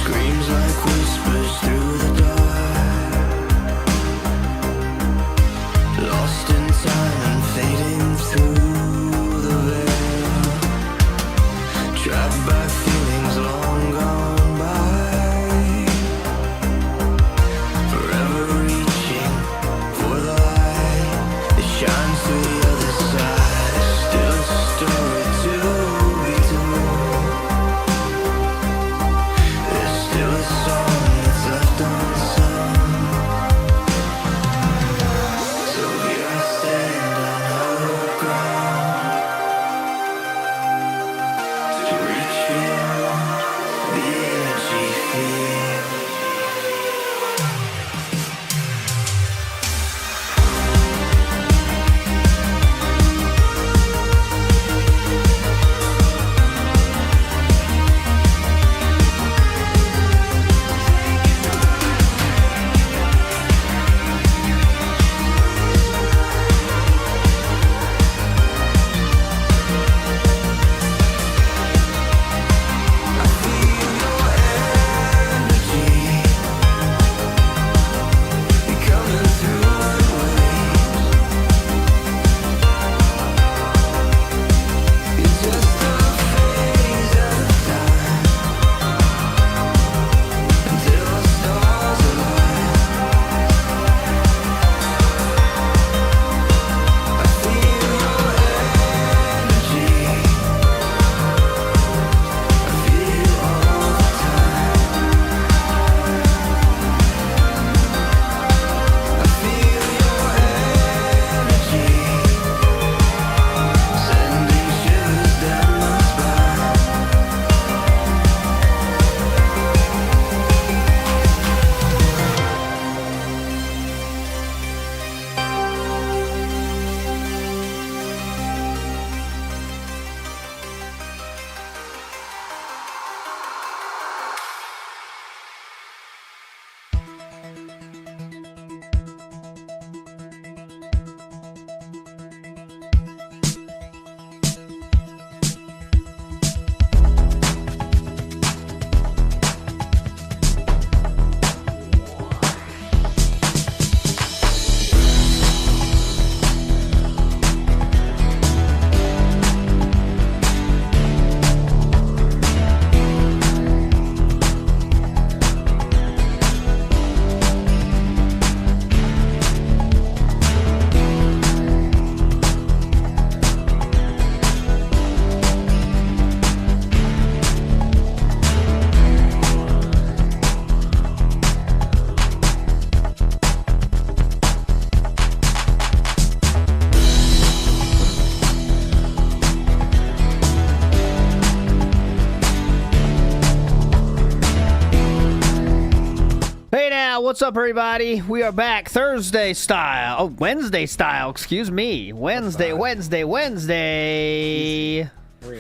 Screams like whispers through the dark, lost in time and fading through the veil, trapped by feelings long gone by, forever reaching for the light that shines through the other side. Still a story to be told. There's still a song that's left unsung. So here I stand on hollow ground to reach beyond the energy field. What's up, everybody? We are back Thursday style. Oh, Wednesday style. Excuse me. Wednesday. We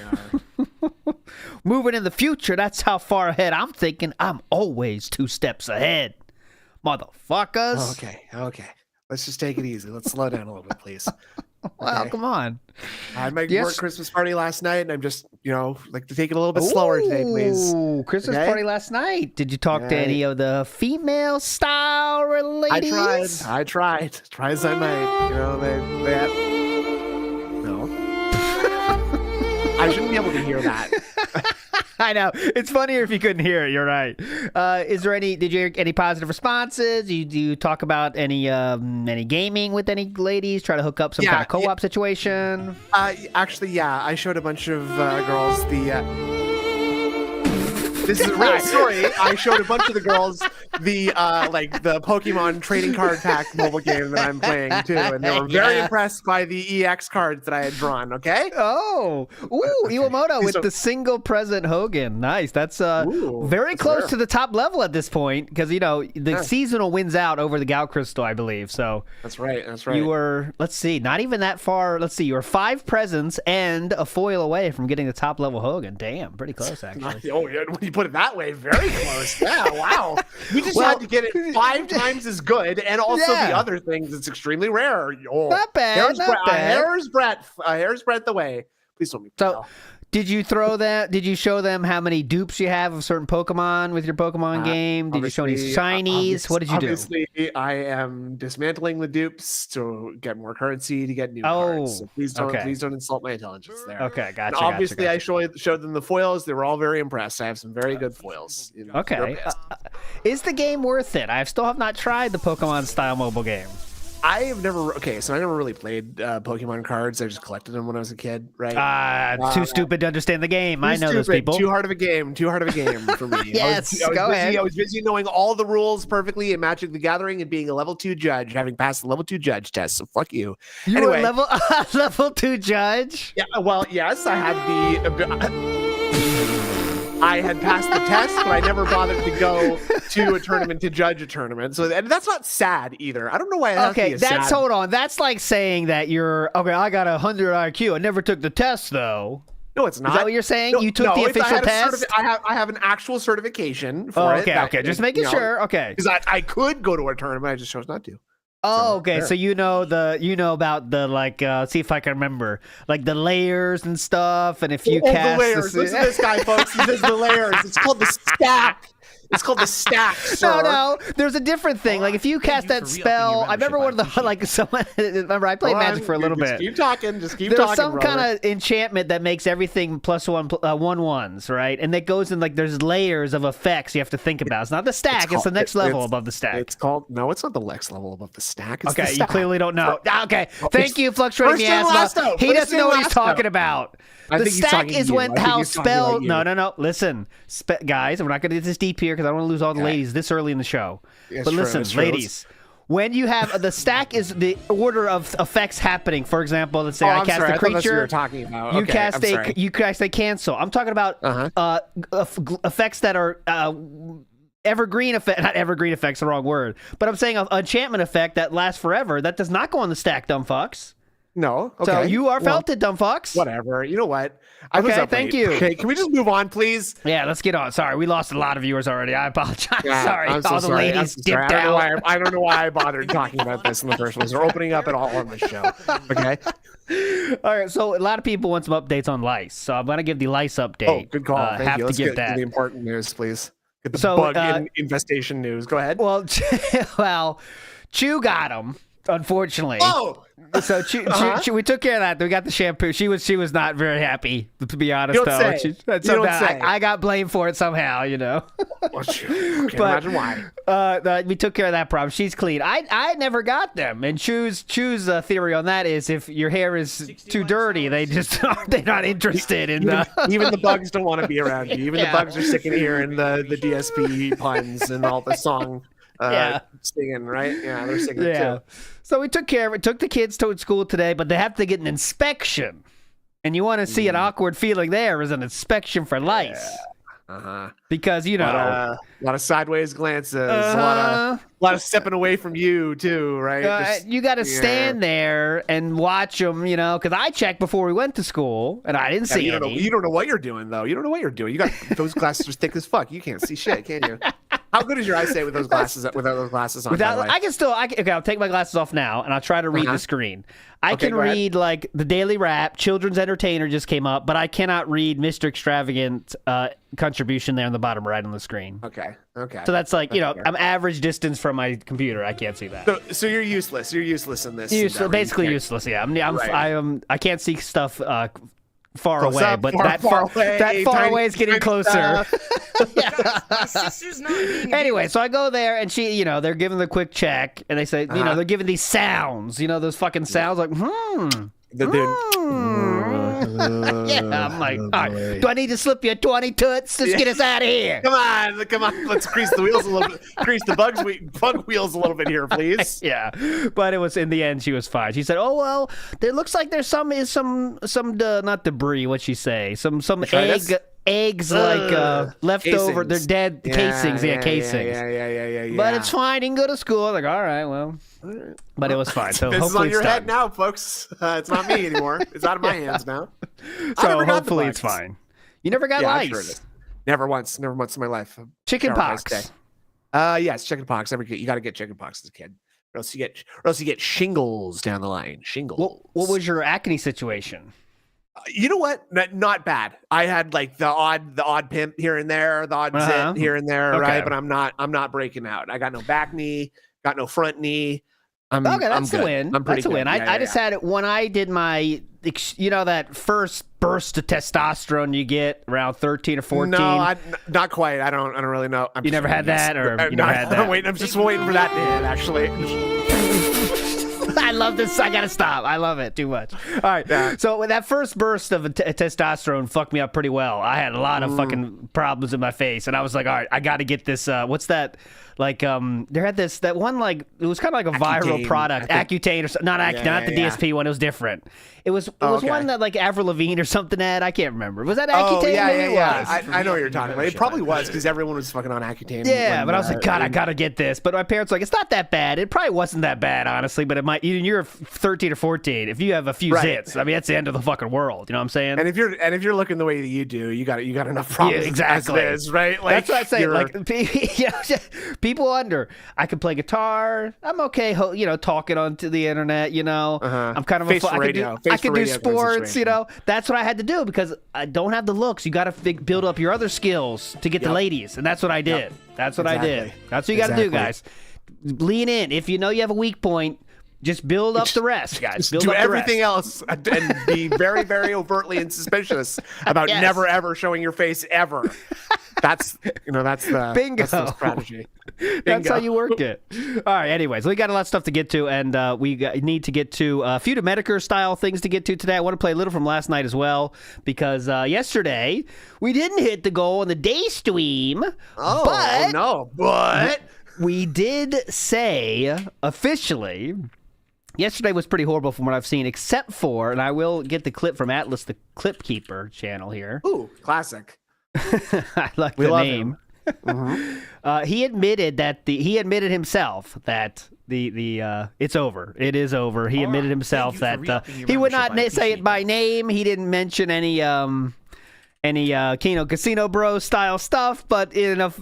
are. Moving in the future. That's how far ahead I'm thinking. I'm always 2 steps ahead. Motherfuckers. Okay. Let's just take it easy. Let's slow down a little bit, please. Wow, Okay. come on. I had my work Christmas party last night, and I'm just, like to take it a little bit slower today, please. Ooh, Christmas Okay? party last night. Did you talk to any of the female style ladies? I tried. Try as I might. No. I shouldn't be able to hear that. I know. It's funnier if you couldn't hear it. You're right. Did you hear any positive responses? Do you talk about any gaming with any ladies? Try to hook up some kind of co-op situation? Actually, yeah. I showed a bunch of girls this is a real story. I showed a bunch of the girls the Pokemon trading card pack mobile game that I'm playing too, and they were very impressed by the EX cards that I had drawn. Okay. Oh, Iwamoto with the single present Hogan. Nice. That's very close to the top level at this point because the seasonal wins out over the Gal Crystal, I believe. So that's right. You were not even that far. Let's see, you were 5 presents and a foil away from getting the top level Hogan. Damn, pretty close actually. Oh yeah, when you put it that way, very close. Yeah, wow. You just had to get it 5 times as good, and also the other things. It's extremely rare. Not bad. A hair's breadth away. Please don't be. So, Did you throw that? Did you show them how many dupes you have of certain Pokemon with your Pokemon game? Did you show any shinies? What did you do? Obviously, I am dismantling the dupes to get more currency to get new cards. So please don't insult my intelligence there. Okay, gotcha. And obviously, I showed them the foils. They were all very impressed. I have some very good foils. Okay. Is the game worth it? I still have not tried the Pokemon style mobile game. I never really played Pokemon cards. I just collected them when I was a kid, right? Too stupid to understand the game. I know those people. Too hard of a game for me. Yes, go ahead. I was busy knowing all the rules perfectly in Magic the Gathering and being a level 2 judge, having passed the level 2 judge test. So fuck you. You anyway, were level 2 judge? Yeah. Well, yes, I had I had passed the test, but I never bothered to go to a tournament to judge a tournament. So, and that's not sad either. I don't know why. Hold on. That's like saying that I got 100 IQ. I never took the test though. No, it's not. Is that what you're saying? No, you took the official test? I have an actual certification for it. Okay. Just making sure. Okay. Because I could go to a tournament. I just chose not to. Oh, okay. So you know about the see if I can remember the layers and stuff, and if you cast the layers. Listen to this guy, folks. This is the layers. It's called the stack. It's called the stack, sir. No. There's a different thing. Like if you cast that spell, I remember one of the someone. Remember, I played Magic for a little bit. Just keep talking. There's some kind of enchantment that makes everything +1/+1s, right? And that goes in there's layers of effects you have to think about. It's not the stack. It's the next level above the stack. It's called it's not the next level above the stack. It's okay, the stack. You clearly don't know. Okay, thank you, Fluctuating the Asthma. He doesn't know what he's talking about. The stack is when how spell. No. Listen, guys, we're not going to get this deep here because I don't want to lose all the ladies this early in the show. But listen, ladies, when you have the stack is the order of effects happening. For example, let's say I cast a creature. That's what you were talking about. You cast a cancel. I'm talking about effects that are. Evergreen effect, not evergreen effects, the wrong word. But I'm saying an enchantment effect that lasts forever. That does not go on the stack, dumb fucks. No. Okay. So you are felted, dumb fucks. Whatever. You know what? Thank you. Okay, can we just move on, please? Yeah, let's get on. Sorry, we lost a lot of viewers already. I apologize. Yeah, sorry. I'm so all the sorry. ladies dipped out. I don't know why I bothered talking about this in the first place. We're opening up it all on the show. Okay. All right. So a lot of people want some updates on lice. So I'm going to give the lice update. Oh, good call. Thank you. Let's get that. the important news, please. Get the bug infestation news. Go ahead. Well, Chew got him. Unfortunately. Oh. So we took care of that. We got the shampoo. She was not very happy, to be honest. I got blamed for it somehow, Imagine why. We took care of that problem. She's clean. I never got them. And Chew's theory on that is if your hair is too dirty, they're not interested in even the bugs don't want to be around you. Even the bugs are sick of hearing the DSP puns and all the song. Singing, right? Yeah, they're singing too. So we took care of it. Took the kids to school today, but they have to get an inspection. And you want to see an awkward feeling there is an inspection for lice. Because a lot of sideways glances, a lot of stepping away from you too, right? You got to stand there and watch them, because I checked before we went to school and I didn't see any. You don't know what you're doing though. You don't know what you're doing. You got those glasses are thick as fuck. You can't see shit, can you? How good is your eyesight with those glasses? Without those glasses on? I'll take my glasses off now and I'll try to read the screen. I can read the Daily Rap, Children's Entertainer just came up, but I cannot read Mr. Extravagant contribution there on the bottom right on the screen. Okay. So that's I'm average distance from my computer. I can't see that. So you're useless. You're useless in this. Basically useless. Yeah. I can't see stuff far away, but that far away is getting closer. Anyway, so I go there and she, they're giving the quick check and they say, they're giving these sounds, those fucking sounds like, I'm like, all right, do I need to slip you 20 toots? Let's get us out of here. Come on. Let's grease the wheels a little bit. Grease the bug wheels a little bit here, please. Yeah, but it was in the end she was fine. She said, "Oh well, there looks like there's some not debris. What'd she say? Some eggs left over. They're dead casings. Casings. Yeah. But it's fine. You can go to school." I'm like, all right, well. But it was fine. So this hopefully is on your head now, folks. It's not me anymore. It's out of my hands now. So hopefully it's fine. You never got lice? Sure never once in my life. Chicken pox. Yes, chicken pox. You got to get chicken pox as a kid, or else you get shingles down the line. Shingles. What was your acne situation? You know what? Not bad. I had like the odd pimp here and there, the odd zit here and there, right? But I'm not breaking out. I got no back knee, got no front knee. That's a win. That's a win. I just had it when I did my, that first burst of testosterone you get around 13 or 14. No, not quite. I don't really know. You never had that, or you never had that? I'm just waiting for that to hit. Actually. I love this. I gotta stop. I love it too much. All right. Yeah. So when that first burst of testosterone fucked me up pretty well. I had a lot of fucking problems in my face, and I was like, all right, I got to get this. What's that? Like, there had that one, like, it was kind of like a viral product, Accutane or something. Not Accutane, not the DSP one. It was different. It was one that like Avril Lavigne or something had. I can't remember. Was that Accutane? Oh, yeah. I know what you're talking about. It probably was because everyone was fucking on Accutane. Yeah, but I was like, God, I gotta get this. But my parents were like, it's not that bad. It probably wasn't that bad, honestly. But it might. You're 13 or 14. If you have a few zits, I mean, that's the end of the fucking world. You know what I'm saying? And if you're looking the way that you do, you got enough problems. Yeah, exactly. As it is, right? Like, that's what I say. Like, people wonder. I can play guitar. I'm okay, talking onto the internet. I'm kind of I can do sports. That's what I had to do because I don't have the looks. You got to build up your other skills to get the ladies, and that's what I did. Yep. That's what I did. That's what you got to do, guys. Lean in. If you know you have a weak point, just build up the rest, guys. Do everything else and be very, very overtly insuspicious about never ever showing your face ever. That's the bingo. That's the strategy. That's how you work it. All right. Anyways, we got a lot of stuff to get to, and we need to get to a few Metokur style things to get to today. I want to play a little from last night as well because yesterday we didn't hit the goal in the day stream. But we did say officially. Yesterday was pretty horrible from what I've seen, except for, and I will get the clip from Atlas, the Clip Keeper channel here. Ooh, classic. I like the name. He admitted himself that the it's over. It is over. He admitted himself that he would not say it by name. He didn't mention any Casino Bros style stuff, but in a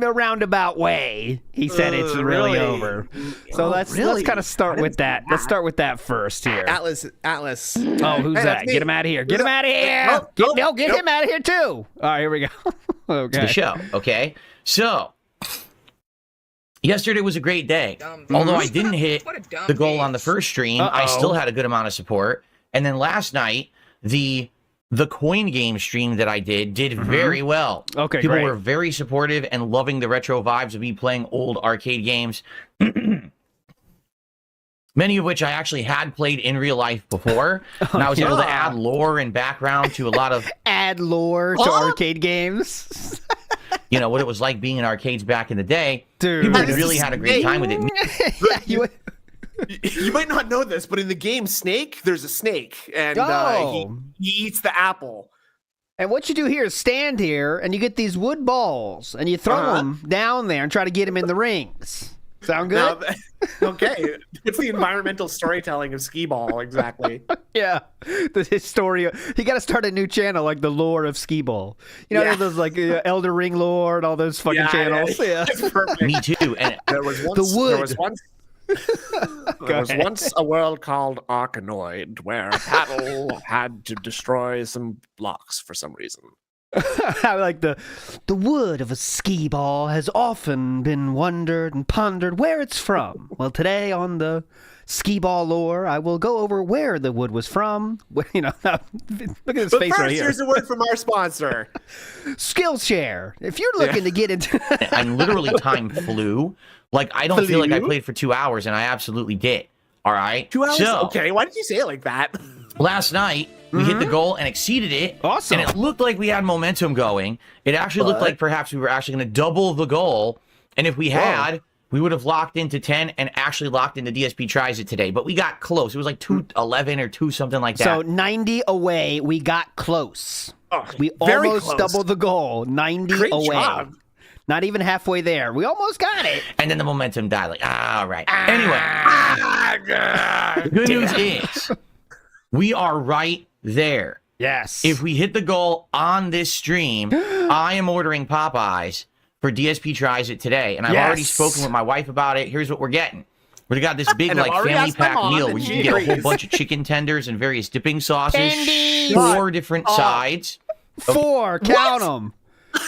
roundabout way, he said it's really over. So let's kind of start with that. Let's start with that first here. Atlas. Oh, who's that? Get him out of here. Get him out of here. Get him out of here too. All right, here we go. Okay. The show. Okay. So yesterday was a great day. Although I didn't hit the goal on the first stream, I still had a good amount of support. And then last night, the coin game stream that I did very well. Okay, People were very supportive and loving the retro vibes of me playing old arcade games. Many of which I actually had played in real life before. And I was able to add lore and background to a lot of... Add lore to arcade games? What it was like being in arcades back in the day. Dude. People really had a great time with it. You might not know this, but in the game Snake, there's a snake, and he eats the apple. And what you do here is stand here, and you get these wood balls, and you throw them down there and try to get them in the rings. Sound good? Okay. It's the environmental storytelling of skee ball, exactly. Yeah. The Historia. You got to start a new channel, like the lore of skee ball. Those like Elder Ring lore and all those fucking channels. Yeah. It's perfect. Me too. And there was once a world called Arkanoid where Paddle had to destroy some blocks for some reason. I like the wood of a skee ball has often been wondered and pondered where it's from. Well, today on the skee ball lore, I will go over where the wood was from. Look at his face right here. Here's a word from our sponsor. Skillshare. If you're looking to get into... I'm literally time flew. Like, I don't feel like I played for 2 hours, and I absolutely did. All right? 2 hours? So, okay, why did you say it like that? Last night, we hit the goal and exceeded it. Awesome. And it looked like we had momentum going. It actually looked like perhaps we were actually going to double the goal. And if we had, we would have locked into 10 and actually locked into DSP Tries It today. But we got close. It was like 211 or 2 something like that. So 90 away, we got close. We almost doubled the goal. 90 Great away. Job. Not even halfway there. We almost got it. And then the momentum died. Like, all right. Anyway, the good news is we are right there. Yes. If we hit the goal on this stream, I am ordering Popeyes for DSP Tries It today. And I've already spoken with my wife about it. Here's what we're getting. We got this big And I've like already family asked my pack mom, meal and where you she can get a whole agrees. bunch of chicken tenders and various dipping sauces, Tendies! 4 different sides. 4, count them. You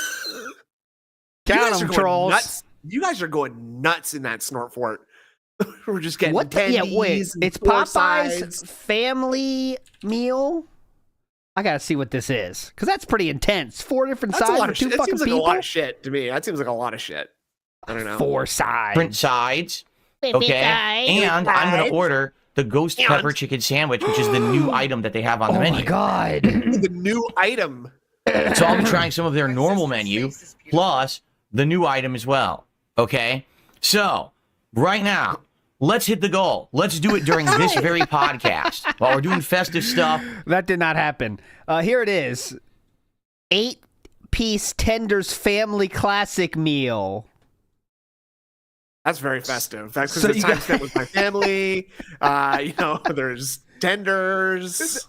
Count guys are them, going trolls. nuts. You guys are going nuts in that snort fort. We're just getting What? Yeah, wait. tendies and It's 4 Popeye's sides. family meal. I gotta see what this is because that's pretty intense. 4 different That's a sides lot for of 2 shit. It fucking seems like people. a lot of shit to me. That seems like a lot of shit. I don't know. 4 sides. Different sides. Okay. And I'm going to order the ghost pepper chicken sandwich, which is the new item that they have on the Oh menu. my god. The new item. So I'll be trying some of their normal menu plus the new item as well. Okay. So right now, let's hit the goal. Let's do it during this very podcast while we're doing festive stuff. That did not happen. Here it is. 8-piece tenders family classic meal. That's very festive. That's So because you it's time got- spent with my family. There's tenders.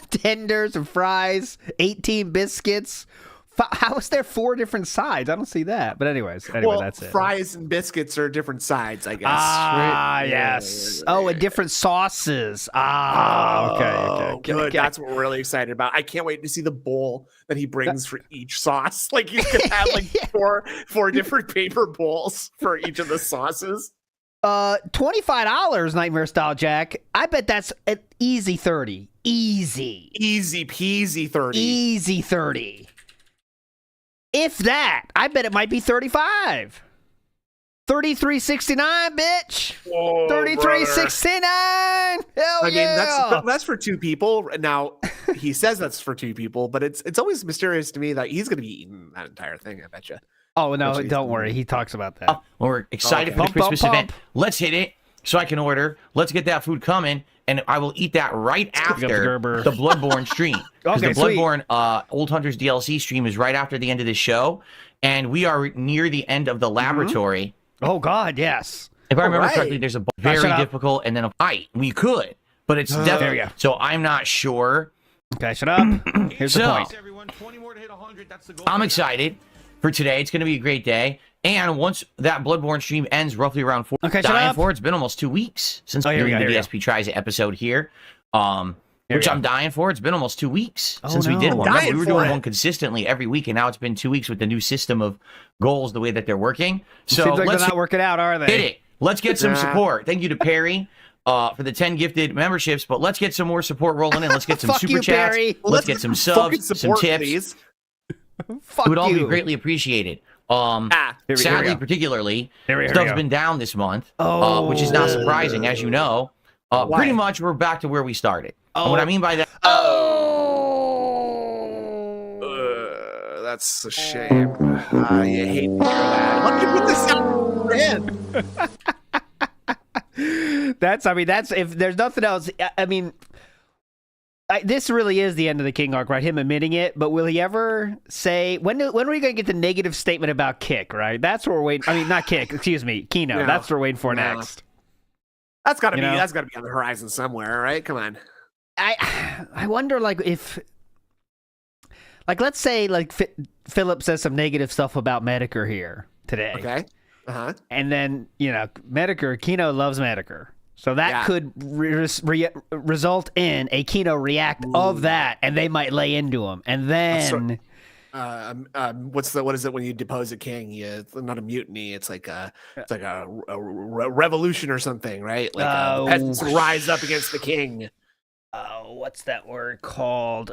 Tenders and fries, 18 biscuits. How is there 4 different sides? I don't see that. But anyway, Well, that's it. fries and biscuits are different sides, I guess. Ah, right? yes. Yeah. Oh, and different sauces. Ah, okay. Good. Okay. That's what we're really excited about. I can't wait to see the bowl that he brings for each sauce. Like you could have like four different paper bowls for each of the sauces. $25 Nightmare Style Jack. I bet that's an easy 30. Easy. Easy peasy 30. Easy 30. If that, I bet it might be 35. 33.69, bitch. Whoa, 33.69. Hell I mean, yeah. that's for 2 people. Now he says that's for 2 people, but it's always mysterious to me that he's gonna be eating that entire thing. I bet you. Oh no, Which is- don't worry. He talks about that. Well, we're excited Okay. for the Pump, pump, Christmas event. pump. Let's hit it so I can order. Let's get that food coming, and I will eat that right up the after Gerber. the Bloodborne stream. Because Okay, the sweet. Bloodborne Old Hunters DLC stream is right after the end of the show, and we are near the end of the laboratory. Oh God, yes. If I remember Alright. correctly, there's a very shut up. difficult and then a fight. We could, but it's There definitely. you go. So I'm not sure. Okay, shut up. Here's the So- point. I'm excited for today. It's going to be a great day. And once that Bloodborne stream ends, roughly around 4, Okay, shut dying up. for. It's been almost 2 weeks since Oh, here we doing go, the here we DSP Tries It episode here. Here Which we I'm dying for. It's been almost 2 weeks since we no. did one. Remember, Dying we were for doing it. one consistently every week, and now it's been 2 weeks with the new system of goals, the way that they're working. So Seems like let's they're not working out, are they? hit it. Let's get some Yeah. support. Thank you to Perry for the 10 gifted memberships, but let's get some more support rolling in. Let's get some Fuck super you, chats. Perry. Well, let's get some fucking subs, some support, tips. please. Fuck It would all you. be greatly appreciated. Ah, Here we Sadly, go. particularly, Here we stuff's go. been down this month, Oh. which is not surprising, as you know. Pretty much, we're back to where we started. And what I mean by that, that's a shame. You hate to hear that. Why don't you put this out in? That's if there's nothing else. I mean, this really is the end of the King arc, right? Him admitting it, but will he ever say when are we going to get the negative statement about Kick? Right? That's what we're waiting. I mean, not Kick. Excuse me, Kino. No. That's what we're waiting for No. next. That's gotta You be know? that's gotta be on the horizon somewhere, right? Come on. I wonder, like, if, like, let's say, like, Philip says some negative stuff about Metokur here today. Okay. Uh-huh. And then, Metokur, Kino loves Metokur. So that Yeah. could result in a Kino react of that, and they might lay into him. And then, What is it when you depose a king? It's not a mutiny. It's like a revolution or something, right? Like the peasants rise up against the king. what's that word called?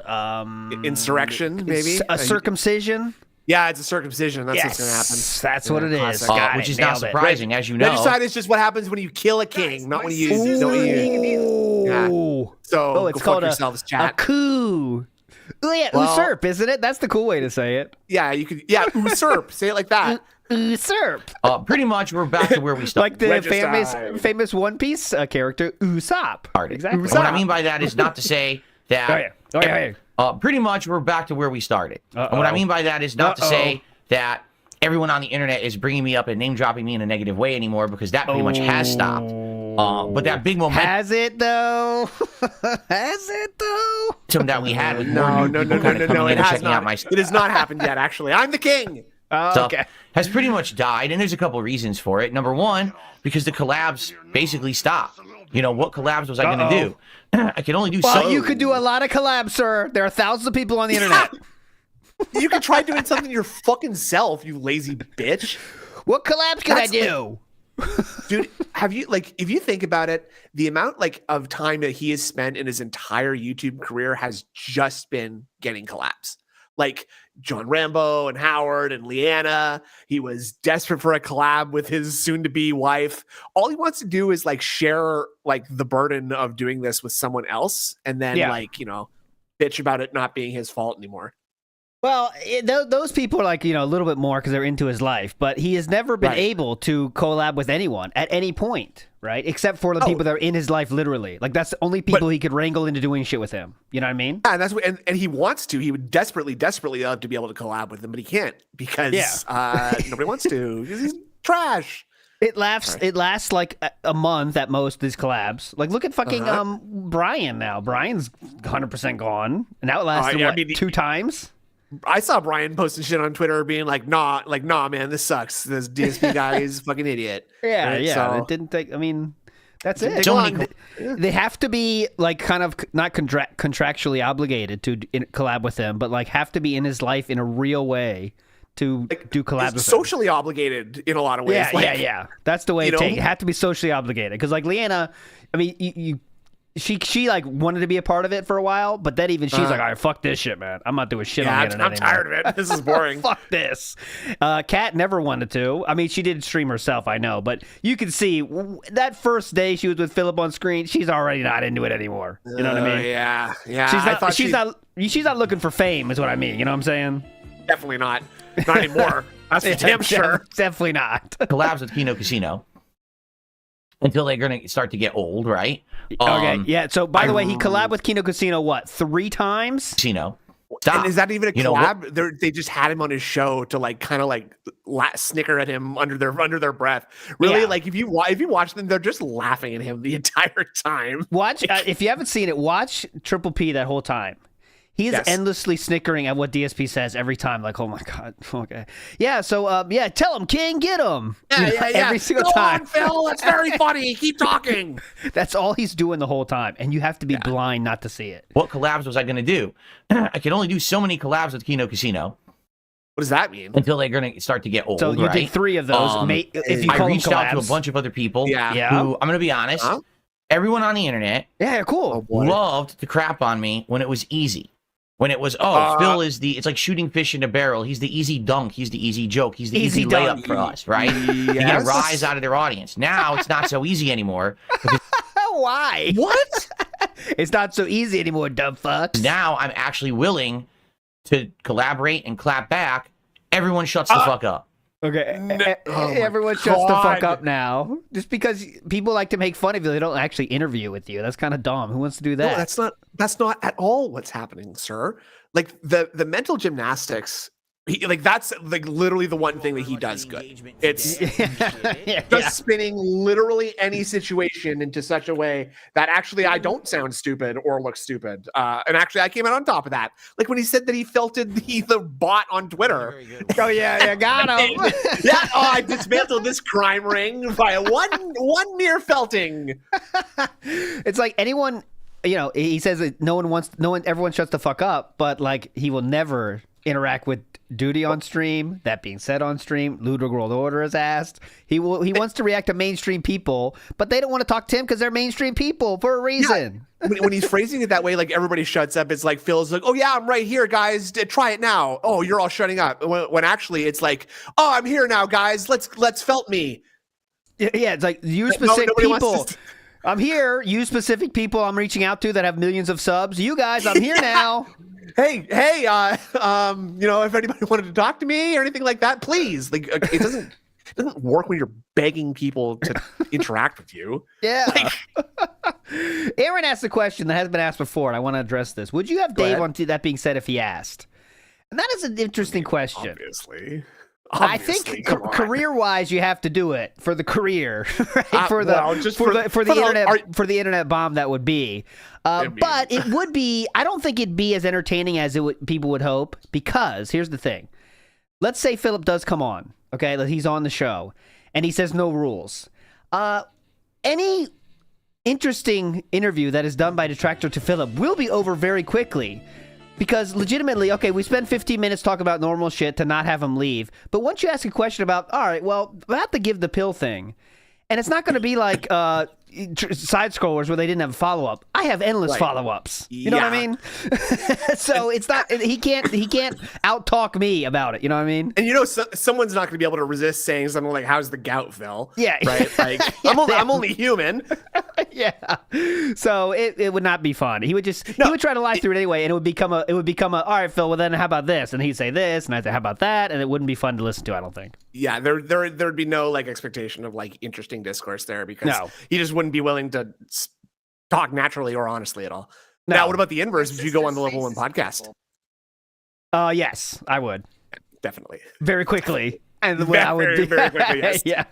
Insurrection, maybe? A circumcision? Yeah, it's a circumcision. That's what's gonna happen. That's what it is. classic. Got which it. is not Nailed it. surprising, as you know. Regicide is just what happens when you kill a king, not when you. Yeah. Ooh. So it's go called fuck yourselves, a chat. coup. Oh, yeah, Well- usurp, isn't it? That's the cool way to say it. Yeah, you could. Yeah, usurp. Say it like that. Usurp. Pretty much, we're back to where we started. Like the Regicide. famous One Piece character, Usopp. Exactly. And what I mean by that is not to say that. Oh, yeah. Pretty much, we're back to where we started. And what I mean by that is not to say that everyone on the internet is bringing me up and name dropping me in a negative way anymore, because that pretty much has stopped. But that big momentum Has it, though? Has it, though? that we had with more No, new no, people no, kind no, of no, coming no. in It and has checking out not. my It has not happened yet. Actually, I'm the king. Oh, stuff okay. has pretty much died, and there's a couple reasons for it. Number one, because the collabs basically stopped. You know, what collabs was I going to do? I can only do Well, you could do a lot of collabs, sir. There are thousands of people on the internet. You could try doing something your fucking self, you lazy bitch. What collabs can I do? Dude, have you, like, if you think about it, the amount, like, of time that he has spent in his entire YouTube career has just been getting collabs. Like John Rambo and Howard and Leanna. He was desperate for a collab with his soon-to-be wife. All he wants to do is, like, share, like, the burden of doing this with someone else, and then, like, you know, bitch about it not being his fault anymore. Well, those people are like, you know, a little bit more because they're into his life, but he has never been able to collab with anyone at any point, right? Except for the people that are in his life, literally. Like, that's the only people he could wrangle into doing shit with him. You know what I mean? Yeah, and that's what, and he wants to. He would desperately love to be able to collab with him, but he can't because nobody wants to. Because he's trash. It lasts like a month at most, these collabs. Like, look at fucking Brian now. Brian's 100% gone. And that lasted, 2 times? I saw Brian posting shit on Twitter being like, nah, man, this sucks. This DSP guy is a fucking idiot. Yeah, right? yeah. So, it didn't take, I mean, that's it. So They have to be, like, kind of not contractually obligated to collab with him, but, like, have to be in his life in a real way to do collabs with socially obligated in a lot of ways. Yeah, yeah. That's the way it takes. It had to be socially obligated. Because, like, Leanna, I mean, She like wanted to be a part of it for a while, but then even she's like, all right, fuck this shit, man. I'm not doing shit on the internet anymore. I'm tired of it. This is boring. Fuck this. Kat never wanted to. I mean, she did stream herself, I know, but you can see that first day she was with Philip on screen, she's already not into it anymore. You know what I mean? Yeah. She's not looking for fame, is what I mean. You know what I'm saying? Definitely not. Not anymore. That's for damn sure. Definitely not. collabs with Kino Casino until they're going to start to get old, right? Okay, yeah. So, by the way, he collabed with Kino Casino, what, 3 times? Casino. Stop. And is that even a collab? You know, they just had him on his show to, like, kind of like snicker at him under their breath. Really, like, if you watch them, they're just laughing at him the entire time. Watch if you haven't seen it, watch Triple P that whole time. He is endlessly snickering at what DSP says every time. Like, oh my god, okay, yeah. So, tell him, King, get him. Yeah. Every single time. Go on, Phil. That's very funny. Keep talking. That's all he's doing the whole time, and you have to be blind not to see it. What collabs was I going to do? I could only do so many collabs with Kino Casino. What does that mean? Until they're going to start to get old. So you did 3 of those. If you call I reached them out to a collabs. bunch of other people. Yeah. Who, I'm going to be honest. Everyone on the internet. Yeah, cool. Loved to crap on me when it was easy. When it was, Phil is it's like shooting fish in a barrel. He's the easy dunk. He's the easy joke. He's the easy layup for us, right? You get a rise out of their audience. Now it's not so easy anymore. Why? What? It's not so easy anymore, dumb fucks. Now I'm actually willing to collaborate and clap back. Everyone shuts the fuck up. Okay, everyone shuts the fuck up now. Just because people like to make fun of you, they don't actually interview with you. That's kind of dumb. Who wants to do that? No, that's not at all what's happening, sir. Like the mental gymnastics. That's like literally the one thing that he does good. It's just spinning literally any situation into such a way that actually I don't sound stupid or look stupid. And actually I came out on top of that. Like when he said that he felted the bot on Twitter. Oh yeah, got him. I dismantled this crime ring by one mere felting. It's like anyone, he says that everyone shuts the fuck up, but like he will never interact with Duty on stream. That being said, on stream, Ludwig World Order is asked. He wants to react to mainstream people, but they don't want to talk to him because they're mainstream people for a reason. Yeah. When he's phrasing it that way, like everybody shuts up. It's like Phil's like, "Oh yeah, I'm right here, guys. Try it now." Oh, you're all shutting up. When actually it's like, "Oh, I'm here now, guys. Let's felt me." Yeah, it's like you specific people. I'm here. You specific people I'm reaching out to that have millions of subs. You guys, I'm here now. Hey, if anybody wanted to talk to me or anything like that, please. Like, it doesn't work when you're begging people to interact with you. Yeah. Aaron asked a question that has been asked before, and I want to address this. Would you have Dave on? That being said, if he asked, and that is an interesting question. Obviously. I think career-wise, you have to do it for the career, right? For the internet bomb that would be. But it would be. I don't think it'd be as entertaining as people would hope. Because here's the thing: let's say Philip does come on, okay? That he's on the show, and he says no rules. Any interesting interview that is done by Detractor to Philip will be over very quickly. Because legitimately, okay, we spend 15 minutes talking about normal shit to not have him leave. But once you ask a question about, all right, well, I have to give the pill thing. And it's not going to be like side scrollers where they didn't have a follow-up. I have endless follow-ups. You know what I mean? So it's not, he can't out-talk me about it. You know what I mean? And someone's not going to be able to resist saying something like, how's the gout, Phil? Yeah. Right? Like, I'm only human. Yeah. So it would not be fun. He would he would try to lie through it anyway, and it would become a, all right, Phil, well then how about this? And he'd say this, and I'd say, how about that? And it wouldn't be fun to listen to, I don't think. Yeah, there'd be no like expectation of like interesting discourse there because he just wouldn't be willing to talk naturally or honestly at all. No. Now, what about the inverse? Would you go on the Level 1 podcast? Yes, I would. Definitely. Very quickly. And I would very quickly, yes. Yeah.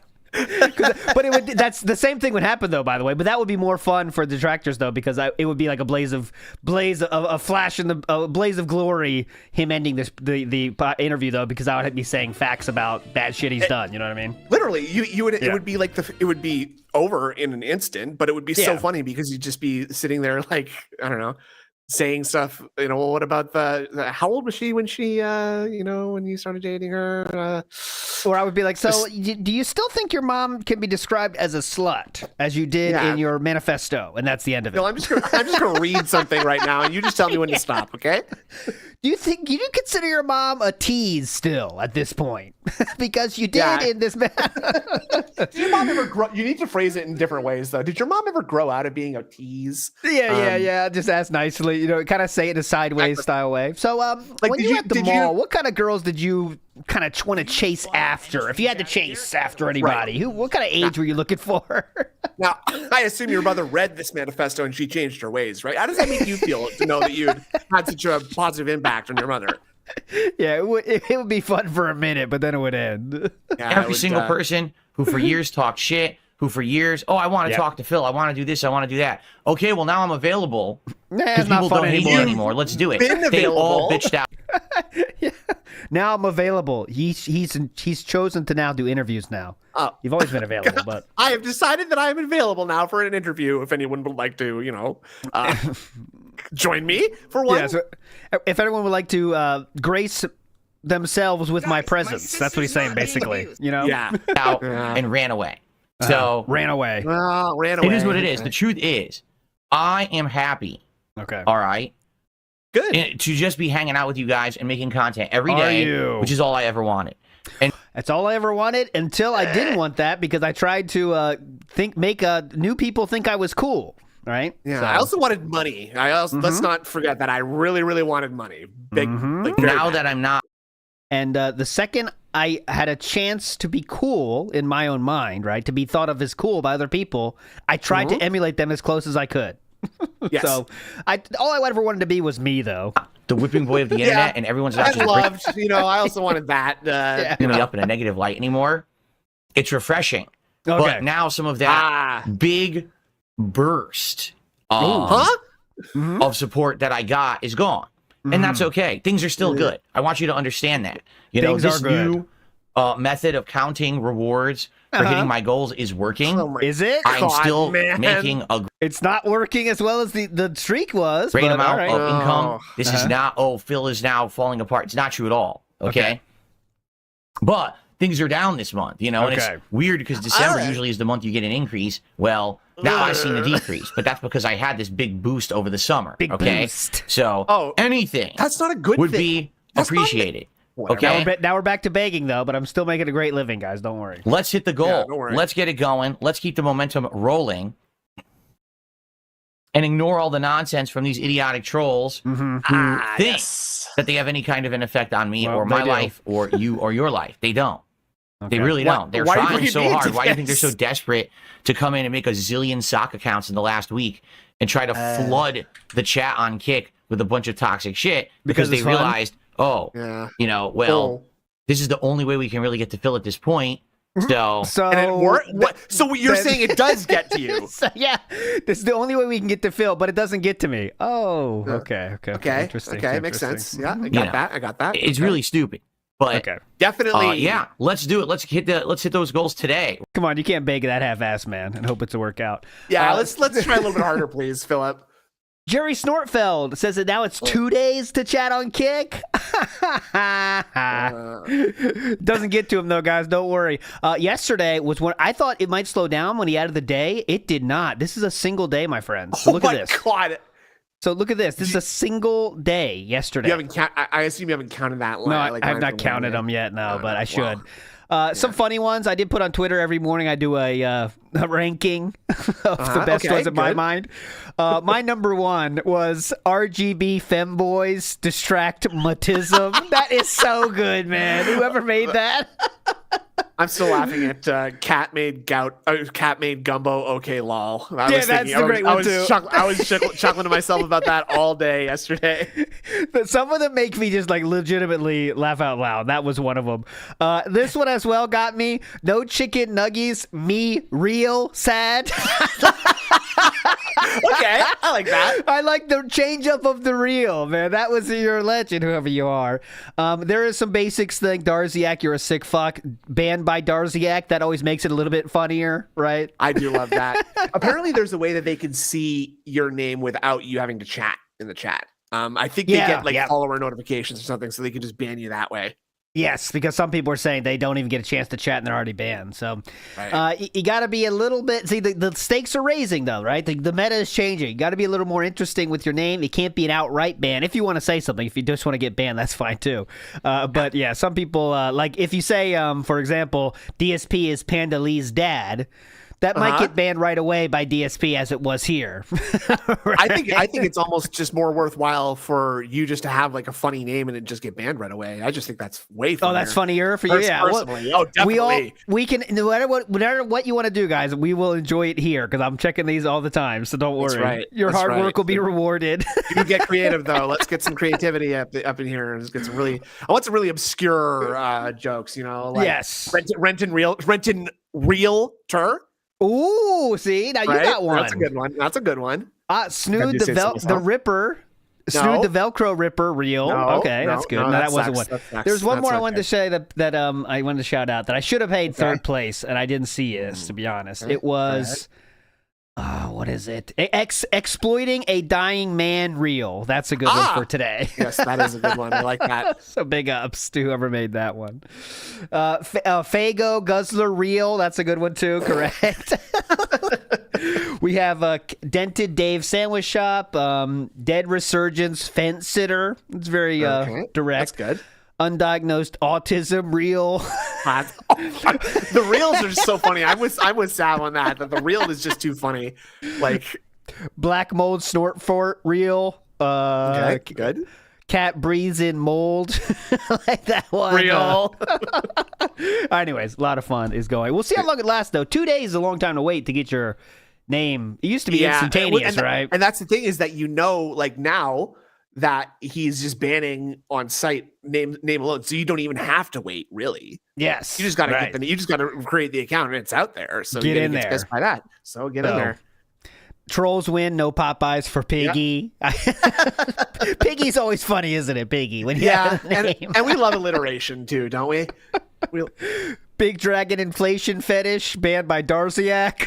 But that's the same thing would happen though, by the way. But that would be more fun for detractors though, because it would be like a blaze of flash in the blaze of glory. Him ending the interview though, because I would be saying facts about bad shit he's done. You know what I mean? Literally, it would be like it would be over in an instant, but it would be so funny because you'd just be sitting there like, I don't know, saying stuff, what about the how old was she when she when you started dating her, or I would be like, so do you still think your mom can be described as a slut as you did in your manifesto? And that's the end of it. No, I'm just gonna read something right now and you just tell me when to stop, okay? Do you consider your mom a tease still at this point? Because you did in this. Did your mom ever grow? You need to phrase it in different ways, though. Did your mom ever grow out of being a tease? Yeah. Just ask nicely, kind of say it in a sideways style way. So, when you were at the mall, what kind of girls did you kind of want to chase after? If you had to chase after anybody, what kind of age were you looking for? Now, I assume your mother read this manifesto and she changed her ways, right? How does that make you feel to know that you had such a positive impact on your mother? Yeah, it would be fun for a minute, but then it would end. Yeah, every single person who for years talked shit, who for years, I want to talk to Phil, I want to do this, I want to do that. Okay, well now I'm available because people don't hate me anymore. Let's do it. They all bitched out. Now I'm available. He's chosen to now do interviews now. Oh. You've always been available, but I have decided that I am available now for an interview. If anyone would like to, join me for one. Yeah, so if anyone would like to grace themselves with my presence, that's what he's saying, basically. Out and ran away. So ran away. Ran away. It is what it is. The truth is, I am happy. Okay. All right. Good. To just be hanging out with you guys and making content every day, which is all I ever wanted. And that's all I ever wanted until I didn't want that because I tried to make new people think I was cool. Right. Yeah. So. I also wanted money. Let's not forget that I really, really wanted money. Big. Like, now that I'm not. And the second I had a chance to be cool in my own mind, right, to be thought of as cool by other people, I tried to emulate them as close as I could. Yes. So all I ever wanted to be was me, though. The whipping boy of the internet, and everyone's not just I also wanted that. Me up in a negative light anymore. It's refreshing. Okay. But now some of that big burst of support that I got is gone. And that's okay. Things are still good. I want you to understand that. This new method of counting rewards for hitting my goals is working. Is it? I'm still making a... It's not working as well as the streak was. Great amount of income. This is not, Phil is now falling apart. It's not true at all. Okay? But things are down this month, and it's weird because December usually is the month you get an increase. Well, now I've seen a decrease, but that's because I had this big boost over the summer. Big boost. So anything that's not a good would thing. be appreciated. Okay. Now we're back to begging though, but I'm still making a great living, guys. Don't worry. Let's hit the goal. Let's get it going. Let's keep the momentum rolling. And ignore all the nonsense from these idiotic trolls who think that they have any kind of an effect on me or my life or you or your life. They don't. Okay. They really don't. They're trying so hard. Why do you think they're so desperate to come in and make a zillion sock accounts in the last week and try to flood the chat on Kick with a bunch of toxic shit because they realized, this is the only way we can really get to Phil at this point. So and it worked. So you're saying it does get to you? This is the only way we can get to Phil, but it doesn't get to me. Oh, okay. Interesting. Okay, makes sense. Yeah, I got that. It's really stupid. But Okay. Definitely. yeah, let's do it. Let's hit those goals today. Come on, you can't bake that half-ass, man, and hope it's a workout. Yeah, let's try a little bit harder, please, Philip. Jerry Snortfeld says that now it's 2 days to chat on Kick. Doesn't get to him, though, guys. Don't worry. Yesterday was when I thought it might slow down when he added the day. It did not. This is a single day, my friends. So look at this. God. So look at this. This is a single day yesterday. You haven't I assume you haven't counted that line. No, I have not counted them yet, no, but I should. Some funny ones I did put on Twitter every morning. I do a ranking of the best ones in my mind. My number one was RGB Femboys Distractmatism. That is so good, man. Whoever made that. I'm still laughing at cat made gumbo. Okay, lol. That's a great one too. I was chuckling to myself about that all day yesterday. But some of them make me just like legitimately laugh out loud. That was one of them. This one as well got me. No chicken nuggies. Me real sad. Okay, I like that. I like the change up of the reel, man. That was your legend, whoever you are. There is some basics thing. Darziak, you're a sick fuck. Banned by Darziak. That always makes it a little bit funnier, right? I do love that. Apparently, there's a way that they can see your name without you having to chat in the chat. I think they get like follower notifications or something, so they can just ban you that way. Yes, because some people are saying they don't even get a chance to chat and they're already banned. So Right. You got to be a little bit... See, the stakes are raising, though, right? The meta is changing. You got to be a little more interesting with your name. It can't be an outright ban. If you want to say something, if you just want to get banned, that's fine, too. But, yeah, some people... like, if you say, for example, DSP is Panda Lee's dad... That might get banned right away by DSP as it was here. Right? I think it's almost just more worthwhile for you just to have like a funny name and it just get banned right away. I just think that's way funnier. Oh, that's funnier for you. Yeah, personally. Definitely. We can no matter what you want to do, guys. We will enjoy it here because I'm checking these all the time. So don't worry. That's right. Your hard work will be rewarded. You get creative though. Let's get some creativity up in here. Let's get some really. I want some really obscure jokes. You know, like renting realtor. Ooh, see, now you got one. That's a good one. Snood the Ripper. Snood the Velcro Ripper reel. Okay, that's good. No, that wasn't one. There's one more I wanted to say that I wanted to shout out that I should have had third place and I didn't see this, to be honest. It was what is it? Exploiting a dying man reel. That's a good one for today. Yes, that is a good one. I like that. So big ups to whoever made that one. Fago Guzzler reel. That's a good one too. Correct. We have Dented Dave Sandwich Shop. Dead Resurgence Fence Sitter. It's very direct. That's good. Undiagnosed autism reel. The reels are so funny. I was sad on that the reel is just too funny. Like Black Mold Snort Fort reel. Okay, good. Cat breathes in mold. Like that one. Real. Anyways, a lot of fun is going. We'll see how long it lasts, though. 2 days is a long time to wait to get your name. It used to be instantaneous, right? And that's the thing is that like now that he's just banning on site name alone, so you don't even have to wait, really. Yes, you just got to you just got to create the account and it's out there. So get in there. Specify that. So get in there. Trolls win. No Popeyes for Piggy. Yep. Piggy's always funny, isn't it? Piggy when and we love alliteration too, don't we? Big Dragon Inflation Fetish banned by Darziak.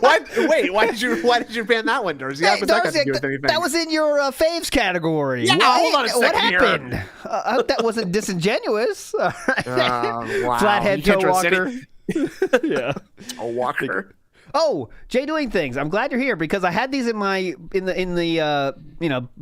Wait, why did you ban that one, Darcy? Hey, that was in your faves category. Yeah, hold on a second. What happened? That wasn't disingenuous. Wow. Flathead Toe Walker. Yeah. Toe Walker. Oh, Jay Doing Things. I'm glad you're here because I had these in the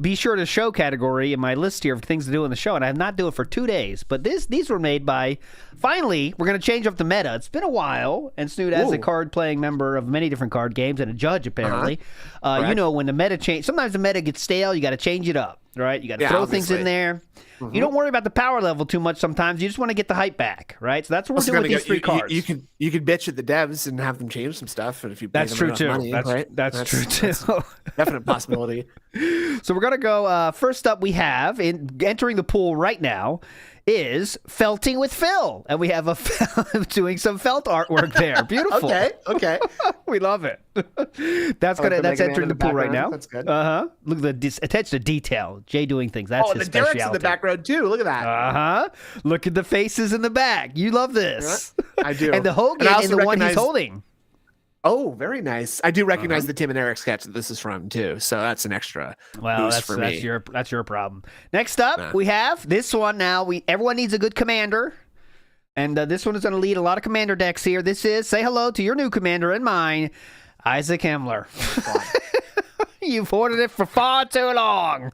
be sure to show category in my list here of things to do in the show, and I have not do it for 2 days. But these were made by. Finally, we're going to change up the meta. It's been a while, and Snood, as a card-playing member of many different card games and a judge, apparently, you know when the meta change. Sometimes the meta gets stale. You got to change it up, right? You got to throw things in there. Mm-hmm. You don't worry about the power level too much sometimes. You just want to get the hype back, right? So that's what we're doing with these three cards. You can bitch at the devs and have them change some stuff, and if you pay that's them true enough too. Money, that's true too. Definite possibility. So we're gonna go. First up, we have entering the pool right now is felting with Phil, and we have doing some felt artwork there. Beautiful. Okay. We love it. That's entering the pool right now. That's good. Look at the attention to detail. Jay doing things. That's his the Derek's in specialty. the background too. Look at that. Look at the faces in the back. You love this. I do. And the Hogan and the one he's holding. Oh, very nice. I do recognize the Tim and Eric sketch that this is from too, so that's an extra boost for me. That's your problem. Next up, we have this one. Now everyone needs a good commander, and this one is going to lead a lot of commander decks here. This is say hello to your new commander and mine, Isaac Himmler. You've ordered it for far too long.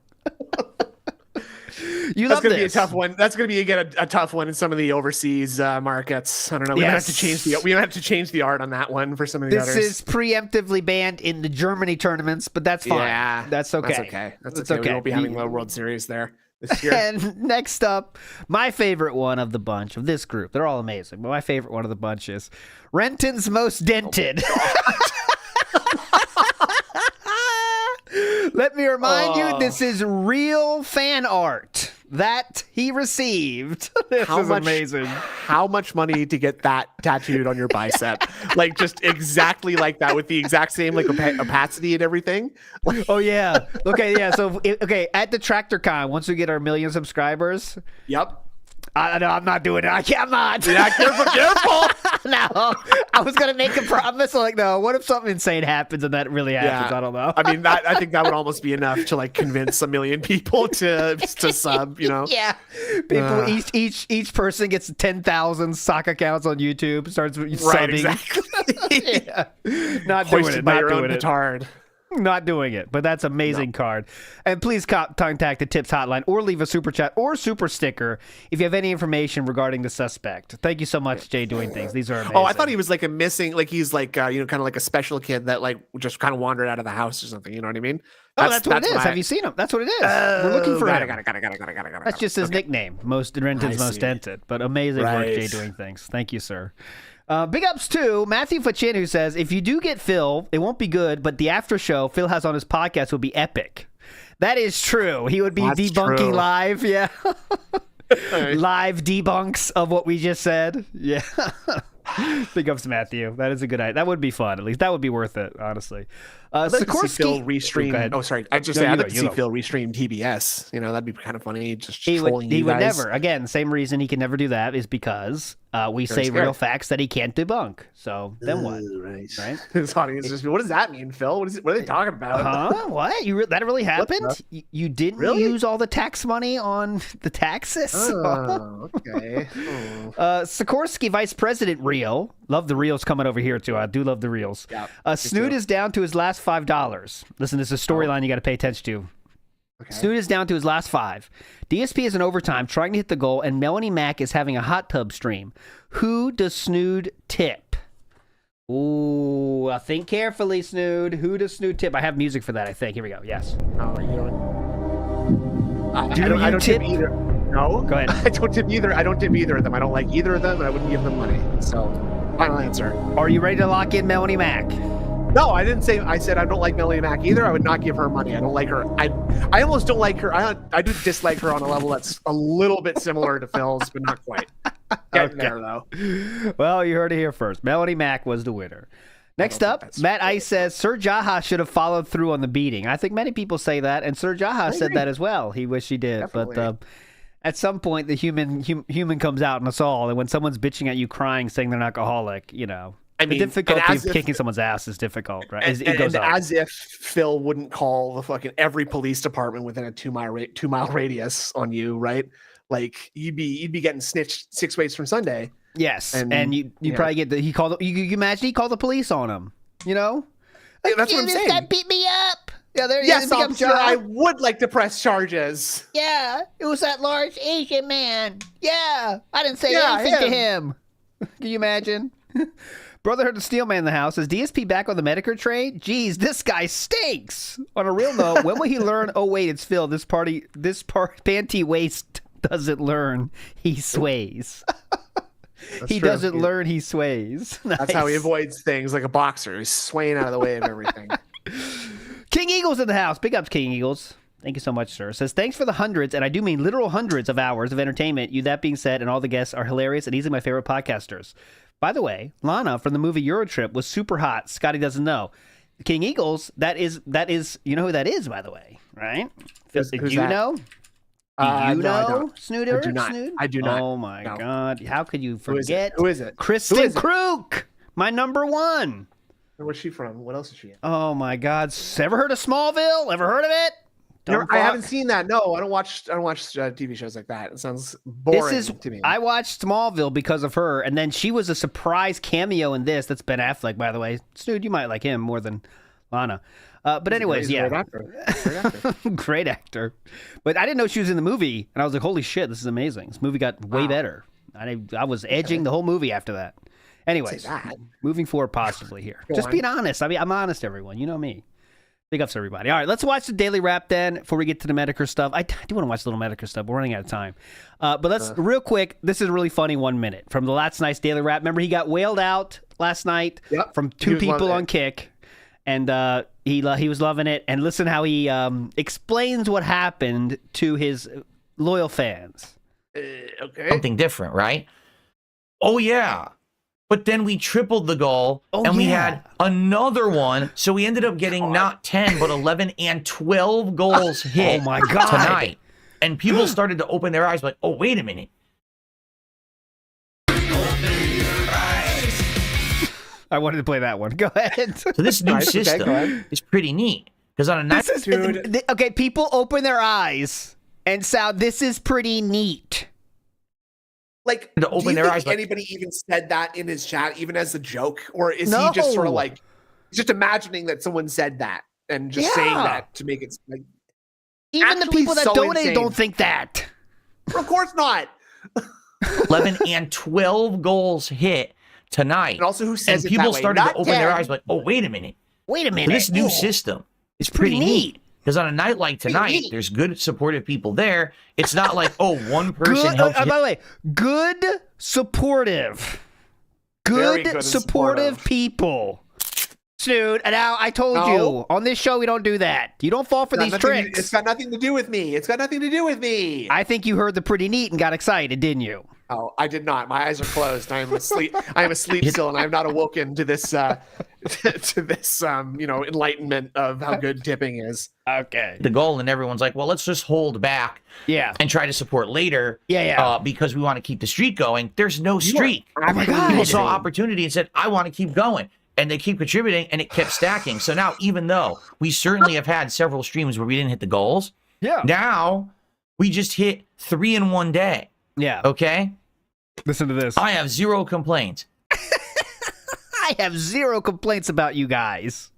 That's going to be a tough one. That's going to be a tough one in some of the overseas markets. I don't know. We might have to change the art on that one for some of the others. This is preemptively banned in the Germany tournaments, but that's fine. Yeah, that's okay. That's okay. We won't be having the World Series there this year. And next up, my favorite one of the bunch of this group. They're all amazing, but my favorite one of the bunch is Renton's Most Dented. Let me remind you, this is real fan art that he received. This is amazing. How much money to get that tattooed on your bicep? Like just exactly like that with the exact same like opacity and everything. Oh yeah. Okay. Yeah. So at the TractorCon, once we get our 1 million subscribers. Yep. I'm not doing it. I cannot. Yeah, careful. No, I was gonna make a promise. Like, no. What if something insane happens and that really happens? Yeah. I don't know. I mean, I think that would almost be enough to like convince 1 million people to sub. You know? Yeah. People each person gets 10,000 sock accounts on YouTube. Starts subbing. Exactly. Yeah. Not doing it. By Not your doing own it. petard. Not doing it, but that's amazing card. And please contact the Tips Hotline or leave a super chat or super sticker if you have any information regarding the suspect. Thank you so much, Jay, doing things. These are amazing. Oh, I thought he was like he's like, kind of like a special kid that like just kind of wandered out of the house or something. You know what I mean? That's what it is. Have you seen him? That's what it is. We're looking for him. Got it. That's just his nickname. Renton's Most Dented. But amazing work, Jay, doing things. Thank you, sir. Big ups to Matthew Fachin, who says, if you do get Phil, it won't be good, but the after show Phil has on his podcast will be epic. That is true. He would be debunking live. Yeah. Live debunks of what we just said. Yeah. Big ups to Matthew. That is a good idea. That would be fun. At least that would be worth it, honestly. I'd like to see Phil restream. Oh, sorry. I'd like to see Phil restream TBS. You know, that'd be kind of funny. Just trolling you guys. Would never. Again, same reason he can never do that is because we say real facts that he can't debunk. So then what? Right? His audience just, what does that mean, Phil? What are they talking about? What? That really happened? You didn't use all the tax money on the taxes? Oh, okay. Sikorsky, Vice President Reel. Love the reels coming over here, too. I do love the reels. Yeah, Snoot is down to his last $5. Listen, this is a storyline you got to pay attention to. Okay. Snoot is down to his last $5. DSP is in overtime trying to hit the goal, and Melanie Mac is having a hot tub stream. Who does Snood tip? Ooh, think carefully, Snood. Who does Snood tip? I have music for that, I think. Here we go. Yes. Oh, you know what? I don't tip either. No. Go ahead. I don't tip either. I don't tip either of them. I don't like either of them, and I wouldn't give them money. So, final answer. Are you ready to lock in Melanie Mac? No, I didn't say. I said I don't like Melanie Mac either. I would not give her money. I don't like her. I almost don't like her. I do dislike her on a level that's a little bit similar to Phil's, but not quite. Getting there though. Well, you heard it here first. Melanie Mac was the winner. Next up, Matt Ice says Sir Jaha should have followed through on the beating. I think many people say that, and Sir Jaha said that as well. He wished he did, definitely. But at some point, the human comes out in us all, and when someone's bitching at you, crying, saying they're an alcoholic, you know. The difficulty of kicking someone's ass is difficult, right? It goes up. As if Phil wouldn't call the fucking every police department within a 2 mile radius on you, right? Like you'd be getting snitched 6 ways from Sunday. Yes, and you probably get you imagine he called the police on him. You know, like, that's what I'm saying. This guy beat me up. Yeah, yes, officer, I would like to press charges. Yeah, it was that large Asian man. Yeah, I didn't say anything to him. Can you imagine? Brotherhood of Steelman in the house. Is DSP back on the Metokur train? Geez, this guy stinks. On a real note, when will he learn? Oh wait, it's Phil. This panty waist doesn't learn. He sways. He doesn't learn. He sways. Nice. That's how he avoids things like a boxer. He's swaying out of the way of everything. King Eagles in the house. Big ups, King Eagles. Thank you so much, sir. Says, thanks for the hundreds, and I do mean literal hundreds of hours of entertainment. You, that being said, and all the guests are hilarious and easily my favorite podcasters. By the way, Lana from the movie Eurotrip was super hot. Scotty doesn't know. King Eagles, that is, you know who that is, by the way, right? Who's Do you that? know? Do you know, Snooter? I do not. Snood? I do not. Oh, my No. God. How could you Who is it? forget? Who is it? Kristen Who is it? Kruk, my number one. Where's she from? What else is she in? Oh, my God. Ever heard of Smallville? Ever heard of it? Dumb I fuck. haven't seen that. No, I don't watch TV shows like that. It sounds boring to me. I watched Smallville because of her, and then she was a surprise cameo in this. That's Ben Affleck, by the way. Dude, you might like him more than Lana. But anyways, He's a yeah. great actor. Great actor. Great actor. But I didn't know she was in the movie, and I was like, holy shit, this is amazing. This movie got way better. I was edging the whole movie after that. Anyways, moving forward positively here. Just being honest. I mean, I'm honest, everyone. You know me. Big ups, everybody. All right, let's watch the daily wrap then before we get to the Metokur stuff. I do want to watch the little Metokur stuff. We're running out of time. But let's, real quick, this is a really funny 1 minute from the That's Nice daily wrap. Remember, he got whaled out last night from two people on Kick, and he was loving it. And listen how he explains what happened to his loyal fans. Okay. Something different, right? Oh, yeah. But then we tripled the goal, and we had another one. So we ended up getting not 10, but 11 and 12 goals hit Oh, my God. tonight. And people started to open their eyes like, oh, wait a minute. I wanted to play that one. Go ahead. So this new system is pretty neat. Because on a night... Okay, people open their eyes and sound, this is pretty neat. Like, to open do you their think eyes, like- anybody even said that in his chat, even as a joke? Or is he just sort of like, just imagining that someone said that and just saying that to make it like... Even the people that so donate insane. don't think that. Of course not. 11 and 12 goals hit tonight. And also who says and it people that way? started to Not open their 10. eyes like, oh, wait a minute. Wait a So minute. this new system is pretty neat. Because on a night like tonight, there's good supportive people there. It's not like, oh, one person helps By the way, good, supportive. Very Good, good and supportive supportive. people. Dude, now I told you, on this show, we don't do that. You don't fall for these tricks. It's got nothing to do with me. It's got nothing to do with me. I think you heard the pretty neat and got excited, didn't you? Oh, I did not. My eyes are closed. I am asleep. I am asleep still, and I have not awoken to this enlightenment of how good tipping is. Okay. the goal, and everyone's like, well, let's just hold back and try to support later because we want to keep the streak going. There's no streak. Oh my God. People saw opportunity and said, I want to keep going. And they keep contributing, and it kept stacking. So now, even though we certainly have had several streams where we didn't hit the goals, now we just hit 3 in one day. Yeah. Okay? Listen to this. I have 0 complaints. I have 0 complaints about you guys.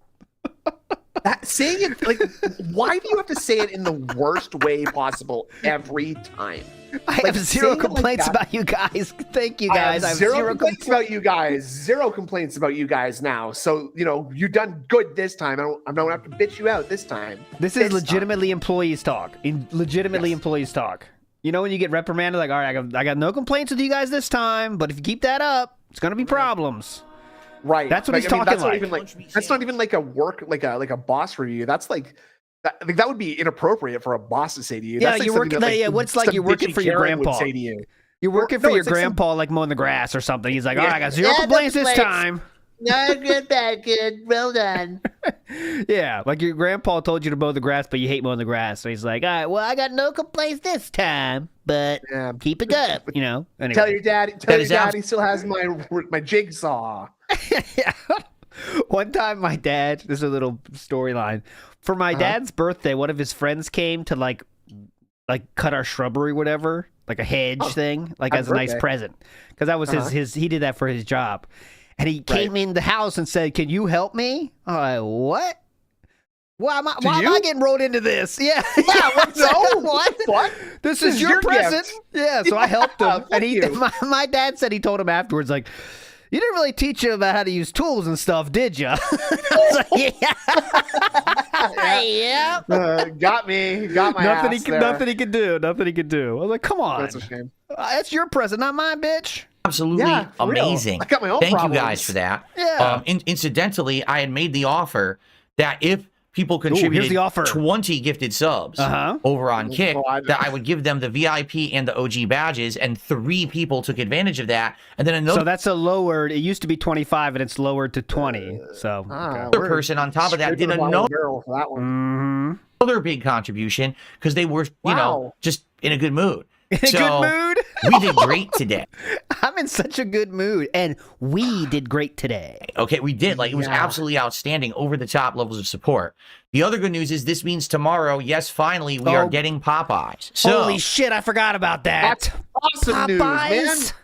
Saying it like, why do you have to say it in the worst way possible every time? I have 0 complaints about you guys. Thank you guys. I have zero complaints about you guys. 0 complaints about you guys now. So, you've done good this time. I don't have to bitch you out this time. This is legitimately employees talk. Employees talk. You know when you get reprimanded, like, all right, I got no complaints with you guys this time, but if you keep that up, it's gonna be problems. Right. That's what he's talking that's like. That's not even like a work, like a boss review. That's like, that would be inappropriate for a boss to say to you. Yeah, that's like you're working. What's like you're working for your grandpa. Would say to you. You're working for your grandpa, like mowing the grass or something. He's like, all right, I got 0 complaints this time. No, good, bad, good. Well done. Yeah, like your grandpa told you to mow the grass, but you hate mowing the grass. So he's like, all right, well, I got no complaints this time, but keep it up, Anyway. Tell your daddy he still has my jigsaw. Yeah. One time my dad, this is a little storyline. For my dad's birthday, one of his friends came to like cut our shrubbery, whatever, like a hedge thing, like as a nice present. Because that was his he did that for his job. And he came in the house and said, "Can you help me?" I'm like, "What? Why am I getting rolled into this?" Yeah. What? This is your present. Gift. Yeah. So I helped him, and my dad said he told him afterwards, like, "You didn't really teach him about how to use tools and stuff, did you?" I was like, yeah. Got me. Got my Nothing he could do. I was like, "Come on. That's a shame. That's your present, not mine, bitch." Absolutely amazing. I got my own Thank problems. you guys for that. Yeah. Incidentally, I had made the offer that if people contributed the offer. 20 gifted subs over on Kick, that I would give them the VIP and the OG badges, and 3 people took advantage of that. And then another So that's a lowered. It used to be 25, and it's lowered to 20. So person on top of that did another for that one. big contribution because they were, you know, just in a good mood. In a good mood? We did great today. I'm in such a good mood, and we did great today. Okay, we did. Like, it was absolutely outstanding, over the top levels of support. The other good news is this means tomorrow, yes, finally, we are getting Popeyes. So, holy shit, I forgot about that. That's awesome Popeyes? news, man.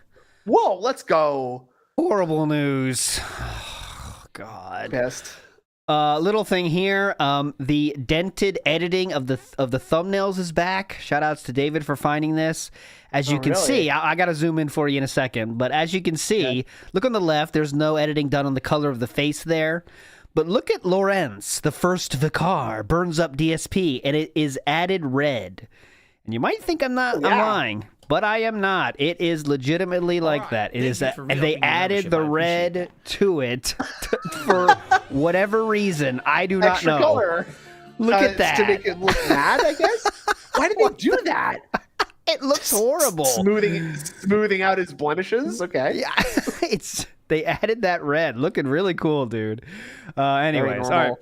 Whoa, let's go. Horrible news. Oh, God. Pissed. Little thing here, the dented editing of the thumbnails is back. Shout outs to David for finding this. As you can see, I got to zoom in for you in a second, but as you can see, look on the left, there's no editing done on the color of the face there. But look at Lorenz, the first Vicar, burns up DSP, and it is added red. And you might think I'm lying, but I am not. It is legitimately like that. It is, and they added the red to it for whatever reason. I do not know. Color. Look at that. To make it look mad, I guess. Why did they do that? It looks horrible. Smoothing out his blemishes. Okay. Yeah, they added that red. Looking really cool, dude. Anyways, all right.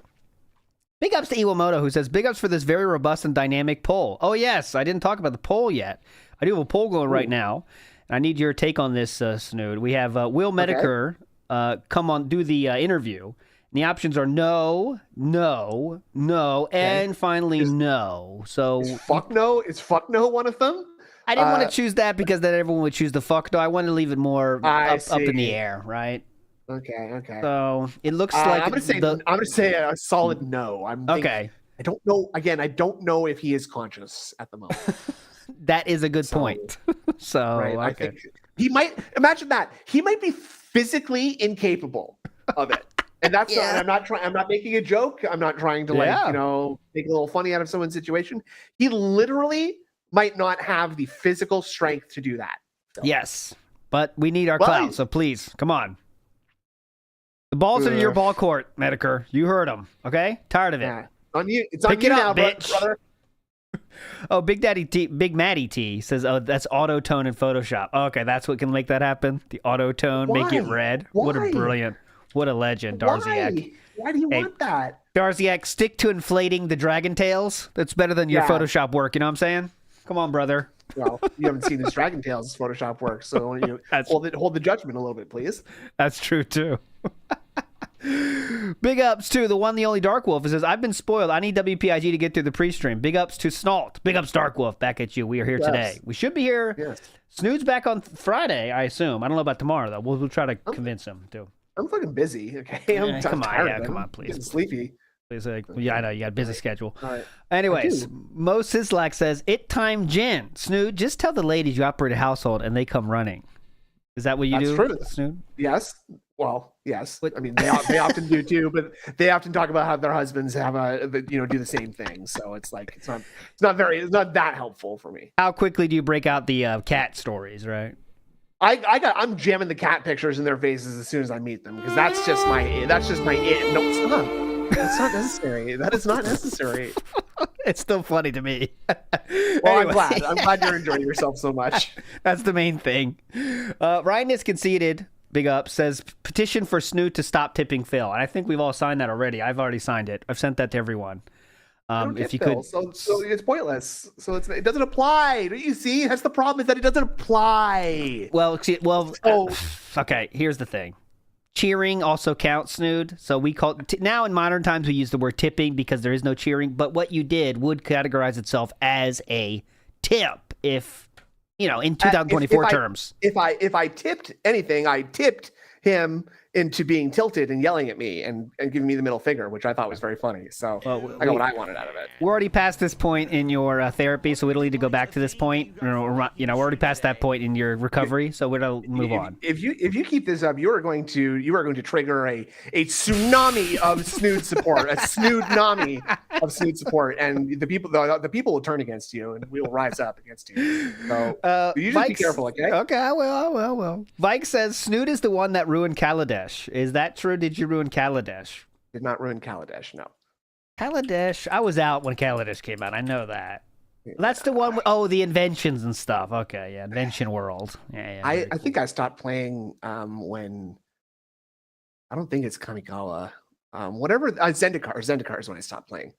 Big ups to Iwamoto, who says, big ups for this very robust and dynamic poll. Oh, yes. I didn't talk about the poll yet. I do have a poll going right now. And I need your take on this, Snood. We have Will Metokur come on, do the interview. And the options are no, no, no, and finally no. So is fuck no one of them? I didn't want to choose that because then everyone would choose the fuck no. I wanted to leave it more up in the air, right? Okay. So it looks like I'm gonna say a solid no. Okay. I don't know. Again, I don't know if he is conscious at the moment. That is a good point. So right, okay. I think he might imagine that he might be physically incapable of it. And that's I'm not making a joke. I'm not trying to make a little funny out of someone's situation. He literally might not have the physical strength to do that. So. Yes, but we need our clout, so please, come on. The ball's in your ball court, Metokur. You heard him, okay? Tired of it. Yeah. On you. It's Pick on you it now, up, bitch. brother. Oh, Big Matty T says, oh, that's auto tone in Photoshop. Okay, that's what can make that happen. The auto tone, make it red. What a brilliant, what a legend, Darziak. Why do you want that? Darziak, stick to inflating the dragon tails. That's better than your Photoshop work. You know what I'm saying? Come on, brother. Well, you haven't seen his Dragon Tales Photoshop work, so you hold the judgment a little bit, please. That's true too. Big ups to the one, the only Dark Wolf. It says, I've been spoiled. I need WPIG to get through the pre-stream. Big ups to Snalt. Big ups, Dark Wolf. Back at you. We are here today. We should be here. Yes. Snood's back on Friday, I assume. I don't know about tomorrow though. We'll try to convince him too. I'm fucking busy. Okay, I'm tired. Come on, please. I'm sleepy. Please, yeah, I know you got a busy schedule. All right. Anyways, Mo Sislak says, "It time Jen Snood. Just tell the ladies you operate a household and they come running." Is that what you do, true. Snood? Yes. Well, yes. I mean, they often do too, but they often talk about how their husbands have do the same thing. So it's like it's not that helpful for me. How quickly do you break out the cat stories? Right. I'm jamming the cat pictures in their faces as soon as I meet them because that's just my it. No, it's not. That's not necessary. That is not necessary. It's still funny to me. Well, anyway. I'm glad you're enjoying yourself so much. That's the main thing. Ryan is conceded. Big up says petition for Snoot to stop tipping Phil. And I think we've all signed that already. I've already signed it. I've sent that to everyone. If you could, so it's pointless. So it doesn't apply. Don't you see? That's the problem. Is that it doesn't apply. Okay. Here's the thing. Cheering also counts, Snood. So we call now in modern times we use the word tipping because there is no cheering. But what you did would categorize itself as a tip if in 2024 terms. If I tipped anything, I tipped him into being tilted and yelling at me and giving me the middle finger, which I thought was very funny. So I got what I wanted out of it. We're already past this point in your therapy, so we don't need to go back to this point. We're already past that point in your recovery, so we're gonna move on. If you keep this up, you are going to trigger a tsunami of snood support, a snood-nami of snood support, and the people will turn against you, and we will rise up against you. So you just be careful, okay? Okay, I will. Vike says Snood is the one that ruined Kaladesh. Is that true? Did you ruin Kaladesh? Did not ruin Kaladesh, no. Kaladesh. I was out when Kaladesh came out. I know that. That's the one. The inventions and stuff. Okay, yeah, Invention World. Yeah. I think I stopped playing when. I don't think it's Kamigawa. Whatever. Zendikar. Zendikar is when I stopped playing.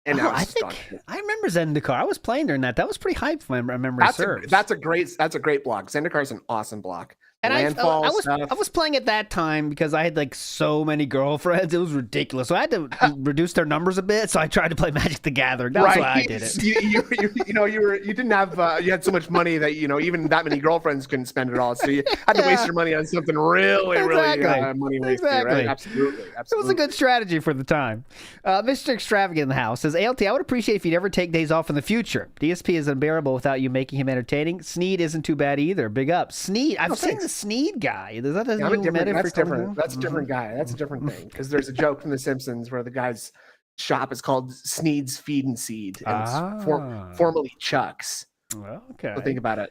And now I remember Zendikar. I was playing during that. That was pretty hype when my memory serves. That's a great block. Zendikar is an awesome block. And I was playing at that time because I had like so many girlfriends. It was ridiculous. So I had to reduce their numbers a bit. So I tried to play Magic the Gathering. That's why I did it. You didn't have you had so much money that even that many girlfriends couldn't spend it all. So you had to waste your money on something really money wasting. Right? Absolutely. It was a good strategy for the time. Mr. Extravagant in the house says, ALT, I would appreciate if you'd ever take days off in the future. DSP is unbearable without you making him entertaining. Sneed isn't too bad either. Big up. Sneed. I've seen the Sneed guy. Is that a new meta? That's different. That's a different guy. That's a different thing. Because there's a joke from The Simpsons where the guy's shop is called Sneed's Feed and Seed, and it's formerly Chuck's. Well, okay. So think about it.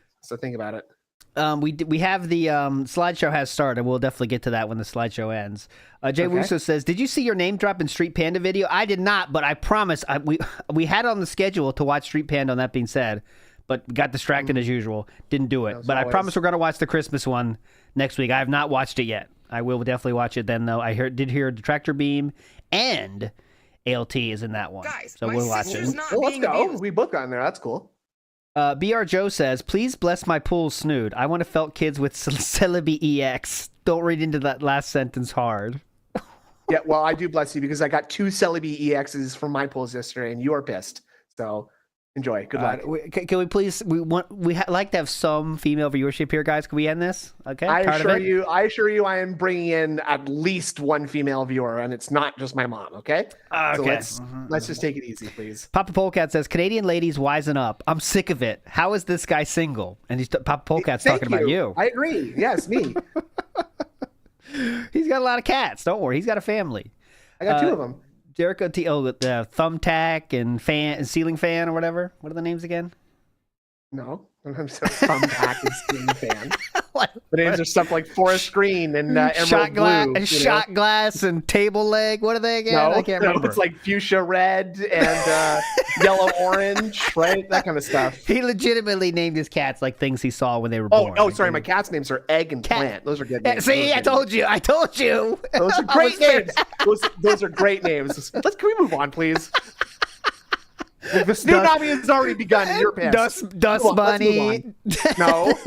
We have the slideshow has started. We'll definitely get to that when the slideshow ends. Jay Wuso says, "Did you see your name drop in Street Panda video?" I did not, but I promise we had it on the schedule to watch Street Panda. On that being said, but got distracted as usual. Didn't do it. But I promise we're going to watch the Christmas one next week. I have not watched it yet. I will definitely watch it then, though. I did hear the Tractor Beam and ALT is in that one. Guys, so we'll watch it. Well, let's go. We both got in there. That's cool. BR Joe says, please bless my pool snood. I want to felt kids with Celebi EX. Don't read into that last sentence hard. Yeah, well, I do bless you because I got 2 Celebi EXs from my pools yesterday, and you are pissed. So enjoy. Good luck. Can we please? We like to have some female viewership here, guys. Can we end this? Okay. I assure you, I am bringing in at least one female viewer, and it's not just my mom. Okay. Okay. So let's just take it easy, please. Papa Polecat says, Canadian ladies, wisen up. I'm sick of it. How is this guy single? And Papa Polecat's talking about you. I agree. Yes, me. He's got a lot of cats. Don't worry. He's got a family. I got 2 of them. Jericho the Thumbtack and Ceiling Fan or whatever. What are the names again? No, I'm sorry. Thumbtack and Ceiling Fan. The names are stuff like Forest Green and Emerald Blue. Shot Glass and Table Leg. What are they again? No, I can't remember. It's like Fuchsia Red and Yellow Orange, right? That kind of stuff. He legitimately named his cats like things he saw when they were born. Oh, sorry. My cat's names are Egg and Plant. Those are good names. See, I told you. Those are great names. Those are great names. Can we move on, please? The Snoodobby has already begun in your pants. Dust Bunny. No.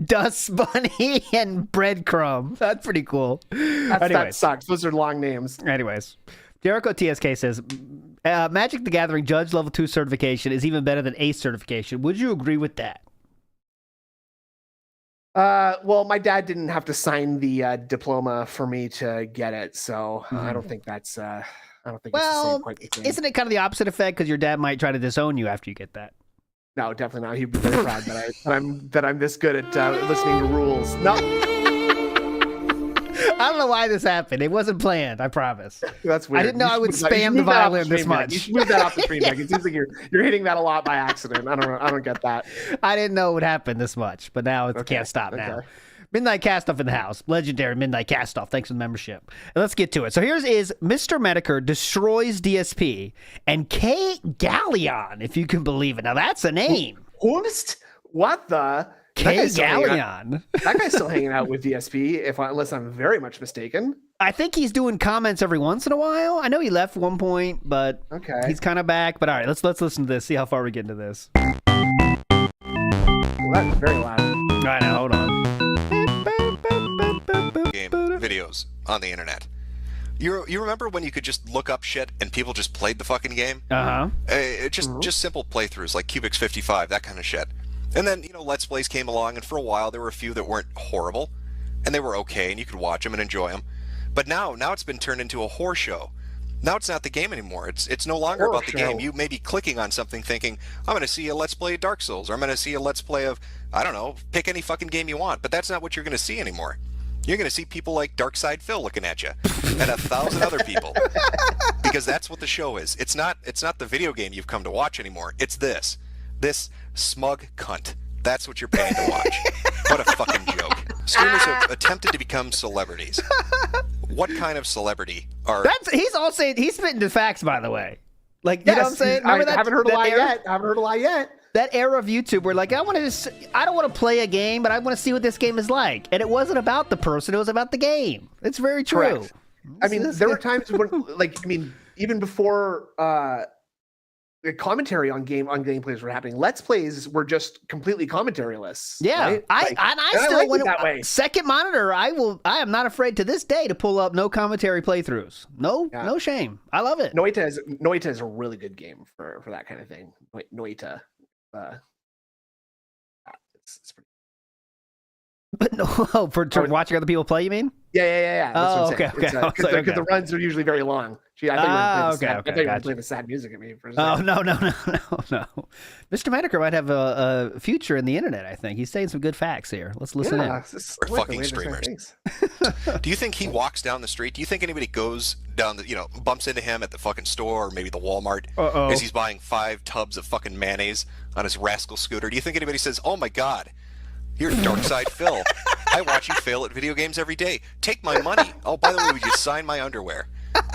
Dust Bunny and Breadcrumb. That's pretty cool. That sucks. Those are long names. Anyways, Jericho TSK says, Magic the Gathering Judge Level 2 certification is even better than Ace certification. Would you agree with that? Well, my dad didn't have to sign the diploma for me to get it, so I don't think that's... I don't think it's quite the same. Isn't it kind of the opposite effect? Because your dad might try to disown you after you get that. No, definitely not. He'd be very proud that I'm this good at listening to rules. No. I don't know why this happened. It wasn't planned. I promise. That's weird. I didn't know I would spam the violin this much. You should move that off the screen. It seems like you're hitting that a lot by accident. I don't get that. I didn't know it would happen this much, but now it can't stop now. Midnight Castoff in the house. Legendary Midnight Castoff. Thanks for the membership. And let's get to it. So here's Mr. Metokur destroys DSP and K Galleon, if you can believe it. Now that's a name. What the? K Galleon. That guy's still hanging out with DSP, unless I'm very much mistaken. I think he's doing comments every once in a while. I know he left at one point, but he's kind of back. But all right, let's listen to this. See how far we get into this. Well, that's very loud. All right, now hold on. Game videos on the internet. You remember when you could just look up shit and people just played the fucking game? Just simple playthroughs like Cubics 55, that kind of shit. And then, Let's Plays came along, and for a while there were a few that weren't horrible, and they were okay, and you could watch them and enjoy them. But now it's been turned into a horror show. Now it's not the game anymore. It's no longer about the game. You may be clicking on something thinking, I'm going to see a Let's Play of Dark Souls, or I'm going to see a Let's Play of, I don't know, pick any fucking game you want. But that's not what you're going to see anymore. You're going to see people like Darkside Phil looking at you, and 1,000 other people, because that's what the show is. It's not the video game you've come to watch anymore. It's this smug cunt. That's what you're paying to watch. What a fucking joke. Streamers have attempted to become celebrities. what kind of celebrity are? He's all saying he's spitting the facts, by the way. Like, you know what I'm saying? Remember that? I haven't heard a lie era? yet. I haven't heard a lie yet. That era of YouTube where like I don't want to play a game, but I want to see what this game is like. And it wasn't about the person, it was about the game. It's very true. Correct. I mean, there were times when like even before the commentary on gameplays were happening, Let's Plays were just completely commentary-less. Yeah. Right? I still like when it that way. Second monitor, I am not afraid to this day to pull up no commentary playthroughs. No shame. I love it. Noita is a really good game for that kind of thing. Noita. It's pretty. But no, for watching other people play, you mean? Yeah. That's Oh, what I'm okay. saying. Because the runs are usually very long. Gee, I thought you were playing the sad music at me for a second. Oh, no. Mr. Metokur might have a future in the internet, I think. He's saying some good facts here. Let's listen in. We're fucking streamers. Do you think he walks down the street? Do you think anybody goes down bumps into him at the fucking store or maybe the Walmart as he's buying 5 tubs of fucking mayonnaise on his rascal scooter? Do you think anybody says, "Oh my God, you're Darkside Phil. I watch you fail at video games every day. Take my money. Oh, by the way, would you sign my underwear?"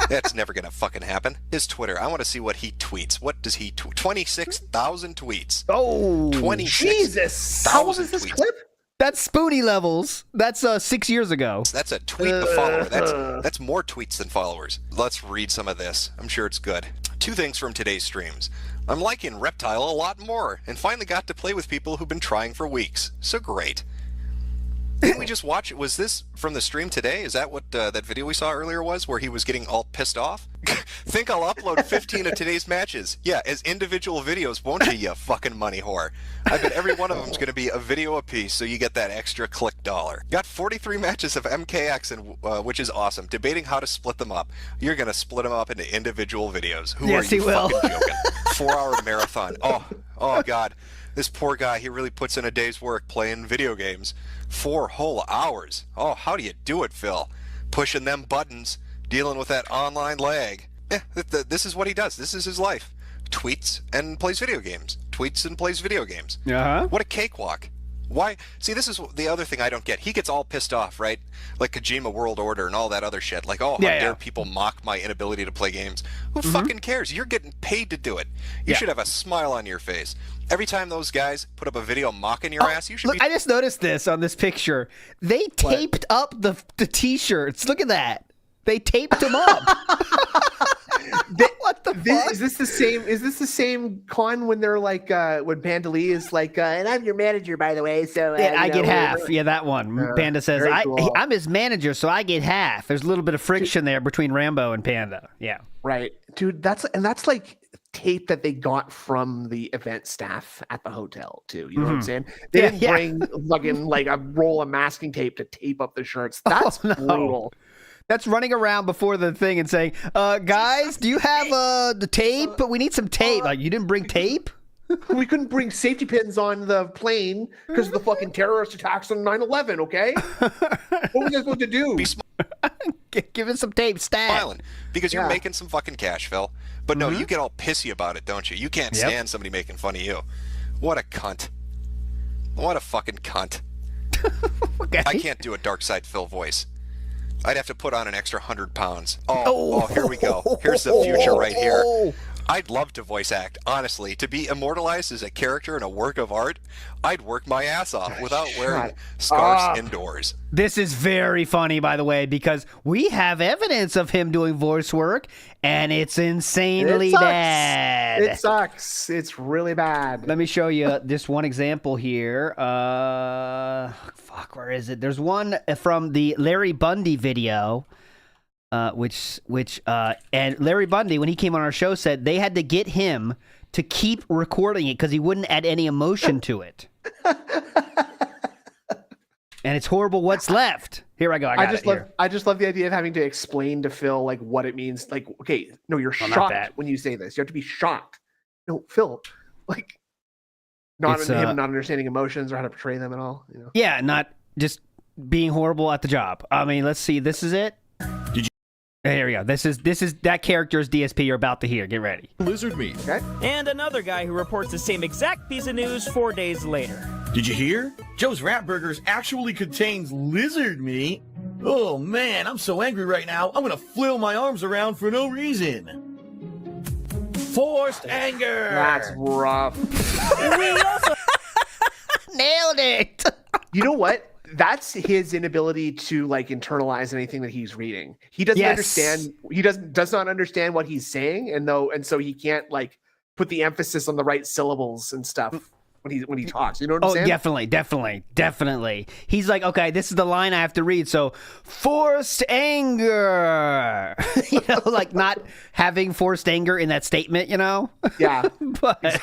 That's never gonna fucking happen. His Twitter. I want to see what he tweets. What does he tweet? 26,000 tweets. Oh, 26,000 Jesus! How old is this tweets. clip? That's Spoonie levels. That's 6 years ago. That's a tweet a follower. That's more tweets than followers. Let's read some of this. I'm sure it's good. 2 things from today's streams. I'm liking Reptile a lot more, and finally got to play with people who've been trying for weeks. So great. Didn't we just watch it? Was this from the stream today? Is that what that video we saw earlier was, where he was getting all pissed off? Think I'll upload 15 of today's matches. Yeah, as individual videos, won't you, you fucking money whore? I bet every one of them's going to be a video apiece, so you get that extra click dollar. Got 43 matches of MKX, and which is awesome. Debating how to split them up. You're going to split them up into individual videos. Who are you fucking joking? 4-hour marathon. Oh God. This poor guy, he really puts in a day's work playing video games. 4 whole hours. Oh, how do you do it, Phil? Pushing them buttons, dealing with that online lag. Yeah, this is what he does. This is his life. Tweets and plays video games. Tweets and plays video games. What a cakewalk. Why? See, this is the other thing I don't get. He gets all pissed off, right? Like Kojima World Order and all that other shit. Like, how dare people mock my inability to play games? Who fucking cares? You're getting paid to do it. You should have a smile on your face. Every time those guys put up a video mocking your ass, you should be... I just noticed this on this picture. They taped up the T-shirts. Look at that. They taped them up. What the fuck? Is this the same con when they're like when Panda Lee is like and I'm your manager, by the way, so I get half. Yeah, that one. Panda says cool. I'm his manager, so I get half. There's a little bit of friction there between Rambo and Panda. Yeah. Right. Dude, that's like tape that they got from the event staff at the hotel too. You know what I'm saying? They didn't bring fucking like a roll of masking tape to tape up the shirts. That's brutal. That's running around before the thing and saying, guys, do you have the tape? But we need some tape. Like, you didn't bring tape? We couldn't bring safety pins on the plane because of the fucking terrorist attacks on 9/11, okay? What was I supposed to do? Give us some tape, stat. Smiling, because you're making some fucking cash, Phil. But no, you get all pissy about it, don't you? You can't stand somebody making fun of you. What a cunt. What a fucking cunt. Okay. I can't do a Darkside Phil voice. I'd have to put on an extra 100 pounds. Oh, here we go. Here's the future right here. I'd love to voice act, honestly. To be immortalized as a character in a work of art, I'd work my ass off without wearing scarves indoors. This is very funny, by the way, because we have evidence of him doing voice work, and it's insanely bad. It sucks. It's really bad. Let me show you this one example here. Where is it? There's one from the Larry Bundy video. And Larry Bundy, when he came on our show, said they had to get him to keep recording it because he wouldn't add any emotion to it. And it's horrible what's left. Here I go. I just love the idea of having to explain to Phil like what it means. Like, okay, no, you're shocked when you say this. You have to be shocked. No, Phil, like not understanding emotions or how to portray them at all. You know? Yeah, not just being horrible at the job. I mean, let's see. This is it. Here we go. This is that character's DSP you're about to hear. Get ready. Lizard meat. Okay. And another guy who reports the same exact piece of news 4 days later. Did you hear? Joe's Rat Burgers actually contains lizard meat. Oh man, I'm so angry right now. I'm gonna flail my arms around for no reason. Forced anger. That's rough. Nailed it. You know what? That's his inability to like internalize anything that he's reading. He doesn't understand. He does not understand what he's saying, and so he can't like put the emphasis on the right syllables and stuff when he talks. You know what I'm saying? Definitely. He's like, okay, this is the line I have to read. So, forced anger. Like not having forced anger in that statement. Yeah. But.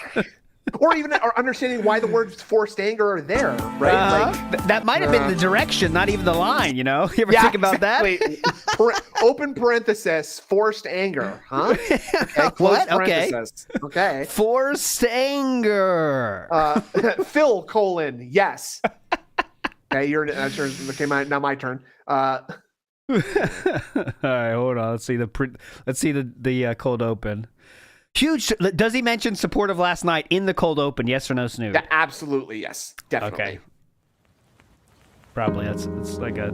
Or understanding why the words forced anger are there, right? That might have been the direction, not even the line, You ever think about that? Open parenthesis, forced anger, huh? Okay, what? Okay. Forced anger. Phil, yes. Okay, that's yours. Okay, now my turn. All right, hold on. Let's see the cold open. Huge. Does he mention support of last night in the cold open? Yes or no, Snoop? Yeah, absolutely, yes. Definitely. Okay. Probably. It's like a...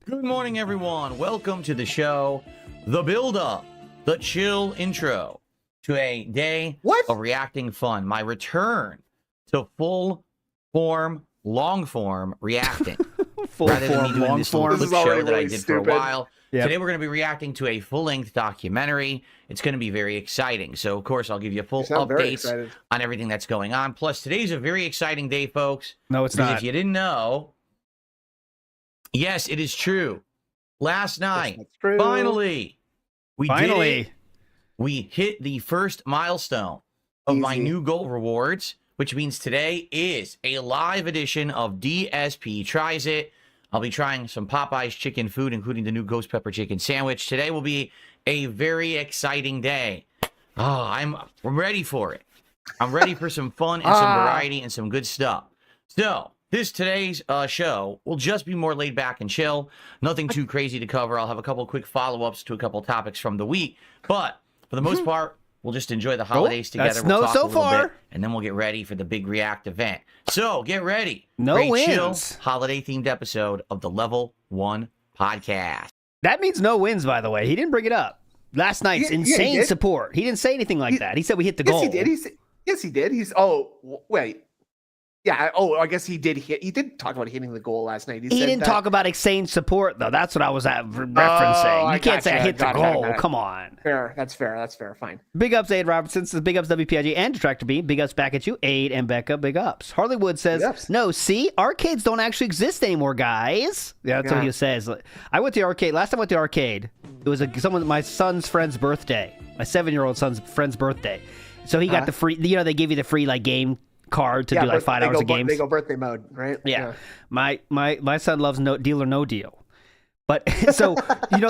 Good morning, everyone. Welcome to the show. The build-up. The chill intro to a day of reacting fun. My return to full-form, long-form reacting. Rather than me doing this little clip show that I did for a while. Yep. Today we're going to be reacting to a full-length documentary. It's going to be very exciting. So, of course, I'll give you full updates on everything that's going on. Plus, today's a very exciting day, folks. No, it's not. If you didn't know, yes, it is true. Last night, finally, we did it. We hit the first milestone of my new goal rewards, which means today is a live edition of DSP Tries It. I'll be trying some Popeye's chicken food, including the new ghost pepper chicken sandwich. Today will be a very exciting day. Oh, I'm ready for it. I'm ready for some fun and some variety and some good stuff. So, today's show will just be more laid back and chill. Nothing too crazy to cover. I'll have a couple quick follow-ups to a couple topics from the week. But for the most part, we'll just enjoy the holidays together. We'll talk a little bit, and then we'll get ready for the big React event. So get ready. Great chill, holiday-themed episode of the Level 1 podcast. That means no wins, by the way. He didn't bring it up. Last night's insane support. He didn't say anything like that. He said we hit the goal. Yes, he did. Wait. Yeah. I guess he did hit. He did talk about hitting the goal last night. He didn't talk about insane support though. That's what I was referencing. You can't say I hit the goal. Come on. Fair. That's fair. Fine. Big ups, Aid Robertson says big ups WPIG and Detractor B. Big ups back at you, Aid and Becca. Big ups. Harleywood says no. See, arcades don't actually exist anymore, guys. Yeah, that's what he says. I went to the arcade last time. I went to the arcade. It was my son's friend's birthday. My 7-year-old son's friend's birthday. So he got the free. They give you the free game card to do like 5 hours of games. They go birthday mode, right? Yeah. My son loves no deal or no deal. But so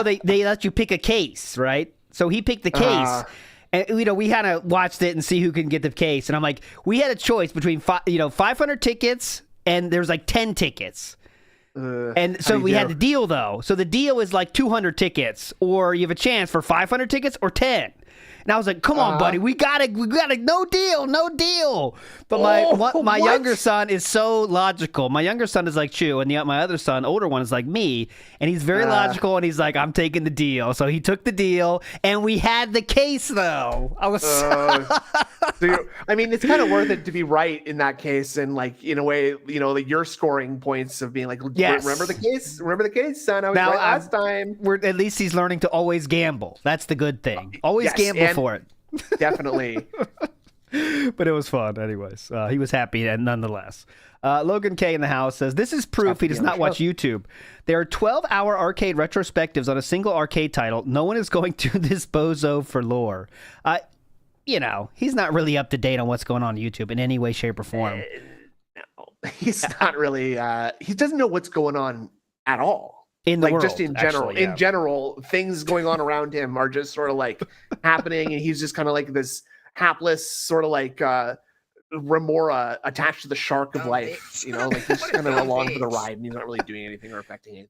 they let you pick a case, right? So he picked the case. And we kind of watched it and see who can get the case. And I'm like, we had a choice between 500 tickets and there's like 10 tickets. And so we had the deal though. So the deal is like 200 tickets, or you have a chance for 500 tickets or 10. And I was like, come on, buddy, we got it, no deal. But my younger son is so logical. My younger son is like Chew, and my other son, older one, is like me. And he's very logical, and he's like, I'm taking the deal. So he took the deal, and we had the case, though. I was it's kind of worth it to be right in that case. And like, in a way, you're scoring points of being like, remember the case, son? I was right last time. At least he's learning to always gamble. That's the good thing. Always gamble for it. Definitely. But it was fun anyways. He was happy and nonetheless. Logan K in the house says, this is proof he does not watch YouTube. There are 12-hour arcade retrospectives on a single arcade title. No one is going to this bozo for lore. He's not really up to date on what's going on YouTube in any way, shape, or form. No, he's not really. He doesn't know what's going on at all. In the world, just in general. Actually, in general, things going on around him are just sort of like happening, and he's just kind of like this hapless sort of like remora attached to the shark of life. He's just kind of along for the ride, and he's not really doing anything or affecting it.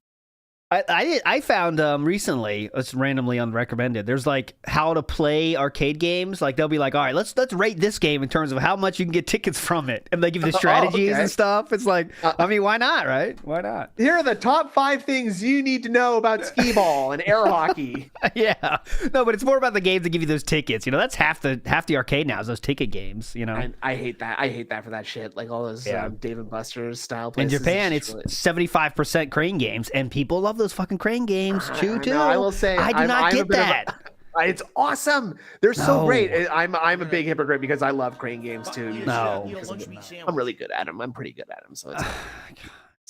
I found recently, it's randomly unrecommended. There's like how to play arcade games. Like they'll be like, all right, let's rate this game in terms of how much you can get tickets from it, and they give you the strategies and stuff. It's like, I mean, why not, right? Why not? Here are the top 5 things you need to know about skee ball and air hockey. Yeah, no, but it's more about the games that give you those tickets. You know, that's half the arcade now is those ticket games. You know, I hate that. I hate that for that shit. Like all those Dave and Buster's style places. In Japan, it's 75% crane games, and people love those fucking crane games too. I will say I do not get that. It's awesome. They're so great. I'm a big hypocrite because I love crane games too. No, I'm really good at them. I'm pretty good at them. So it's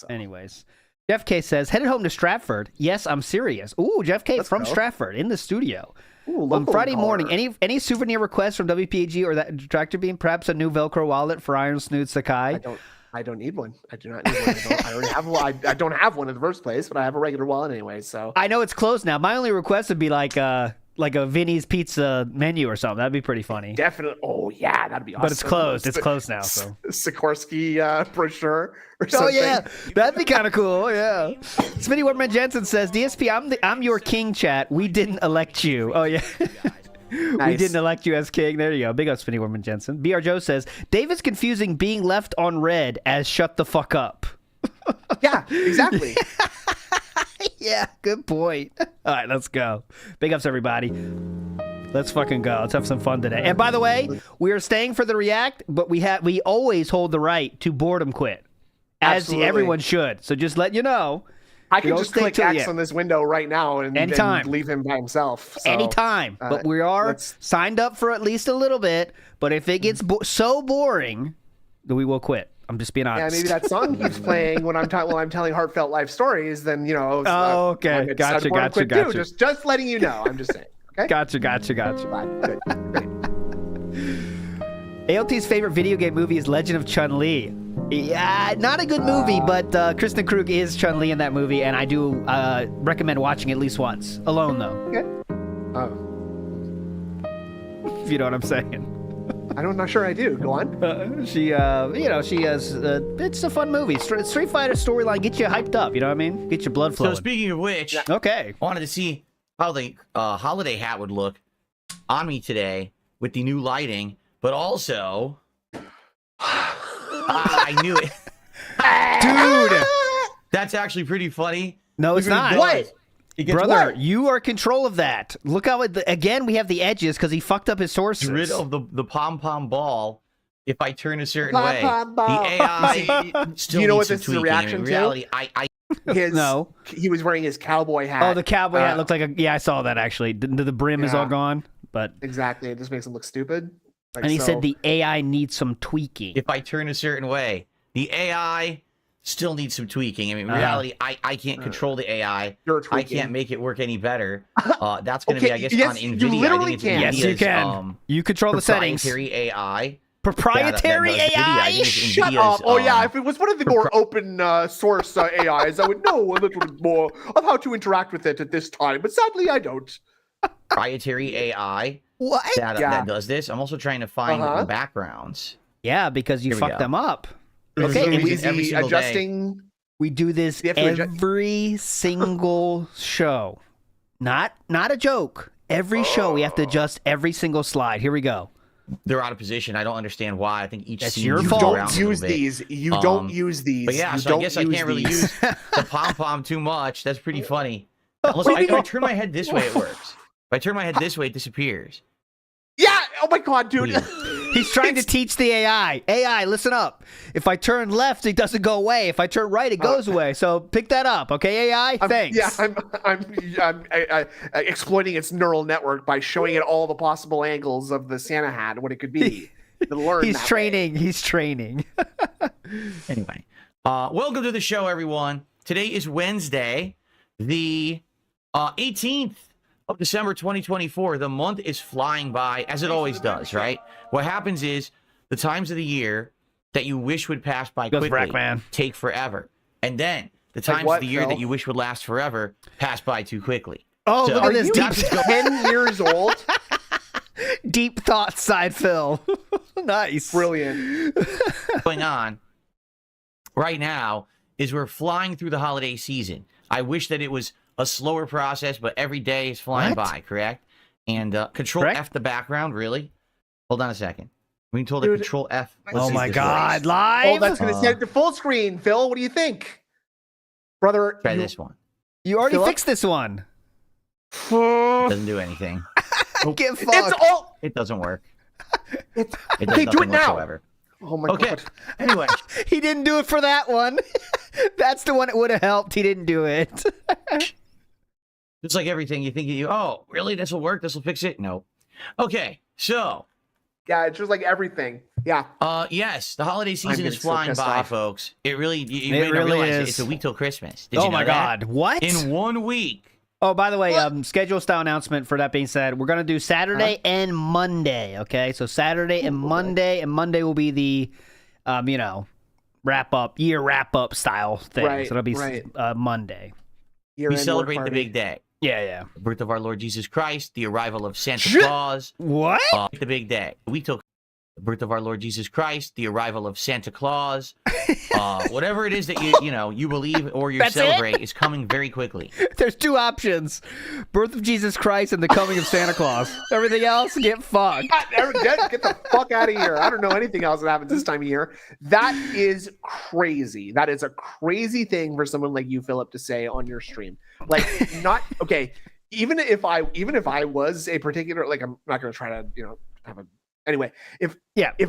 anyways, Jeff K says headed home to Stratford. Yes, I'm serious. Ooh, Jeff K from Stratford in the studio. Ooh, on Friday morning. Any souvenir requests from WPIG or that Tractor Beam? Perhaps a new Velcro wallet for IronChefSakai. I don't need one. I do not need one. I already have one. I don't have one in the first place, but I have a regular wallet anyway. So I know it's closed now. My only request would be like a Vinny's Pizza menu or something. That'd be pretty funny. Definitely. Oh yeah, that'd be awesome. But it's closed. It's closed now. So Sikorsky brochure or something. Oh yeah, that'd be kind of cool. Yeah. Smitty Woodman Jensen says, DSP, I'm your king. Chat. We didn't elect you. Oh yeah. Nice. We didn't elect you as king. There you go. Big up, Spinny Woman Jensen. BR Joe says, David's confusing being left on red as shut the fuck up. Yeah, exactly. Yeah, good point. All right, let's go. Big ups, everybody. Let's fucking go. Let's have some fun today. And by the way, we are staying for the React, but we always hold the right to boredom quit, as everyone should. So just let you know. I can just click X on this window right now and leave him by himself. So, anytime. But we are signed up for at least a little bit. But if it gets so boring, then we will quit. I'm just being honest. Yeah, maybe that song keeps playing when I'm telling heartbeat life stories. Then Oh, okay. Gotcha. Just letting you know. I'm just saying. Okay. Gotcha. Fine. Good. Great. ALT's favorite video game movie is Legend of Chun-Li. Yeah, not a good movie, but Kristen Krug is Chun-Li in that movie, and I do recommend watching it at least once. Alone, though. Okay. If you know what I'm saying. I'm not sure I do. Go on. She has. It's a fun movie. Street Fighter storyline gets you hyped up. You know what I mean? Get your blood flowing. So speaking of which, okay, I wanted to see how the holiday hat would look on me today with the new lighting, but also. I knew it. Dude! That's actually pretty funny. No, it's not. What? Brother, you are in control of that. Look how again we have the edges because he fucked up his sources. Rid of the pom-pom ball. If I turn a certain way, the AI still needs some tweaking. Reaction in reality, no. He was wearing his cowboy hat. Oh, the cowboy hat looked like a... Yeah, I saw that, actually. The brim is all gone, but... Exactly. It just makes him look stupid. And he said the AI needs some tweaking. If I turn a certain way, the AI still needs some tweaking. I mean, in reality, I can't control the AI. I can't make it work any better. That's going to be, I guess, on NVIDIA. You literally can. Yes, you can. You control the settings. Proprietary AI. Proprietary AI? Shut up. Oh, yeah. If it was one of the more open source AIs, I would know a little bit more of how to interact with it at this time. But sadly, I don't. Proprietary AI. What? That does this. I'm also trying to find the backgrounds. Yeah, because you fucked them up. Okay, and easy adjusting. We do this every single show. Not a joke. Every show we have to adjust every single slide. Here we go. They're out of position. I don't understand why. I think each That's scene your moves fault. around You don't use these. But yeah, so I guess I can't really use the pom-pom too much. That's pretty funny. Unless if I turn my head this way, it works. If I turn my head this way, it disappears. Yeah. Oh my god, dude. He's trying to teach the AI. AI, listen up. If I turn left, it doesn't go away. If I turn right, it goes away. So pick that up, okay, AI? Thanks. I'm exploiting its neural network by showing it all the possible angles of the Santa hat and what it could be. To learn He's training. He's training. Anyway, welcome to the show, everyone. Today is Wednesday, the 18th. of December 2024. The month is flying by, as it always does, right? What happens is the times of the year that you wish would pass by quickly take forever. And then the times of the year that you wish would last forever pass by too quickly. Oh, so, look at this. Deep 10 years old. Deep thoughts side, Phil. Nice. Brilliant. What's going on right now is we're flying through the holiday season. I wish that it was a slower process, but every day is flying by, correct? And Control F the background, really? Hold on a second. We told it Control F. Oh my God, live? Oh, that's going to set it to full screen. Phil, what do you think? Brother. Try this one. You already fixed this one. Doesn't do anything. Get fucked. It doesn't work. It does okay, do it now. whatsoever. Oh my God. Anyway. He didn't do it for that one. That's the one that would have helped. He didn't do it. It's like everything. You think, oh, really? This will work? This will fix it? No. Okay, so. Yeah, it's just like everything. Yeah. Yes, the holiday season is flying so by, folks. It really, you may not really realize is. it's a week till Christmas. Did you Oh know my that? God, what? In 1 week. Oh, by the way, schedule style announcement for that being said, we're going to do Saturday and Monday, okay? So Saturday and Monday will be the, year wrap up style thing. Right, so it'll be right. Monday. We celebrate the big day. Yeah. The birth of our Lord Jesus Christ, the arrival of Santa Claus. What? The big day. We took the birth of our Lord Jesus Christ, the arrival of Santa Claus. Whatever it is that you believe or you celebrate is coming very quickly. There's two options: birth of Jesus Christ and the coming of Santa Claus. Everything else, get fucked. Get the fuck out of here. I don't know anything else that happens this time of year. That is crazy. That is a crazy thing for someone like you, Philip, to say on your stream. Like, not okay. Even if I was a particular, like, I'm not going to try to have a. Anyway, if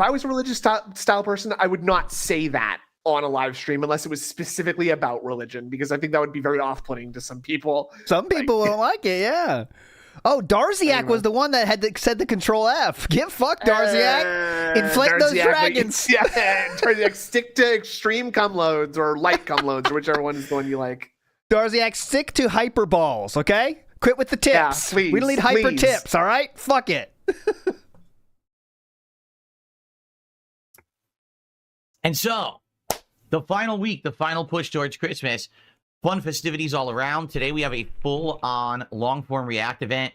I was a religious style person, I would not say that on a live stream unless it was specifically about religion, because I think that would be very off-putting to some people. Some people won't like it, yeah. Oh, Darziak was the one that had said the Control F. Get fucked, Darziak. Inflate those dragons. Yeah, Darziak, stick to extreme cum loads or light cum loads, or whichever one is the one you like. Darziak, stick to hyper balls, okay? Quit with the tips. Yeah, please, we don't need hyper please. tips, all right? Fuck it. And so, the final week, the final push towards Christmas, fun festivities all around. Today we have a full-on long-form React event,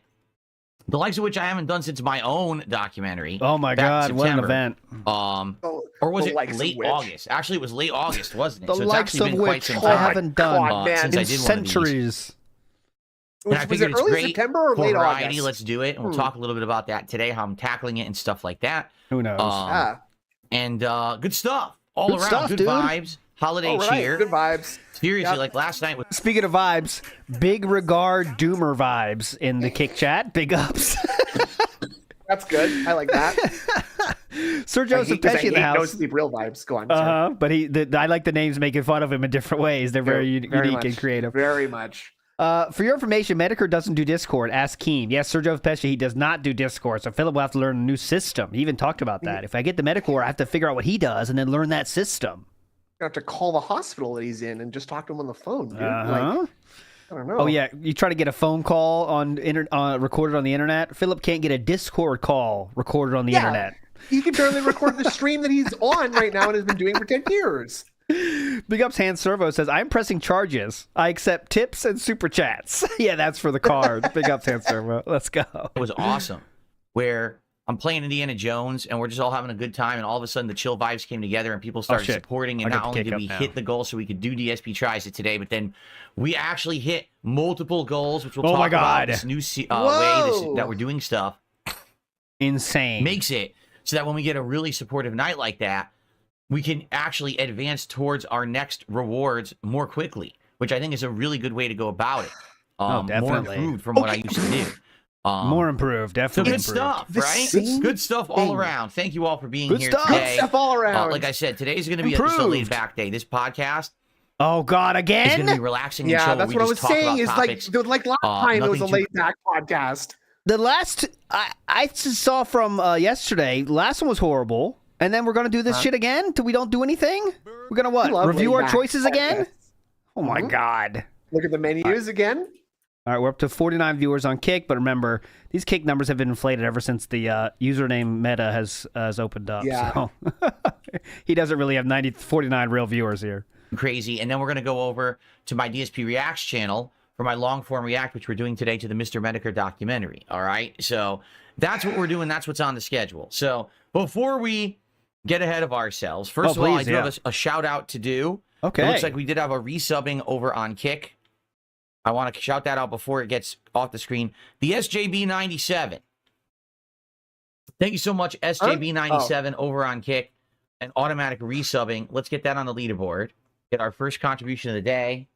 the likes of which I haven't done since my own documentary. Oh my God, what an event. Or was it late August? Actually, it was late August, wasn't it? The so it's likes actually of been quite which some I time haven't done since I did centuries. And I Was figured it it's early great September or for late variety. August? Let's do it, and we'll talk a little bit about that today, how I'm tackling it and stuff like that. Who knows? And good stuff all Good around. stuff, Good dude. vibes. Holiday cheer. Good vibes. Seriously, like last night was. Speaking of vibes, big regard Doomer vibes in the Kick chat. Big ups. That's good. I like that. Sir Joseph Pesci in the house. No sleep, real vibes. Go on. But I like the names making fun of him in different ways. They're very unique much, and creative. Very much. For your information, Metokur doesn't do Discord. Ask Keen. Yes, Sir Joseph Pesci, he does not do Discord. So Philip will have to learn a new system. He even talked about that. If I get the Metokur, I have to figure out what he does and then learn that system. You have to call the hospital that he's in and just talk to him on the phone, dude. Uh-huh. Like, I don't know. Oh yeah, you try to get a phone call on recorded on the internet. Philip can't get a Discord call recorded on the internet. He can barely record the stream that he's on right now and has been doing for 10 years. Big ups Hans Servo says, I'm pressing charges. I accept tips and super chats. Yeah, that's for the card. Big ups Hans Servo. Let's go. It was awesome. Where I'm playing Indiana Jones and we're just all having a good time, and all of a sudden the chill vibes came together and people started supporting, and not only did we hit the goal so we could do DSP tries it today, but then we actually hit multiple goals, which we'll talk about this new way that we're doing stuff. Insane. Makes it so that when we get a really supportive night like that, we can actually advance towards our next rewards more quickly, which I think is a really good way to go about it. Definitely. More improved from what I used to do. More improved, definitely. So good stuff, right? Good stuff all around. Thank you all for being here today. Good stuff all around. Like I said, today is going to be just a laid back day. This podcast. Oh God, again? It's going to be relaxing. Yeah, and chill, that's what I was saying. Is like last time it was a laid back podcast. The last I saw from yesterday. Last one was horrible, and then we're going to do this shit again till we don't do anything. We're going to what? Review our choices again? Oh my God! Look at the menus again. All right, we're up to 49 viewers on Kick, but remember, these Kick numbers have been inflated ever since the username meta has opened up. Yeah. So he doesn't really have 49 real viewers here. Crazy. And then we're going to go over to my DSP Reacts channel for my long-form React, which we're doing today to the Mr. Metokur documentary. All right? So that's what we're doing. That's what's on the schedule. So before we get ahead of ourselves, first of all, I do have a shout-out to do. Okay. It looks like we did have a resubbing over on Kick. I want to shout that out before it gets off the screen. The SJB97. Thank you so much, SJB97 over on Kick and automatic resubbing. Let's get that on the leaderboard. Get our first contribution of the day.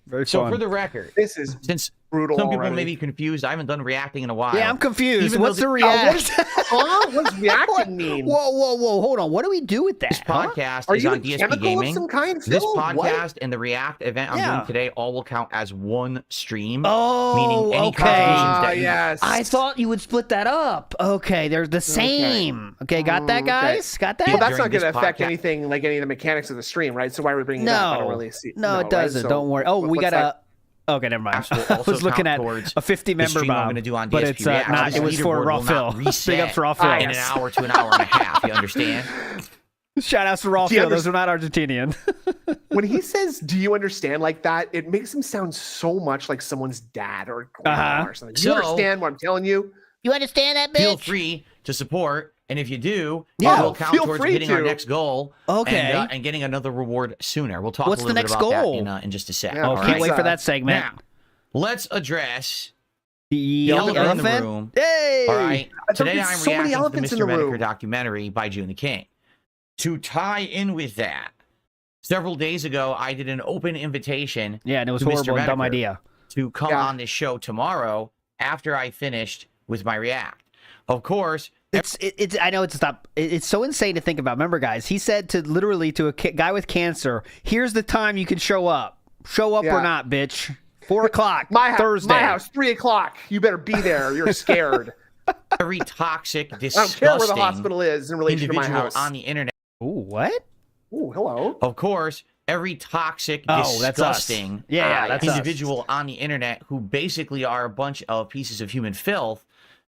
Very So fun. for the record, This is since brutal. some people already. may be confused, I haven't done reacting in a while. Yeah, I'm confused. Even What's though the the- react? What does reacting mean? Whoa! Hold on. What do we do with that? This podcast Are is you on a DSP chemical Gaming. of some kind? This Phil? podcast What? and the React event I'm Yeah. doing today all will count as one stream. Oh, meaning any okay. contributions that you- Yes. I thought you would split that up. Okay, they're the same. Okay, got that, Okay. guys? Got that? Well, that's During not going to this affect podcast- anything like any of the mechanics of the stream, right? So why are we bringing it up? I don't really see. No, it right? doesn't. So Don't worry. Oh, we what's got that? Okay, never mind. Apps will I also was looking count at towards a 50 the member stream I'm Bob, going to do on but DSP it's React. not. This It was for leaderboard Raw will not Phil. reset Big ups for Raw Phil. in an hour to an hour and a half. You understand? Shout outs to Raw Do you Phil. Those are not Argentinian. When he says, "Do you understand?" like that, it makes him sound so much like someone's dad or grandma or something. Do you So- understand what I'm telling you? You understand that, Feel free to support, and if you do, Yeah, it will count feel towards free hitting our to. next goal. Okay. And getting another reward sooner. We'll talk What's a the little bit next about goal? that in just a sec. Yeah, Oh, all can't right? wait for Uh, that segment. Now, let's address The elephant in the elephant. room. Hey! All right. Today there's I'm so many reacting to the elephants in Mr. the room. Metokur documentary by June the King. To tie in with that, several days ago, I did an open invitation Yeah, and it was to Mr. horrible and dumb Metokur idea. to come Yeah. on this show tomorrow after I finished with my React. Of course, It's I know it's so insane to think about. Remember, guys, he said to literally to a guy with cancer, "Here's the time you can show up. Show up or Yeah. not, bitch. 4 o'clock Thursday. Thursday. My house, 3 o'clock. You better be there. You're scared. every toxic, I don't care where the disgusting hospital is in relation to my individual house. on the internet. Ooh, what? Ooh, hello. Of course, every toxic, Oh, that's us. disgusting Yeah, that's us. individual on the internet who basically are a bunch of pieces of human filth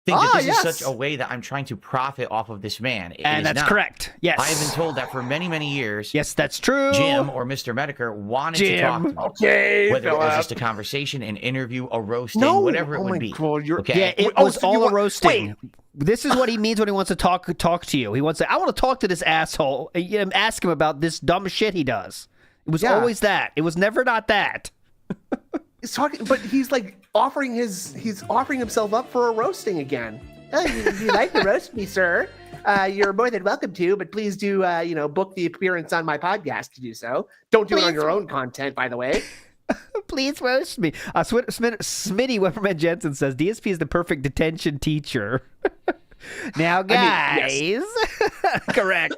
think that Ah, this yes. is such a way that I'm trying to profit off of this man. It And is that's not. correct. Yes. I have been told that for many, many years, Yes, that's true. Jim or Mr. Metokur wanted to talk to me. Okay, Whether it was Philip. just a conversation, an interview, a roasting, No. whatever it Oh would my be. God, you're- Okay. Yeah, it Oh, was so you all a want- roasting. wait. This is what he means when he wants to talk to you. He wants to. I want to talk to this asshole and ask him about this dumb shit he does. It was Yeah. always that. It was never not that. He's talking, but he's like offering himself up for a roasting again. Oh, you like to roast me, sir? You're more than welcome to, but please do, book the appearance on my podcast to do so. Don't do it on your own content, by the way. Please roast me. Smitty Wepperman Jensen says DSP is the perfect detention teacher. Now, guys, yes. correct.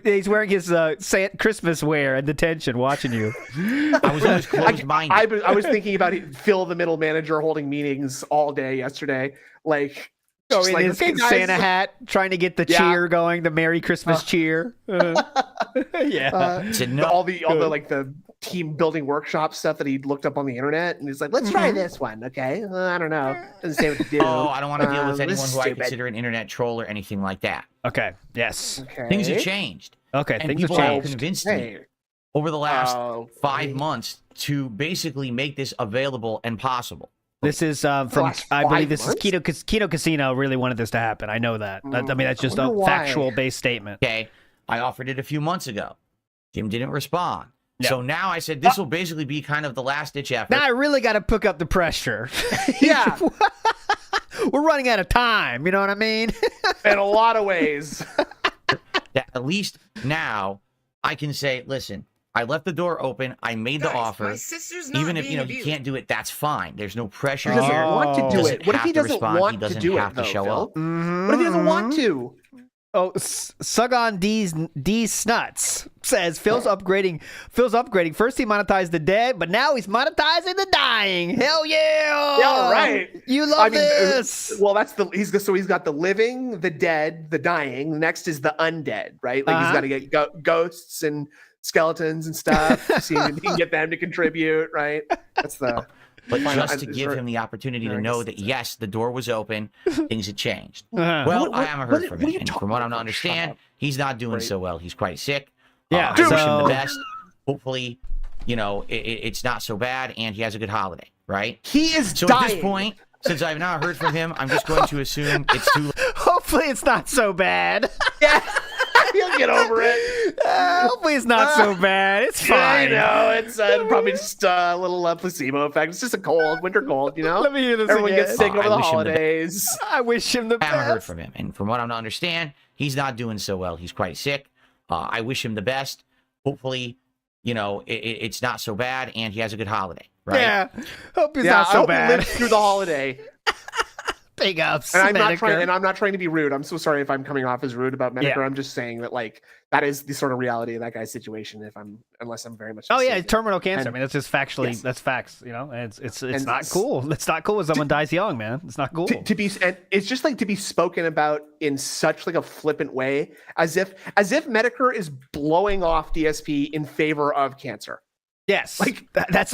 He's wearing his Christmas wear in detention, watching you. I was always closed-minded. I was thinking about Phil, the middle manager, holding meetings all day yesterday. Like, Oh, just in like, his "Okay, guys." Santa hat, trying to get the Yeah. cheer going, the Merry Christmas cheer. Yeah. Said no. all the like the team building workshop stuff that he looked up on the internet, and he's like, "Let's try this one, okay?" I don't know, doesn't say what to do. Oh, I don't want to deal with this anyone is who I stupid. consider an internet troll or anything like that. Okay. Yes. Okay. Things have changed. Okay. And Things have people have changed. convinced me Hey, over the last Oh, 5 hey. months to basically make this available and possible. This is from, last I believe 5 this months? is Kino Casino really wanted this to happen. I know that. I mean, that's just a wonder why. factual based statement. Okay. I offered it a few months ago. Jim didn't respond. Yeah. So now I said this will basically be kind of the last ditch effort. Now I really got to pick up the pressure. Yeah. We're running out of time. You know what I mean? In a lot of ways. That at least now I can say, listen, I left the door open. I made the offer. Even if you can't do it, that's fine. There's no pressure He doesn't here. want to do Doesn't it. What if have he to doesn't respond. want He doesn't to do have it, to though, show Phil? up. What if he doesn't want to? Oh, Sugon D Snuts says Phil's upgrading. First he monetized the dead, but now he's monetizing the dying. Hell yeah! Yeah, right. You love this. Well, that's he's got the living, the dead, the dying. Next is the undead, right? Like he's got to get ghosts and skeletons and stuff. See if he can get them to contribute, right? That's the. But Why just not? to give him the opportunity to know that, yes, the door was open, things had changed. Uh-huh. Well, What- I haven't what- heard from what are him. you And talking from what I'm to about? understand, Shut up. he's not doing Right. so well. He's quite sick. Yeah, I wish him so- the best. Hopefully, it's not so bad, and he has a good holiday, right? He is So dying. at this point, since I've not heard from him, I'm just going to assume it's too late. Hopefully it's not so bad. Yeah. He'll get over it. Hopefully it's not so bad. It's fine. I know. It's probably just a little placebo effect. It's just a cold, winter cold, you know? Let me hear this Everyone again. gets sick over I the wish him the holidays. I wish him the I haven't heard best. from him, and from what I'm to understand, he's not doing so well. He's quite sick. I wish him the best. Hopefully, it's not so bad, and he has a good holiday. Right? Yeah. Hope it's Yeah, not I so hope he bad. lives through the holiday. Big ups. And I'm not Metokur. trying to be rude. I'm so sorry if I'm coming off as rude about Metokur. Yeah. I'm just saying that that is the sort of reality of that guy's situation. Unless I'm very much. Oh yeah, mistaken. it's terminal cancer. And- I mean, that's just factually. Yes. That's facts. And it's And not cool. It's not cool when someone dies young, man. It's not cool. to be, and it's just to be spoken about in such a flippant way, as if Metokur is blowing off DSP in favor of cancer. Yes, that's.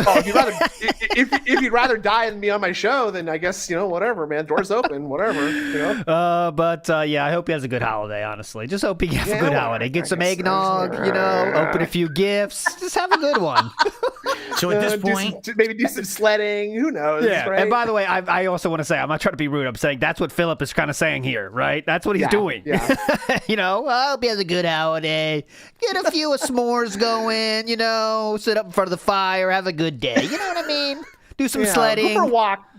If you'd rather die than be on my show, then I guess whatever, man. Doors open, whatever. But I hope he has a good holiday. Honestly, just hope he has a good holiday. Get some guess- eggnog, open a few gifts. Just have a good one. So at this point, maybe do some sledding. Who knows? Yeah. Right? And by the way, I also want to say, I'm not trying to be rude. I'm saying that's what Philip is kind of saying here, right? That's what he's doing. Yeah. I hope he has a good holiday. Get a few s'mores going. Sit up in front of the fire, have a good day. You know what I mean? Do some sledding.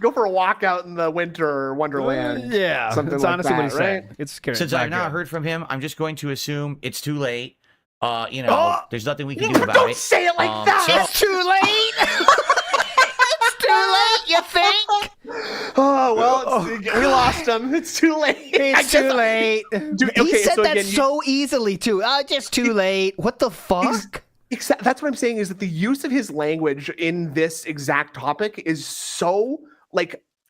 Go for a walk out in the winter wonderland. Yeah, something that's like honestly that, what he's right? saying. It's scary. since I've not heard from him, I'm just going to assume it's too late. There's nothing we can do about Don't it. say it like that. It's too late. It's too late. You think? Oh well, we lost him. It's too late. It's too late. Dude, He okay, said so that again, so easily too. Just too late. What the fuck? That's what I'm saying is that the use of his language in this exact topic is so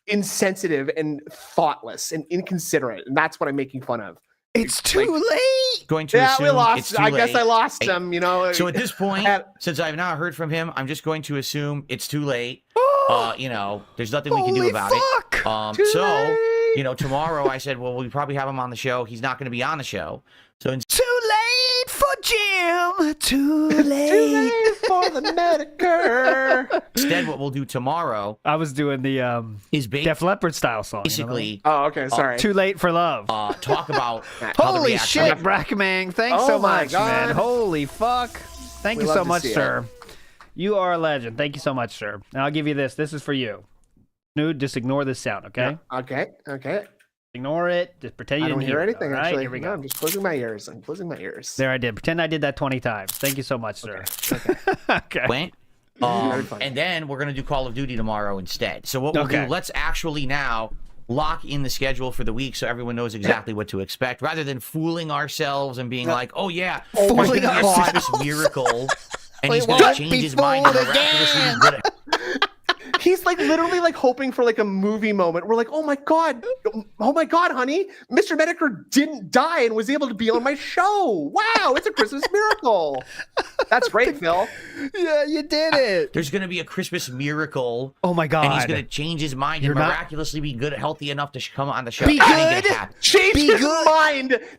insensitive and thoughtless and inconsiderate, and that's what I'm making fun of. It's too late. Going to Yeah, assume we lost. it's too I guess late. I lost him. So at this point, since I've not heard from him, I'm just going to assume it's too late. There's nothing we can do Holy about fuck. it. Tomorrow I said, well, we probably have him on the show. He's not going to be on the show. So Too late for Jim. Too late. too late for the Metokur. instead, what we'll do tomorrow I was doing the is Def Leppard style song. basically Oh, okay. Sorry. Too late for love. talk about how the Holy reaction- shit, Brackmang. Thanks Oh so my much, God. man. Holy fuck. Thank We you love so to much, see it. sir. You are a legend. Thank you so much, sir. And I'll give you this. This is for you. Snood, just ignore this sound, okay? Okay. Ignore it. Just pretend you I don't didn't hear it, anything. all right? Actually, Here we No, go. I'm just closing my ears. There I did. Pretend I did that 20 times. Thank you so much, sir. Okay. went. Very funny. And then we're going to do Call of Duty tomorrow instead. So what we'll Okay. do, let's actually now lock in the schedule for the week so everyone knows exactly what to expect, rather than fooling ourselves and being like, oh yeah, there's going to be a Christmas miracle, and he's going to won't change be his mind and fooled miraculously again. be good at- He's literally hoping for a movie moment. We're like, oh my god, honey, Mr. Metokur didn't die and was able to be on my show. Wow, it's a Christmas miracle. That's great, Phil. Yeah, you did it. There's going to be a Christmas miracle. Oh my God. And he's going to change his mind You're and not- miraculously be good, healthy enough to come on the show. Be That ain't good? gonna happen.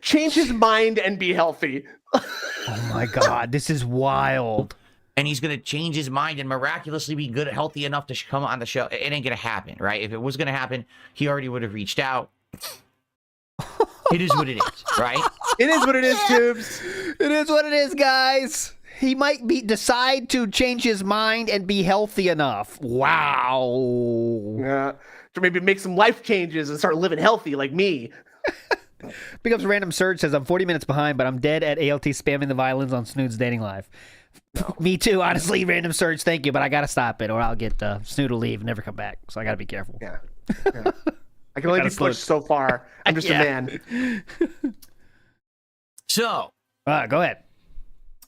Change his mind and be healthy. Oh my God. This is wild. And he's going to change his mind and miraculously be good, healthy enough to come on the show. It ain't going to happen, right? If it was going to happen, he already would have reached out. It is what it is, right? It is what it is, Tubes. It is what it is, guys. He might decide to change his mind and be healthy enough. Wow. Yeah. To maybe make some life changes and start living healthy like me. Big ups Random Surge says, I'm 40 minutes behind, but I'm dead at ALT spamming the violins on Snood's Dating Live. Me too, honestly, Random Surge, thank you, but I got to stop it or I'll get Snood to leave and never come back. So I got to be careful. Yeah. I can only be Gotta slow pushed so far. I'm just a man. So, Go ahead.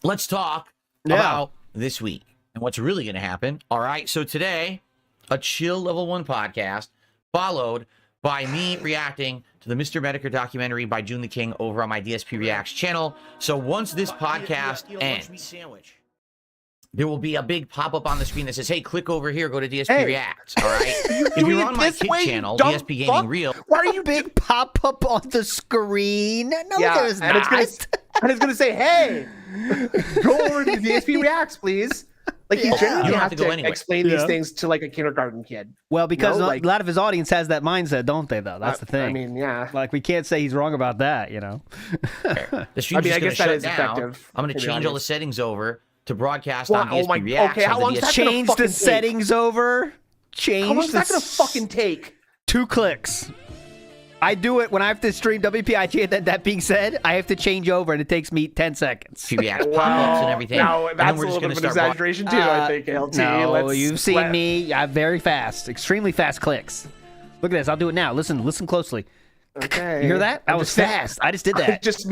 let's talk about this week and what's really going to happen. All right. So today, a chill level 1 podcast followed by me reacting to the Mr. Metokur documentary by June the King over on my DSP Reacts channel. So once this podcast ends, there will be a big pop-up on the screen that says, hey, click over here, go to DSP Reacts. All right. If you're on my kid channel, DSP Gaming Real. Why are you Big pop-up on the screen. No, there's and not. it's gonna say, hey, go over to DSP Reacts, please. Like you generally You don't have have to go to anywhere. explain these things to like a kindergarten kid. Well, because No, a like- lot of his audience has that mindset, don't they? Though that's the thing. I mean, yeah. like we can't say he's wrong about that. You know. The stream's I just guess gonna that shut is down. effective I'm gonna for the change all the audience. settings over to broadcast Well, on oh DSP my- React. okay, how on long the is that DSP. gonna Change fucking the take? settings over. Change How long is that the gonna fucking take? 2 clicks. I do it when I have to stream WPIG. And then that being said, I have to change over, and it takes me 10 seconds. DSP React pop-ups and everything. Now, and then that's a we're just little gonna bit of an start exaggeration too, I think, LT. No, Let's you've seen let- me. I'm very fast, extremely fast clicks. Look at this. I'll do it now. Listen closely. Okay. You hear that? I I'm was just saying- fast. I just did I that. just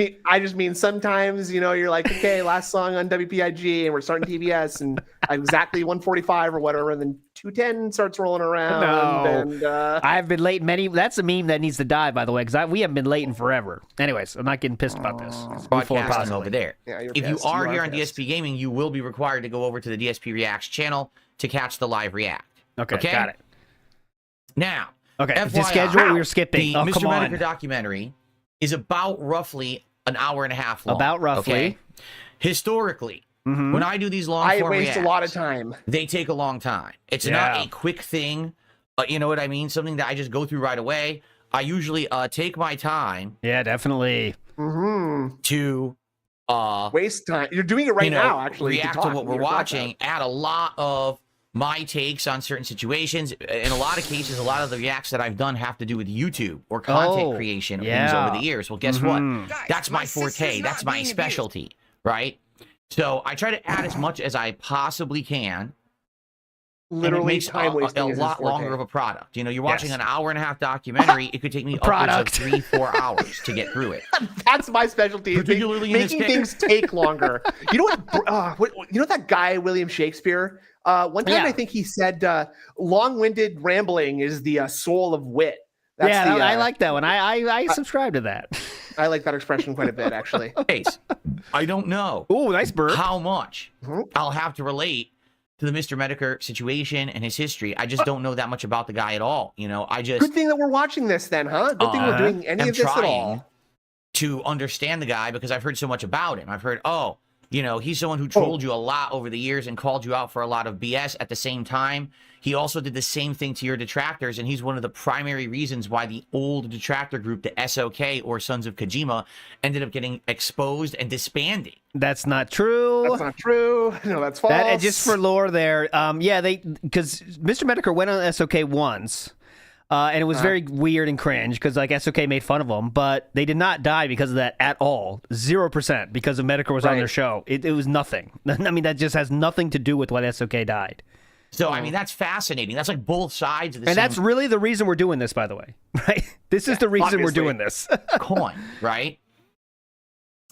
mean sometimes, you know, you're like, okay, last song on WPIG and we're starting TBS and exactly 145 or whatever, and then 210 starts rolling around. No. And I've been late many. That's a meme that needs to die, by the way, because we haven't been late in forever. Anyways, I'm not getting pissed about this. Move forward broadcasting positively. over there. Yeah, you're if you pissed. are You are here on pissed. DSP Gaming, you will be required to go over to the DSP Reacts channel to catch the live React. Okay, got it. Now, Okay, the FYI, schedule we were skipping. the Oh, Mr. come on. Metokur documentary is about roughly an hour and a half long. About roughly. Okay? Historically, Mhm. when I do these long I form waste a reacts, lot of time. they take a long time. It's Yeah. not a quick thing. You know what I mean? Something that I just go through right away. I usually take my time Yeah, definitely. to Waste time. You're doing it right you know, now, actually. react to what we're watching, add a lot of my takes on certain situations. In a lot of cases, a lot of the reacts that I've done have to do with YouTube or content Oh, creation things yeah. over the years. Well, guess Mhm. what? That's my forte. That's my specialty, right? So I try to add as much as I possibly can. And it Literally makes time a wasting is his lot forte. longer of a product. You know, you're watching Yes. an hour and a half documentary. It could take me upwards product. of 3-4 hours to get through it. That's my specialty. is Particularly in this making case. things take longer. You know what? You know that guy William Shakespeare. One time Yeah. I think he said, "Long-winded rambling is the soul of wit." That's yeah, the, I like that one. I subscribe to that. I like that expression quite a bit, actually. Case, I don't know Ooh, nice burp. how much Mhm. I'll have to relate to the Mr. Metokur situation and his history. I just don't know that much about the guy at all. You know, I just Good thing that we're watching this, then, huh? Good thing we're doing any am of this at trying all. to understand the guy because I've heard so much about him. I've heard, oh, you know, he's someone who trolled you a lot over the years and called you out for a lot of BS. At the same time, he also did the same thing to your detractors, and he's one of the primary reasons why the old detractor group, the SOK or Sons of Kojima, ended up getting exposed and disbanding. That's not true. That's not true. No, that's false. That just for lore there. Yeah, because Mr. Metokur went on SOK once, and it was very weird and cringe because like SOK made fun of him, but they did not die because of that at all. 0% because of Metokur was on their show. It was nothing. I mean, that just has nothing to do with why SOK died. So, I mean, that's fascinating. That's like both sides of the And same that's really the reason we're doing this, by the way. Right? This is the reason we're obviously. doing this. coin, right?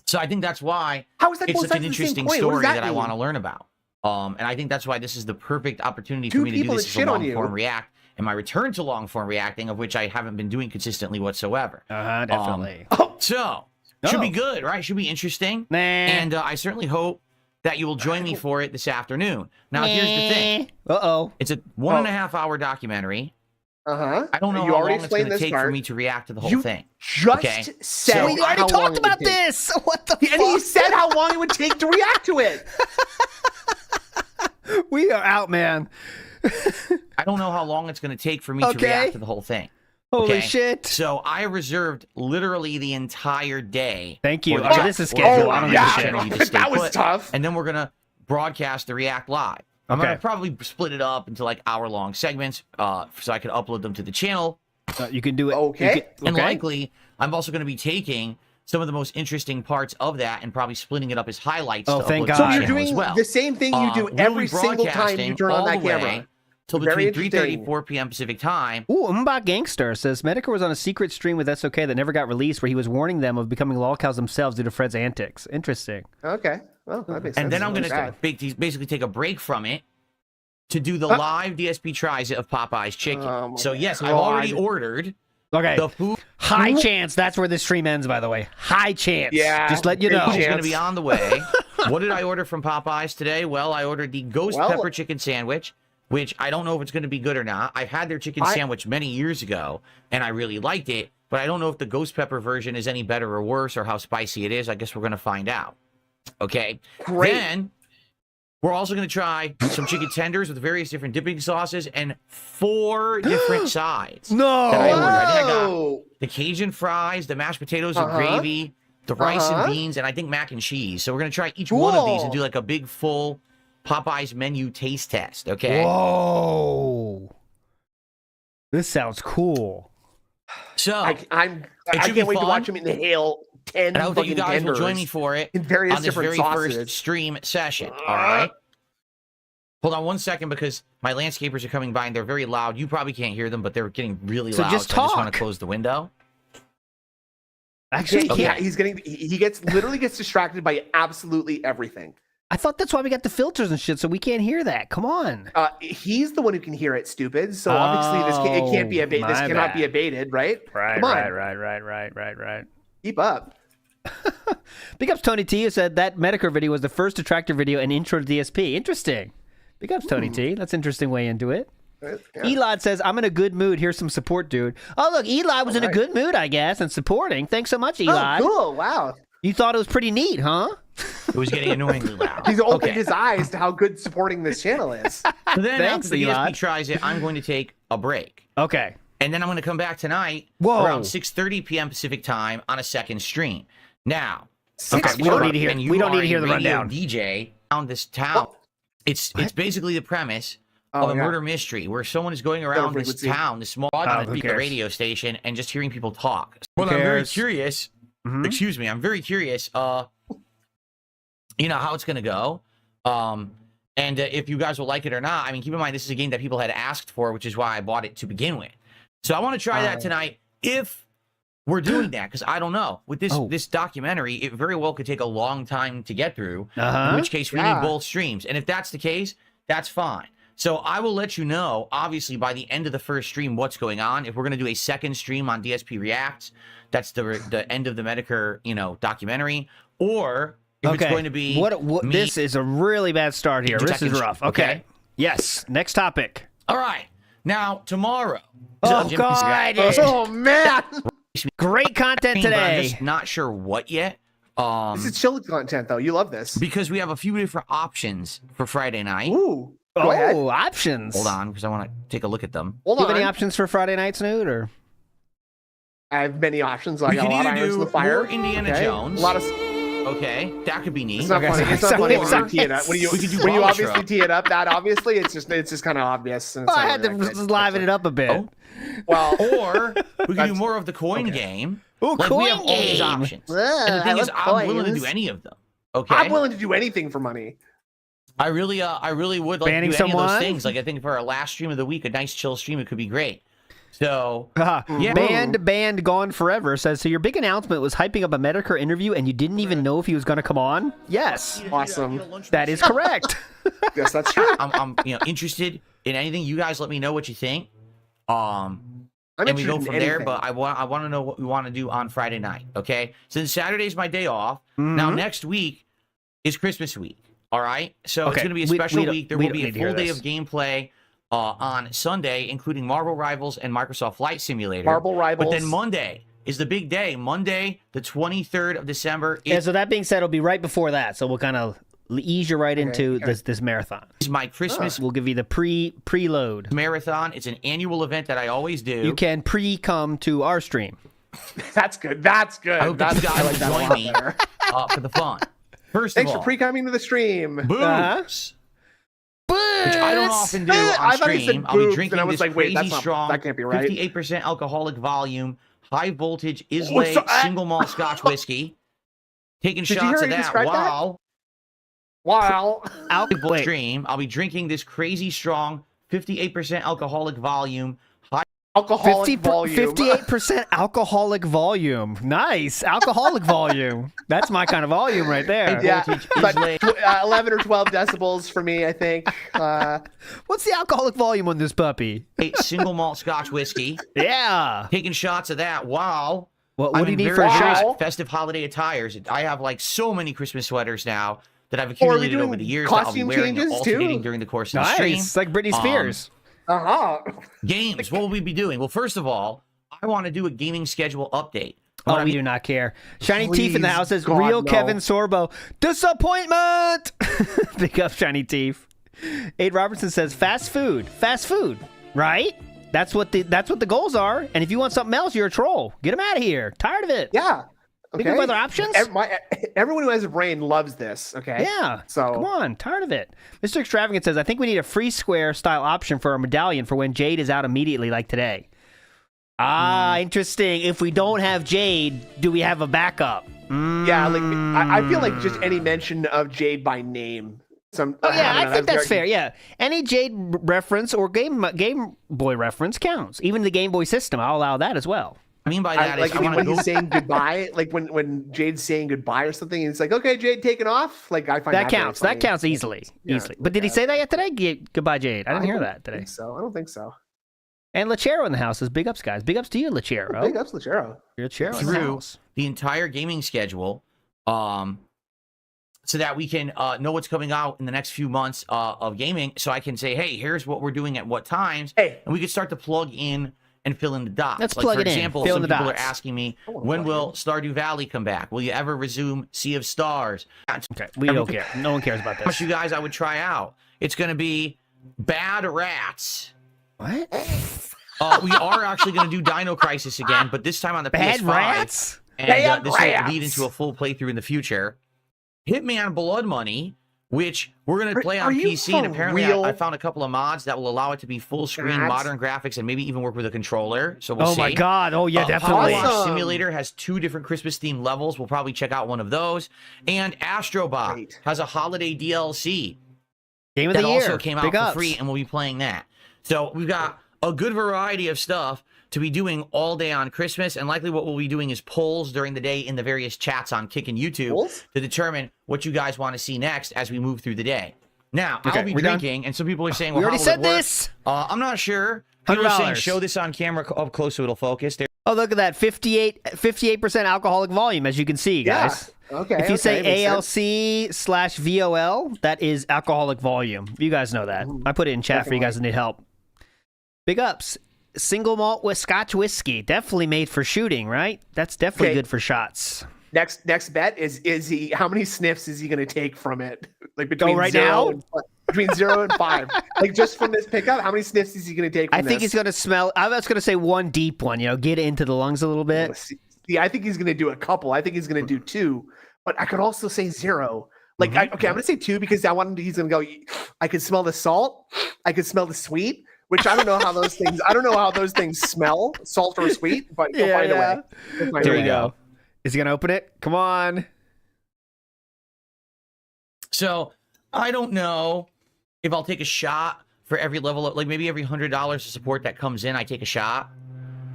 So I think that's why How is that it's both such an sides of the same interesting coin? What does story that I mean? want to learn about. And I think that's why this is the perfect opportunity Two for me to do people this that as shit a on long you. form react and my return to long form reacting, of which I haven't been doing consistently whatsoever. Definitely. So should be good, right? Should be interesting. Nah. And I certainly hope that you will join me for it this afternoon. Now, here's the thing. Uh-oh. It's a 1.5 hour documentary. Uh-huh. I don't know You how already long it's going explained to this take for part. me to react to the whole You thing. just Okay. said So- We already how long talked it would about take. this. What the And he fuck? said how long it would take to react to it. We are out, man. I don't know how long it's going to take for me to Okay. react to the whole thing. Holy Okay. shit. So I reserved literally the entire day. Thank you. for the Oh, chat- this is for scheduled. the I don't yeah. give a channel. shit. You just stay That was put. tough. And then we're going to broadcast the React live. I'm Okay. going to probably split it up into like hour-long segments so I can upload them to the channel. You can do it. Okay. You can- And likely, I'm also going to be taking some of the most interesting parts of that and probably splitting it up as highlights Oh, to thank upload to God. So the you're channel doing as well. the same thing you do We'll every be single time you turn on broadcasting that all the way camera. till Very between 3:30 interesting. 4 p.m. Pacific time. Ooh, Mbot Gangster says Metokur was on a secret stream with SOK that never got released where he was warning them of becoming lolcows themselves due to Fred's antics. Interesting. Okay. Well, that makes sense. And then I'm going Not bad. to basically take a break from it to do the live DSP tries of Popeye's chicken. Oh my So yes, I've God. already ordered Okay. the food. High chance that's where this stream ends, by the way. High chance. Yeah, Just let you big know. It's chance. going to be on the way. What did I order from Popeyes today? Well, I ordered the ghost Well- pepper chicken sandwich, which I don't know if it's going to be good or not. I've had their chicken sandwich many years ago, and I really liked it, but I don't know if the ghost pepper version is any better or worse or how spicy it is. I guess we're going to find out. Okay. Great. Then We're also going to try some chicken tenders with various different dipping sauces and 4 different sides. No. That I ordered. I think I got the Cajun fries, the mashed potatoes and gravy, the rice and beans, and I think mac and cheese. So we're going to try each one of these and do like a big full Popeyes menu taste test, okay? Whoa. This sounds cool. I So can't wait to watch him inhale 10 and I hope that you guys will join me for it in various on this different very sauces. first stream session, all right? Hold on 1 second because my landscapers are coming by and they're very loud. You probably can't hear them, but they're getting really loud. Just so I just want talk. to close the window. Actually, Yeah, he literally gets distracted by absolutely everything. I thought that's why we got the filters and shit, so we can't hear that. Come on. He's the one who can hear it, stupid. So obviously it can't be abated. This cannot be abated, right? Right, Come on. right. Keep up. Big ups Tony T, who said that Metokur video was the first attractor video and intro to DSP. Interesting. Big ups Tony T. That's an interesting way into it. Yeah. Elad says, I'm in a good mood. Here's some support, dude. Oh, look, Elad was in a good mood, I guess, and supporting. Thanks so much, Elad. Oh, cool. Wow. You thought it was pretty neat, huh? It was getting annoyingly loud. He's opened his eyes to how good supporting this channel is. So then Thanks, after the Elad. DSP tries it, I'm going to take a break. Okay. And then I'm going to come back tonight Whoa. around 6:30 p.m. Pacific time on a second stream. Now, Okay, we don't need to hear. and you We don't need are to hear a the radio rundown. DJ around this town. It's basically the premise of a murder mystery where someone is going around this frequency. town, this small who the cares? radio station, and just hearing people talk. Well, Who I'm very cares? curious. Excuse me, I'm very curious. You know how it's gonna go. And if you guys will like it or not. I mean, keep in mind this is a game that people had asked for, which is why I bought it to begin with. So I want to try that tonight if we're doing that, because I don't know. With this documentary, it very well could take a long time to get through, in which case we need both streams. And if that's the case, that's fine. So I will let you know, obviously, by the end of the first stream what's going on. If we're going to do a second stream on DSP Reacts, that's the end of the Metokur, documentary, or if it's going to be me. This is a really bad start here. This is rough. Okay. Yes. Next topic. All right. Now, tomorrow. Oh, God. Oh, man. Great content But I'm today. just not sure what yet. This is chill content, though. You love this. Because we have a few different options for Friday night. Ooh. Go ahead. Options. Hold on, because I want to take a look at them. Hold Do you have on. any options for Friday night, Snood? Or I have many options. I We got can a lot of either irons in do the fire. more Indiana Okay. Jones. A lot of. Okay, that could be neat. It's not Okay, funny. It's so- not funny when so- you tee it up. When you We could do when you Ball obviously Truck. tee it up that obviously it's just kind of obvious. And it's I not had to really that just good. liven it up a bit. Oh. Well, Or we can do more of the coin game. Ooh, Like, we have all these game. options. And the thing is, I'm willing to do any of them. Okay. I'm willing to do anything for money. I really would like Banning to do any of someone? those things. Like I think for our last stream of the week, a nice chill stream, it could be great. So yeah. Band Gone Forever says, so your big announcement was hyping up a Metokur interview and you didn't even know if he was going to come on? Yes. Awesome. That is correct. Yes, that's true. I'm interested in anything. You guys let me know what you think. I'm And we interested go in from there, anything. but I want to know what we want to do on Friday night, okay? Since Saturday's my day off, now next week is Christmas week, all right? So it's Okay, going to be a we special don't- week. There we will don't be a need to hear full day this. of gameplay on Sunday, including Marvel Rivals and Microsoft Flight Simulator. Marvel Rivals. But then Monday is the big day. Monday, the 23rd of December, Yeah, is so that being said, it'll be right before that. So we'll kind of ease you right into this marathon. my Christmas We'll give you the preload. marathon. It's an annual event that I always do. You can come to our stream. That's good. That's good. I hope that you That's- guys I like that a join lot me better. for the fun. First Thanks of for all, pre-coming to the stream. boobs. Which I don't often do I on thought he said stream. I'll be boobs, drinking and I was this like, wait, crazy that's not- strong, that can't be right. 58% alcoholic volume, high voltage Islay so- single malt Scotch whiskey. Taking Did you shots hear of how he that described that? while Wow. Wait, stream. I'll be drinking this crazy strong 58% alcoholic volume, high Alcoholic volume. 58% alcoholic volume. Nice. Alcoholic volume. That's my kind of volume right there. Yeah, voltage but Islay 11 or 12 decibels for me, I think. What's the alcoholic volume on this puppy? single malt Scotch whiskey. Yeah. Taking shots of that while What I'm do you in need for a very shot? Wow. nice festive holiday attires. I have like so many Christmas sweaters now that I've are we accumulated doing over the years that I'll be costume wearing and changes, alternating too? during the course of the stream. Nice. Like Britney Spears. Uh-huh. Games, what will we be doing? Well, first of all, I want to do a gaming schedule update. Oh, we do not care. Shiny Teeth in the house says, God, real no. Kevin Sorbo. Disappointment! Big up, Shiny Teeth. Aid Robertson says, fast food. Fast food, right? That's what the goals are. And if you want something else, you're a troll. Get them out of here. Tired of it. Yeah. Think of other options? Everyone who has a brain loves this, okay? Yeah. So come on, tired of it. Mr. Extravagant says, I think we need a free square style option for our medallion for when Jade is out immediately, like today. Interesting. If we don't have Jade, do we have a backup? Yeah, like I feel like just any mention of Jade by name. I think that's fair. Yeah, any Jade reference or Game Boy reference counts. Even the Game Boy system, I'll allow that as well. I mean by that, when he's saying goodbye, like when Jade's saying goodbye or something, and it's like, okay, Jade taking off. Like I find that counts. That counts easily. But did he say that yet today? Goodbye, Jade. I didn't hear that today. I don't think so. And Lachero in the house says, big ups, guys. Big ups to you, Lachero. Big ups, Lachero. You're Lachero in the house. The entire gaming schedule, so that we can know what's coming out in the next few months of gaming, so I can say, hey, here's what we're doing at what times, and we can start to plug in and fill in the dots. Let's plug it in. For example, some people are asking me, when will Stardew Valley come back? Will you ever resume Sea of Stars? Okay, we don't care. No one cares about this. You guys, I would try out. It's going to be Bad Rats. What? We are actually going to do Dino Crisis again, but this time on the Bad PS5. Rats? And this will lead into a full playthrough in the future. Hitman Blood Money, which we're going to play on PC, and apparently I found a couple of mods that will allow it to be full screen, modern graphics, and maybe even work with a controller. So we'll see. Oh my god! Oh yeah, definitely. Power Wash Simulator has 2 different Christmas themed levels. We'll probably check out one of those. And Astrobot has a holiday DLC. Game of the year. That also came out for free, and we'll be playing that. So we've got a good variety of stuff to be doing all day on Christmas, and likely what we'll be doing is polls during the day in the various chats on Kick and YouTube to determine what you guys want to see next as we move through the day. Now, I'll be drinking, and some people are saying, well, we already said this. I'm not sure. People are saying, show this on camera up close so it'll focus. Oh, look at that, 58% alcoholic volume, as you can see, guys. Yeah. Okay. If you say ALC/VOL, that is alcoholic volume. You guys know that. I put it in chat for you guys that need help. Big ups. Single malt with Scotch whiskey, definitely made for shooting, right? That's definitely good for shots. Next bet is he? How many sniffs is he going to take from it? Like between between 0 and 5. Like just from this pickup, how many sniffs is he going to take? From I think he's going to smell. I was going to say one deep one. Get into the lungs a little bit. See, I think he's going to do a couple. I think he's going to do 2, but I could also say 0. Like I'm going to say 2 because I want him. He's going to go. I can smell the salt. I can smell the sweet. Which I don't know how those things. I don't know how those things smell, salt or sweet. But he'll find a way. There you go. Is he gonna open it? Come on. So I don't know if I'll take a shot for every level of, like maybe every $100 of support that comes in, I take a shot.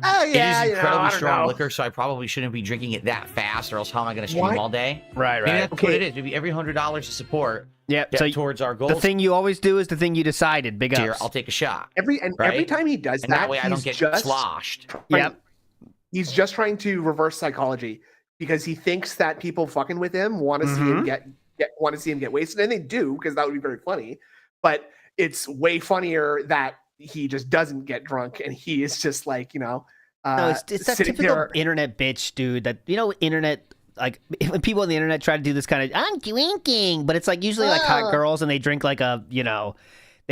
Oh yeah, it is incredibly strong liquor, so I probably shouldn't be drinking it that fast, or else how am I going to stream all day? Right. Maybe that's what it is. Maybe every $100 of support. Yeah. So towards our goals. The thing you always do is the thing you decided. Big ups. Here, I'll take a shot. Every time he does that way I don't get sloshed. Yep. He's just trying to reverse psychology because he thinks that people fucking with him want to see him get wasted, and they do because that would be very funny. But it's way funnier that he just doesn't get drunk and he is just like, no, it's that typical internet bitch, dude. That internet, like when people on the internet try to do this kind of I'm drinking, but it's like usually like hot girls and they drink like what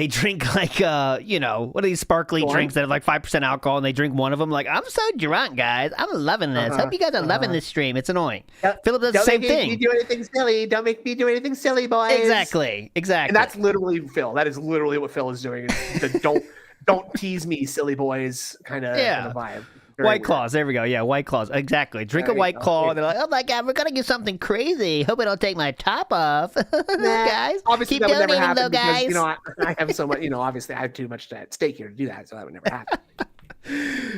are these sparkly drinks that have like 5% alcohol, and they drink one of them like, I'm so drunk, guys. I'm loving this. Hope you guys are loving this stream. It's annoying. Philip does the same thing. Don't make me do anything silly. Don't make me do anything silly, boys. Exactly. And that's literally Phil. That is literally what Phil is doing. Is the don't tease me, silly boys kind of vibe. White Claws. There we go. Yeah, White Claws. Exactly. Drink a White Claw. And they're like, oh my God, we're going to do something crazy. Hope I don't take my top off. Guys, obviously keep that would never donating happen though, guys. Because, I have so much, obviously I have too much at stake here to do that. So that would never happen.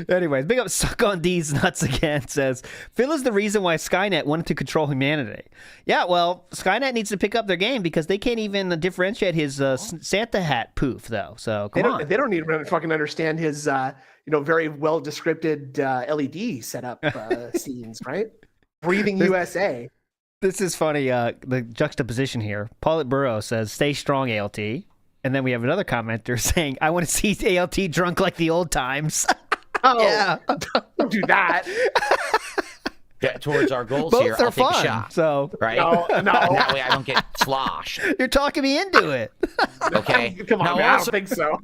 Anyways, big up Suck on D's Nuts again says, Phil is the reason why Skynet wanted to control humanity. Yeah, well, Skynet needs to pick up their game because they can't even differentiate his Santa hat poof, though. So come on. They don't even fucking understand his, very well descripted LED setup scenes, right? Breathing USA. This is funny. The juxtaposition here. Paulette Burrow says, stay strong, ALT. And then we have another commenter saying, I want to see ALT drunk like the old times. Oh, yeah. Don't do that. towards our goals Both here, are I'll take fun. a shot. So Right? No. That way I don't get sloshed. you're talking me into it. Okay. Come on, Now, man, I also, don't think so.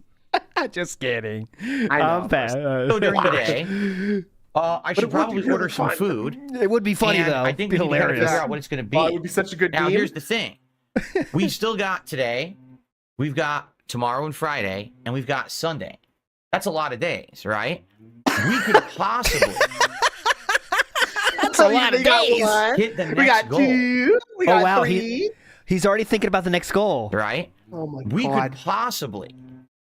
Just kidding. I know. I'm fast. so during the day, I should would be probably really order some fun. food. It would be funny and though. I think It'd we be need to hilarious. figure out what it's going to be. It would be such a good Now, meme. here's the thing. We still got today, we've got tomorrow and Friday, and we've got Sunday. That's a lot of days, right? We could possibly That's a lot of days. hit the next We got goal, 2. We got wow, 3. He's already thinking about the next goal. right? Oh my We god, could possibly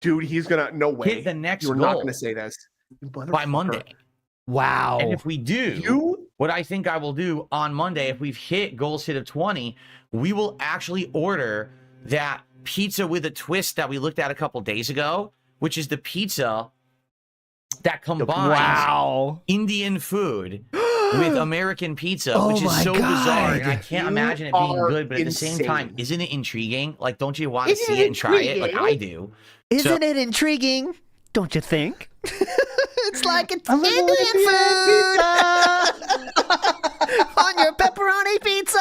dude, he's gonna. No way. hit the next You're goal not gonna say this You by motherfucker. Monday. Wow. And if we do, You what I think I will do on Monday, if we've hit goals hit of 20, we will actually order that pizza with a twist that we looked at a couple days ago, which is the pizza that combines wow. Indian food with American pizza, Oh which is my so bizarre, and I God. can't You imagine it being are good. But at the same time, insane. isn't it intriguing? Like, don't you want to Isn't see it it and try it like I intriguing? do? Isn't it intriguing? Don't you think? It's like it's A little Indian food pizza. on your pepperoni pizza.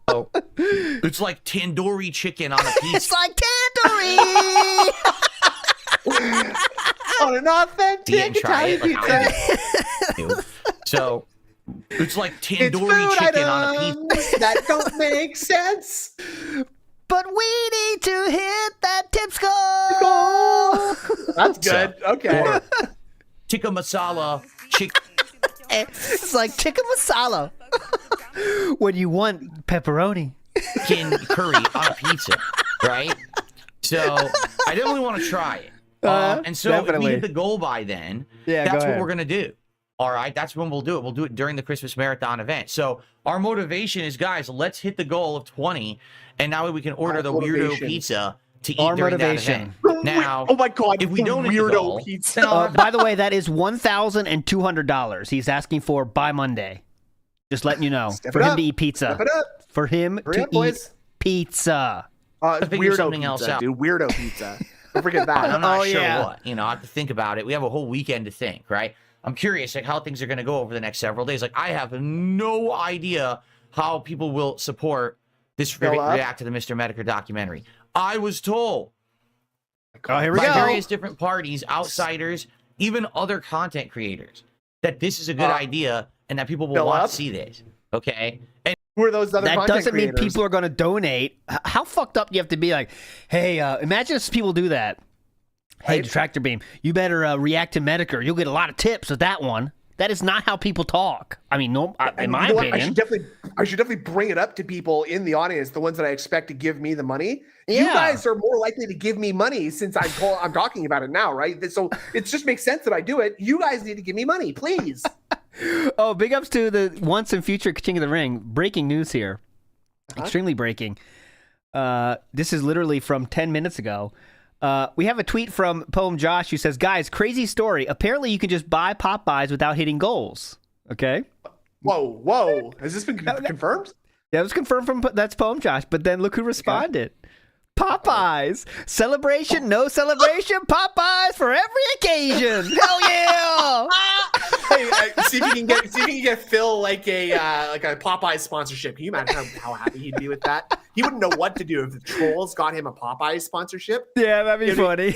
Oh, it's like tandoori chicken on a pizza. It's like tandoori. On an See it and authentic try Italian it like I pizza. do. So it's like It's tandoori food chicken on a pizza. items that don't make sense. But we need to hit that tips goal. That's good. Okay. Or tikka masala chicken. It's like tikka masala. When you want pepperoni. Curry on a pizza, right? So I definitely want to try it. And so if we definitely. hit the goal by then, Yeah, that's go what ahead. we're going to do. All right, that's when we'll do it. We'll do it during the Christmas Marathon event. So our motivation is, guys, let's hit the goal of 20, and now we can order Our the weirdo motivation. pizza to eat Our during motivation. that event. Now, oh my god, if we don't hit the weirdo goal, pizza. then I'll have By the way, that is $1,200. He's asking for by Monday. Just letting you know. Step For it him up. to eat pizza. Step it up. For him Hurry to up, eat boys. pizza. figure Weirdo something pizza, else out. dude. Weirdo pizza. Don't forget I'm that. not Oh, sure yeah. what. I have to think about it. We have a whole weekend to think, right? I'm curious, like, how things are going to go over the next several days. Like, I have no idea how people will support this Fill up. React to the Mr. Metokur documentary. I was told Oh, here we by go. various different parties, outsiders, even other content creators, that this is a good idea and that people will fill want up. to see this. Okay? And Who are those other That content doesn't mean creators? people are going to donate. How fucked up do you have to be? Like, hey, imagine if people do that. Hey, Right. Detractor Beam, you better react to Metokur. You'll get a lot of tips with that one. That is not how people talk. I mean, no, in And my you know what? opinion. I should definitely bring it up to people in the audience, the ones that I expect to give me the money. You Yeah. guys are more likely to give me money since I'm talking about it now, right? So it just makes sense that I do it. You guys need to give me money, please. Oh, big ups to the once and future King of the Ring. Breaking news here. Extremely breaking. This is literally from 10 minutes ago. We have a tweet from Poem Josh who says, guys, crazy story. Apparently you can just buy Popeyes without hitting goals. Okay. Whoa. Has this been confirmed? That was confirmed from, that's Poem Josh. But then look who responded. Popeyes. Celebration, no celebration. Popeyes for every occasion. Hell yeah. Hey, see if you can get Phil like a Popeyes sponsorship. Can you imagine how happy he'd be with that? He wouldn't know what to do if the trolls got him a Popeyes sponsorship. Yeah, that'd be funny.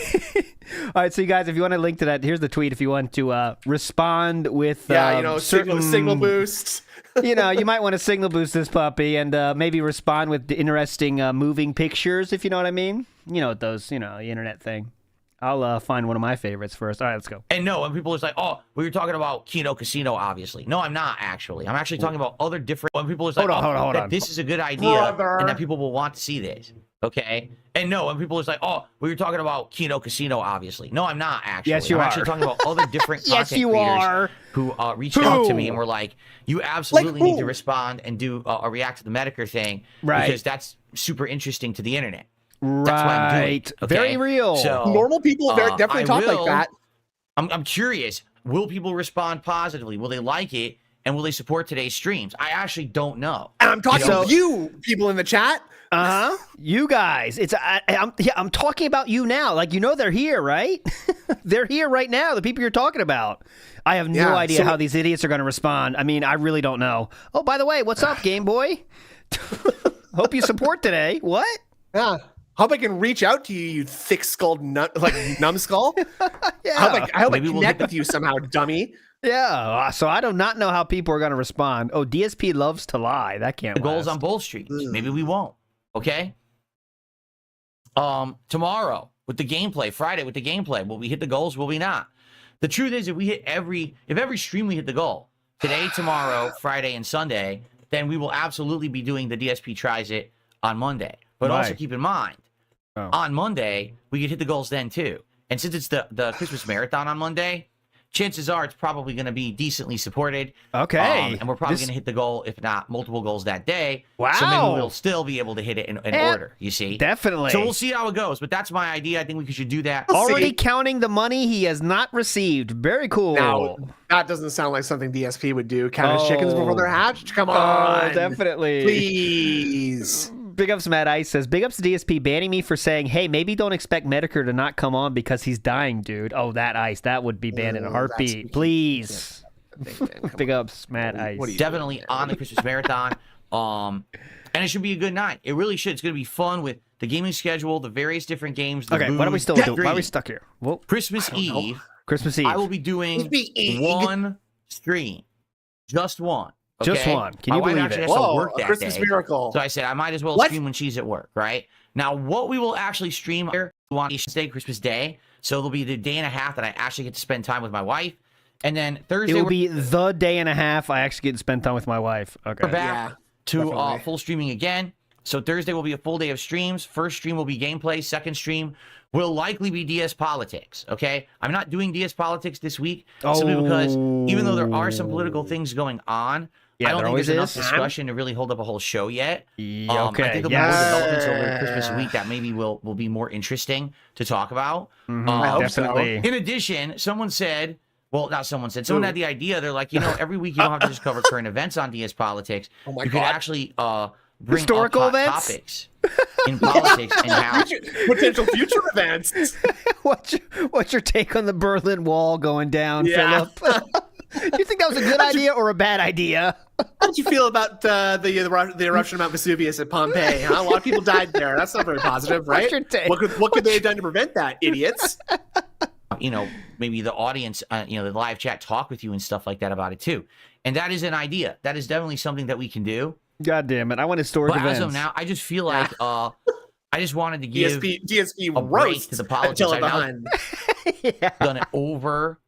All right, so you guys, if you want to link to that, here's the tweet. If you want to respond with Signal boost. you might want to signal boost this puppy and maybe respond with interesting moving pictures, if you know what I mean. You know what those, the internet thing. I'll find one of my favorites first. All right, let's go. And no, when people are like, oh, we were talking about Kino Casino, obviously. No, I'm not actually. I'm actually talking about other different. When people are like, Hold on. this is a good idea, and that people will want to see this. Okay. And no, when people are like, oh, we were talking about Kino Casino, obviously. No, I'm not actually. Yes, you I'm are. actually talking about other different Yes, content you creators are. who reached out to me Who? and were like, you absolutely Like need to who? respond and do a react to the Metokur thing, Right. because that's super interesting to the internet. That's what I'm doing. Right. Okay? Very real. So, Normal people definitely I talk will- like that. I'm curious. Will people respond positively? Will they like it? And will they support today's streams? I actually don't know. And I'm talking to you, people in the chat. You guys. I'm talking about you now. Like, they're here, right? They're here right now. The people you're talking about. I have no idea how these idiots are going to respond. I mean, I really don't know. Oh, by the way, what's up, Game Boy? Hope you support today. What? Yeah. Hope I can reach out to you, you thick-skulled numbskull. Yeah. I hope I connect with you somehow, dummy. Yeah. So I do not know how people are going to respond. Oh, DSP loves to lie. That can't. The goals on both streams. Maybe we won't. Okay. Tomorrow with the gameplay, Friday with the gameplay, will we hit the goals? Will we not? The truth is, if every stream we hit the goal today, tomorrow, Friday, and Sunday, then we will absolutely be doing the DSP tries it on Monday. But also keep in mind, on Monday we could hit the goals then too. And since it's the Christmas marathon on Monday, chances are it's probably going to be decently supported. Okay. And we're probably going to hit the goal, if not multiple goals that day. Wow. So maybe we'll still be able to hit it in order, you see? Definitely. So we'll see how it goes. But that's my idea. I think we should do that. Already counting the money he has not received. Very cool. Now, that doesn't sound like something DSP would do. Count his chickens before they're hatched? Come on. Definitely. Please. Big ups, Matt Ice says, big ups to DSP banning me for saying, hey, maybe don't expect Metokur to not come on because he's dying, dude. Oh, that Ice. That would be banned in a heartbeat. Please. Big ups, Matt Ice. Definitely on the Christmas marathon. And it should be a good night. It really should. It's going to be fun with the gaming schedule, the various different games. Okay, what are we still doing? Why are we stuck here? Well, Christmas Eve. Christmas Eve. I will be doing one stream. Just one. Okay? Just one. Can you My wife believe actually it? has to work that Christmas day. miracle. So I said I might as well stream when she's at work, right? Now, what we will actually stream on Christmas Day, so it'll be the day and a half that I actually get to spend time with my wife. And then Thursday... It will be the day and a half I actually get to spend time with my wife. Okay. We're back to full streaming again. So Thursday will be a full day of streams. First stream will be gameplay. Second stream will likely be DS Politics, okay? I'm not doing DS Politics this week simply because even though there are some political things going on, I don't think there's enough discussion to really hold up a whole show yet. Okay. I think there'll be more developments over Christmas week that maybe will be more interesting to talk about. I hope definitely. In addition, someone said, well, not someone said, someone had the idea. They're like, every week you don't have to just cover current events on DS Politics. Oh my you God. could actually bring historical up hot events? topics in politics and how Potential future events. What's your take on the Berlin Wall going down, Philip? Do you think that was a good idea or a bad idea? How did you feel about the eruption of Mount Vesuvius at Pompeii? Huh? A lot of people died there. That's not very positive, right? What's your take? What could they have done to prevent that, idiots? maybe the audience, the live chat talk with you and stuff like that about it too. And that is an idea. That is definitely something that we can do. God damn it. I want historic But events. as of now, I just feel like I just wanted to give DSP a break to the politics. until I've now done it over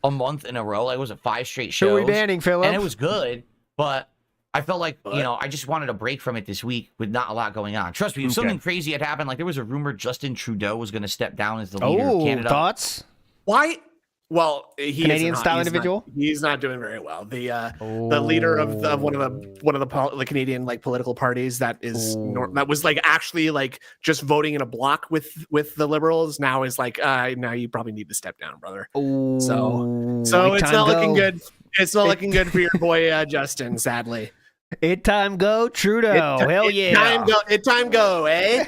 a month in a row. Like, was it 5 straight shows? Who are we banning, Philip? And it was good, but I felt like, I just wanted a break from it this week with not a lot going on. Trust me, if something crazy had happened, like there was a rumor Justin Trudeau was going to step down as the leader of Canada. Thoughts? Why? Well, Canadian-style individual? He's not doing very well. The leader of one of the Canadian political parties that that was actually just voting in a block with the Liberals now is now you probably need to step down, brother. Oh, so it's not looking good. It's not looking good for your boy Justin, sadly. It time go, Trudeau. Hell yeah. It time go, eh?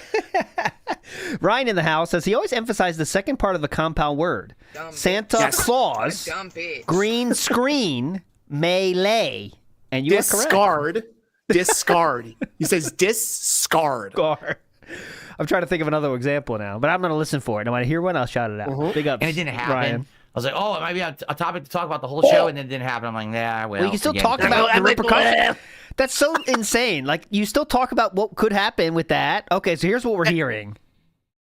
Ryan in the house says he always emphasized the second part of the compound word. Santa Claus, green screen, melee. And you are correct. Discard. He says discard. I'm trying to think of another example now, but I'm going to listen for it. And when I hear one, I'll shout it out. Big ups, and it didn't happen. Ryan. I was like, it might be a topic to talk about the whole show, and then it didn't happen. I'm like, nah, well. You can still talk about the repercussions. That's so insane. You still talk about what could happen with that. Okay, so here's what we're hearing.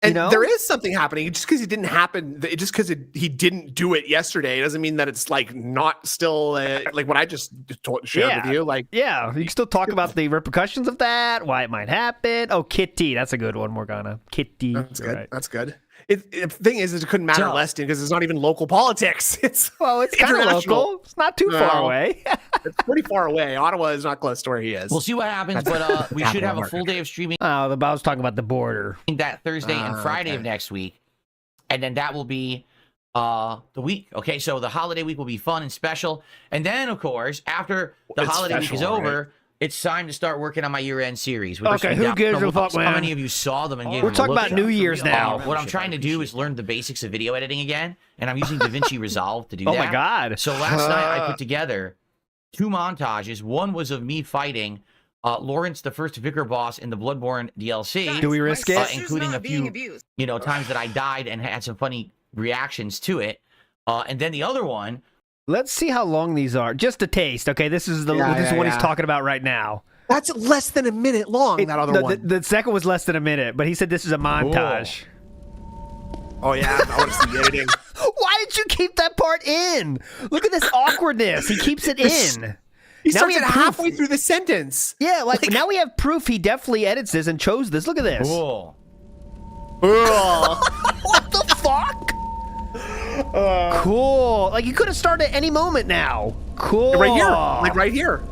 And there is something happening. Just because it didn't happen, just because he didn't do it yesterday, doesn't mean that it's not still what I just shared with you. You can still talk about the repercussions of that, why it might happen. Oh, Kitty, that's a good one, Morgana. Kitty, that's good. Right. That's good. The thing is, it couldn't matter less because it's not even local politics. It's kind of local. It's not too far away. It's pretty far away. Ottawa is not close to where he is. We'll see what happens, but we should have a full day of streaming. I was talking about the border. That Thursday and Friday of next week, and then that will be the week. Okay, so the holiday week will be fun and special. And then, of course, after the holiday week is over, it's time to start working on my year-end series. Okay, who gives a fuck, man? How many of you saw them and gave We're them a talking look about at? New Year's now. What I'm trying to do is learn the basics of video editing again, and I'm using DaVinci Resolve to do that. Oh my god. So last night I put together 2 montages. One was of me fighting Lawrence, the first Vicar boss in the Bloodborne DLC. Do we risk it? Including a few, times that I died and had some funny reactions to it. And then the other one. Let's see how long these are. Just a taste. Okay, this is the one he's talking about right now. That's less than a minute long. That other one. The second was less than a minute, but he said this is a montage. Oh yeah, I want to see the editing. Why did you keep that part in? Look at this awkwardness. He keeps it in. He Now starts we it have halfway proof. through the sentence. Yeah, like now we have proof he definitely edits this and chose this. Look at this. Cool. What the fuck? Cool. Like you could have started at any moment now. Cool. Right here. Like right here.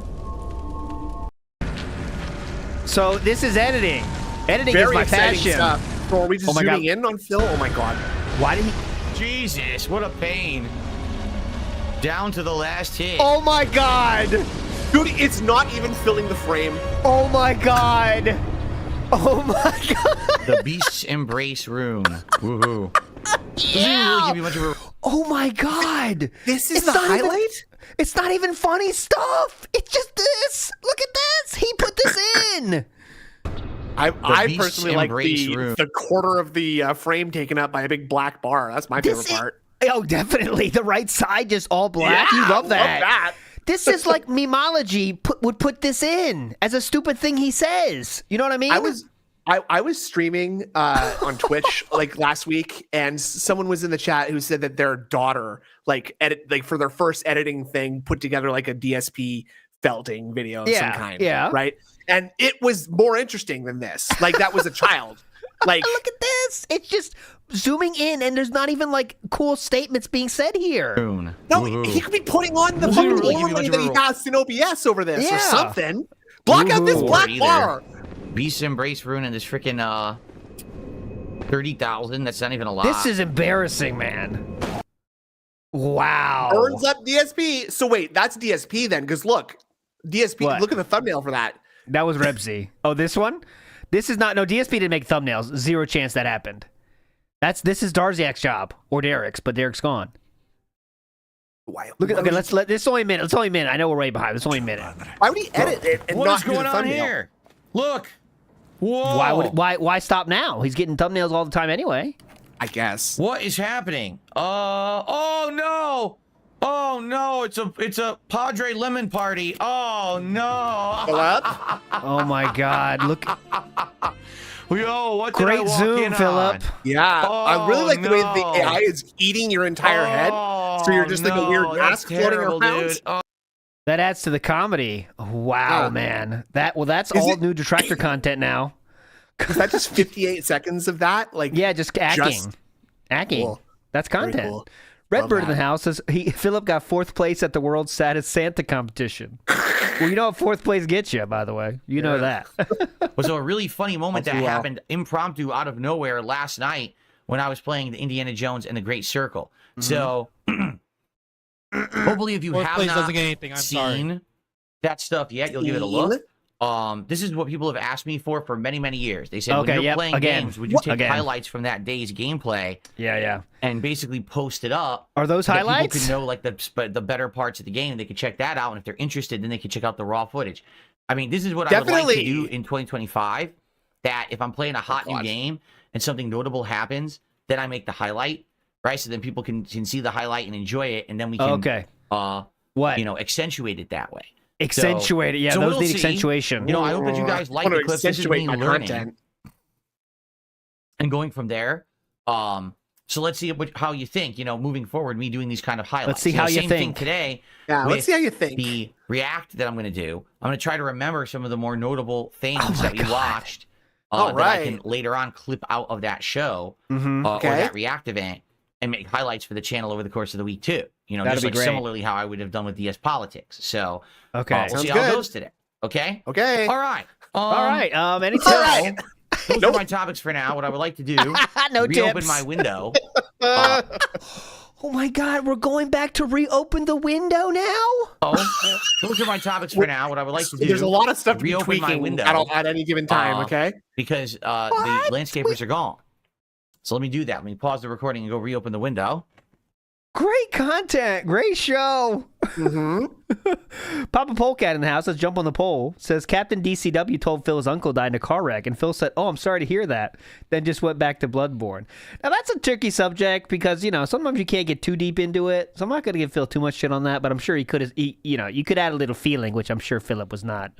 So this is editing. Editing Very is my exciting passion. stuff. So are we just zooming in on Phil? Oh my god. Why did he? Jesus, what a pain. Down to the last hit. Oh my god. Dude, it's not even filling the frame. Oh my god. Oh my god. The Beast's Embrace rune. Woohoo. Doesn't even really give you much of a... Oh my god. This is It's the not even- highlight? It's not even funny stuff. It's just this. Look at this. He put this in. I Beast's personally like Embrace room. the quarter of the frame taken up by a big black bar. That's my favorite part. Oh, definitely. The right side just all black. You love that. This is like memology would put this in as a stupid thing he says. You know what I mean? I was streaming on Twitch like last week, and someone was in the chat who said that their daughter for their first editing thing put together like a DSP felting video of some kind. Yeah. Right. And it was more interesting than this. Like that was a child. Like look at this. It's just zooming in, and there's not even like cool statements being said here. Rune. no, Woohoo. he could be putting on the fucking Literally give you overlay much that of he a- has in OBS over this or Yeah. something. Block out this Woohoo. black Either. bar. Beast's Embrace rune and this freaking 30,000. That's not even a lot. This is embarrassing, man. Wow. Earns up DSP. So wait, that's DSP then? Because look, DSP. What? Look at the thumbnail for that. That was Rebsy. Oh, this one? This is not. No, DSP didn't make thumbnails. Zero chance that happened. This is Darziak's job or Derek's, but Derek's gone. Why? Look at. Okay, let's let this only a minute. It's only a minute. I know we're way behind. It's only a minute. Why would he edit it and What not is do going the on thumbnail? here? Look. Whoa. Why stop now? He's getting thumbnails all the time anyway. I guess. What is happening? Oh no. Oh no, it's a Padre Lemon party. Oh no. Fill up? Oh my God! Look, Yo, what did I great walk zoom, in Philip. on? Yeah. I really like the way that the no. AI is eating your entire head. So you're just like a weird that's mask floating terrible, around. dude. Oh, That adds to the comedy. Wow, Yeah. man. That's Is all it- new detractor content now. Is that just 58 seconds of that? Like, Yeah, just acting. Just- Acting. Cool. That's Very content. cool. Redbird in that. the house says Philip got 4th place at the world's saddest Santa competition. Well, you know what 4th place gets you, by the way. You know that. was a really funny moment that I'll do well. happened impromptu out of nowhere last night when I was playing the Indiana Jones and the Great Circle. So hopefully if you Fourth have place not doesn't get anything. I'm sorry. seen that stuff yet, you'll give it a look. This is what people have asked me for many, many years. They said, Okay, when you're yep, playing again. games, would you take Again. highlights from that day's gameplay Yeah. and basically post it up? Are those so that highlights? People could know like the better parts of the game. They could check that out, and if they're interested, then they could check out the raw footage. I mean, this is what I would like to Definitely. do in 2025. That if I'm playing a hot new God. game and something notable happens, then I make the highlight, right? So then people can see the highlight and enjoy it, and then we can Okay. What? accentuate it that way. Accentuate it. Yeah, so those we'll need see. accentuation. You know, I hope that you guys like I the want to clips. This is accentuate me my learning. content. And going from there, so let's see how you think, moving forward, me doing these kind of highlights. Let's see how you same thing think. today. Yeah, with let's see how you think. The React that I'm going to do. I'm going to try to remember some of the more notable things Oh my that we God. watched All that I right. can later on clip out of that show Mm-hmm. or Okay. that React event and make highlights for the channel over the course of the week too. That'd Just be like great. similarly how I would have done with DS Politics. So Okay. we'll see Sounds how it good. goes today. Okay? Okay. All right. All right. Any All right. Those are my topics for now. What I would like to do, No reopen tips. my window. Oh my God, we're going back to reopen the window now? Oh, those are my topics for now. What I would like to do. There's a lot of stuff to be reopen my tweaking window at any given time, okay? Because the landscapers are gone. So let me do that. Let me pause the recording and go reopen the window. Great content. Great show. Mm-hmm. Papa Polecat in the house. Let's jump on the poll. Says Captain DCW told Phil his uncle died in a car wreck, and Phil said, "Oh, I'm sorry to hear that." Then just went back to Bloodborne. Now that's a tricky subject because sometimes you can't get too deep into it. So I'm not going to give Phil too much shit on that, but I'm sure he could have. You could add a little feeling, which I'm sure Philip was not.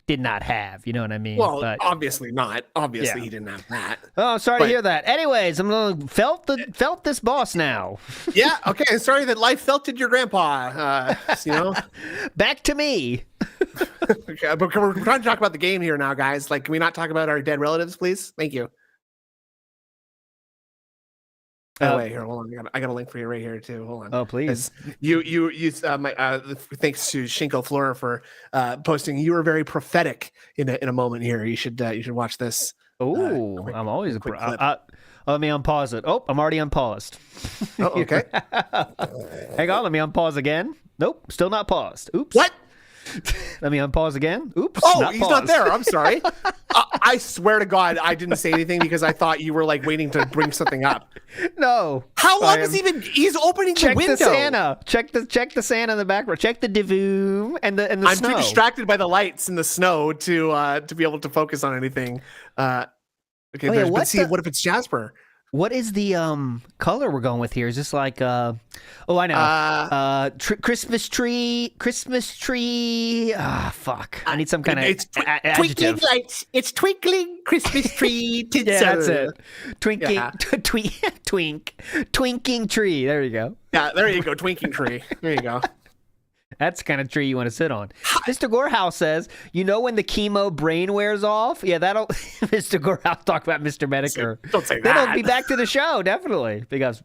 Did not have, you know what I mean? Well, but, obviously not. Obviously, he didn't have that. Oh, I'm sorry to hear that. Anyways, I'm gonna felt this boss now. Yeah. Okay. Sorry that life felted your grandpa. Back to me. Okay, but we're trying to talk about the game here now, guys. Like, can we not talk about our dead relatives, please? Thank you. Oh wait, here, hold on. I got a link for you right here too. Hold on. Oh please. You thanks to Shinko Flora for posting. You were very prophetic in a moment here. You should watch this. Oh, I'm always let me unpause it. Oh, I'm already unpaused. Oh, okay. Hang on, let me unpause again. Nope, still not paused. Oops. What? Let me unpause again. Oops. Oh, he's not there. I'm sorry. I swear to God, I didn't say anything because I thought you were like waiting to bring something up. No. How long has he been? He's opening the window. Check the Santa in the background. Check the Dewie and the I'm snow. too distracted by the lights and the snow to be able to focus on anything. Okay, but see, what if it's Jasper? What is the color we're going with here? Is this like I know. Christmas tree. Fuck. I need some kind of adjective. Twinkling lights. It's twinkling Christmas tree tinsel. Yeah, that's it. Twinking tree. There you go. Yeah, there you go. Twinking tree. There you go. That's the kind of tree you want to sit on. Mr. Gorehouse says, when the chemo brain wears off? Yeah, that'll... Mr. Gorehouse talk about Mr. Metokur. Don't say that. Then he'll be back to the show, definitely. Because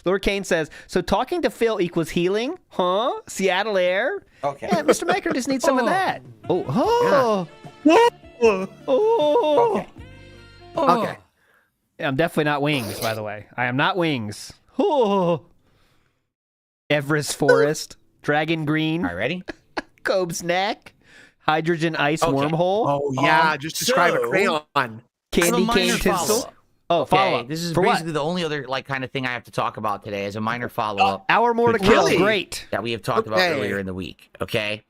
Lord Kane says, so talking to Phil equals healing? Huh? Seattle air? Okay. Yeah, Mr. Metokur just needs some of that. Oh. Okay. Okay. Yeah, I'm definitely not Wings, by the way. I am not Wings. Oh. Everest Forest. Dragon Green. All right, ready? Cobe's Neck. Hydrogen Ice Wormhole. Oh, yeah. Just describe a crayon. Candy cane tinsel. Oh, follow-up. This is For basically what? the only other kind of thing I have to talk about today as a minor follow-up. Hour more to kill. Great. That we have talked about earlier in the week. Okay.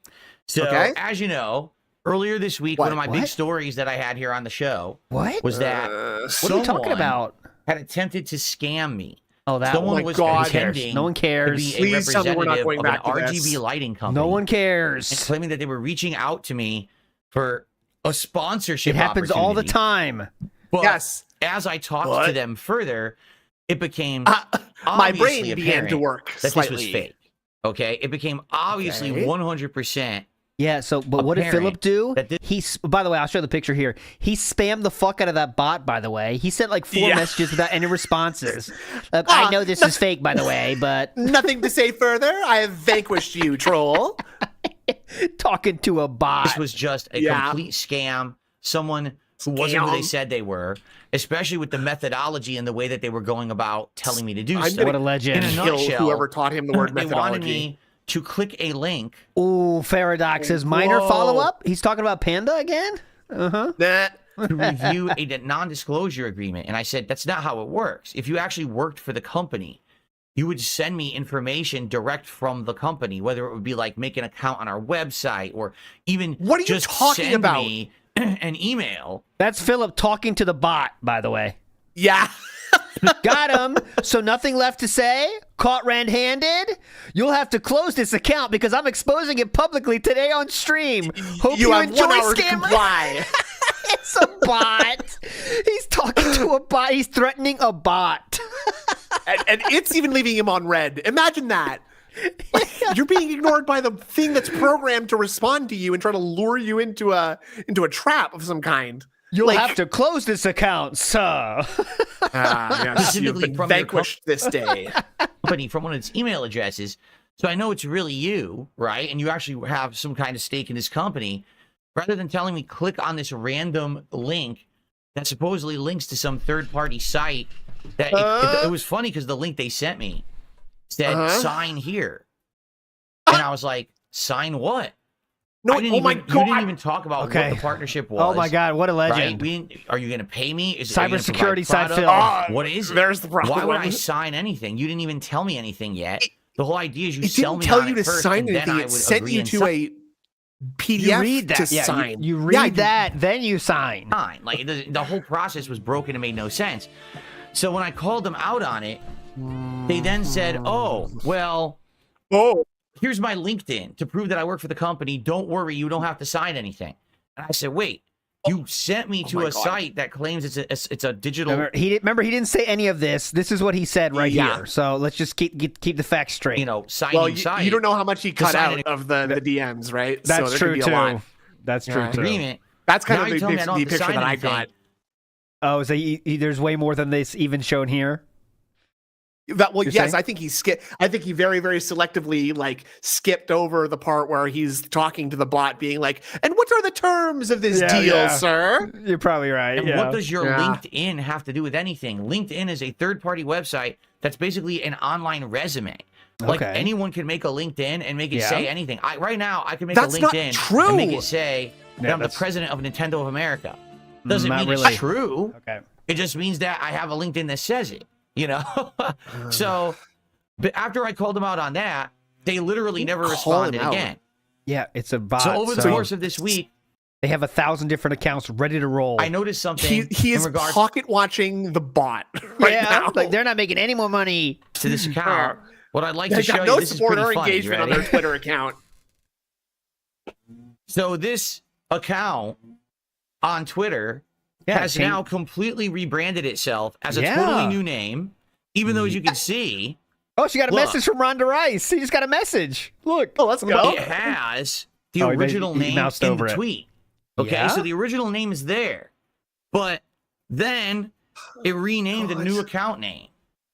So, as you know, earlier this week, one of my big stories that I had here on the show was that what are you talking about? Had attempted to scam me. Oh, that someone was pretending no one cares. to be a representative of an RGB lighting company. No one cares. And claiming that they were reaching out to me for a sponsorship. It happens all the time. But as I talked to them further, it became my brain began to work that slightly. This was fake. Okay, it became obviously 100%. Yeah, but what did Philip do? By the way, I'll show the picture here. He spammed the fuck out of that bot, by the way. He sent like 4 messages without any responses. I know this is fake, by the way, but... Nothing to say further. I have vanquished you, troll. Talking to a bot. This was just a complete scam. Someone who wasn't who they said they were, especially with the methodology and the way that they were going about telling me to do stuff. What a legend. In a nutshell, whoever taught him the word methodology. They wanted me to click a link. Ooh, Faradox says minor follow-up? He's talking about Panda again? Nah. To review a non-disclosure agreement. And I said, that's not how it works. If you actually worked for the company, you would send me information direct from the company, whether it would be like make an account on our website or even just send me an email. That's Philip talking to the bot, by the way. Yeah. Got him. So nothing left to say? Caught red-handed? You'll have to close this account because I'm exposing it publicly today on stream. Hope you have enjoy, 1 hour scammer. to comply. It's a bot. He's talking to a bot. He's threatening a bot. and it's even leaving him on red. Imagine that. You're being ignored by the thing that's programmed to respond to you and try to lure you into a trap of some kind. You'll have to close this account, sir. Yes, you've been vanquished this day. Company from one of its email addresses. So I know it's really you, right? And you actually have some kind of stake in this company. Rather than telling me click on this random link that supposedly links to some third-party site. That it was funny because the link they sent me said sign here, and I was like, sign what? No, you didn't even talk about what the partnership was. Oh my God, what a legend! Right? Are you going to pay me? Cybersecurity side film. What is it? There's the problem. Why would I sign anything? You didn't even tell me anything yet. The whole idea is you it sell didn't me tell on you it to first, sign and then anything. I It would sent agree you and to sign. a PDF You read that. to sign. You read that, then you sign. Like the whole process was broken and made no sense. So when I called them out on it, they then said, "Oh, well, here's my LinkedIn to prove that I work for the company. Don't worry, you don't have to sign anything." And I said, "Wait, you sent me to a site that claims it's a digital." Remember, he didn't say any of this. This is what he said right here. So let's just keep the facts straight. Signing site. You don't know how much he cut out of the DMs, right? That's so true too. That's true too. Agreement. That's kind Now of you the picture that I got. Oh, so there's way more than this even shown here. Yes, I think he skipped. I think he very, very selectively skipped over the part where he's talking to the bot, being like, "And what are the terms of this deal, sir?" You're probably right. And what does your LinkedIn have to do with anything? LinkedIn is a third-party website that's basically an online resume. Like anyone can make a LinkedIn and make it say anything. Right now, I can make a LinkedIn and make it say that I'm the president of Nintendo of America. Doesn't mean it's true. Okay. It just means that I have a LinkedIn that says it. So, but after I called them out on that, they literally never responded again. Yeah, it's a bot. So over the course of this week, they have 1,000 different accounts ready to roll. I noticed something. He is pocket watching the bot now. Like they're not making any more money to this account. What I'd like to show no you, this is support pretty or funny. engagement on their Twitter account. So this account on Twitter has now completely rebranded itself as a totally new name, even though, as you can see... Oh, she got a message from Rhonda Rice. She just got a message. Look. Oh, let's go. It has the original name in the tweet. Okay, so the original name is there. But then it renamed a new account name,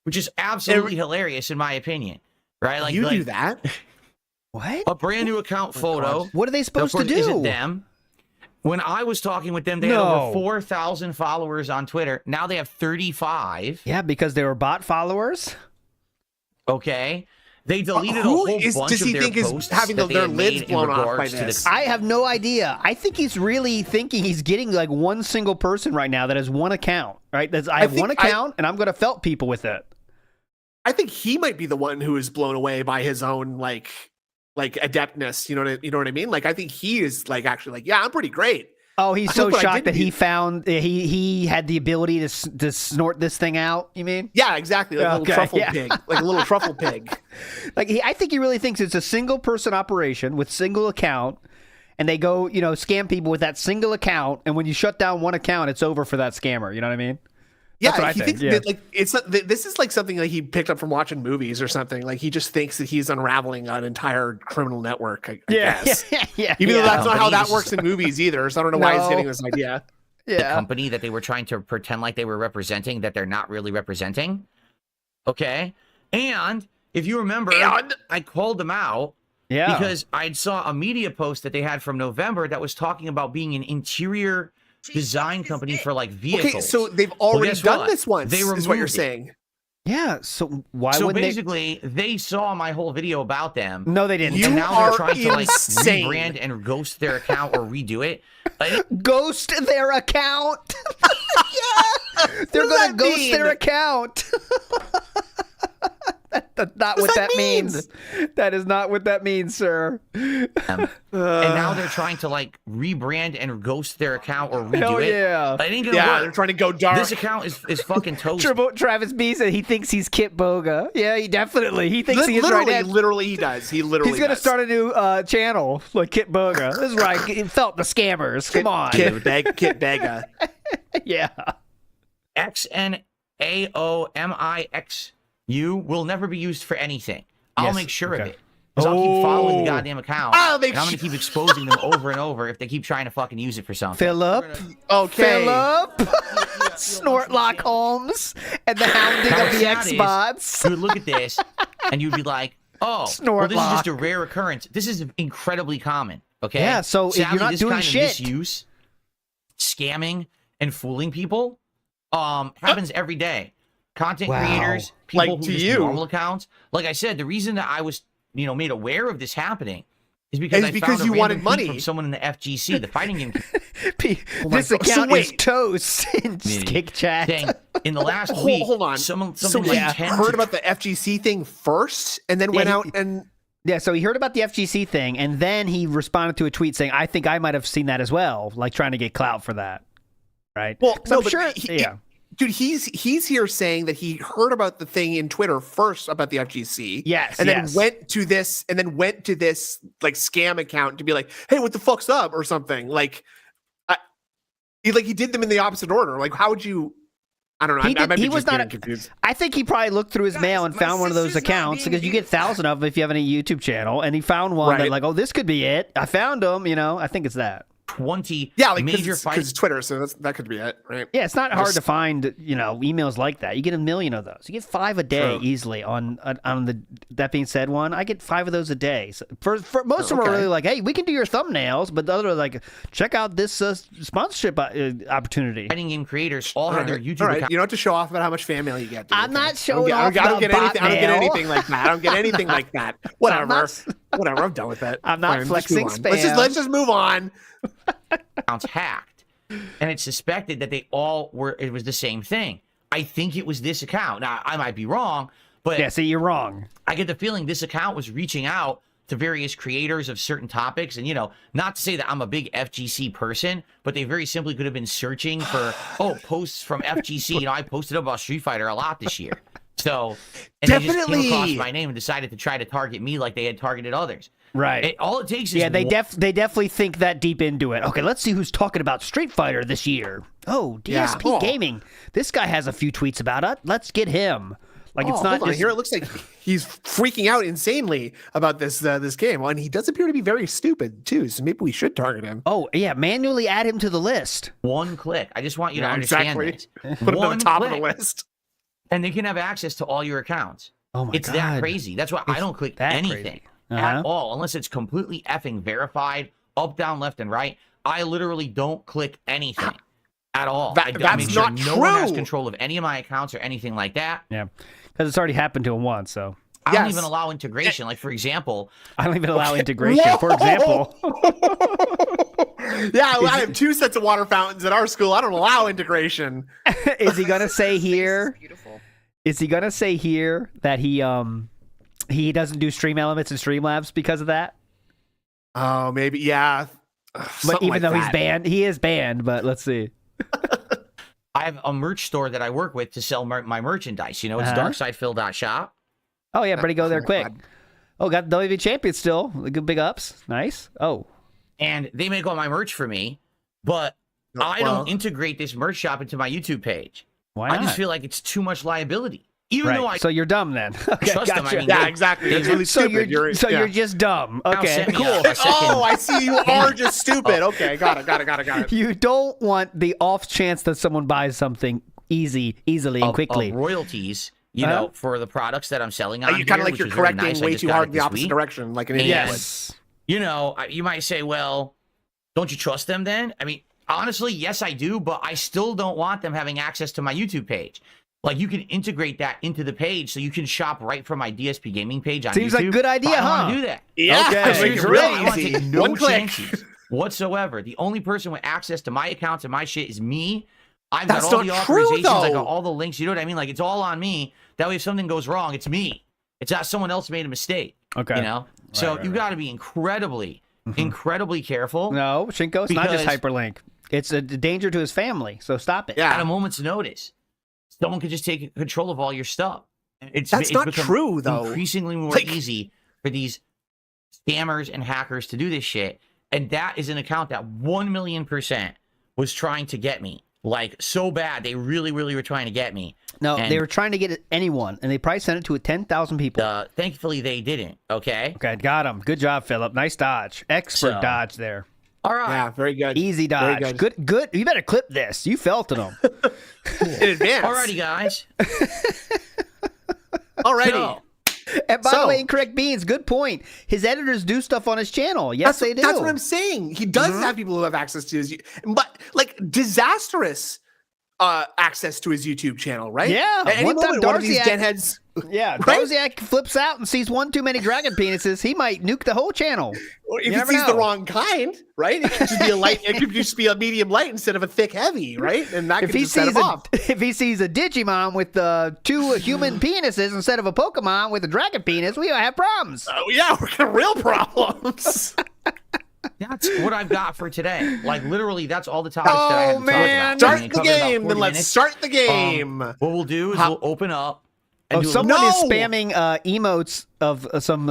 which is absolutely hilarious in my opinion. Right? You do that? What? A brand new account photo. What are they supposed to do? Isn't them. When I was talking with them, they had over 4,000 followers on Twitter. Now they have 35. Yeah, because they were bot followers. Okay. They deleted a whole bunch of their posts. Does he think is having their lids blown off by this? I have no idea. I think he's really thinking he's getting like one single person right now that has one account, right? I have one account, and I'm going to felt people with it. I think he might be the one who is blown away by his own like adeptness. You know what I mean? Like I think he is actually yeah, I'm pretty great. Oh, he's so shocked that he found he had the ability to snort this thing out. You mean? Yeah, exactly. Like a little truffle pig, like a little truffle pig. I think he really thinks it's a single person operation with single account, and they go scam people with that single account. And when you shut down one account, it's over for that scammer. You know what I mean? Yeah, he thinks that, it's not, this is something that he picked up from watching movies or something. Like he just thinks that he's unraveling an entire criminal network. I guess. Yeah. Even though that's not how that works in movies either. So I don't know why he's getting this idea. The company that they were trying to pretend like they were representing that they're not really representing. Okay, and if you remember, I called them out. Yeah, because I saw a media post that they had from November that was talking about being an interior design company for vehicles. Okay, so they've already done this once. Is what you're saying? Yeah. So why would basically they saw my whole video about them? No, they didn't. And now they're trying to rebrand and ghost their account or redo it. Ghost their account. They're gonna ghost their account. That's not what that means. That is not what that means, sir. And now they're trying to rebrand and ghost their account or redo it. Yeah. It ain't gonna work. They're trying to go dark. This account is fucking toast. Travis B said he thinks he's Kit Boga. Yeah, he definitely. He thinks he is right now. Literally, he does. He's gonna start a new channel like Kit Boga. This is right. He felt the scammers. Come on. Kit Boga. Yeah. XNAOMIX. Will never be used for anything. I'll make sure of it. Because I'll keep following the goddamn account. And I'm going to keep exposing them over and over if they keep trying to fucking use it for something. Philip. Okay. Philip. Snortlock Holmes. And the hounding of the X-Bots. You would look at this and you'd be like, oh, well, this is just a rare occurrence. This is incredibly common. Okay? Yeah, so sadly, you're not doing kind shit. Of misuse, scamming, and fooling people happens every day. Content creators, people who use normal accounts. Like I said, the reason that I was, made aware of this happening is because I found you wanted tweet money from someone in the FGC, the fighting game. This account is toast in Kick Chat. Saying, in the last week, hold on. Something So like he heard about the FGC thing first, and then went out and. Yeah, so he heard about the FGC thing, and then he responded to a tweet saying, "I think I might have seen that as well," like trying to get clout for that, right? Well, no, I'm sure. Dude, he's here saying that he heard about the thing in Twitter first about the FGC. Yes, and then went to this like scam account to be like, "Hey, what the fuck's up?" or something. Like, he did them in the opposite order. Like, how would you? I don't know. I might be just getting confused. I think he probably looked through his mail and found one of those accounts because you get 1,000 of them if you have any YouTube channel, and he found one that like, oh, this could be it. I found them. I think it's that. 20 major fights. Because it's Twitter, so that could be it, right? Yeah, it's not hard to find, emails like that. You get 1 million of those. You get 5 a day easily on the That Being Said one. I get 5 of those a day. So for most of them are really like, hey, we can do your thumbnails, but the other are like, check out this sponsorship opportunity. Fighting game creators all have their YouTube accounts. You don't have to show off about how much fan mail you get. Dude. I'm not showing off. I don't get anything like that. I don't get anything like that. Whatever. Whatever. I'm done with that. I'm not flexing spam. Let's just move on. Accounts hacked, and it's suspected that they all were. It was the same thing. I think it was this account. Now I might be wrong, but yeah, see, you're wrong. I get the feeling this account was reaching out to various creators of certain topics, and not to say that I'm a big FGC person, but they very simply could have been searching for posts from FGC. I posted about Street Fighter a lot this year, so and definitely they just came across my name and decided to try to target me like they had targeted others. Right. All it takes is they definitely think that deep into it. Okay, let's see who's talking about Street Fighter this year. Oh, DSP Gaming. This guy has a few tweets about it. Let's get him. Like it's not. Hold on. Here it looks like he's freaking out insanely about this game. Well, and he does appear to be very stupid too. So maybe we should target him. Oh yeah, manually add him to the list. One click. I just want you to understand this. Put him on the top of the list, and they can have access to all your accounts. Oh my God, it's that crazy. That's why I don't click anything. At all, unless it's completely effing verified, up, down, left, and right. I literally don't click anything at all. I make sure no one has control of any of my accounts or anything like that. Yeah, because it's already happened to him once. So I don't even allow integration. Like, for example, I don't even allow integration. For example, I have 2 sets of water fountains at our school. I don't allow integration. Is he gonna say here? Is he gonna say here that he doesn't do Stream Elements and Streamlabs because of that? Oh, maybe, yeah. But even though he's banned, he is banned. But let's see. I have a merch store that I work with to sell my merchandise. It's darksidephil.shop. Oh yeah, buddy, go there quick. Oh, got the WV champion still. Big ups, nice. Oh, and they make all my merch for me, but I don't integrate this merch shop into my YouTube page. Why not? I just feel like it's too much liability. Even though so you're dumb then. Okay, trust them. I mean, exactly. It's really stupid. You're just dumb. Okay, cool. I see. You are just stupid. Okay, got it. You don't want the off chance that someone buys something easily and quickly. Royalties, for the products that I'm selling on. You kind of like you're correcting nice. way too hard in the opposite direction, like an idiot. Yes. You might say, well, don't you trust them then? I mean, honestly, yes, I do, but I still don't want them having access to my YouTube page. Like, you can integrate that into the page so you can shop right from my DSP gaming page on Seems YouTube. like a good idea, I don't want to do that. Yeah. Okay. I want to take no chances whatsoever. The only person with access to my accounts and my shit is me. I've got all the authorizations. I got all the links. You know what I mean? Like, it's all on me. That way, if something goes wrong, it's me. It's not someone else made a mistake. Okay. So you got to be incredibly careful. No, Shinko, it's not just hyperlink. It's a danger to his family. So stop it. Yeah. At a moment's notice. Someone could just take control of all your stuff. That's not true, though. Increasingly more easy for these scammers and hackers to do this shit. And that is an account that 1,000,000% was trying to get me. Like, so bad. They really, really were trying to get me. No, they were trying to get anyone, and they probably sent it to 10,000 people. Thankfully, they didn't, okay? Okay, got him. Good job, Philip. Nice dodge. Expert dodge there. All right. Yeah, very good. Easy dodge. Very good. You better clip this. You felt it on. In advance. Alrighty, guys. Alrighty. And by the way, Incorrect Beans, good point. His editors do stuff on his channel. Yes, they do. That's what I'm saying. He does have people who have access to his, but like disastrous access to his YouTube channel, right? Yeah. At any moment, one of these genheads. Yeah, right? Darziak flips out and sees one too many dragon penises. He might nuke the whole channel. Or if he sees the wrong kind, right? It could just be a light. It could just be a medium light instead of a thick heavy, right? And that could just set him off. If he sees a Digimon with 2 human penises instead of a Pokemon with a dragon penis, we have problems. Oh yeah, we're gonna have real problems. That's what I've got for today. Like literally, that's all the topics that I have to talk about. Start the game. Then let's start the game. What we'll do is we'll open up. And someone is spamming emotes of some.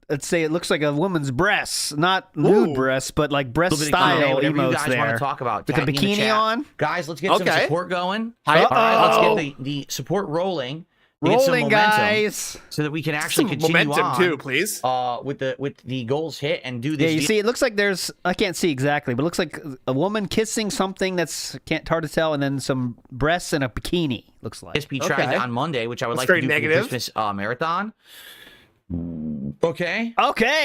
Let's say it looks like a woman's breasts, not nude breasts, but like breast style emotes emotes you guys there. Want to talk about with a bikini on. Guys, let's get some support going. All right, let's get the support rolling. Rolling, guys, so that we can actually continue momentum on, too, please. With the goals hit and do this. Yeah, you see, it looks like there's. I can't see exactly, but it looks like a woman kissing something that's hard to tell, and then some breasts and a bikini. Looks like. DSP tried on Monday, which I would like to do for the Christmas marathon. Okay.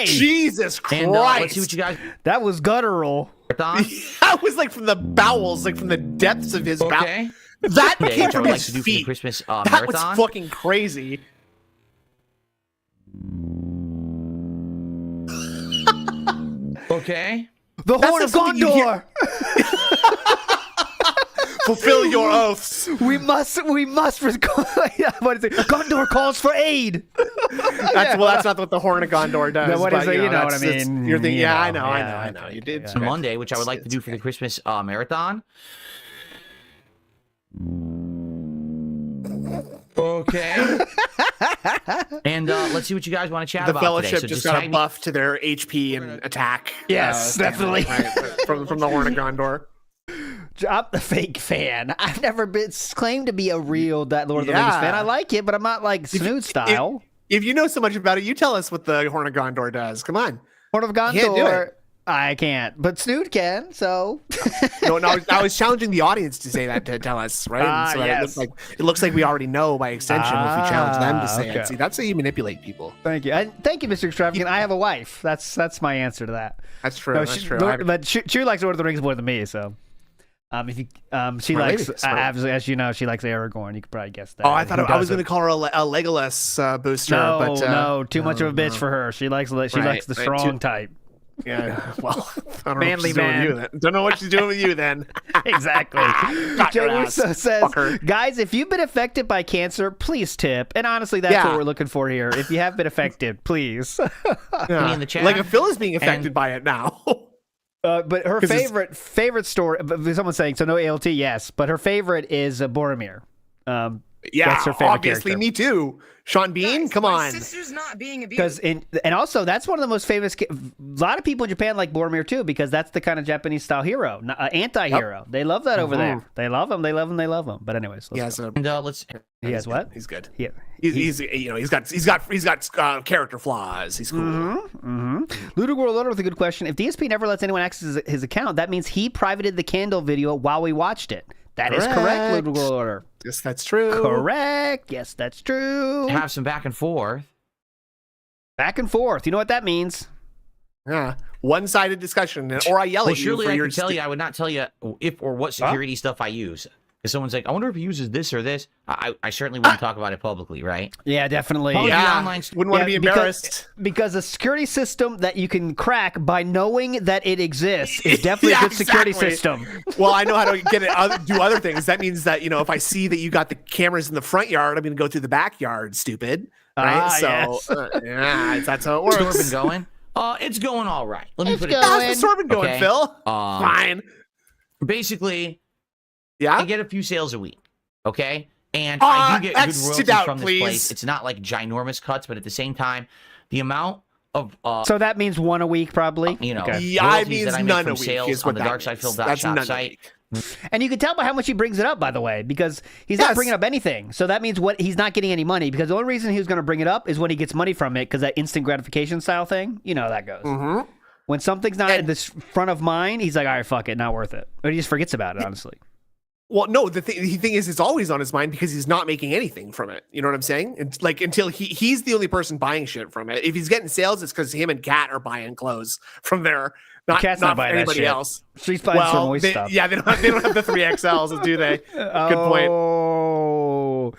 Jesus Christ! And let's see what you guys. That was guttural. That was like from the bowels, like from the depths of his bowels. That came from his feet. Christmas, that marathon. was fucking crazy. Okay. The Horn of Gondor. Fulfill your oaths. We must. What is it? Gondor calls for aid. That's not what the Horn of Gondor does. No, what is it? You know what I that's- mean? You're thinking, I know. know. You did On Monday, which I would like to do for the Christmas marathon. Okay. And let's see what you guys want to chat about. The Fellowship today. So just got a buff to their HP and attack. Yes, definitely. From the Horn of Gondor. I'm the fake fan. I've never been claimed to be a real Lord of the Rings fan. I like it, but I'm not like Snood style. If you know so much about it, you tell us what the Horn of Gondor does. Come on. Horn of Gondor. Can't do it. I can't, but Snood can. So no, I was challenging the audience to say that, to tell us, right? So yes. it looks like we already know by extension if we challenge them to say it. See, that's how you manipulate people. Thank you, thank you, Mr. Extravagant. I have a wife. That's my answer to that. That's true. No, that's true. But she likes Lord of the Rings more than me. So, if you, she likes, as you know, she likes Aragorn. You could probably guess that. Oh, I thought I was going to call her a Legolas booster. No, too much of a bitch for her. She likes the strong type. Yeah, well, I don't Manly know what she's man. doing with you then. Don't know what she's doing with you then. Exactly. Joe Russo says, guys, if you've been affected by cancer, please tip. And honestly, that's what we're looking for here. If you have been affected, please. In the chat. Like if Phil is being affected by it now. But her favorite story, someone's saying, so no ALT, yes. But her favorite is Boromir. That's her favorite obviously, character. Me too. Sean Bean, come on. My sister's not being abused. And also that's one of the most famous. A lot of people in Japan like Boromir too because that's the kind of Japanese style hero, anti-hero. Yep. They love that over there. They love him. They love him. They love him. But anyways, he has what? He's good. Yeah, he's got character flaws. He's cool. Ludogor with a good question. If DSP never lets anyone access his account, that means he privated the candle video while we watched it. That is correct, Ludogor. Yes, that's true. Correct. Yes, that's true. Have some back and forth. Back and forth. You know what that means? Yeah. One-sided discussion, or I yell at you. Surely I could tell you. I would not tell you if or what security stuff I use. If someone's like, I wonder if he uses this or this, I certainly wouldn't talk about it publicly, right? Yeah, definitely. Wouldn't want to be embarrassed. Because a security system that you can crack by knowing that it exists is definitely a good security system. Well, I know how to get it, do other things. That means that, if I see that you got the cameras in the front yard, I'm going to go through the backyard, stupid. Right? That's how it works. What's the store been going? It's going all right. Let me put it. How's the store been going, Phil? Fine. Basically, yeah, I get a few sales a week, okay? And I do get good royalties from this place. It's not like ginormous cuts, but at the same time, the amount of so that means one a week, probably. Yeah, it means none a week. Is what on the darksidephil.shop site. And you can tell by how much he brings it up, by the way, because he's not bringing up anything. So that means he's not getting any money, because the only reason he was going to bring it up is when he gets money from it, because that instant gratification style thing, you know how that goes. When something's not in this front of mind, he's like, all right, fuck it, not worth it. Or he just forgets about it, honestly. Well, no, the thing is, it's always on his mind because he's not making anything from it. You know what I'm saying? It's like until he's the only person buying shit from it. If he's getting sales, it's because him and Kat are buying clothes from there, not buying anybody else. She's buying some moist stuff. Yeah, they don't have the 3XLs, do they? Good point. Oh,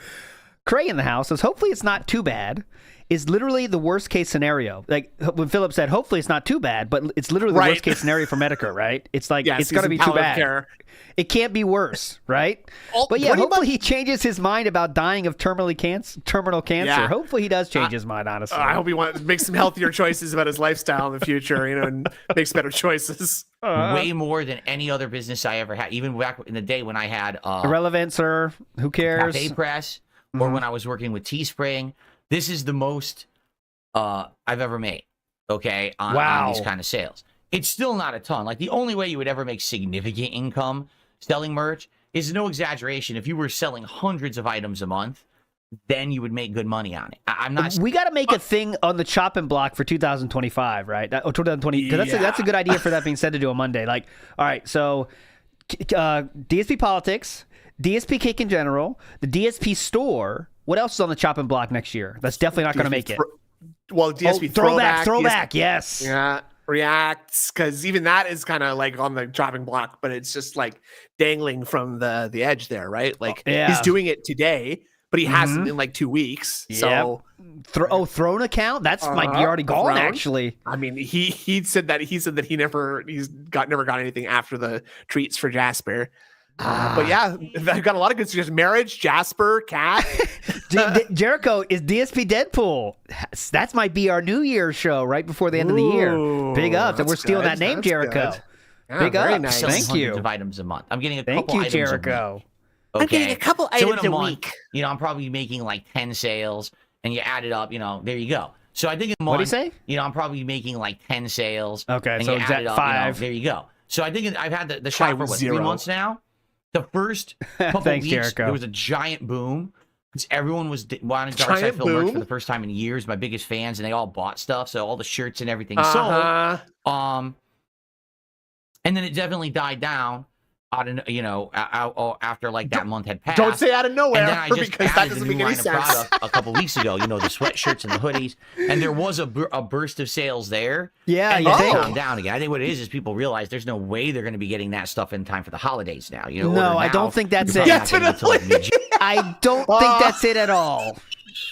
Cray in the house says, hopefully it's not too bad. Is literally the worst case scenario. Like when Philip said, hopefully it's not too bad, but it's literally the worst case scenario for Metokur, right? It's like, it's going to be too bad. It can't be worse, right? But yeah, hopefully he changes his mind about dying of terminal cancer. Yeah. Hopefully he does change his mind, honestly. I hope he makes some healthier choices about his lifestyle in the future, and makes better choices. Way more than any other business I ever had, even back in the day when I had Irrelevant, sir. Who cares? Cafe Press, or when I was working with Teespring. This is the most I've ever made, okay, on these kind of sales. It's still not a ton. Like, the only way you would ever make significant income selling merch is, no exaggeration, if you were selling hundreds of items a month, then you would make good money on it. I'm not. We got to make a thing on the chopping block for 2025, right? Or 2020. That's a good idea for that being said to do on Monday. Like, all right, so DSP Politics, DSP Cake in general, the DSP Store. What else is on the chopping block next year? That's definitely not going to make it. Well, DSP throwback, yes. Yeah, Reacts, because even that is kind of like on the chopping block, but it's just like dangling from the edge there, right? Like he's doing it today, but he hasn't in like 2 weeks. So Throne account? That's might be already gone, Throne? Actually. I mean, he said that he never got anything after the treats for Jasper. But yeah, I've got a lot of good suggestions. Marriage, Jasper, Cat. Jericho is DSP Deadpool. That might be our New Year's show right before the end of the year. Big ups. And we're stealing that name, Jericho. Yeah, big ups. Nice. Thank you. Of items a month. I'm getting a couple items Jericho. a week. Okay? I'm getting a couple items a week. I'm probably making like 10 sales, and you add it up, there you go. So I think in a month, what do you say? I'm probably making like 10 sales. Okay, and so you add it up, 5. There you go. So I think I've had the shop for 3 months now. The first couple weeks, Jericho. There was a giant boom because everyone was wanting Dark Side Film merch for the first time in years. My biggest fans, and they all bought stuff, so all the shirts and everything sold. And then it definitely died down. After like that month had passed. Don't say out of nowhere, and then I just because that doesn't make any sense. A couple weeks ago, the sweatshirts and the hoodies, and there was a burst of sales there. Yeah, and then calmed down again. I think what it is people realize there's no way they're going to be getting that stuff in time for the holidays now. No, I don't think that's it. I don't think that's it at all.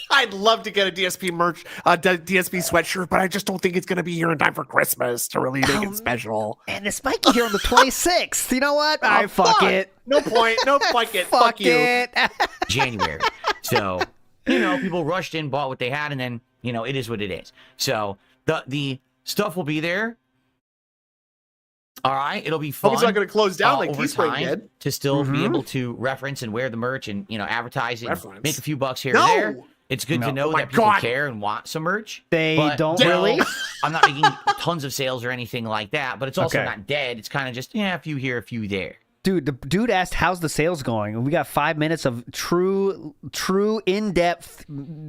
I'd love to get a DSP merch, DSP sweatshirt, but I just don't think it's going to be here in time for Christmas to really make it special. And this might be here on the 26th. You know what? Fuck it. No point. No, fuck it. Fuck you. January. So, people rushed in, bought what they had, and then, it is what it is. So, the stuff will be there. All right, it'll be fun. Hope it's not going to close down like Teespring did. To still be able to reference and wear the merch and, advertise it, and make a few bucks here and there. It's good to know that people care and want some merch. They don't really. I'm not making tons of sales or anything like that, but it's also not dead. It's kind of just, a few here, a few there. Dude, the dude asked, how's the sales going? And we got 5 minutes of true in-depth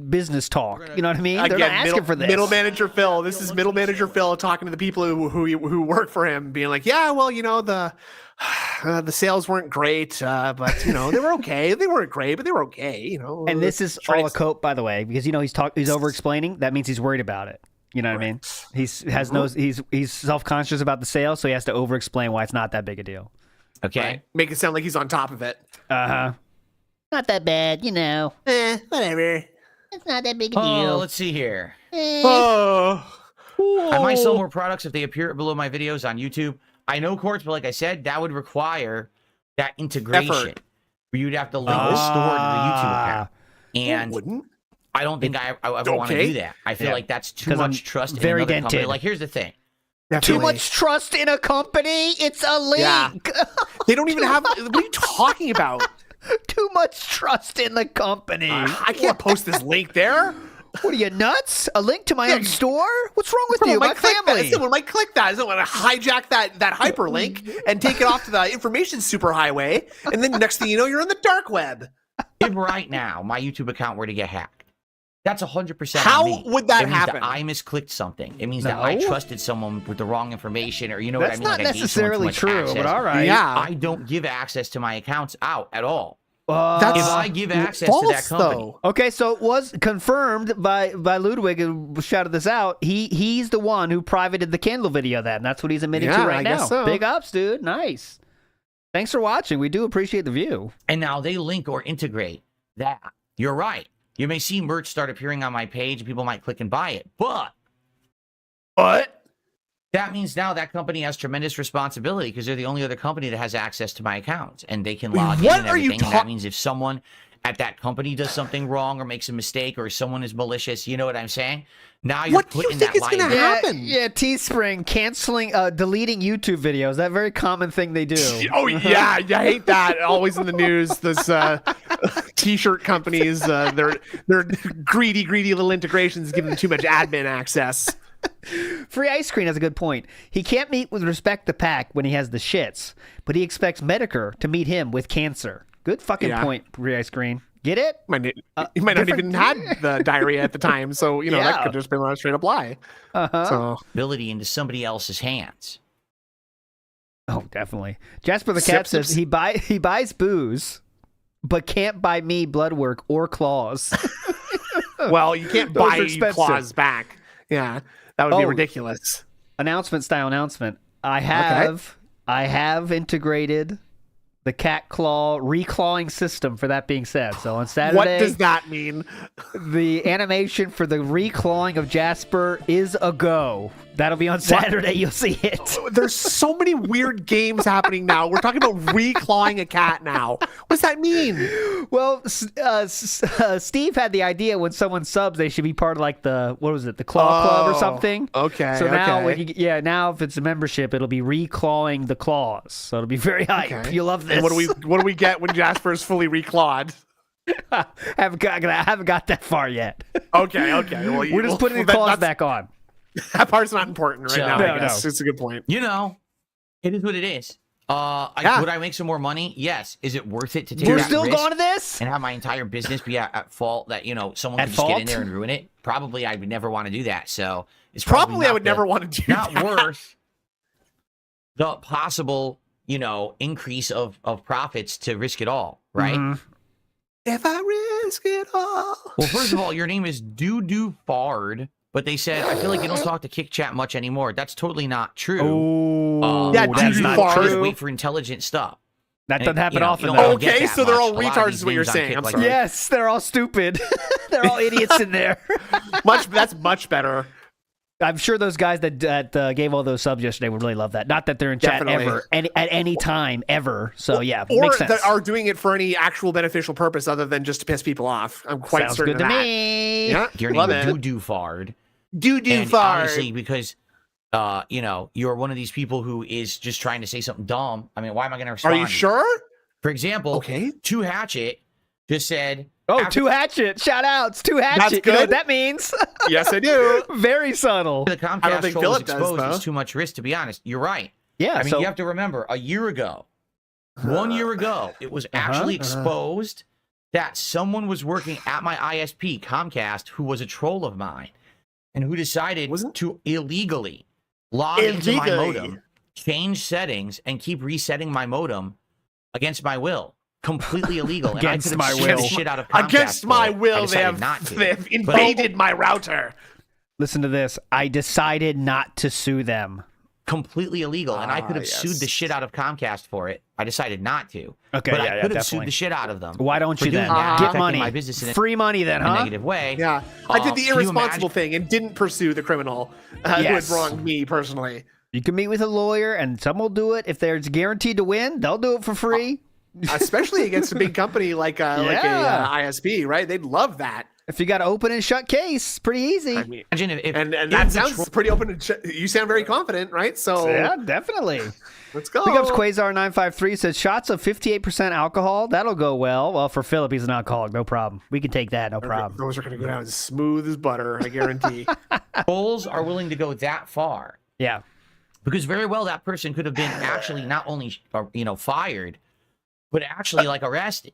business talk. You know what I mean? They're not asking for this. Middle manager Phil. This is middle manager Phil talking to the people who work for him, being like, yeah, well, the sales weren't great, but they were okay. They weren't great, but they were okay. And this is all a cope, by the way, because he's over-explaining. That means he's worried about it. You know what I mean? He's self-conscious about the sales, so he has to over-explain why it's not that big a deal. Okay. Right. Make it sound like he's on top of it. Not that bad, whatever. It's not that big a deal. Let's see here. Oh. I might sell more products if they appear below my videos on YouTube. I know, Courts, but like I said, that would require that integration. Effort. Where you'd have to link the store to the YouTube account. And wouldn't. I don't think I ever want to do that. I feel like that's too much trust in another company. Like, here's the thing. Definitely. Too much trust in a company? It's a link. Yeah. They don't even have... What are you talking about? Too much trust in the company. I can't post this link there. What are you, nuts? A link to my own store? What's wrong with you? My family. Someone might click that. Someone might hijack that hyperlink and take it off to the information superhighway. And then next thing you know, you're on the dark web. If right now my YouTube account were to get hacked, That's 100%. How would that it means happen? That I misclicked something. It means that I trusted someone with the wrong information, or you know That's what I mean? not necessarily true, but all right. Yeah. I don't give access to my accounts out at all. That's If I give access false, to that company, though. Okay, so it was confirmed by Ludwig, who shouted this out. He's the one who privated the candle video. Then that's what he's admitting to right I now. guess so. Big ups, dude. Nice. Thanks for watching. We do appreciate the view. and now they link or integrate that. You're right. You may see merch start appearing on my page. People might click and buy it, but that means now that company has tremendous responsibility because they're the only other company that has access to my account and they can log in and everything. And that means if someone at that company does something wrong or makes a mistake or someone is malicious, you know what I'm saying? Now you're What do you putting think that is gonna liability. happen? Yeah, Teespring canceling, deleting YouTube videos. That very common thing they do. Oh yeah, I hate that. Always in the news. This t-shirt companies, they're greedy little integrations, giving them too much admin access. Free Ice Cream has a good point. He can't meet with respect the pack when he has the shits, but he expects Metokur to meet him with cancer. Good fucking point, Free Ice Cream. Get it? He might not even had the diarrhea at the time, so you know that could just been a straight up lie. So Ability into somebody else's hands. Oh, definitely. Jasper the Cat says he buys booze, but can't buy me blood work or claws. well, you can't Those buy are expensive. claws back. Yeah, that would be ridiculous. Announcement style announcement. I have integrated the cat claw reclawing system, for that being said. So on Saturday, What does that mean? the animation for the reclawing of Jasper is a go. That'll be on Saturday. You'll see it. There's so many weird games happening now. We're talking about reclawing a cat now. What does that mean? Well, Steve had the idea when someone subs, they should be part of like the Claw Club or something. Okay. So now, now if it's a membership, it'll be reclawing the claws. So it'll be very hype. Okay. You'll love this. And what do we get when Jasper is fully reclawed? I haven't got that far yet. Okay. Well, We're just putting the claws back on. That part's not important right now. No, I guess it's a good point. You know, it is what it is. Would I make some more money? Yes. Is it worth it to take We're that still risk going to this? and have my entire business be at fault that, someone At could just get in fault? there and ruin it? Probably I would never want to do that. So it's Probably I not would never want to do not that. worth the possible, increase of profits to risk it all, right? Mhm. If I risk it all. Well, first of all, your name is Fard, but they said, I feel like you don't talk to Kick Chat much anymore. That's totally not true. Yeah, that's not Fard. Just true. wait for intelligent stuff. That doesn't happen often, you though. don't get Okay, that so they're much. all A lot of retards these is what you're names on saying. Kick I'm like sorry. Yes, they're all stupid. They're all idiots in there. That's much better. I'm sure those guys that gave all those subs yesterday would really love that. Not that they're in chat Definitely. ever, at any time ever. So yeah, Or makes sense. that are doing it for any actual beneficial purpose other than just to piss people off. I'm quite Sounds certain good to of that. me. Yeah, Your love name it. is Fard. Doo-doo And fart. honestly, because you're one of these people who is just trying to say something dumb. I mean, why am I going to Are respond? you sure? For example, Okay. 2 Hatchet just said, Oh, after 2 Hatchet. Shout outs. 2 Hatchet. That's You know what good. that means? Yes, I do. Very subtle. the I don't Comcast think troll was Philip does, exposed, though. it's too much risk, to be honest. You're right. Yeah. I mean, so you have to remember, a year ago, 1 year ago, it was actually exposed that someone was working at my ISP, Comcast, who was a troll of mine, and who decided to illegally log into my modem, change settings, and keep resetting my modem against my will. Completely illegal. Against and I my could have will. sued the shit out of Comcast Against for my it. I will, they decided have, not to. they have But- invaded my router. listen to this. I decided not to sue them. Completely illegal, and I could have yes. sued the shit out of Comcast for it. I decided not to. Okay, but yeah, I yeah, could have definitely. sued the shit out of them. Why don't for you doing then? that, Get affecting money. my business in Free money then, a huh? negative way. Yeah, I did the Can you irresponsible imagine- thing and didn't pursue the criminal who had Yes. wronged me personally. You can meet with a lawyer, and some will do it. If they're guaranteed to win, they'll do it for free. Especially against a big company like a Yeah. ISP, right? They'd love that. If you got an open and shut case, pretty easy. I mean, Imagine if and if that the sounds troll- pretty open. You sound very confident, right? So yeah, definitely. let's go. Big ups Quasar953 says shots of 58% alcohol. That'll go well. Well, for Philip, he's an alcoholic. No problem. We can take that. No problem. Those are going to go down as smooth as butter, I guarantee. trolls are willing to go that far, Yeah. because very well that person could have been actually not only fired, but actually like arrested.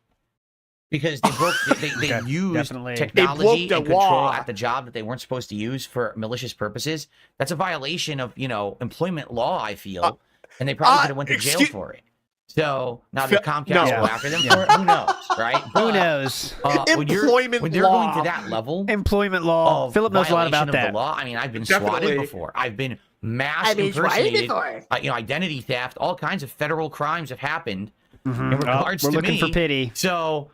because they broke. They used definitely. technology They and broke the control law. at the job that they weren't supposed to use for malicious purposes. That's a violation of employment law. I feel, and they probably could have went to jail for it. So now the Comcast no. go after them for it. Who knows, right? Who knows? When they're law. going to that level, Employment law. of Philip knows a lot violation about of that. the law. I mean, I've been Definitely. swatted before. I've been mass I've been swatted impersonated. before. Identity theft. All kinds of federal crimes have happened in Oh, regards we're to looking me. for pity. So,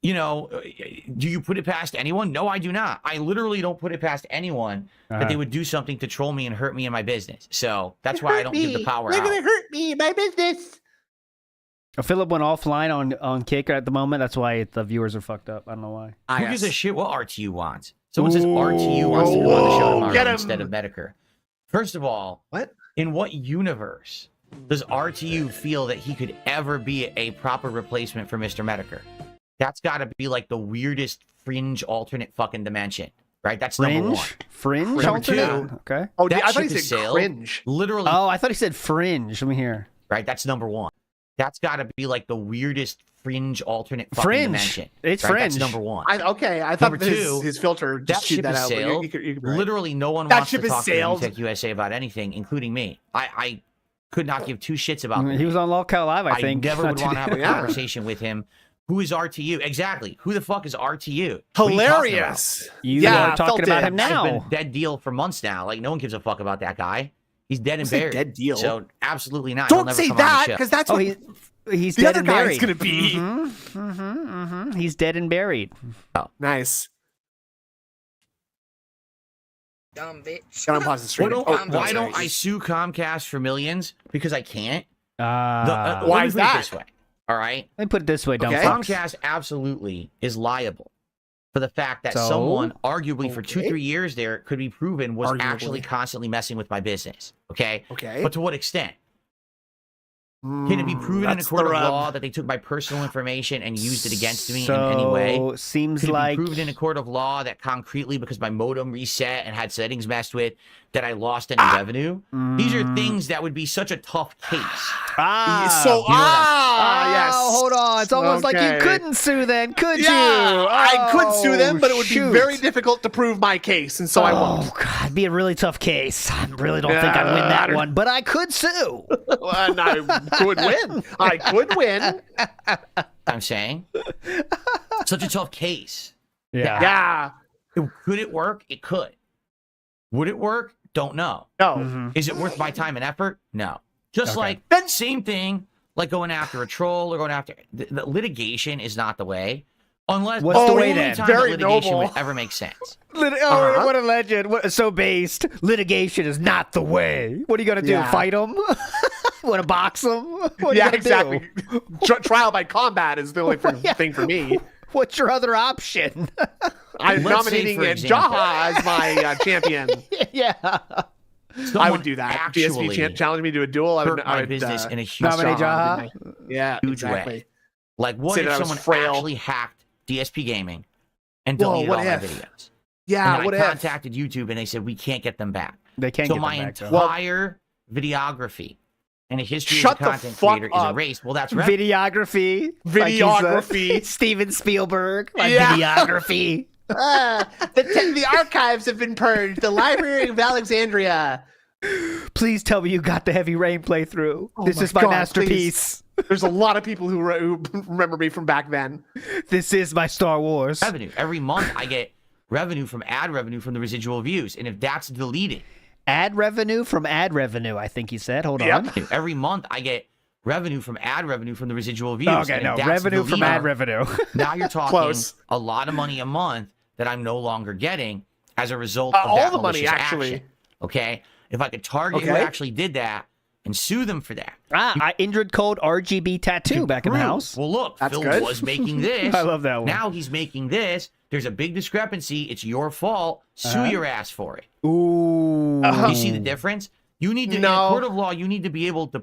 do you put it past anyone? No, I do not. I literally don't put it past anyone that they would do something to troll me and hurt me in my business. So that's why I don't give the power They're out. gonna hurt me in my business. Philip went offline on Kicker at the moment. That's why the viewers are fucked up. I don't know why. Who gives a shit what RTU wants? Someone says RTU wants to come on the show Get tomorrow him. instead of Metokur. First of all, What? in what universe does RTU feel that he could ever be a proper replacement for Mr. Metokur? That's got to be like the weirdest fringe alternate fucking dimension, right? That's number one. Fringe? Number alternate? two, Okay. Oh, that I thought he ship has said sailed. cringe. Literally, Oh, I thought he said fringe. Let me hear. right? That's number one. That's got to be like the weirdest fringe alternate fucking Fringe. dimension. It's right? fringe. That's number one. I thought Number his, two, his filter that just chewed ship that has out. but sailed. you could be right. Literally, no one That wants to ship has talk to sailed. UTech USA about anything, including me. I could not give two shits about He was on Lolcow Live, I think. never not would too want to have a Yeah. conversation with him. Who is RTU? Exactly. Who the fuck is RTU? What are you talking Hilarious. You Yeah, are talking felt about it. him about? He's now. been dead deal for months now. Like, no one gives a fuck about that guy. He's dead and Say buried. dead deal. So absolutely not. He'll Don't never say come on the that show. because that's Oh, what he's the dead other and guy buried. is going to be. He's dead and buried. Nice. Dumb bitch. Gotta unpause the stream. Why don't I sue Comcast for millions? Because I can't. why Let me is put it that? this way. All right. Let me put it this way, dumb Okay. fucks. Comcast absolutely is liable for the fact that So? someone, arguably for Okay. 2-3 years there, could be proven was Arguably. actually constantly messing with my business. Okay. Okay. But to what extent? Can it be proven in a That's court the of rub. law that they took my personal information and used it against me in any way? So, seems Could it like be proven in a court of law that concretely, because my modem reset and had settings messed with, that I lost any revenue? These are things that would be such a tough case. Yes. hold on. It's almost like you Okay. couldn't sue then, could you? Yeah, I could sue them, but it would shoot. be very difficult to prove my case, and so I won't. Oh, God, it'd be a really tough case. I really don't think I'd win that one, but I could sue. And I could win. I could win. I'm saying. Such a tough case. Yeah. Could it work? It could. Would it work? Don't know. No. Is it worth my time and effort? No. Just Okay. like same thing, like going after a troll or going after the litigation is not the way, unless What's the way only then? time Very that litigation noble. would ever make sense. What a legend. So based. Litigation is not the way. What are you going to do? Yeah. Fight him? Want to box him? What are you Yeah, gonna exactly. do? Trial by combat is the only thing for me. What's your other option? I'm Let's say, nominating for example- Jaha as my champion. yeah. I Someone would do that. actually DSP challenge me to a duel. I would, hurt my I would business in a huge, Nominate Jaha. Jaha? Yeah, huge exactly. way. Like, what Say if that I was someone frail. actually hacked DSP Gaming and Whoa, deleted what all my if? videos? Yeah, And what then I if? contacted YouTube and they said we can't get them back. They can't So get my them back, though. entire videography and a history Shut as a the content fuck creator is up. erased. Well, that's right. Videography. Videography. Steven Spielberg. My Yeah. videography. The archives have been purged. The Library of Alexandria. Please tell me you got the Heavy Rain playthrough. Oh This my is my God, masterpiece. There's a lot of people who remember me from back then. This is my Star Wars. Revenue. Every month I get revenue from ad revenue from the residual views. And if that's deleted, Ad revenue from ad revenue, I think he said. Hold on. every month I get revenue from ad revenue from the residual views. Okay, And no. if that's Revenue from deleted, ad revenue. Now you're talking Close. a lot of money a month that I'm no longer getting as a result of all that the money, malicious actually. action. Okay? If I could target who Okay. actually did that and sue them for that. I Indrid code RGB tattoo back in the Prove, house. Well, look, That's Phil good. was making this. I love that one. Now he's making this. There's a big discrepancy. It's your fault. Sue your ass for it. Ooh. You see the difference? You need to, in a No. court of law, you need to be able to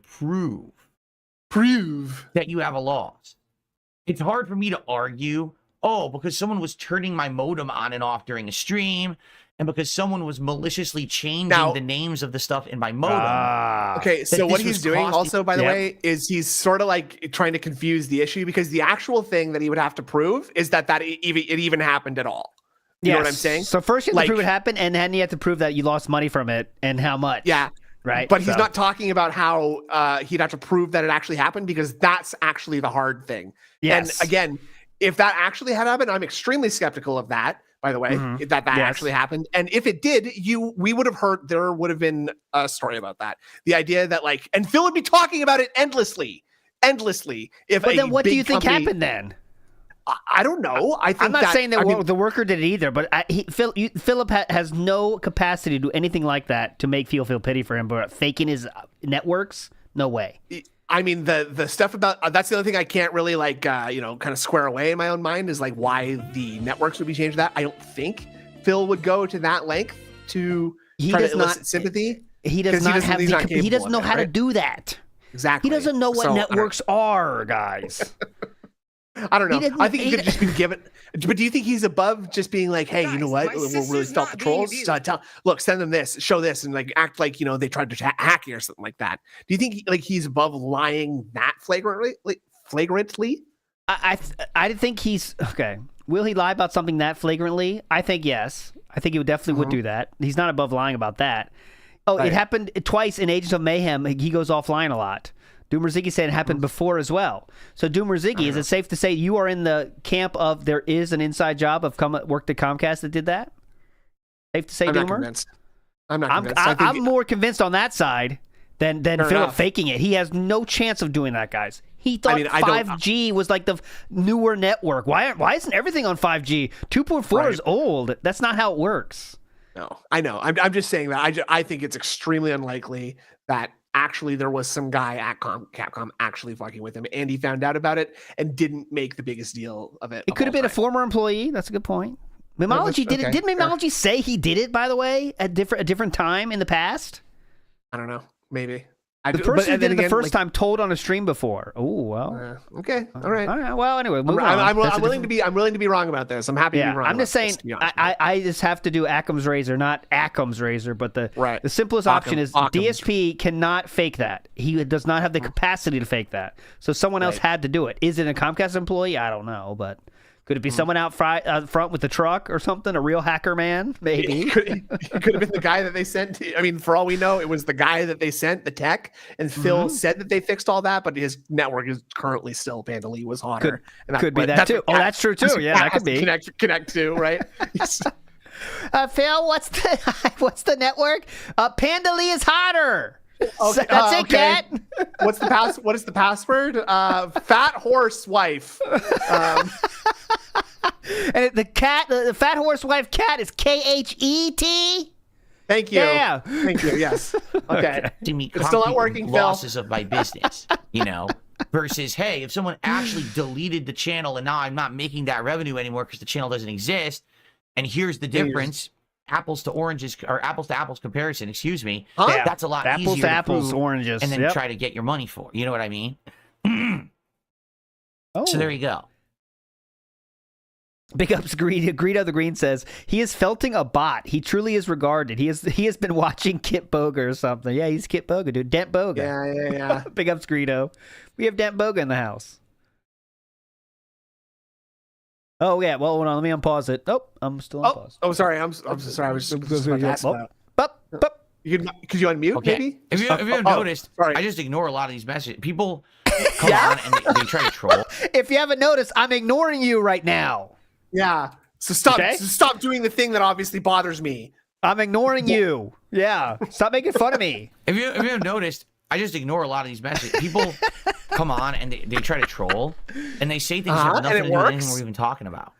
prove that you have a loss. It's hard for me to argue, oh, because someone was turning my modem on and off during a stream, and because someone was maliciously changing the names of the stuff in my modem. Okay, so what he's doing also, by the way, is he's sort of like trying to confuse the issue, because the actual thing that he would have to prove is that it even happened at all. You know what I'm saying? So first you have to prove it happened, and then you have to prove that you lost money from it and how much. Yeah. Right. But he's not talking about how he'd have to prove that it actually happened, because that's actually the hard thing. Yes. And again, if that actually had happened, I'm extremely skeptical of that, by the way, that actually happened. And if it did, we would have heard, there would have been a story about that. The idea that and Phil would be talking about it endlessly. But then what do you think happened then? I don't know. I'm not saying that the worker did it either, but Philip has no capacity to do anything like that to make feel pity for him. But faking his networks, no way. I mean, the stuff about that's the other thing I can't really kind of square away in my own mind is why the networks would be changed. That I don't think Phil would go to that length to try to elicit sympathy. He does not have. He doesn't know how to do that. Exactly. He doesn't know what networks are, guys. I don't know. I think he could just be given. But do you think he's above just being like, hey, you know what? We'll really stop the trolls. Look, send them this, show this, and act like they tried to hack you or something like that. Do you think he's above lying that flagrantly? I think he's okay. Will he lie about something that flagrantly? I think yes. I think he definitely would do that. He's not above lying about that. Oh, it happened twice in Agents of Mayhem. He goes offline a lot. Doomer Ziggy said it happened before as well. So Doomer Ziggy, is it safe to say you are in the camp of there is an inside job of worked at Comcast that did that? Safe to say, I'm Doomer? not convinced. I'm not convinced. I'm more convinced on that side than Philip faking it. He has no chance of doing that, guys. He thought 5G was like the newer network. Why isn't everything on 5G? 2.4 is old. That's not how it works. No, I know. I'm just saying that I think it's extremely unlikely that actually there was some guy at Capcom actually fucking with him, and he found out about it and didn't make the biggest deal of it. It could have been a former employee. That's a good point. Memology did it. Didn't Memology say he did it, by the way, at a different time in the past? I don't know. Maybe. The person who did it the first time told on a stream before. Oh well. Okay. All right. Well, anyway, I'm willing to be wrong about this. I'm happy to be wrong. I'm just saying. I just have to do Occam's razor, not Occam's razor, but the simplest option is DSP cannot fake that. He does not have the capacity to fake that. So someone else had to do it. Is it a Comcast employee? I don't know, but. Could it be someone out front with the truck or something? A real hacker man? Maybe. It could have been the guy that they sent. I mean, for all we know, it was the guy that they sent, the tech. And Phil said that they fixed all that, but his network is currently still Pandali was hotter. Could be that too. Oh, that's true too. Yeah, that could be. Connect to, right? Phil, what's the network? Pandali is hotter. Okay, that's it, Cat. What is the password? Fat horse wife. And the fat horse wife cat is KHET. Thank you. Yeah. Thank you. Yes. Okay. To me, it's still not working. Losses of my business, versus hey, if someone actually deleted the channel and now I'm not making that revenue anymore because the channel doesn't exist, and here's the difference. Apples to oranges, or apples to apples comparison, excuse me. Yeah. That's a lot apples easier to apples, oranges, and then try to get your money for. You know what I mean? So there you go. Big ups, Greedo the Green says he is felting a bot. He truly is regarded. He has been watching Kit Boga or something. Yeah, he's Kit Boga, dude. Dent Boga. Yeah. Big ups, Greedo. We have Dent Boga in the house. Oh yeah. Well, hold on. Let me unpause it. Oh, I'm still on pause. Oh, sorry. I'm sorry. I was just about to ask that. Could you unmute maybe? If you noticed, I just ignore a lot of these messages. People come on and they try to troll. If you haven't noticed, I'm ignoring you right now. Yeah. So stop doing the thing that obviously bothers me. I'm ignoring you. Yeah. Stop making fun of me. If you haven't noticed, I just ignore a lot of these messages. People come on and they try to troll, and they say things that have nothing to do with anything we're even talking about.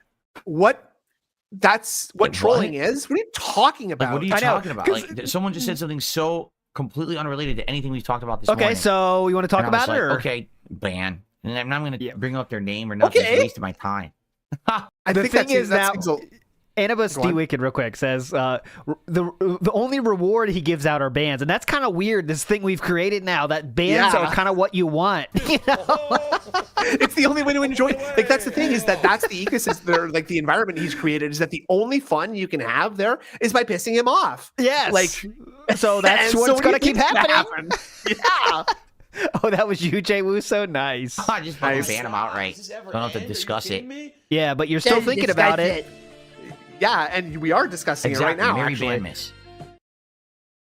That's what trolling is? What are you talking about? What are you talking about? Like, someone just said something so completely unrelated to anything we've talked about this morning. Okay, so you want to talk about it? Or? Okay, ban. And I'm not going to bring up their name or nothing. It's a waste of my time. I think the thing is now, Annabus D Wicked, real quick, says the only reward he gives out are bands, and that's kind of weird. This thing we've created now that bands are kind of what you want. You know? It's the only way to enjoy. Like that's the thing is that's the ecosystem, or like the environment he's created is that the only fun you can have there is by pissing him off. Yes. Like so that's what's going to keep happening. Yeah. Oh, that was you, Jay Woo. So nice. I just fucking ban him outright. Don't have to discuss it. Yeah, but you're still thinking about it. Yeah, and we are discussing it right now. Mary actually. Banmis.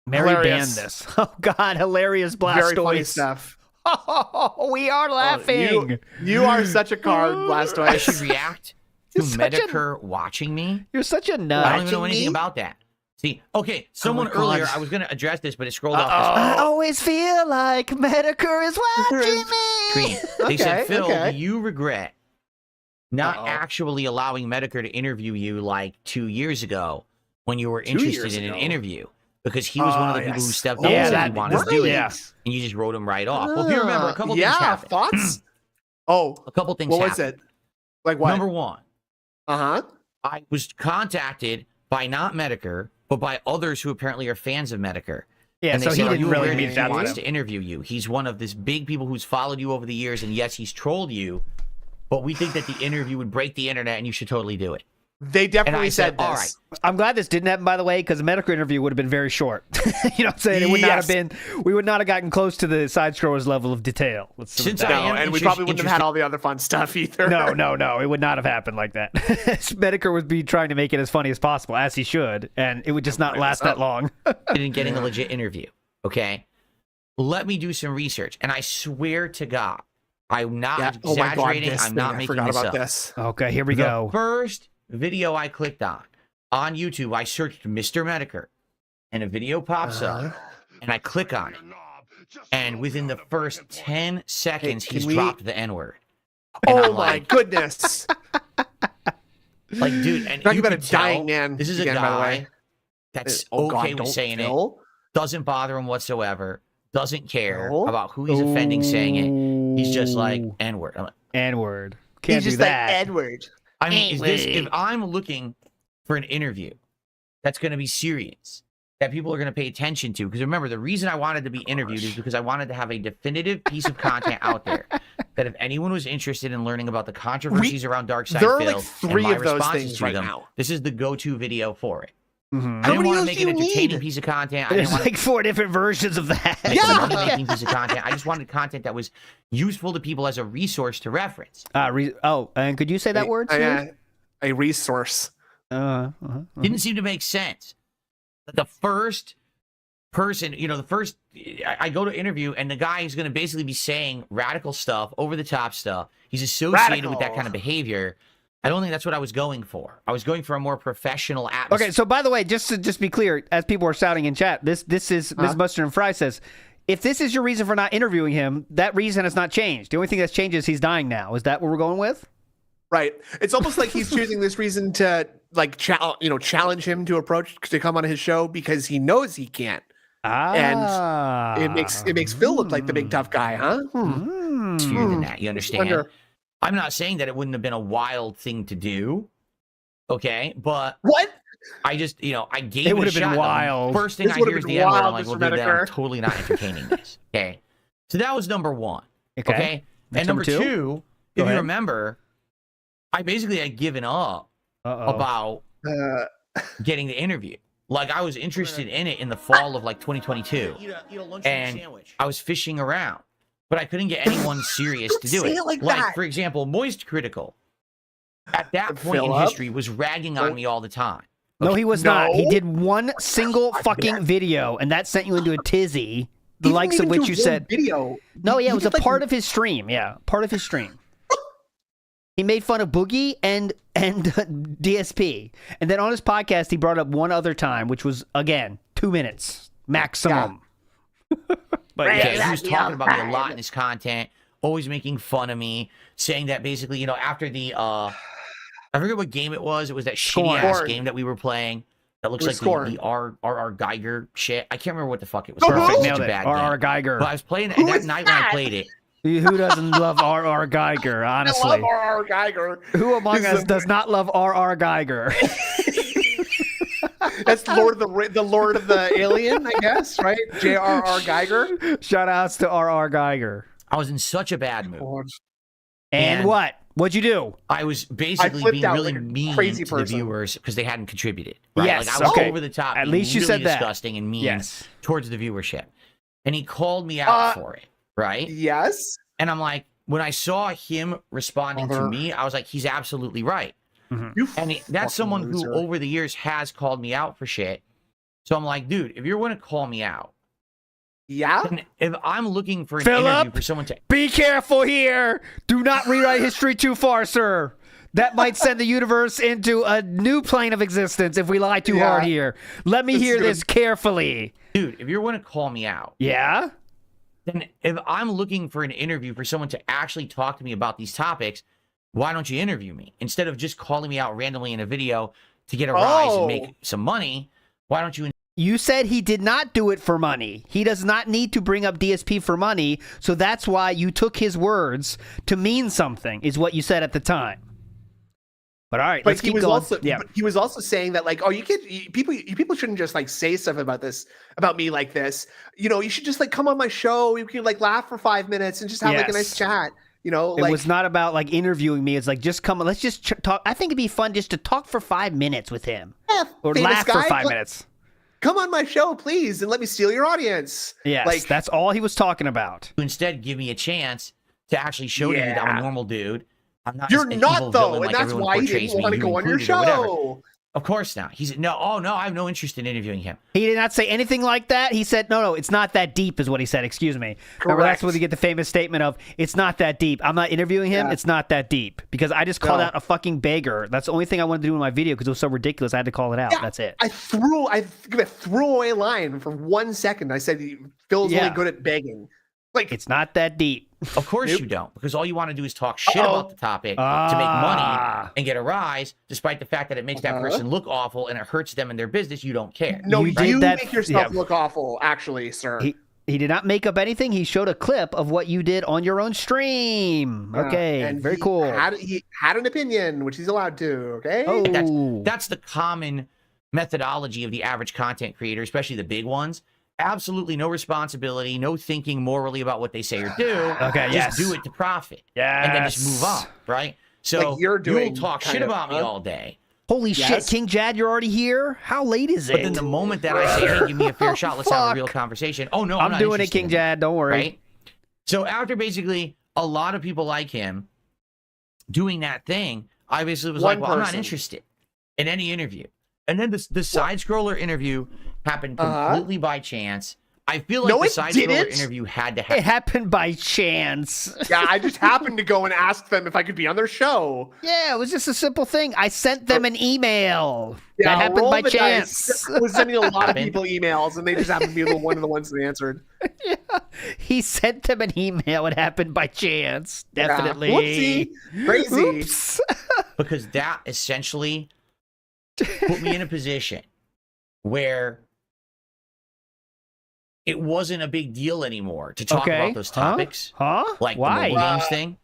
Mary Bandis. Oh God, hilarious Blastoise. Very funny stuff. Oh, we are laughing. You are such a card, Blastoise. I should react to Metokur watching me. You're such a nut. I don't even know anything about that. See, okay, someone earlier, I was going to address this, but it scrolled off. I always feel like Metokur is watching me. Screen. They said, Phil, do you regret not actually allowing Metokur to interview you like 2 years ago when you were interested in an interview? Because he was one of the people who stepped up and said he wanted to do it. And you just wrote him right off. Well, if you remember, a couple things happened. Thoughts? A couple things happened. What was it? Like what? Number one. I was contacted by not Metokur, but by others who apparently are fans of Metokur. Yeah, and they so said, he didn't really he wants to interview you. He's one of these big people who's followed you over the years, and yes, he's trolled you, but we think that the interview would break the internet, and you should totally do it. They definitely said this. All right. I'm glad this didn't happen, by the way, because the Metokur interview would have been very short. You know what I'm saying? It would not have been. We would not have gotten close to the side scrollers level of detail. And we probably wouldn't have had all the other fun stuff either. No. It would not have happened like that. Metokur would be trying to make it as funny as possible, as he should, and it would just not last that long. Didn't get in a legit interview. Okay, let me do some research, and I swear to God, I'm not exaggerating. I'm not making this up. Okay, here we go. First video I clicked on YouTube, I searched Mr. Metokur, and a video pops up, and I click on it, and within the first 10 seconds, he's dropped the N-word. Oh my goodness! Like, dude, and talking you about a tell dying man. This is a guy that's okay with saying it. Doesn't bother him whatsoever. Doesn't care about who he's offending saying it. He's just like N-word. I'm like, N-word. Can't he's do just that. like Edward. I mean, if I'm looking for an interview that's going to be serious, that people are going to pay attention to, because remember, the reason I wanted to be interviewed is because I wanted to have a definitive piece of content out there that if anyone was interested in learning about the controversies around Dark Side Phil like 3 and my of those responses things to right them, now. this is the go-to video for it. Mm-hmm. I didn't want to make an entertaining piece of content. There's like 4 different versions of that. Money-making piece of content. I just wanted content that was useful to people as a resource to reference. And could you say that word too? A resource. Didn't seem to make sense. But the first person, I go to interview, and the guy is going to basically be saying radical stuff, over-the-top stuff. He's associated with that kind of behavior. I don't think that's what I was going for. I was going for a more professional atmosphere. Okay, so by the way, just to be clear, as people are shouting in chat, this is Ms. Mustard and Fry says, if this is your reason for not interviewing him, that reason has not changed. The only thing that's changed is he's dying now. Is that what we're going with? Right. It's almost like he's choosing this reason to like challenge him to come on his show because he knows he can't. And it makes Phil look like the big tough guy, huh? It's fewer than that. You understand? I'm not saying that it wouldn't have been a wild thing to do. Okay, but what? I just, I gave it would have been wild. First thing I hear is the N-word. I'm like, well, dude, I'm totally not entertaining this. Okay, so that was number one. Okay, and number two, if you remember, I basically had given up about getting the interview. Like, I was interested in it in the fall of like 2022, and I was fishing around, but I couldn't get anyone serious to do it. Like, for example, Moist Critical at that point in history was ragging on me all the time. No, he was not. He did one single fucking video, and that sent you into a tizzy. The likes of which you said. Video. No, yeah, it was a part of his stream. Yeah, part of his stream. He made fun of Boogie and DSP, and then on his podcast he brought up one other time, which was again 2 minutes maximum. Yeah. But yeah, he was talking about me a lot in his content, always making fun of me, saying that basically, after the I forget what game it was. It was that shitty ass game that we were playing that looks like the R.R. Geiger shit. I can't remember what the fuck it was. Perfect, nailed it. R.R. Geiger. But I was playing it, and that night when I played it, Who doesn't love R.R. Geiger, honestly? I love R.R. Geiger. Who among us does not love R.R. Geiger? That's the Lord of the Alien, I guess, right? J.R.R. Geiger. Shout outs to R.R. Geiger. I was in such a bad mood. And what? What'd you do? I was basically being really mean to the viewers because they hadn't contributed. Right? Yes, like I was okay. over the top. At least you really said that. Disgusting and mean Yes. towards the viewership. And he called me out for it, right? Yes. And I'm like, when I saw him responding to me, I was like, he's absolutely right. And that's someone who over the years has called me out for shit. So I'm like, dude, if you're going to call me out, and if I'm looking for an interview for someone to be careful here. Do not rewrite history too far, sir. That might send the universe into a new plane of existence if we lie too hard here. Let me hear this carefully. Dude, if you're going to call me out, then if I'm looking for an interview for someone to actually talk to me about these topics, why don't you interview me? Instead of just calling me out randomly in a video to get a rise and make some money, why don't you? You said he did not do it for money. He does not need to bring up DSP for money, so that's why you took his words to mean something, is what you said at the time. But all right, let's keep going. But he was also saying that, like, oh, people shouldn't just like say stuff about me like this. You know, you should just like come on my show. You can like laugh for 5 minutes and just have like a nice chat. You know, it was not about like interviewing me. It's like, just come on, let's just talk. I think it'd be fun just to talk for 5 minutes with him, or laugh for 5 minutes. Come on my show, please, and let me steal your audience. Yes, like, that's all he was talking about. Instead, give me a chance to actually show you that I'm a normal dude. I'm not. You're not though, villain and like that's why he didn't want to go on your show. Of course not. He said, no, I have no interest in interviewing him. He did not say anything like that. He said, no, it's not that deep is what he said. Excuse me. Correct. Remember, that's where you get the famous statement of, it's not that deep. I'm not interviewing him. It's not that deep. Because I just called out a fucking beggar. That's the only thing I wanted to do in my video because it was so ridiculous. I had to call it out. That's it. I threw away a line for 1 second. I said, Phil's only good at begging. Like, it's not that deep. Of course you don't, because all you want to do is talk shit about the topic to make money and get a rise, despite the fact that it makes that person look awful and it hurts them in their business. You don't care. No, you make yourself look awful, actually, sir. He did not make up anything. He showed a clip of what you did on your own stream. Okay, and very cool. He had an opinion, which he's allowed to, okay? Oh. That's the common methodology of the average content creator, especially the big ones. Absolutely no responsibility, no thinking morally about what they say or do. Okay, just do it to profit. Yes. And then just move on, right? So like you'll talk shit about me all day. Holy shit, King Jad, you're already here? How late is it? But then the moment that I say, hey, give me a fair shot, let's have a real conversation. Oh, no, I'm doing it, King Jad. Don't worry. Right? So after basically a lot of people like him doing that thing, I basically was like, well, I'm not interested in any interview. And then the side-scroller interview happened completely by chance. I feel like the side-scroller interview had to happen. It happened by chance. Yeah, I just happened to go and ask them if I could be on their show. Yeah, it was just a simple thing. I sent them an email. Yeah, that happened by chance. I was sending a lot of people emails, and they just happened to be one of the ones that answered. Yeah, he sent them an email. It happened by chance. Definitely. Yeah. Whoopsie. Crazy. Oops. Because that essentially put me in a position where it wasn't a big deal anymore to talk about those topics. Like why? The mobile games thing.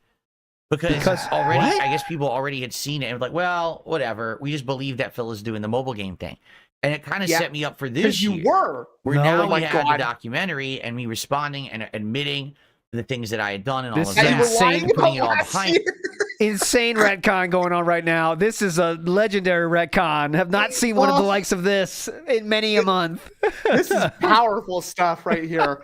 Because already, I guess people already had seen it and were like, well, whatever. We just believe that Phil is doing the mobile game thing. And it kind of set me up for this year. Because you were. Where now we had the documentary and me responding and admitting the things that I had done and all of that. And putting it all behind. Insane retcon going on right now. This is a legendary retcon. Have not seen one of the likes of this in many a month. This is powerful stuff right here.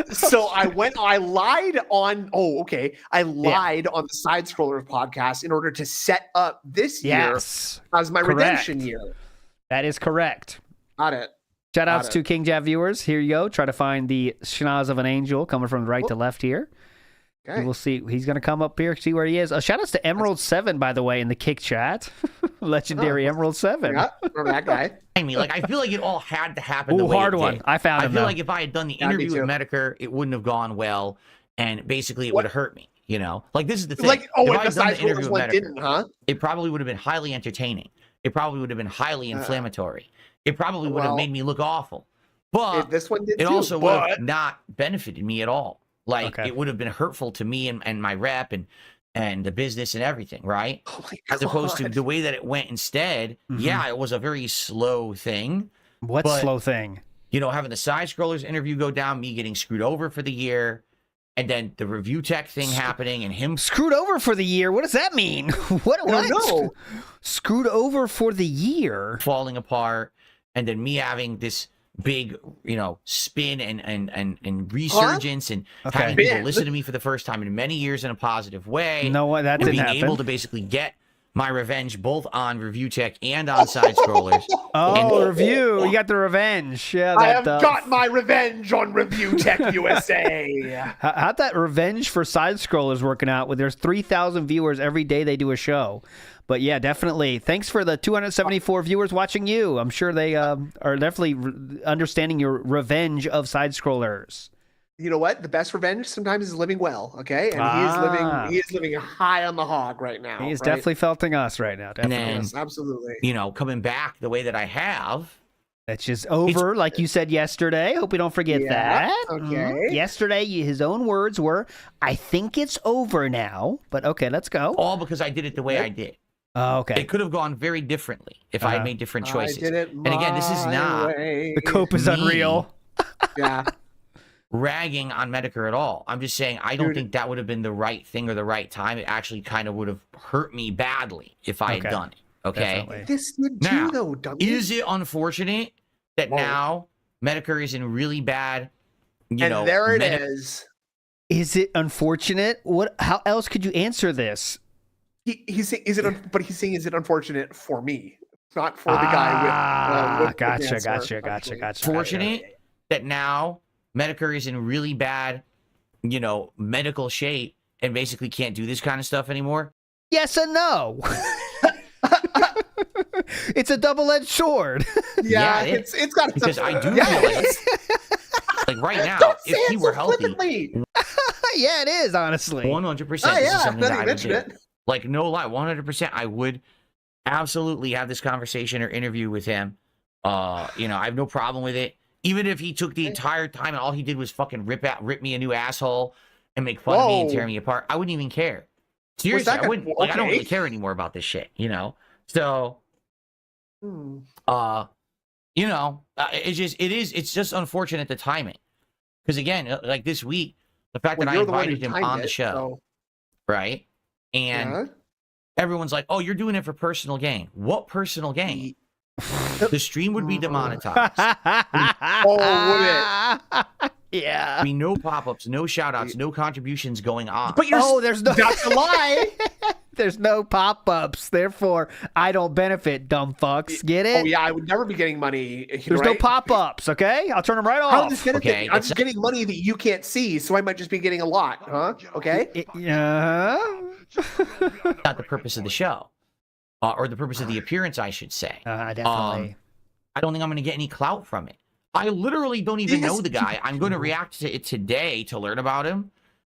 So I lied on on the Side Scrollers podcast in order to set up this year as my redemption year. That is correct. Got it. Shout outs to King Jav viewers. Here you go. Try to find the schnoz of an angel coming from right to left here. Okay. We'll see. He's going to come up here, see where he is. Shout outs to Emerald7, by the way, in the kick chat. Legendary Emerald7. Yeah, remember that guy. I mean, like, I feel like it all had to happen the way hard it one. did. I found him, I feel like if I had done the interview with Metokur, it wouldn't have gone well, and basically it would have hurt me, you know? Like, this is the thing. Like, if and I the Side Scrollers one Metokur, didn't, huh? It probably would have been highly entertaining. It probably would have been highly inflammatory. It probably would have made me look awful. But this one did it also would have not benefited me at all. Like it would have been hurtful to me and my rep and the business and everything, right? Oh my As opposed to the way that it went instead. Yeah, it was a very slow thing. What slow thing? You know, having the side scrollers interview go down, me getting screwed over for the year, and then the review tech thing happening, and him screwed over for the year. What does that mean? What? No. Screwed over for the year, falling apart, and then me having this big, you know, spin and resurgence, and having people listen to me for the first time in many years in a positive way. No, that didn't happen. Being able to basically get my revenge both on review tech and on side scrollers. Review. You got the revenge. Yeah, I have got my revenge on Review Tech USA. How'd that revenge for side scrollers working out? With there's 3,000 viewers every day they do a show. But yeah, definitely. Thanks for the 274 viewers watching you. I'm sure they are definitely understanding your revenge of side scrollers. You know what? The best revenge sometimes is living well. Okay, and he is living high on the hog right now. He's definitely felting us right now. Definitely. And then, yes, absolutely. You know, coming back the way that I have. That's just over, like you said yesterday. Hope we don't forget that. Okay. Yesterday, his own words were, "I think it's over now." But okay, let's go. All because I did it the way I did. Okay. It could have gone very differently if I had made different choices. I did it and again, this is not the cope is unreal. Yeah. Ragging on Metokur at all. I'm just saying I don't think that would have been the right thing or the right time. It actually kind of would have hurt me badly if I had done it. Okay. Definitely. This did now, too, though, dummy. is it unfortunate that now Metokur is in really bad, and there it is. Is it unfortunate? What? How else could you answer this? He's saying, but he's saying, is it unfortunate for me, not for the guy with Gotcha. Fortunate that now Metokur is in really bad, medical shape and basically can't do this kind of stuff anymore. Yes and no. It's a double-edged sword. Yeah, it's got because I do feel like right now, if he were healthy, yeah, it is honestly 100%. This is something that I would do. Like no lie, 100%. I would absolutely have this conversation or interview with him. I have no problem with it. Even if he took the entire time and all he did was fucking rip me a new asshole and make fun of me and tear me apart, I wouldn't even care. Seriously, I wouldn't. Like, I don't really care anymore about this shit, So, it's just unfortunate the timing. Because again, like this week, the fact that I invited him on the show, right? And everyone's like, "Oh, you're doing it for personal gain." What personal gain? The stream would be demonetized. Would it? Yeah. I mean, no pop-ups, no shout-outs, no contributions going on. But there's no. That's a lie. There's no pop-ups, therefore I don't benefit, dumb fucks. Get it? Oh yeah, I would never be getting money. There's no pop-ups, okay? I'll turn them right off. I'm just getting money that you can't see, so I might just be getting a lot, huh? Okay. Not the purpose of the show, or the purpose of the appearance, I should say. Definitely. I don't think I'm going to get any clout from it. I literally don't even know the guy. I'm going to react to it today to learn about him.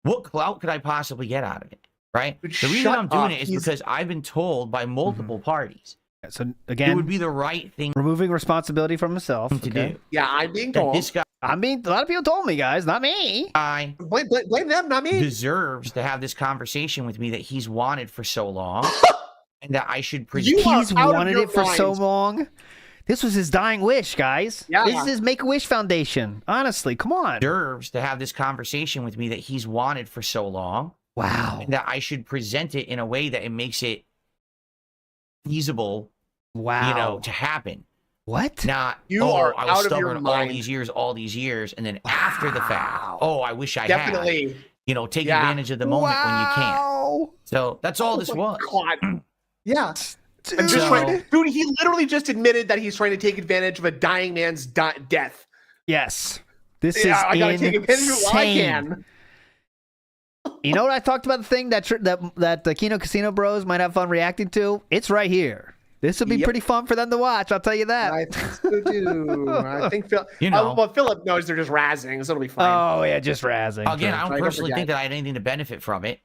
What clout could I possibly get out of it? Right? The reason I'm doing it is because I've been told by multiple parties. So again, it would be the right thing. Removing responsibility from himself to do. Yeah, I'm being told. This guy, a lot of people told me, guys, not me. Blame them, not me. Deserves to have this conversation with me that he's wanted for so long, and that I should present. He's wanted it for so long. This was his dying wish, guys. Yeah. This is his Make-A-Wish Foundation. Honestly, come on. Deserves to have this conversation with me that he's wanted for so long. Wow. And that I should present it in a way that it makes it feasible, to happen. What? Not, you are I was out stubborn of your mind. all these years, and then after the fact, I wish I had. Take advantage of the moment when you can't. So that's all this was. God. Yeah. Dude, he literally just admitted that he's trying to take advantage of a dying man's death. Yes. This is I gotta take advantage of what I insane. can. You know what I talked about, the thing that the Kino Casino bros might have fun reacting to? It's right here. This would be pretty fun for them to watch, I'll tell you that. I think so too. I think Philip knows they're just razzing, so it'll be fine. Oh yeah, just razzing. Again, I don't personally think that I had anything to benefit from it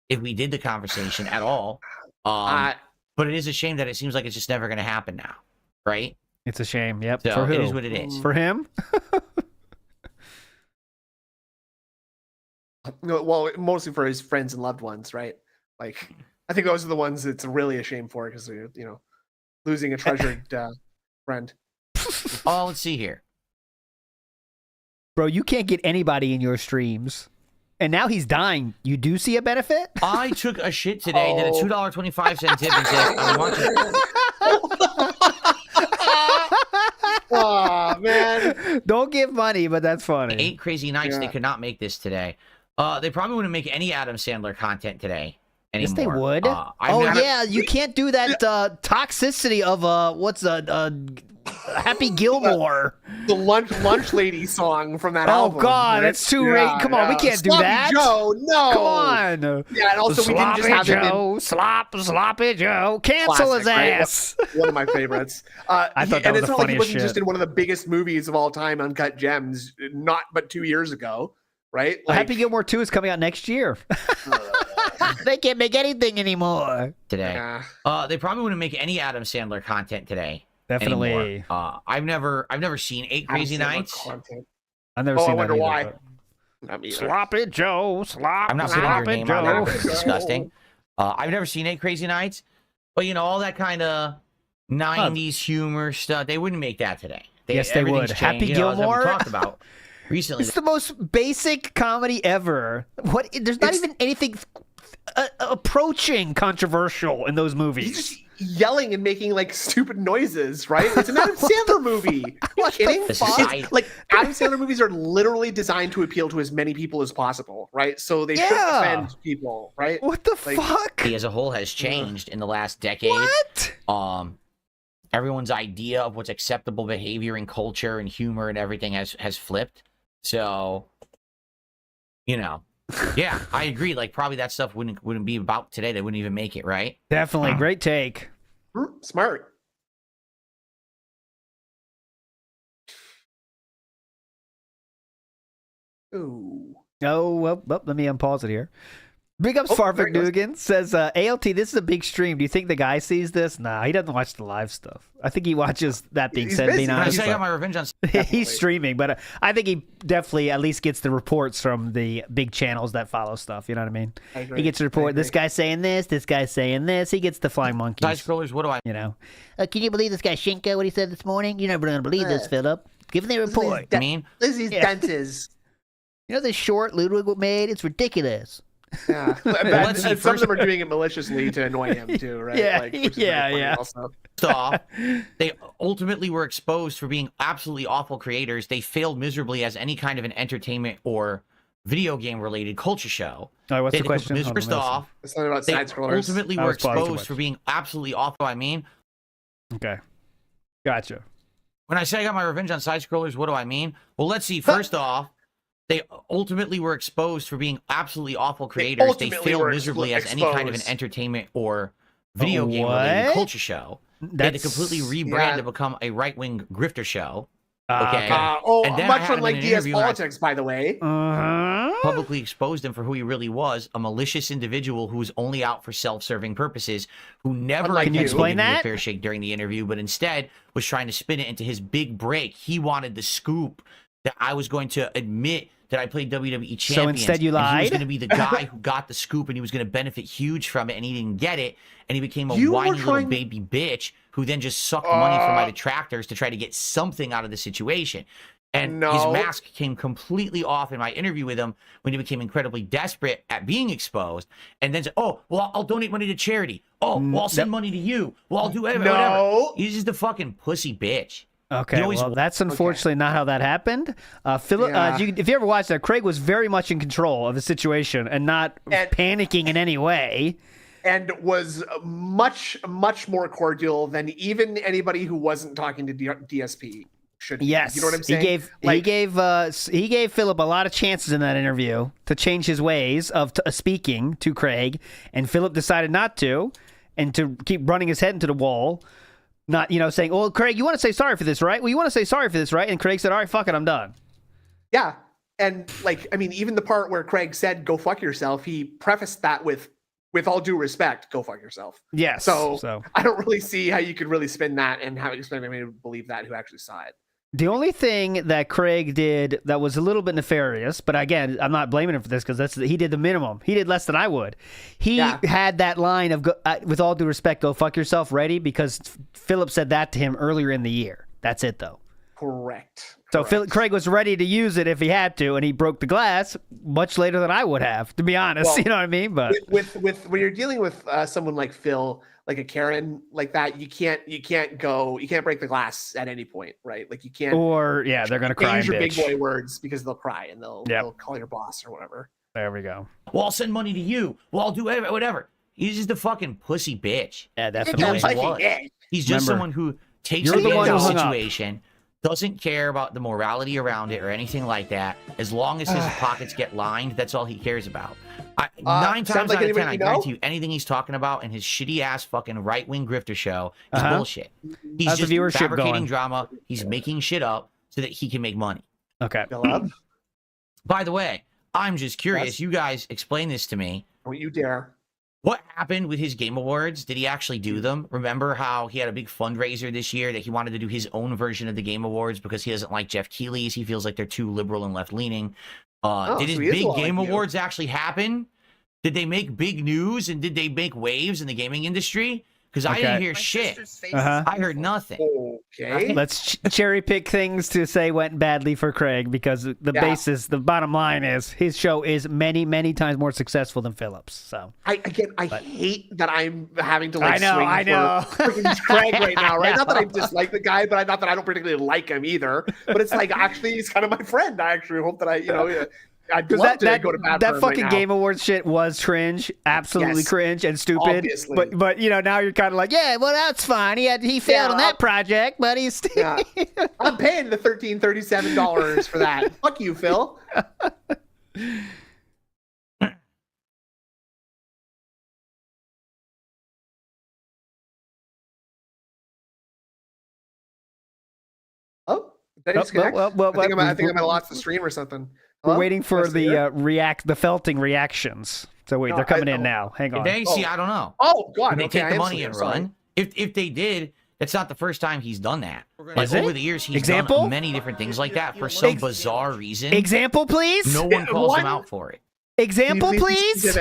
if we did the conversation at all. But it is a shame that it seems like it's just never going to happen now, right? It's a shame. Yep. So for who? It is what it is. For him? Well, mostly for his friends and loved ones, right? Like, I think those are the ones it's really a shame for because they're, losing a treasured friend. Oh, let's see here. Bro, you can't get anybody in your streams. And now he's dying. You do see a benefit? I took a shit today, did a $2.25 tip, and said, I'm watching. Oh, man. Don't give money, but that's funny. 8 crazy nights, they could not make this today. They probably wouldn't make any Adam Sandler content today anymore. Yes, they would. Never... yeah, you can't do that toxicity of Happy Gilmore. The lunch lady song from that Oh album. God, right? that's too right. Come on, we can't do Sloppy that. Joe, no. Come on. Yeah, and also we didn't just have him in Sloppy Joe. Cancel classic, his right? ass. One of my favorites. I thought that and was it's the not like he funniest wasn't shit. just in one of the biggest movies of all time, Uncut Gems, not but 2 years ago, right? Like, Happy Gilmore 2 is coming out next year. They can't make anything anymore. Today. Yeah. They probably wouldn't make any Adam Sandler content today. Definitely. Anymore. I've never seen 8 Crazy Nights. Content. I've never Oh, seen I wonder that why. either, Not me but- either. Sloppy Joe. I'm not putting your name on there Joe. because it's disgusting. I've never seen 8 Crazy Nights, but all that kind of 90s humor stuff, they wouldn't make that today. Yes, they would. Everything's Happy changed. As Gilmore? we talked about recently. It's the most basic comedy ever. What? There's not even anything approaching controversial in those movies. He's just yelling and making like stupid noises, right? It's an Adam Sandler movie. Are you kidding? The society- Like Adam Sandler movies are literally designed to appeal to as many people as possible, right? So they shouldn't offend people, right? What the Like- fuck? He as a whole has changed in the last decade. What? Everyone's idea of what's acceptable behavior and culture and humor and everything has flipped. So, yeah, I agree. Like probably that stuff wouldn't be about today. They wouldn't even make it, right? Definitely. Great take. Smart. Ooh. Oh, well, let me unpause it here. Big ups, Oh, there Farvik it goes. Dugan says, ALT, this is a big stream. Do you think the guy sees this? Nah, he doesn't watch the live stuff. I think he watches, that being He's said, busy. being When I honest. say I got my revenge on He's streaming, but I think he definitely at least gets the reports from the big channels that follow stuff. You know what I mean? I agree. He gets a report. This guy's saying this guy's saying this. He gets the flying monkeys. side scrollers, what do I Can you believe this guy Shinko, what he said this morning? You're never going to believe this, Philip. Give him the report. mean? Lizzie's Yeah. dentist. You know this short Ludwig made? It's ridiculous. Yeah. let's see, And some of first- them are doing it maliciously to annoy him too, right? Yeah, Like, which is yeah, very funny yeah. Also. First off, they ultimately were exposed for being absolutely awful creators. They failed miserably as any kind of an entertainment or video game related culture show. All right, what's They- the question? Hold on, First let me off, It's not about they side scrollers. ultimately I were was pausing too exposed much. for being absolutely awful. listen. Okay. Gotcha. When I say I got my revenge on side scrollers, what do I mean? Well, let's see. First off, they ultimately were exposed for being absolutely awful creators. They ultimately failed were miserably as any kind of an exposed. entertainment or video game related What? culture show. They had to That's- completely rebrand yeah. to become a right wing grifter show. Okay. And then I Much had him unlike in an DS interview and I- Politics, by the way. Publicly exposed him for who he really was, a malicious individual who was only out for self-serving purposes, who never Unlike intended you. to Explain give me a that? fair shake during the interview, but instead was trying to spin it into his big break. He wanted the scoop that I was going to admit that I played WWE Champions. instead you and he was lied? going to be the guy who got the scoop, and he was going to benefit huge from it, and he didn't get it, and he became a You were whiny little trying- baby bitch who then just sucked money from my detractors to try to get something out of the situation. And his No. mask came completely off in my interview with him when he became incredibly desperate at being exposed. And then said, oh, well, I'll donate money to charity. Oh, well, I'll send money to you. Well, I'll do whatever. No. He's just a fucking pussy bitch. Okay, You always- well, that's unfortunately not how that happened. Philip, Yeah. if you ever watched that, Craig was very much in control of the situation and not And- panicking in any way. And was much, much more cordial than even anybody who wasn't talking to DSP should be. Yes, You know what I'm saying? he gave Philip a lot of chances in that interview to change his ways of speaking to Craig, and Philip decided not to, and to keep running his head into the wall. Not, saying, "Oh, Craig, you want to say sorry for this, right? Well, you want to say sorry for this, right?" And Craig said, "All right, fuck it, I'm done." Yeah. And even the part where Craig said, go fuck yourself, he prefaced that with all due respect, go fuck yourself. Yes. So I don't really see how you could really spin that and have expect me to believe that who actually saw it. The only thing that Craig did that was a little bit nefarious, but again, I'm not blaming him for this because he did the minimum. He did less than I would. He had that line of, with all due respect, go fuck yourself, ready, because Philip said that to him earlier in the year. That's it, though. Correct. So Craig was ready to use it if he had to, and he broke the glass much later than I would have, to be honest. Well, you know what I mean? But with when you're dealing with someone like Phil, like a Karen like that, you can't break the glass at any point, right? Like you can't. Or they're gonna cry. Use your big boy words because they'll cry and they'll call your boss or whatever. There we go. Well, I'll send money to you. Well, I'll do whatever. He's just a fucking pussy bitch. Yeah, definitely. He's just someone who takes the situation. Doesn't care about the morality around it or anything like that. As long as his pockets get lined, that's all he cares about. 9 times out of 10, I guarantee you, anything he's talking about in his shitty-ass fucking right-wing grifter show is bullshit. He's just fabricating drama. He's making shit up so that he can make money. Okay. By the way, I'm just curious. Yes. You guys explain this to me. Don't you dare. What happened with his Game Awards? Did he actually do them? Remember how he had a big fundraiser this year that he wanted to do his own version of the Game Awards because he doesn't like Jeff Keighley's. He feels like they're too liberal and left-leaning. Did his big Game Awards actually happen? Did they make big news and did they make waves in the gaming industry? Because I didn't hear shit. I heard nothing. Okay. Let's cherry pick things to say went badly for Craig because the bottom line is his show is many, many times more successful than Philip's. So I hate that I'm having to like I know. for freaking Craig right now, right? Not that I dislike the guy, but not that I don't particularly like him either. But it's like actually he's kind of my friend. I actually hope that I'd love to go to bat that for fucking right Game Awards shit was cringe, absolutely cringe and stupid. Obviously. But now you're kind of like, yeah, well that's fine. He failed on that project, but he's still. I'm paying the $1337 for that. Fuck you, Phil. Oh, did I disconnect? I think I might have lost the stream or something. We're waiting for the the felting reactions. So wait, they're coming in now. Hang on. They see, I don't know. Oh God, they take the money and run. If they did, that's not the first time he's done that. Like over the years, he's done many different things like that for some bizarre reason. Example, please. No one calls him out for it. Example, please.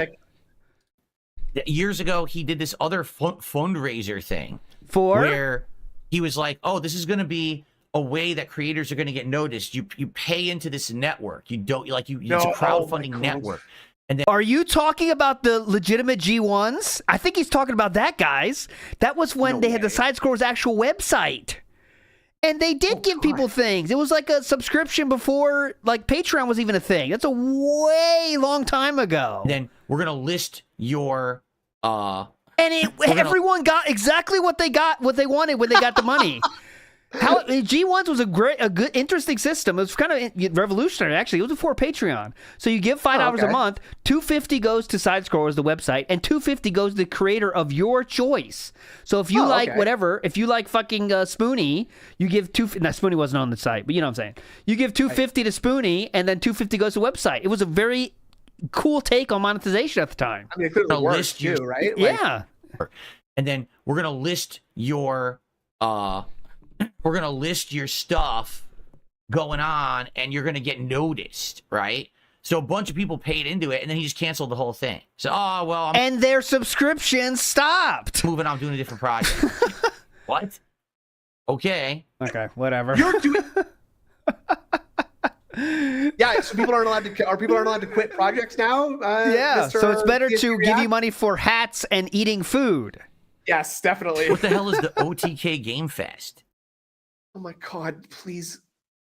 Years ago, he did this other fundraiser thing where he was like, "Oh, this is going to be a way that creators are going to get noticed. You pay into this network. It's a crowdfunding network." And then, are you talking about the legitimate G1s? I think he's talking about that, guys. That was when they had the Side Scrollers' actual website. And they did give people things. It was like a subscription before like Patreon was even a thing. That's a way long time ago. Then we're going to list your everyone got exactly what they wanted when they got the money. How G1s was a good, interesting system. It was kind of revolutionary, actually. It was before Patreon. So you give $5 a month, $250 goes to Side Scrollers, the website, and $250 goes to the creator of your choice. So if you if you like fucking Spoonie, you give $250. Now Spoonie wasn't on the site, but you know what I'm saying. You give $250 to Spoonie, and then $250 goes to the website. It was a very cool take on monetization at the time. I mean, it could have worked too, right? Yeah. And then we're gonna list your we're going to list your stuff going on, and you're going to get noticed, right? So a bunch of people paid into it, and then he just canceled the whole thing. So, and their subscription stopped. Moving on, doing a different project. What? Okay, whatever. You're doing... Yeah, so people aren't allowed to quit projects now? So it's better to give you money for hats and eating food. Yes, definitely. What the hell is the OTK Game Fest? Oh my God, please,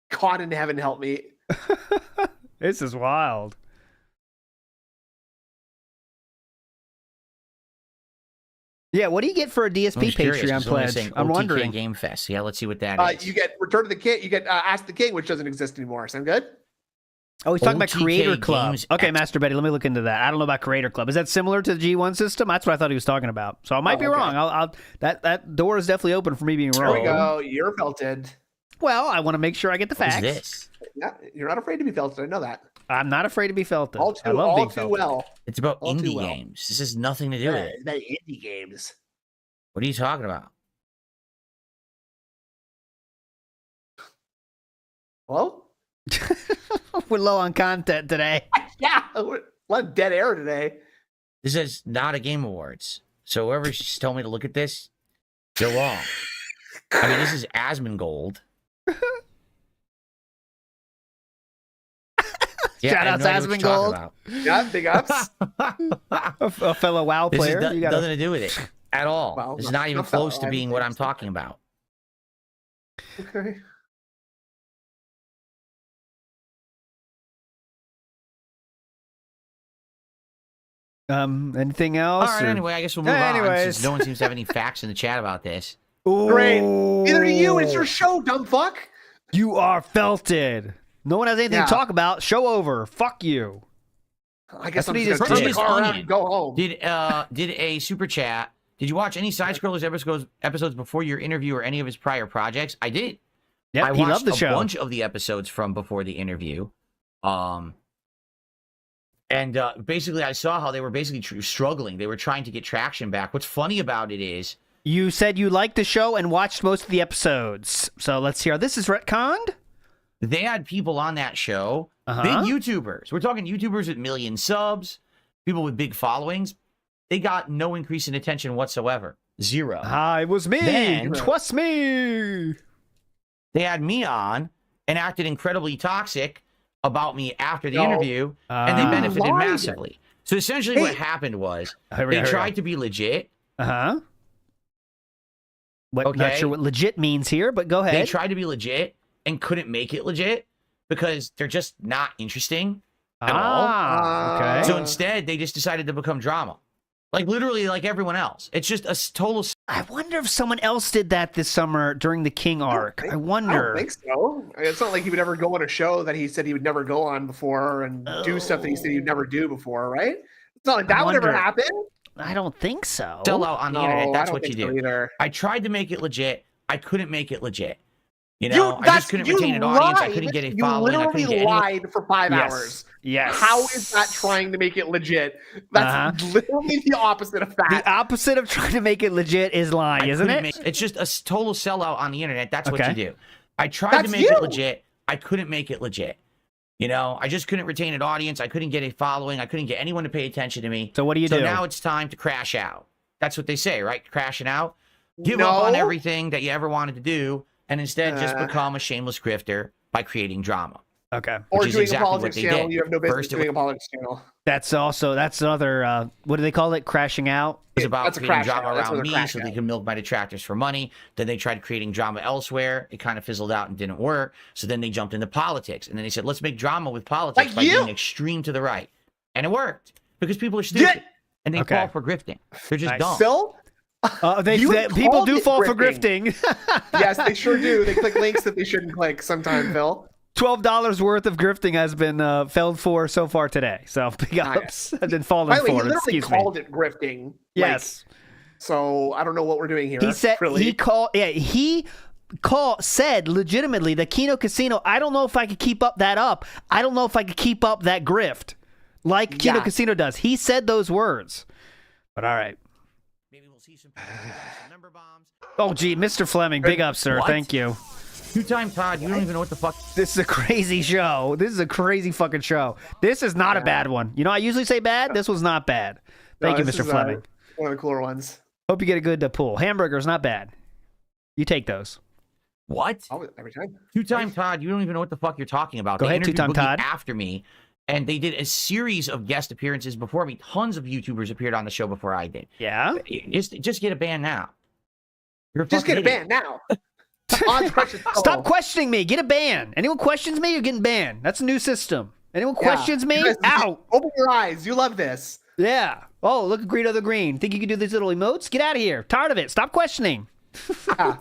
God in heaven, help me. This is wild. Yeah, what do you get for a DSP Patreon pledge? I'm wondering. Game Fest. Yeah, let's see what that is. You get Return to the King. You get Ask the King, which doesn't exist anymore. Sound good? Oh, he's talking about Creator Club. Okay, Master Betty, let me look into that. I don't know about Creator Club. Is that similar to the G1 system? That's what I thought he was talking about. So I might be wrong. That door is definitely open for me being wrong. There we go. You're felted. Well, I want to make sure I get the facts. What is this? Yeah, you're not afraid to be felted. I know that. I'm not afraid to be felted. I love all being too felted. well. It's about indie games. This has nothing to do with it. It's about indie games. What are you talking about? Hello? We're low on content today. Yeah, we're a lot of dead air today. This is not a Game Awards. So whoever's told me to look at this, you're wrong. I mean, this is Asmongold. Shout out to Asmongold. Yeah, big ups. A fellow WoW This player. is nothing to do with it at all. Well, this is no, not even no fellow close to being what I'm talking about. Okay. Anything else? All right, or- anyway, I guess we'll move on Anyways. since no one seems to have any facts in the chat about this. Great. Neither do you. It's your show, dumb fuck. You are felted. No one has anything Yeah. to talk about. Show over. Fuck you. I guess That's I'm what he just just gonna did. turn the car around Onion. and go home. Did a super chat. Did you watch any side scrollers episodes before your interview or any of his prior projects? I did. Yep, I he watched loved the a show. bunch of the episodes from before the interview. And basically I saw how they were basically struggling. They were trying to get traction back. What's funny about it is You said you liked the show and watched most of the episodes. So let's hear. This is retconned? they had people on that show, big YouTubers. We're talking YouTubers with million subs, people with big followings. They got no increase in attention whatsoever. Zero. It was me. Then- Trust me. They had me on and acted incredibly toxic about me after the No. interview, and they Ah. benefited Lied. massively. So essentially what happened was they tried to be legit. Uh-huh. Not Okay. sure what legit means here, but go They ahead. tried to be legit and couldn't make it legit because they're just not interesting at all. Okay. So instead, they just decided to become drama. Like literally like everyone else. It's just a total... I wonder if someone else did that this summer during the King arc. I I wonder. don't think so. It's not like he would ever go on a show that he said he would never go on before and do stuff that he said he'd never do before, right? It's not like that would ever wonder. happen. I don't think so. Sell out on the No, internet. I That's don't what you think so do. either. I tried to make it legit. I couldn't make it legit. You know, I that's- just couldn't you retain an audience. I lied. couldn't get a You following. I couldn't literally get any... lied for 5 Yes. hours. Yes. How is that trying to make it legit? That's literally the opposite of that. The opposite of trying to make it legit is lying, I isn't couldn't it? It's just a total sellout on the internet. That's what Okay. you do. I tried That's to make you. it legit. I couldn't make it legit. You know, I just couldn't retain an audience. I couldn't get a following. I couldn't get anyone to pay attention to me. So what do you So do? now it's time to crash out. That's what they say, right? Crashing out. Give up on No. everything that you ever wanted to do, and instead just become a shameless grifter by creating drama. Okay. or which is doing exactly a what politics they channel. did. You have no business First it doing a politics channel. That's another, what do they call it? Crashing out? It was about That's a creating crash drama out. That's around what a me crash so they out. could milk my detractors for money. Then they tried creating drama elsewhere. It kind of fizzled out and didn't work. So then they jumped into politics. And then they said, let's make drama with politics Like by you? being extreme to the right. And it worked because people are stupid. And they Okay. fall for grifting. They're just Nice. dumb. Phil? You People called do it fall for grifting. grifting. Yes, they sure do. They click links that they shouldn't click sometime, Phil. $12 worth of grifting has been felled for so far today. So big ups have been fallen By the way, he for. literally Excuse me. called it grifting. Yes. So I don't know what we're doing here. He said really. he said legitimately that Kino Casino, I don't know if I could keep up that up. I don't know if I could keep up that grift like Kino Yeah. Casino does. He said those words. But all right. Maybe we'll see some number bombs. Oh gee, Mr. Fleming, big up, sir. What? Thank you. Two-time Todd, you don't even know what the fuck. This is a crazy show. This is a crazy fucking show. This is not a bad one. You know, I usually say bad. This was not bad. Thank No, you, this Mr. is, Fleming. One of the cooler ones. Hope you get a good pull. Hamburgers, not bad. You take those. What? Always, every time. Two-time Todd, you don't even know what the fuck you're talking about. Go They ahead, interviewed Two-Time Boogie Todd. after me, and they did a series of guest appearances before me. Tons of YouTubers appeared on the show before I did. Yeah. Just get a ban now. You're a Just get fucking a idiot. ban now. Odds precious soul. Stop questioning me. Get a ban. Anyone questions me, you're getting banned. That's a new system. Anyone Yeah. questions me, You guys- out. Open your eyes. You love this. Yeah. Oh, look at Greedo the Green. Think you can do these little emotes? Get out of here. Tired of it. Stop questioning. Yeah.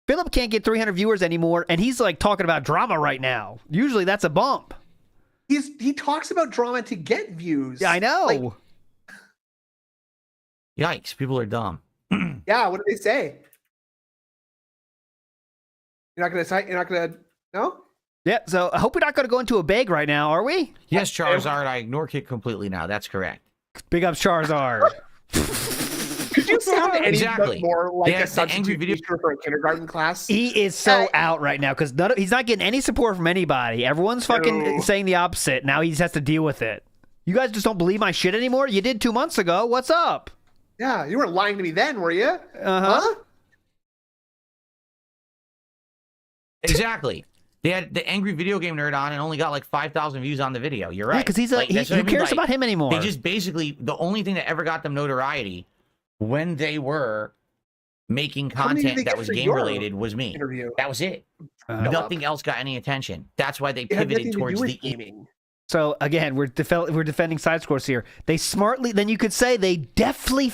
Philip can't get 300 viewers anymore, and he's like talking about drama right now. Usually that's a bump. He talks about drama to get views. Yeah, I know. Like, Yikes, people are dumb. yeah, what did they say? You're not gonna cite. You're not gonna. No. Yeah, so I hope we're not going to go into a bag right now, are we? Yes, Charizard, I ignore kick completely now. That's correct. Big up Charizard. Could you sound any Exactly. more like Yeah, a the angry substitute video- teacher for a kindergarten class? He is so out right now because he's not getting any support from anybody. Everyone's fucking saying the opposite. Now he just has to deal with it. You guys just don't believe my shit anymore? You did 2 months ago. What's up? Yeah, you weren't lying to me then, were you? Huh? Exactly. They had the angry video game nerd on and only got like 5,000 views on the video. You're right. Yeah, because he's Like, that's what I who mean, cares like, about him anymore? They just basically, the only thing that ever got them notoriety when they were making How many did they content that get was for game your related was me. interview? That was it. Nothing else got any attention. That's why they It had nothing pivoted to towards do with the gaming. So again, we're defending side scores here. They smartly, then you could say they definitely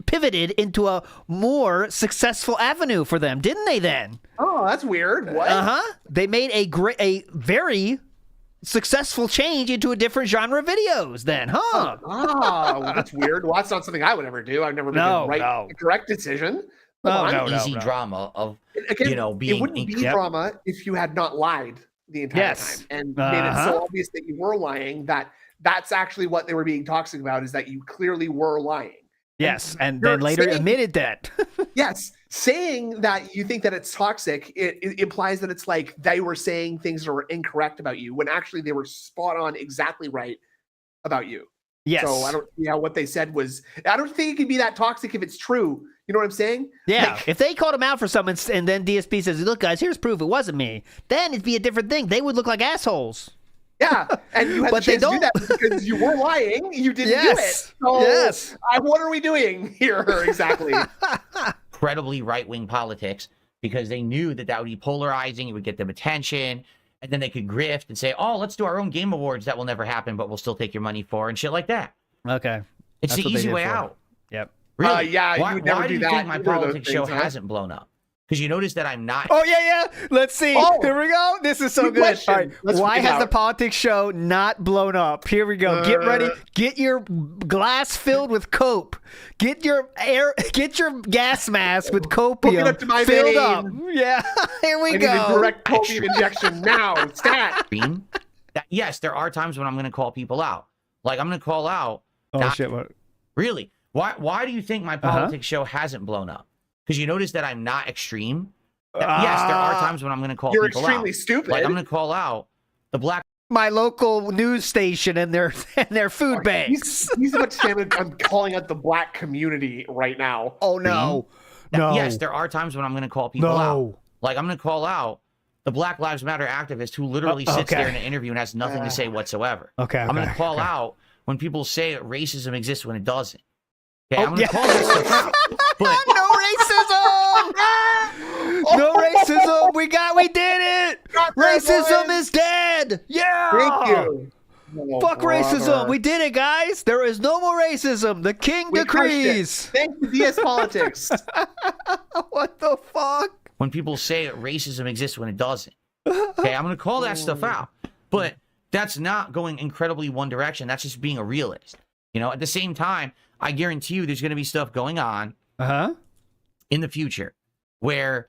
pivoted into a more successful avenue for them, didn't they? Then, Oh, that's weird. What? They made a very successful change into a different genre of videos. Then, huh? Oh, well, that's weird. Well, that's not something I would ever do. I've never made the correct decision. Come on. easy drama of Again, being it wouldn't be drama if you had not lied the entire time and made it so obvious that you were lying that that's actually what they were being toxic about, is that you clearly were lying. Yes, and then later admitted that. Yes, saying that you think that it's toxic, it implies that it's like they were saying things that were incorrect about you when actually they were spot on exactly right about you. Yes. So I don't see how what they said was, I don't think it could be that toxic if it's true. You know what I'm saying? Yeah, Like, if they called him out for something and then DSP says, look, guys, here's proof it wasn't me, then it'd be a different thing. They would look like assholes. yeah, and you had But the they chance to do don't. that because you were lying. You didn't do it. Yes. So Yes. what are we doing here exactly? incredibly right-wing politics because they knew that that would be polarizing. It would get them attention. And then they could grift and say, oh, let's do our own game awards. That will never happen, but we'll still take your money for and shit like that. Okay. It's That's the what they easy did way for it. out. Yep. Really? Yeah, you why, would never why do you that. think my Either of those politics show things, huh? hasn't blown up? Because you notice that I'm not. Oh, yeah. Let's see. Oh. Here we go. This is so Good good. question. All right. Let's Why figure it has the out. politics show not blown up? Here we go. Get ready. Get your glass filled with cope. Get your gas mask with copium up to my filled vein. up. Yeah. Here we I need a go. direct copium injection now. Stat. Stream. Yes, there are times when I'm going to call people out. Like, I'm going to call out. Oh, shit. What? Really? Why do you think my politics show hasn't blown up? Because you notice that I'm not extreme. Yes, there are times when I'm going to call You're people extremely out. stupid. Like, I'm going to call out the black. My local news station and their food banks. He's about to say I'm calling out the black community right now. Oh, no. No. Yes, there are times when I'm going to call people out. Like, I'm going to call out the Black Lives Matter activist who literally sits there in an interview and has nothing to say whatsoever. Okay. I'm going to call out when people say that racism exists when it doesn't. Okay, I'm going to call that stuff out. But No racism. We did it. Racism is dead. Yeah. Thank you. Oh, Fuck brother. racism. We did it, guys. There is no more racism. The king We crushed it. decrees. Thank you, DS Politics. What the fuck? when people say that racism exists when it doesn't. Okay, I'm going to call that stuff out. But that's not going incredibly one direction. That's just being a realist. You know, at the same time, I guarantee you there's going to be stuff going on in the future where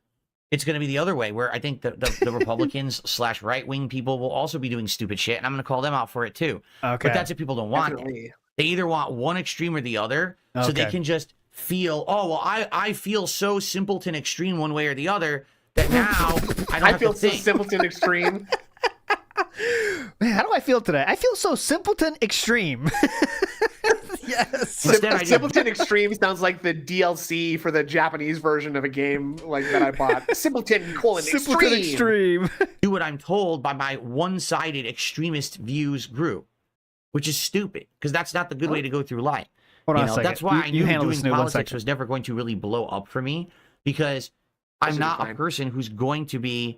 it's going to be the other way, where I think the Republicans / right-wing people will also be doing stupid shit, and I'm going to call them out for it too. Okay. But that's if people don't want it. They either want one extreme or the other, so they can just feel, oh, well, I feel so simpleton extreme one way or the other that now I don't have feel to so think. simpleton extreme. Man, how do I feel today? I feel so simpleton extreme. Yes. Simpleton Extreme sounds like the DLC for the Japanese version of a game like that I bought. Simpleton : Simpleton Extreme. Do what I'm told by my one-sided extremist views group, which is stupid because that's not the good way to go through life. Hold on a second. That's why I knew handle doing this, politics was never going to really blow up for me because I'm not a person who's going to be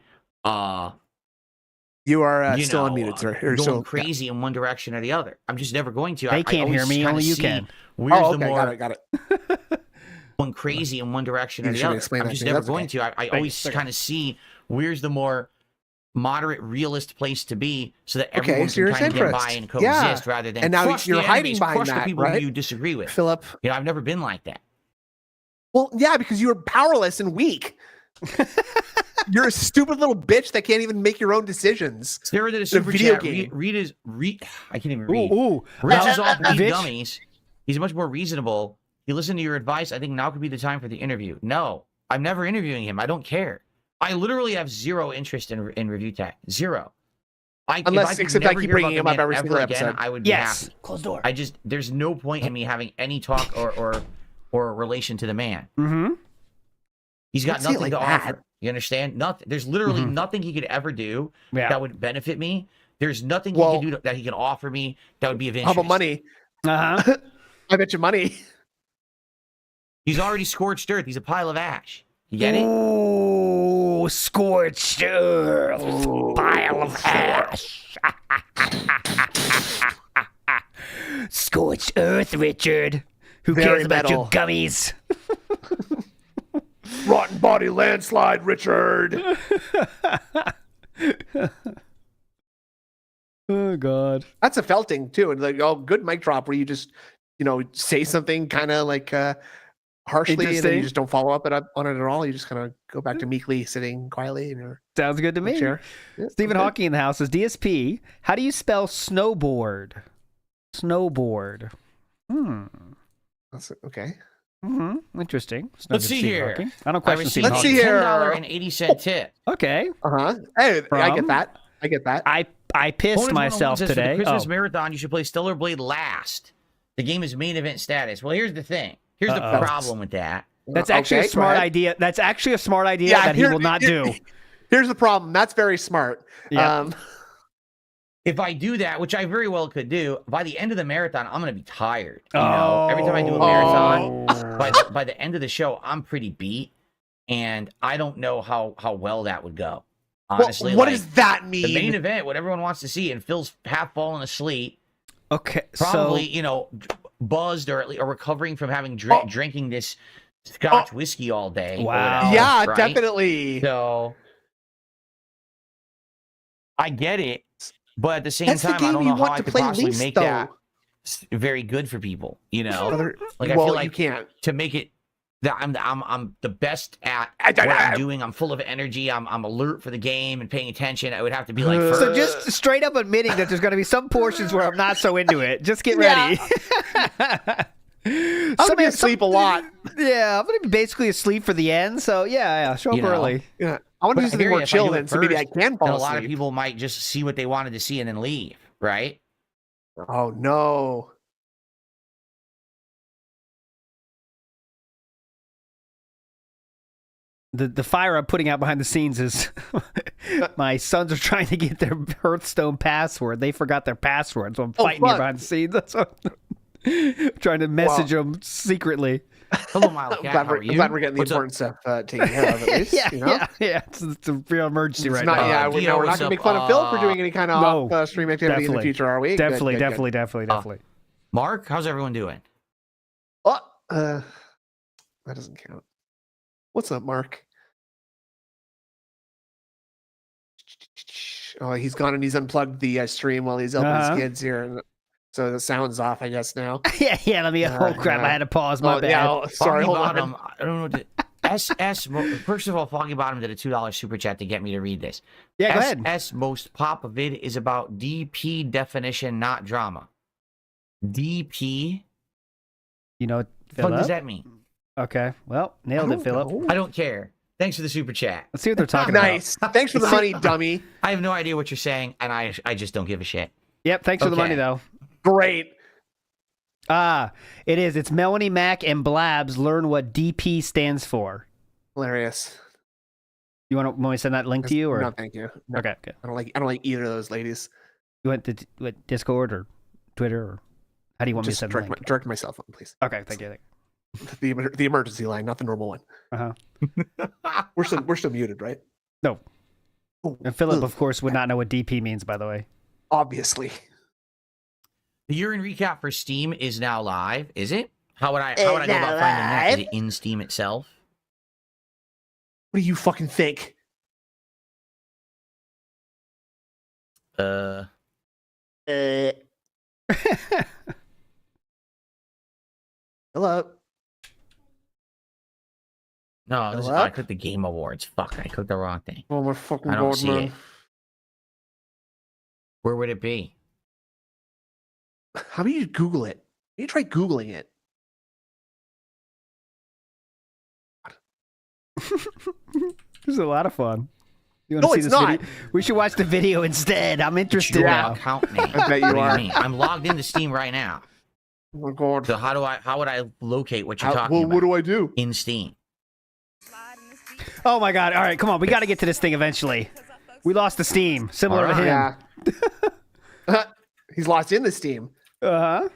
you are still unmuted, sir. You're going still crazy in one direction or the other. I'm just never going to. They can't hear me. Only you can. Where's the more got it. Going crazy in one direction or the other. I'm just never going to. I always kind of see where's the more moderate, realist place to be, so that everyone can kind of get by and coexist rather than. And now you're hiding behind crush that, the people right? who you disagree with, Philip. You know, I've never been like that. Well, yeah, because you were powerless and weak. You're a stupid little bitch that can't even make your own decisions. There was a super video chat. game. I can't even read. Ooh. Rich is all Vitch? dummies. He's much more reasonable He listened to your advice. I think now could be the time for the interview. No, I'm never interviewing him. I don't care. I literally have zero interest in review tech. Zero. Except I keep bringing him up every single episode. I would be Yes. happy. Closed door. There's no point in me having any talk or relation to the man. Mm-hmm. He's got Don't say it nothing to like that. offer. You understand? Nothing. There's literally nothing he could ever do that would benefit me. There's nothing he can do that he can offer me that would be of interest. How about money? Uh-huh. I bet you money. He's already scorched earth. He's a pile of ash. You get it? Ooh, scorched earth, pile of ash. Scorched earth, Richard. Who Very cares about your metal. gummies? Rotten body landslide, Richard. Oh God. That's a felting too, and like good mic drop where you just say something kind of like harshly, and then you Interesting. just don't follow up on it at all. You just kind of go back to meekly sitting quietly in your Sounds good to me. chair. Yeah, Stephen okay. Hawking in the house says, DSP, how do you spell snowboard? Snowboard. That's okay. Interesting. Let's see Stephen here. Hawking. I don't I question received Stephen Let's a see Hawking. here. $10.80 tip. Okay. Hey, I get From? that. I get that. I pissed Bonus myself 101 says, For today. the Christmas Oh. marathon, you should play Stellar Blade last. The game is main event status. Well, here's the thing. Here's the problem with that. That's actually Okay, a smart go ahead. idea. That's actually a smart idea that he will not do. Here's the problem. That's very smart. Yeah. If I do that, which I very well could do, by the end of the marathon, I'm going to be tired. You know, every time I do a marathon, by the end of the show, I'm pretty beat, and I don't know how well that would go. Honestly, what does that mean? The main event, what everyone wants to see, and Phil's half falling asleep, Okay. probably buzzed or recovering from having drinking this Scotch whiskey all day. or Wow. whatever, Yeah, right? definitely. So I get it, but at the same That's the time, I game don't you know how want I to could play possibly least, make though. that very good for people. You know, like I well, feel like you can't. to make it that I'm the best at I- what I'm doing. I'm full of energy. I'm alert for the game and paying attention. I would have to be like, So just straight up admitting that there's going to be some portions where I'm not so into it. Just get ready. I'm gonna be asleep a lot. Yeah, I'm going to be basically asleep for the end. So yeah, show up You know. early. Yeah, I want to But do I something hear more you, if I chill do it then, so maybe I first, can fall and a asleep. lot of people might just see what they wanted to see and then leave, right? Oh no. The fire I'm putting out behind the scenes is my sons are trying to get their Hearthstone password. They forgot their password, so I'm fighting here fuck. behind the scenes. That's what I'm trying to message them secretly. Hello, Mile I'm Cat. glad, How are I'm you? glad we're getting the What's up? important stuff taken care of at least. Yeah, you know? yeah. It's a real emergency It's right not, now. yeah, Gio, we're not what's going to up? make fun of Phil for doing any kind of No, off stream activity in the definitely. future, are we? Good, Definitely, good, good. definitely. Mark, how's everyone doing? Oh, that doesn't count. What's up, Mark? Oh, he's gone and he's unplugged the stream while he's helping his kids here, and so the sound's off, I guess now. yeah. Let me. Oh crap! I had to pause. My bad. Yeah, sorry, Foggy hold Bottom, on. I don't know what to... SS, first of all, Foggy Bottom did a $2 super chat to get me to read this. Yeah, go ahead. SS most pop vid is about DP definition, not drama. DP? You know, What Philip? does that mean? Okay. Well, nailed it, Philip. I don't care. Thanks for the super chat. Let's see what they're talking about. Nice. Thanks for the money, dummy. I have no idea what you're saying, and I just don't give a shit. Yep. Thanks for the money, Okay. though. Great. It is. It's Melanie Mac and Blabs. Learn what DP stands for. Hilarious. You want me to send that link to you, or No, thank you. No, okay? Good. I don't like either of those ladies. You want the what, Discord or Twitter, or how do you want me to Just send the link? direct my cell phone, please. Okay. Thank you. The emergency line, not the normal one. Uh-huh. We're still muted, right? No. Oh, And Philip, ugh, of course, would not know what DP means, by the way. obviously. The urine recap for Steam is now live, is it? How would I go about finding that? Is it in Steam itself? What do you fucking think? Hello. No, this is, Hello? I clicked the Game Awards. Fuck, I clicked the wrong thing. Oh my fucking I don't god, see man. it. Where would it be? How about you Google it? You try Googling it. This is a lot of fun. You No, see it's this not. video? We should watch the video instead. I'm interested You now. account name. I bet you What do are. mean? I'm logged into Steam right now. Oh my god. So how would I locate what you're talking Well, about? what do I do? In Steam. Oh my god! All right, come on. We got to get to this thing eventually. We lost the steam, similar to All him. Yeah. He's lost in the Steam. Uh huh.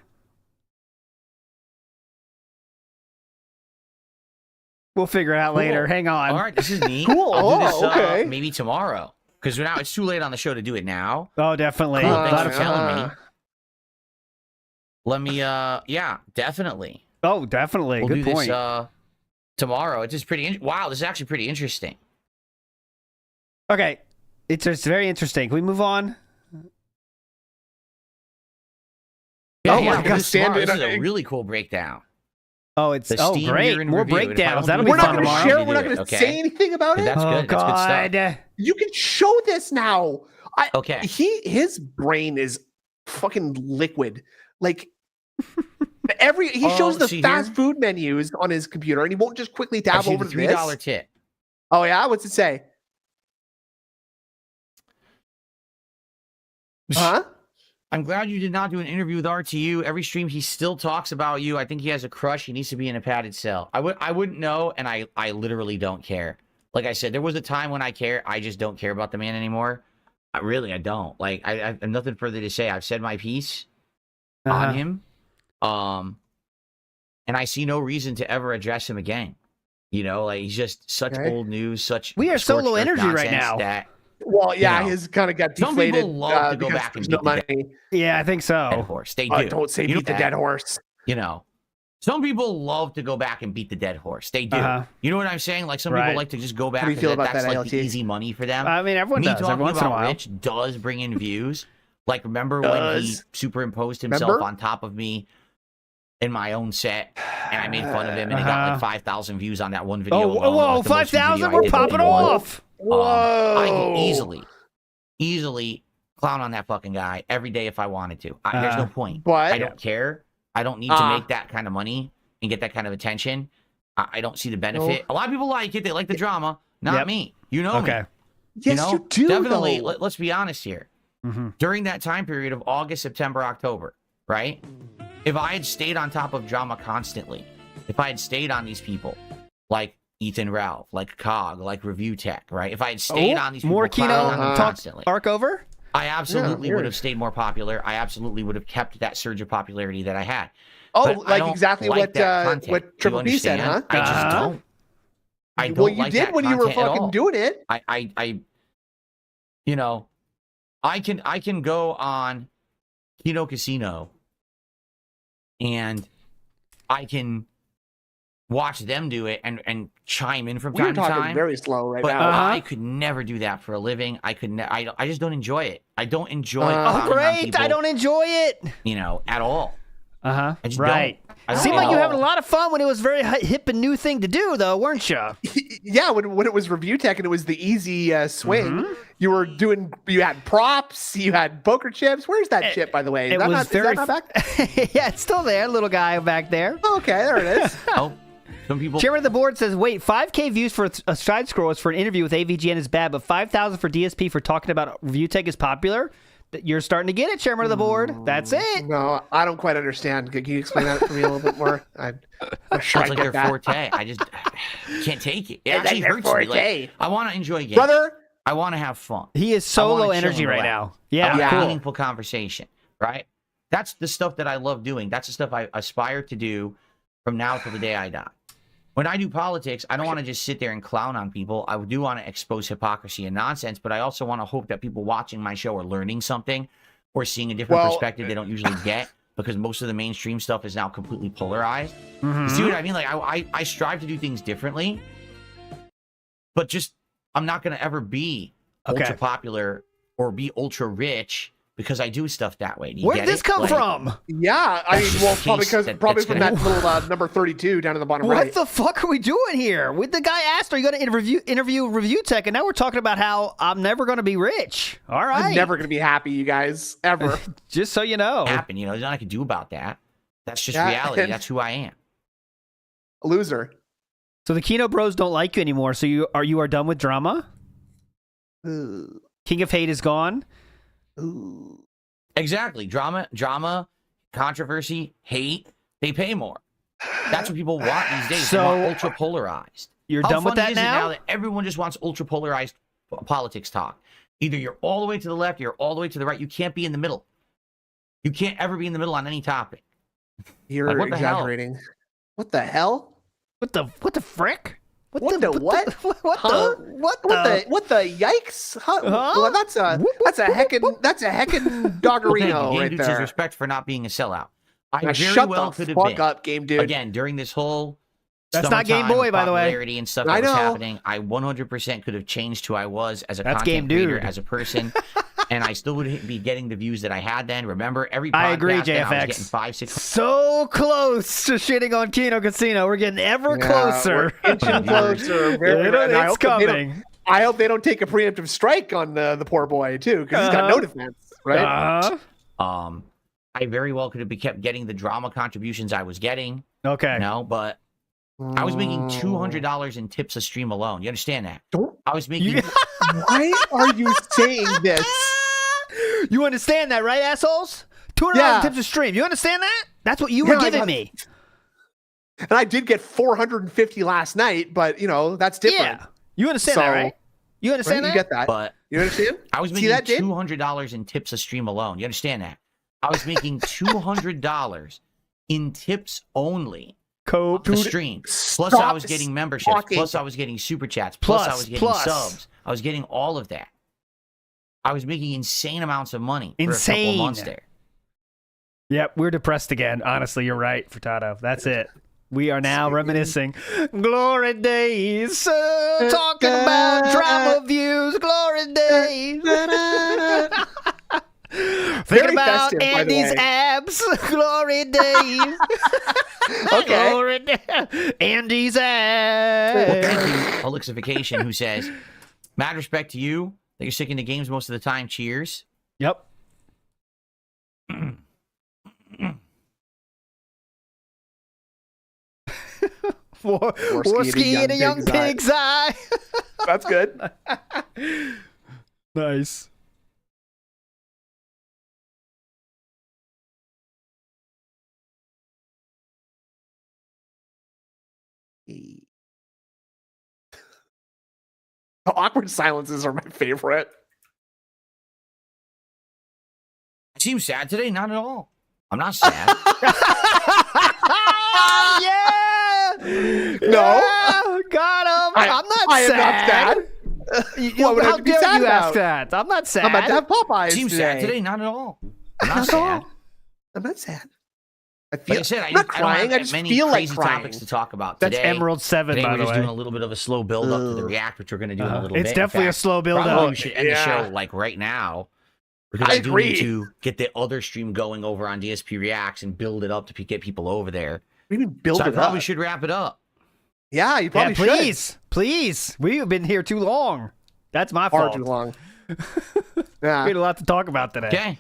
We'll figure it out later. Hang on. All right, this is neat. Cool. I'll do this Okay. maybe tomorrow. Because now it's too late on the show to do it now. Oh, definitely. Cool, A thanks lot for of- telling me. Let me yeah, definitely. Oh, definitely. We'll Good do point. this tomorrow. It's just pretty wow, this is actually pretty interesting. Okay, it's very interesting. Can we move on? Oh my we'll God, do this tomorrow. stand This is it. a really cool breakdown. Oh, it's The Steam great. year in More review. And if I breakdowns. don't That'll do be We're it not fun going to tomorrow. share. You We're not do it, going to okay? say anything about it. That's Oh good. That's good stuff. god. You can show this now. Okay. His brain is fucking liquid. Like he Oh, shows the see fast here? food menus on his computer, and he won't just quickly tab Actually, over the to $3 this. tip. Oh yeah, what's it say? Huh? I'm glad you did not do an interview with RTU. Every stream he still talks about you. I think he has a crush. He needs to be in a padded cell. I wouldn't know, and I literally don't care. Like I said, there was a time when I care. I just don't care about the man anymore. I don't. Like I have nothing further to say. I've said my piece on him. And I see no reason to ever address him again. You know, like he's just such Okay. old news, such We are so scorched low earth energy right nonsense now. That Well, yeah, You know, his kind of got some deflated. people love to go because back and there's no beat the money. Yeah, I think dead so. horse. They do. Don't say You know beat the that. dead horse. You know, some people love to go back and beat the dead horse. They do. Uh-huh. You know what I'm saying? Like some Right. people like to just go back. do you and feel about that's that, like the ALT? easy money for them. I mean, everyone Me does talking every once in a about while. Rich does bring in views. Like remember when he Does. superimposed himself Remember? on top of me in my own set, and I made fun of him, and he got like 5,000 views on that one video. Oh, alone, whoa, like the most viewed 5,000? video I We're did popping in one. off. Whoa! I can easily clown on that fucking guy every day if I wanted to. There's no point. But I don't care. I don't need to make that kind of money and get that kind of attention. I don't see the benefit. A lot of people like it. They like the drama. Not Yep. me. You know me. Okay. yes, know? you do. Definitely. Though. Let's be honest here. Mm-hmm. During that time period of August, September, October, right? If I had stayed on top of drama constantly, if I had stayed on these people like Ethan Ralph, like Cog, like Review Tech, right? If I had stayed on these people, More clowning Kino on them talk constantly, arc over? I absolutely weird. would have stayed more popular. I absolutely would have kept that surge of popularity that I had. Oh, But I like don't exactly like that content. what Do you Triple P said, huh? understand? I just don't. I don't Well, you like did that when you were content at fucking all. doing it. I you know, I can go on Kino Casino and I can watch them do it and chime in from We're time to talking time. very slow right But now. I could never do that for a living. I could. I just don't enjoy it. I don't enjoy. Oh, clowning on great. people, I don't enjoy it. You know, at all. Uh-huh. I just Right. don't. I don't Seemed at like you were all. having a lot of fun when it was very hip and new thing to do, though, weren't you? Yeah, when it was Review Tech and it was the easy swing, Mm-hmm. you had props, you had poker chips. Where's that chip, by the way? It was very. Is that not back? Yeah, it's still there, little guy back there. Okay, there it is. Oh, some people. Chairman of the board says, wait, 5K views for a side scroll is for an interview with AVGN is bad, but 5,000 for DSP for talking about Review Tech is popular? You're starting to get it, Chairman of the board. That's it. No, I don't quite understand. Can you explain that for me a little bit more? I'm sure It's I like get their that. forte. I just can't take it. It It's like actually their hurts me. forte. Like, I want to enjoy games. Brother, I want to have fun. He is I so wanna low chill energy and right relax. now. I Yeah, want cool. meaningful conversation, right? That's the stuff that I love doing. That's the stuff I aspire to do from now till the day I die. When I do politics, I don't want to just sit there and clown on people. I do want to expose hypocrisy and nonsense, but I also want to hope that people watching my show are learning something or seeing a different perspective they don't usually get, because most of the mainstream stuff is now completely polarized. Mm-hmm. You see what I mean? Like I strive to do things differently, but just I'm not going to ever be ultra popular or be ultra rich because I do stuff that way. Do you Where get did this it? come Like, from? yeah, I mean, just well, a probably case probably that's from gonna- that little number 32 down to the bottom What right. the fuck are we doing here? The guy asked, are you going to interview Review Tech? And now we're talking about how I'm never going to be rich. All right. I'm never gonna be happy, you guys, ever. Just so you know. happen. You know, there's nothing I can do about that. That's just Yeah, reality. and- That's who I am. Loser. So the Kino Bros don't like you anymore. So you are done with drama? Ooh. King of Hate is gone? Ooh. Exactly. Drama, controversy, hate, they pay more. That's what people want these days. They want ultra polarized. You're How done with funny that is it now? that everyone just wants ultra polarized politics talk? Either you're all the way to the left, or you're all the way to the right. You can't be in the middle. You can't ever be in the middle on any topic. You're Like, what the hell? exaggerating. What the hell? What the frick? What the what? What Huh? the What the yikes? Huh? Huh? Well, that's a heckin' Well, doggerino Game right Dude says there. respect for not being a sellout. I Now, very shut well the could have fuck been. up, Game Dude. Again, during this whole That's not Game summertime Boy, of by the way. popularity and stuff I that was know. happening, I 100% could have changed who I was as a That's content Game creator, Dude. as a person, and I still would be getting the views that I had then. Remember, every podcast I agree, then, I was JFX. getting 5, 6. So close to shitting on Kino Casino. We're getting ever closer. We're inching closer. It's coming. I hope they don't take a preemptive strike on the poor boy too, because he's got no defense, right? I very well could have kept getting the drama contributions I was getting. Okay. No, but I was making $200 in tips a stream alone. You understand that? Don't. I was making. Why are you saying this? You understand that, right, assholes? $200 Yeah. tips a stream. You understand that? That's what you were Yeah, I giving got- me. And I did get 450 last night, but that's different. Yeah. You understand that, So- right? You understand Right? that? You get that? But You understand? I was See making that, Dave? $200 in tips a stream alone. You understand that? I was making $200 in tips only Cope. a stream. Plus, I was getting memberships. talking. Plus, I was getting super chats. Plus, I Plus, was getting plus. subs. I was getting all of that. I was making insane amounts of money for a couple Insane. of months there. Yep, we're depressed again. Honestly, you're right, Furtado. That's it. We are now reminiscing. Glory days. Talking about drama views. Glory days. Thinking about festive, by the Andy's way. abs. Glory days. Okay. Glory days. Andy's Well, abs. thank you, Elixification, who says, mad respect to you that you're sticking to games most of the time. Cheers. Yep. Warski in a young pig's eye. That's good. Nice. Awkward silences are my favorite. I seem sad today? Not at all. I'm not sad. Yeah. No. Yeah, got him. I'm not I am sad. not sad. What would I how be dare sad you ask about? that? I'm not sad. I'm about to have Popeyes Seems today. sad today? Not at all. I'm not Not at sad. all. I'm not sad. I feel, Like I said, I'm not crying. I I don't just have many feel like crazy crying. topics to talk about That's today. Emerald 7, Today by we're the just way. doing a little bit of a slow build up to the React, which we're going to do in a little bit. It's In definitely a fact, slow build probably up. we should end the Yeah. show like right now. Because I I do need agree. to get the other stream going over on DSP Reacts and build it up to get people over there. We even build So I it probably up. should wrap it up. Yeah, you probably should. Please. Please. We've been here too long. That's my Far fault. too long. We Yeah. had a lot to talk about today. Okay.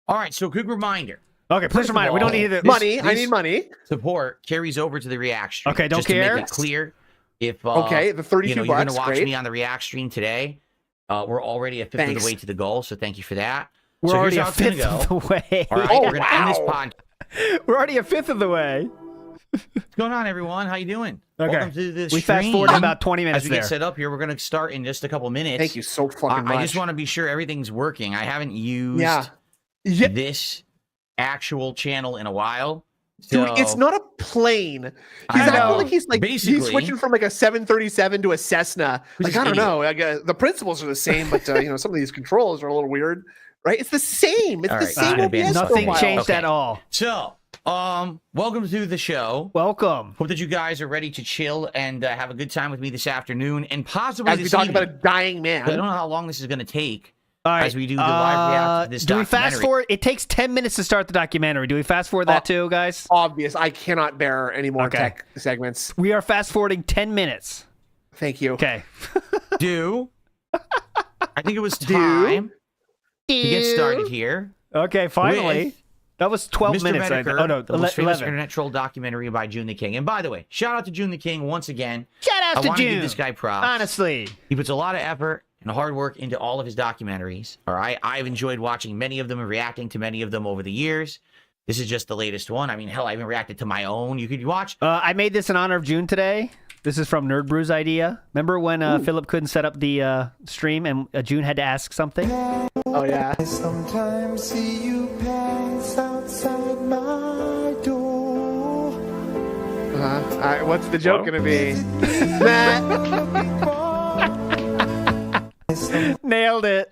All right. So quick reminder. Okay, please First of remind. We don't all, need it. Money. I this- need money. Support carries over to the React stream. Okay, don't Just to care. make it clear, if Okay, the 32 you're going to bucks, watch great. me on the React stream today, we're already a fifth of Thanks. the way to the goal. So thank you for that. We're so already here's a how it's gonna fifth go. of the way. All right, Oh, we're going to end this wow. podcast. We're already a fifth of the way. What's going on, everyone? How you doing? Okay. Welcome to the We stream. fast forwarded about 20 minutes As we there. get set up here, we're going to start in just a couple minutes. Thank you so fucking much. I just want to be sure everything's working. I haven't used Yeah. this actual channel in a while. Dude, So it's not a plane. I He's acting know. like he's Basically- he's switching from like a 737 to a Cessna. Who's Like this I don't idiot? know. Like, the principles are the same, but some of these controls are a little weird, right? It's the same. It's All the right, same fine, OBS Nothing profile. changed Okay. at all. So, welcome to the show. Welcome. Hope that you guys are ready to chill and have a good time with me this afternoon and possibly As we this talk evening. about a dying man. I don't know how long this is going to take All right. as we do the live react to this do we fast documentary. forward? It takes 10 minutes to start the documentary. Do we fast forward that too, guys? Obvious. I cannot bear any more Okay. tech segments. We are fast forwarding 10 minutes. Thank you. Okay. I think it was time to get started here. Okay, finally. with That was 12 Mr. minutes. Metokur, Oh, no, the most famous 11. internet troll documentary by June the King. And by the way, shout out to June the King once again. Shout out I to want to June. give this guy props. Honestly. He puts a lot of effort and hard work into all of his documentaries. All right. I've enjoyed watching many of them and reacting to many of them over the years. This is just the latest one. I mean, hell, I even reacted to my own. You could watch. I made this in honor of June today. This is from Nerd Brew's idea. Remember when Philip couldn't set up the stream and June had to ask something? Oh, yeah. I sometimes see you pass outside my door. All right, what's the joke going to be? Nailed it.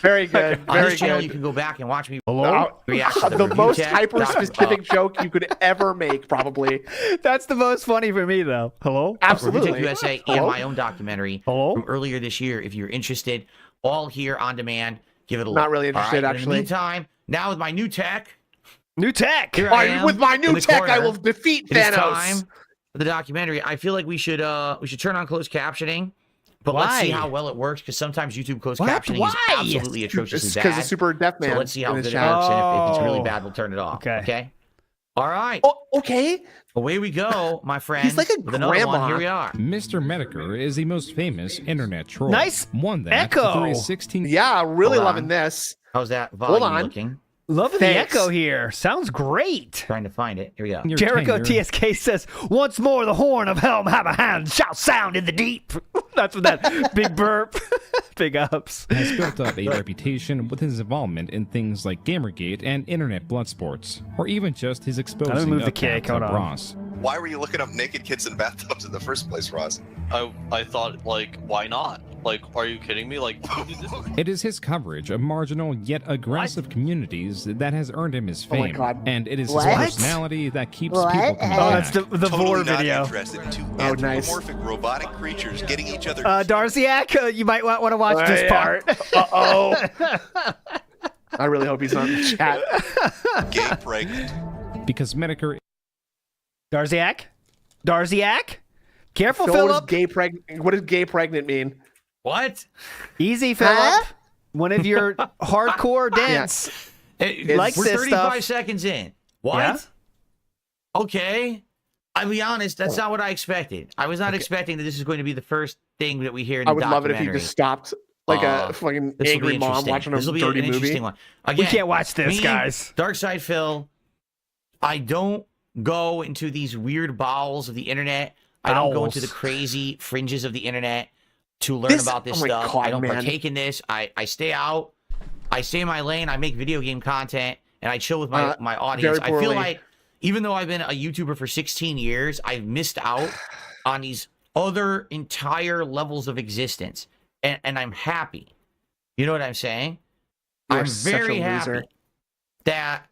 Very good. On Very this channel, good. you can go back and watch me Oh, react to the review most tech hyper-specific joke you could ever make, probably. That's the most funny for me, though. Hello? Absolutely. Review Tech USA and my own documentary from earlier this year. If you're interested, all here on demand. Give it a look. Not really interested, All right? actually. In the meantime, now with my new tech. New tech. Here I am With my new in the tech, I corner. will defeat It is Thanos. time for the documentary. I feel like we should turn on closed captioning. But let's see Why? how well it works, because sometimes YouTube closed What? captioning Why? is absolutely atrociously It's bad. because of Super Death Man. So let's see how in good his it chat. works, and if it's really Oh. bad, we'll turn it off. Okay. Okay. All right. Oh, okay. Away we go, my friend. like a with another one. grandma. Here we are. Mr. Metokur is the most famous internet troll. Nice One that echo. through his 16 Yeah, really Hold loving on. this. How's that volume on. looking? Loving Thanks. the echo here. Sounds great. Trying to find it. Here we go. year Jericho tenure TSK says, once more the horn of Helm have a hand, shall sound in the deep. That's what that big burp. Big ups. has built up a reputation with his involvement in things like Gamergate and internet blood sports, or even just his exposing move the of kick, hold bathtub on. Ross. Why were you looking up naked kids in bathtubs in the first place, Ross? I thought, like, why not? Like, are you kidding me? Like, It is his coverage of marginal yet aggressive communities that has earned him his Oh my fame, God. and it is What? his personality that keeps What? people coming Oh, back. that's the Totally Vor not video. interested in two Oh, nice. anthropomorphic robotic creatures getting each other. Darziak, you might want to watch this yeah. part. Uh-oh. I really hope he's not in the chat. Gay pregnant. Because Metokur Darziak? Careful, Phil, Philip. what does gay pregnant mean? What? Easy, Philip. One of your hardcore dance. Hey, Like we're this 35 stuff. seconds in. What? Yeah? Okay. I'll be honest, that's not what I expected. I was not expecting that this is going to be the first thing that we hear in the I would love it if he documentary. just stopped like a fucking This will be angry mom interesting. watching a This will be dirty an movie. interesting one. We Again, can't watch this, me, guys. Dark Side Phil, I don't go into these weird bowels of the internet. I don't go into the Bowels. crazy fringes of the internet to learn about this oh my stuff. God, I don't man. partake in this. I stay out. I stay in my lane. I make video game content, and I chill with my audience. very I feel poorly. like even though I've been a YouTuber for 16 years, I've missed out on these other entire levels of existence, and I'm happy. You know what I'm saying? You're I'm such a very loser. happy that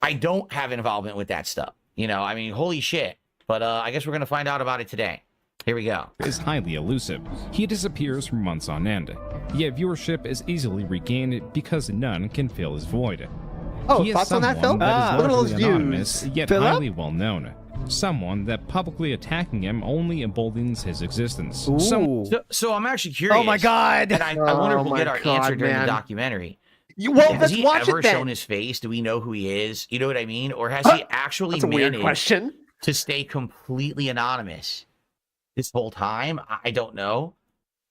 I don't have involvement with that stuff. You know, I mean, holy shit. But I guess we're going to find out about it today. Here we go. is highly elusive. He disappears for months on end, yet viewership is easily regained because none can fill his void. Oh, he is thoughts on that, someone Phil? that is Look at all largely those anonymous, views. yet Philip? highly well known. Someone that publicly attacking him only emboldens his existence. Ooh. So I'm actually curious. Oh my God. And I wonder if Oh we'll my get our God, answer during man. the documentary. Well, Has let's he watch ever it then. shown his face? Do we know who he is? You know what I mean? Or has he actually That's a weird managed question. to stay completely anonymous this whole time? I don't know.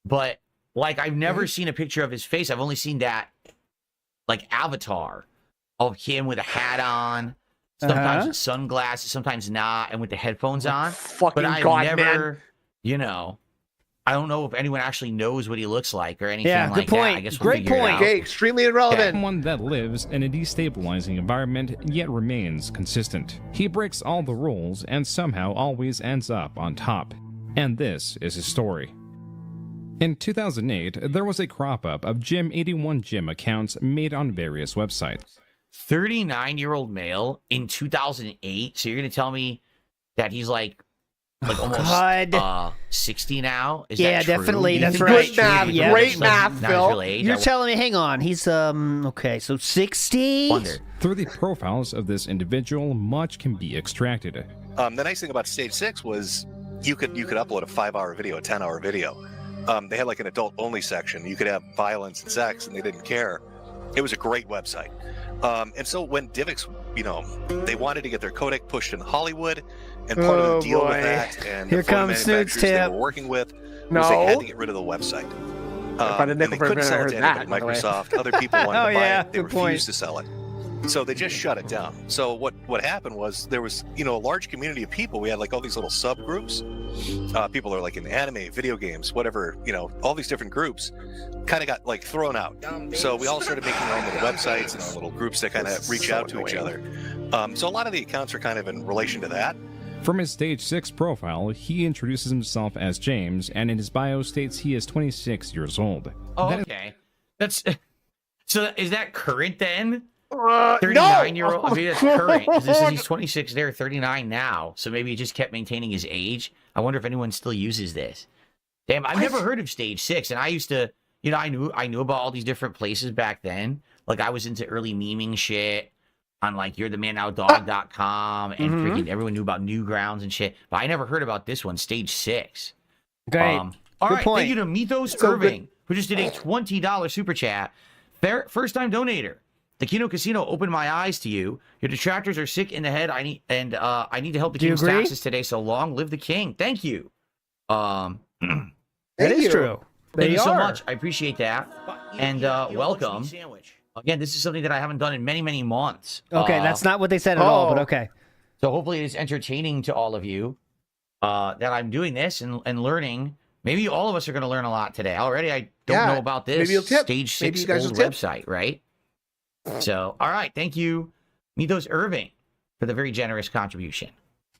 But like, I've never seen a picture of his face. I've only seen that like avatar of him with a hat on, sometimes with sunglasses, sometimes not, and with the headphones on. Fucking But I've God, never, man. you know, I don't know if anyone actually knows what he looks like or anything Yeah, like good point. that. I guess we'll Great figure it point. out. Okay, extremely irrelevant. Someone that lives in a destabilizing environment yet remains consistent. He breaks all the rules and somehow always ends up on top. And this is his story. In 2008, there was a crop-up of Gym81 Gym accounts made on various websites. 39-year-old male in 2008. So you're gonna tell me that he's like almost God. 60 now? Is Yeah, that true? definitely, Do you that's think right. true? Great math, Do you think great that's, like, math, not Phil. his real age? You're I telling me, hang on, he's, okay, so 60? wonder. Through the profiles of this individual, much can be extracted. The nice thing about Stage 6 was you could upload a 5-hour video, a 10-hour video. They had like an adult-only section. You could have violence and sex, and they didn't care. It was a great website. And so when DivX, they wanted to get their codec pushed in Hollywood, and part of the deal with that, and Here the phone comes Snoot's manufacturers they tip. were working with, was they had to get rid of the website. And they couldn't sell it to anybody. Microsoft, other people wanted to buy it. They refused to sell it. So they just shut it down. So what happened was there was, a large community of people. We had like all these little subgroups. People are like in anime, video games, whatever, all these different groups kind of got like thrown out. So we all started making our own little websites and our little groups that kind of reach out to each other. So a lot of the accounts are kind of in relation to that. From his Stage 6 profile, he introduces himself as James, and in his bio states he is 26 years old. Oh, okay. So is that current then? 39-year-old. I mean, that's current. 'Cause this is, he's 26 there, 39 now. So maybe he just kept maintaining his age. I wonder if anyone still uses this. Damn, I've never heard of Stage 6, and I used to, I knew about all these different places back then. Like I was into early memeing shit on like you'rethemanowdog.com, and freaking everyone knew about Newgrounds and shit. But I never heard about this one, Stage 6. Great. All right, point. thank you to Mythos Irving, who just did a $20 super chat. First time donator. The Kino Casino opened my eyes to you. Your detractors are sick in the head. I need to help the king's taxes today. So long live the king. Thank you. That is true. Thank you so much. I appreciate that. And welcome. Again, this is something that I haven't done in many, many months. Okay, that's not what they said at all, but okay. So hopefully it's entertaining to all of you that I'm doing this and learning. Maybe all of us are going to learn a lot today. Already, I don't know about this Stage 6 old website, right? So, all right. Thank you, Mythos Irving, for the very generous contribution.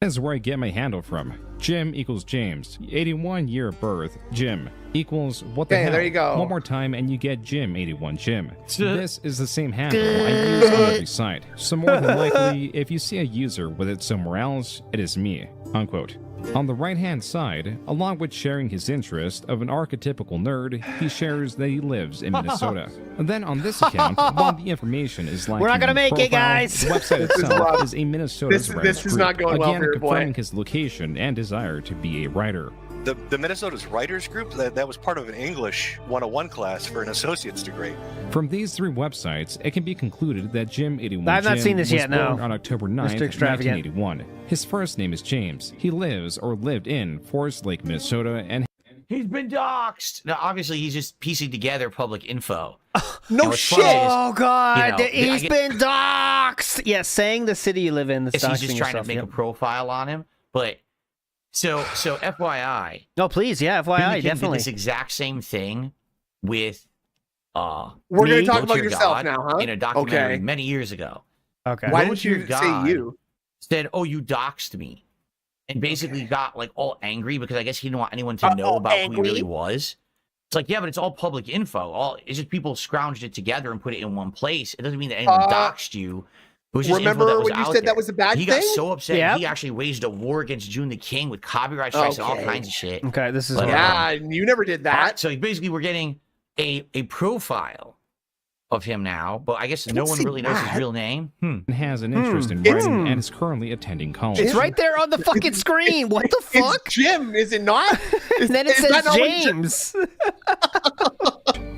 This is where I get my handle from. Jim equals James. 81 year of birth. Jim equals what the hell? There you go. One more time and you get Jim 81 Jim. This is the same handle I use on every site. So more than likely, if you see a user with it somewhere else, it is me. Unquote. On the right-hand side, along with sharing his interest of an archetypical nerd, he shares that he lives in Minnesota. And then on this account, while the information is lacking, we're not gonna make it, guys. The website itself is a Minnesota This is not going well again, for your confirming boy. his location and desire to be a writer. The Minnesota's writers group, that was part of an English 101 class for an associate's degree. From these three websites, it can be concluded that Jim 81 I've not Jim seen this was yet, no. born on October 9th, Mr. Extravagant. 1981. His first name is James. He lives or lived in Forest Lake, Minnesota, and He's been doxxed. Now, obviously, he's just piecing together public info. No shit. Oh God, he's I been doxxed. Yeah, saying the city you live in. The guess he's just trying to make a profile on him. But so FYI. No, please, yeah, Billy FYI, King definitely. did this exact same thing with We're going to talk Go to about Your yourself God now, huh? in a documentary Okay. many years ago. Okay. Why Go didn't to Your you say God you? Said, "Oh, you doxed me," and basically got like all angry because I guess he didn't want anyone to know about who he really was. It's like, yeah, but it's all public info. It's just people scrounged it together and put it in one place. It doesn't mean that anyone doxed you. It was just info Remember that was when you out said there. that was a bad He thing? got so upset. Yep. He actually waged a war against June the King with copyright strikes and all Okay. kinds of shit. Okay, this is But, Yeah, you never did all right, that. so basically, we're getting a profile of him now, but I guess no one see really knows his that. real name. has an interest in writing and is currently attending college. It's right there on the fucking screen. What the fuck? It's Jim, is it not? And then it Is that says not what you- James.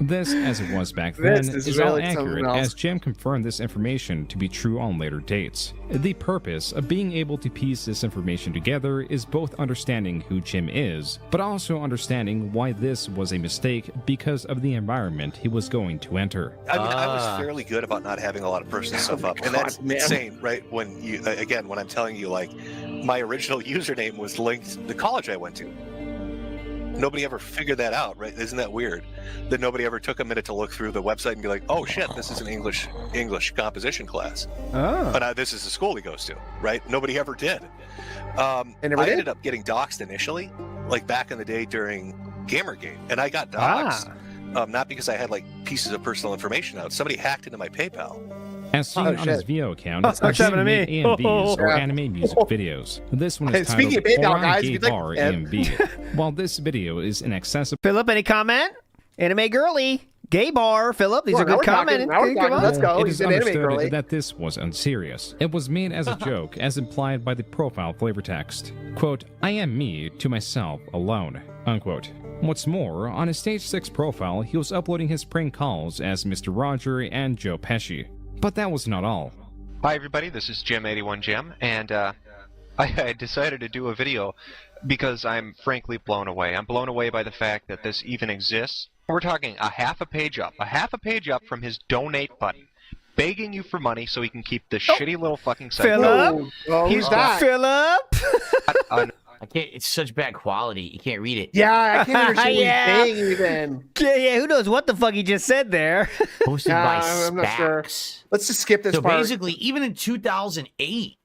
This, as it was back then, This is is all really accurate, something else. as Jim confirmed this information to be true on later dates. The purpose of being able to piece this information together is both understanding who Jim is, but also understanding why this was a mistake because of the environment he was going to enter. I mean, I was fairly good about not having a lot of personal stuff up, and that's man. insane, right? When you, again, when I'm telling you, like, my original username was linked to the college I went to. Nobody ever figured that out, right? Isn't that weird? That nobody ever took a minute to look through the website and be like, "Oh shit, this is an English composition class." Oh. But this is the school he goes to, right? Nobody ever did. I ended up getting doxxed initially, like back in the day during Gamergate, and I got doxxed. Not because I had like pieces of personal information out. Somebody hacked into my PayPal. As seen on his VO account, What's happening to me? Jim made A&Bs or anime music videos. This one is Speaking titled of PayPal, Foreign guys, Gay if you'd like- Bar A&B. While this video is inaccessible, Philip, any comment? Anime girly, gay bar. Philip, these are good comments. Let's go. it He's is an anime understood girly. that this was unserious. It was made as a joke, as implied by the profile flavor text. Quote, "I am me to myself alone." Unquote. What's more, on his Stage 6 profile, he was uploading his prank calls as Mr. Roger and Joe Pesci. But that was not all. Hi everybody, this is Jim81Jim, and I decided to do a video because I'm frankly blown away. I'm blown away by the fact that this even exists. We're talking a half a page up from his donate button, begging you for money so he can keep this shitty little fucking site. Philip? Oh, He's back. Philip? I can't. It's such bad quality. You can't read it. Yeah, I can't understand Yeah. what he's saying even. Yeah, who knows what the fuck he just said there? Posted by I'm not sure. Spax. Let's just skip this So part. basically, even in 2008,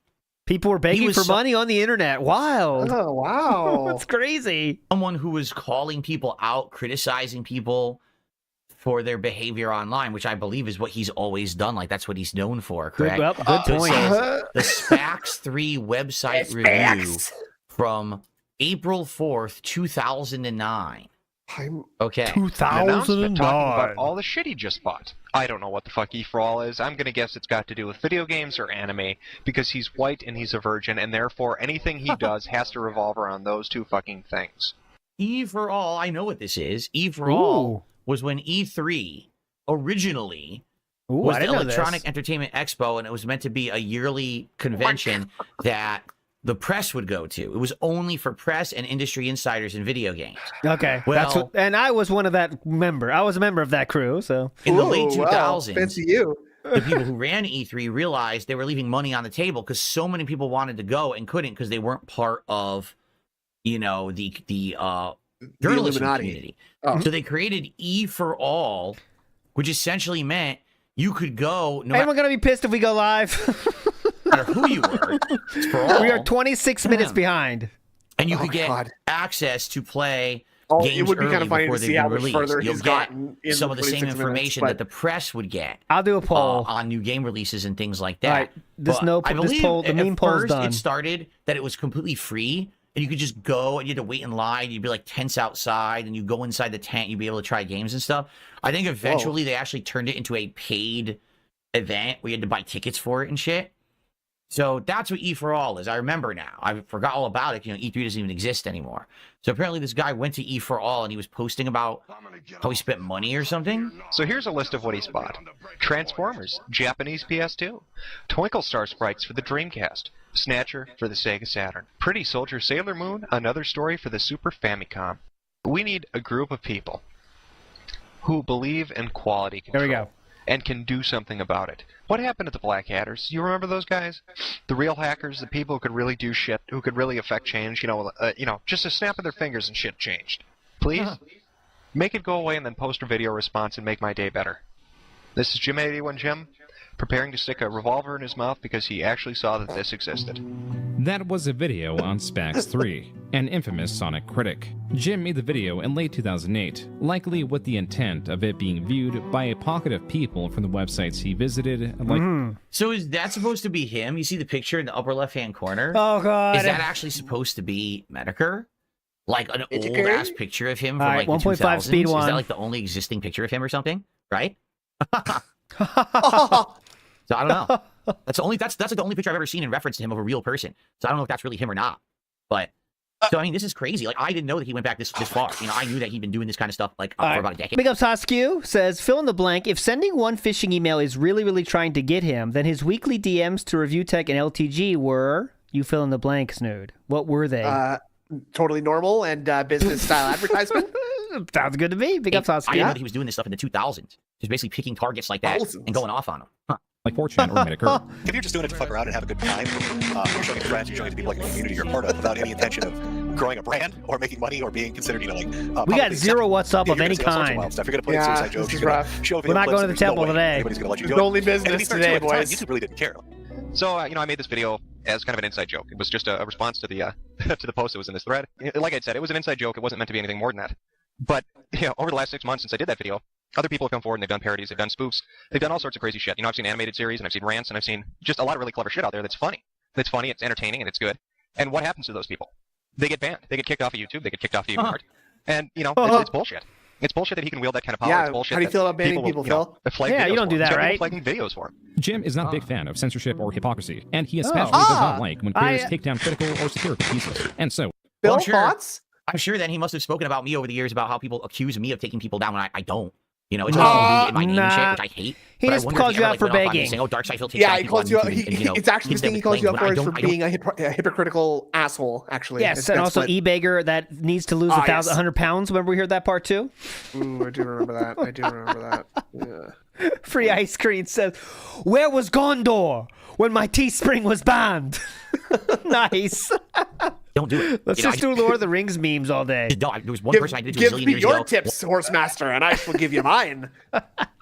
People were begging for was money on the internet. Wild. Oh, wow. That's crazy. someone who was calling people out, criticizing people for their behavior online, which I believe is what he's always done. Like, that's what he's known for, correct? Well, good So it point. says, the Spax 3 website review from April 4th, 2009. Okay. An announcement talking 2009. about all the shit he just bought. I don't know what the fuck E4All is. I'm gonna guess it's got to do with video games or anime, because he's white and he's a virgin, and therefore anything he does has to revolve around those two fucking things. E for All, I know what this is. E for All was when E3 originally was I the didn't know Electronic this. Entertainment Expo, and it was meant to be a yearly convention that the press would go to. It was only for press and industry insiders in video games. Okay. Well- and I was one of that member. I was a member of that crew, so. In the late Ooh, wow. 2000s, Fancy you. the people who ran E3 realized they were leaving money on the table because so many people wanted to go and couldn't because they weren't part of, you know, the journalism Illuminati. community. Oh. So they created E for All, which essentially meant you could go no Anyone going to be pissed if we go live? matter who you were. It's for all. We are 26 minutes behind. And you could get God. access to play Oh, games it would be early kind of funny before to they've see been how much released. further You'll he's get gotten in some the of the same 26 information minutes, that the press would get I'll do a poll. on new game releases and things like that. All right, this But no- I this believe poll- the at meme poll's first done. It started that it was completely free, and you could just go and you had to wait in line. You'd be like tents outside, and you go inside the tent. You'd be able to try games and stuff. I think eventually they actually turned it into a paid event where you had to buy tickets for it and shit. So that's what E for All is. I remember now. I forgot all about it. You know, E3 doesn't even exist anymore. So apparently this guy went to E for All and he was posting about how he spent money or something. So here's a list of what he's bought. Transformers, Japanese PS2. Twinkle Star sprites for the Dreamcast. Snatcher for the Sega Saturn. Pretty Soldier Sailor Moon, another story for the Super Famicom. We need a group of people who believe in quality control. There we go. And can do something about it. What happened to the Black Hatters? You remember those guys? The real hackers, the people who could really do shit, who could really affect change. You know, just a snap of their fingers and shit changed. Please, make it go away and then post a video response and make my day better. This is Jim81Jim, preparing to stick a revolver in his mouth because he actually saw that this existed. That was a video on Spax 3, an infamous Sonic critic. Jim made the video in late 2008, likely with the intent of it being viewed by a pocket of people from the websites he visited. So is that supposed to be him? You see the picture in the upper left-hand corner? Oh, God. Is that actually supposed to be Metokur? Like an old-ass picture of him from All right, like the 1.5 2000s? speed Is one. that like the only existing picture of him or something? Right? So I don't know. That's like the only picture I've ever seen in reference to him of a real person. So I don't know if that's really him or not. But so I mean, this is crazy. Like I didn't know that he went back this far. You know, I knew that he'd been doing this kind of stuff like for about a decade. Big ups Hoskew says, fill in the blank. If sending one phishing email is really trying to get him, then his weekly DMs to Review Tech and LTG were, you fill in the blank, Snood. What were they? Totally normal and business style advertisement. Sounds good to me. Big ups I Hoskew. didn't know that he was doing this stuff in the 2000s. Just basically picking targets like that and going off on them. Huh. Like 4chan or Metokur. If you're just doing it to fuck around and have a good time, you're showing it to friends, you're showing it to people like in the community you're part of without any intention of growing a brand or making money or being considered, you know, like. We got zero what's up of any You're gonna say all sorts of kind. wild stuff. You're going to put in suicide jokes. This is You're gonna rough. show We're not going to the there's no temple way today. anybody's going to let you do The it. only And to business be fair, today, too, at the time, boys. YouTube really didn't care. So, you know, I made this video as kind of an inside joke. It was just a response to the to the post that was in this thread. Like I said, it was an inside joke. It wasn't meant to be anything more than that. But, you know, over the last 6 months since I did that video, other people have come forward and they've done parodies, they've done spoofs, they've done all sorts of crazy shit. You know, I've seen animated series and I've seen rants and I've seen just a lot of really clever shit out there that's funny. It's funny, it's entertaining, and it's good. And what happens to those people? They get banned. They get kicked off of YouTube. They get kicked off the DeviantArt. And, you know, it's bullshit. It's bullshit that he can wield that kind of power. Yeah, It's bullshit how do you that feel about banning people, will, you know, Phil? flag Yeah, you videos don't for do him. that, He's got people right? flagging videos for him. Jim is not a big fan of censorship or hypocrisy, and he especially does not like when creators take down critical or satirical pieces. And so, Bill, I'm sure- thoughts? I'm sure then he must have spoken about me over the years about how people accuse me of taking people down when I don't. You know, it's like in my name and shit, which I hate. He just calls you out for begging. Saying, oh, Darkseid takes he calls you out. It's actually the thing he calls you out for being a hypocritical asshole, actually. Yes, and also e-beggar that needs to lose 100 pounds. Remember we heard that part too? Ooh, I do remember that. Yeah. Free Ice Cream says, where was Gondor when my Teespring was banned? Nice. Don't do it. Let's just do Lord of the Rings memes all day. No, there was one person I did it to a zillion years ago. Give me your tips, Horsemaster, and I will give you mine.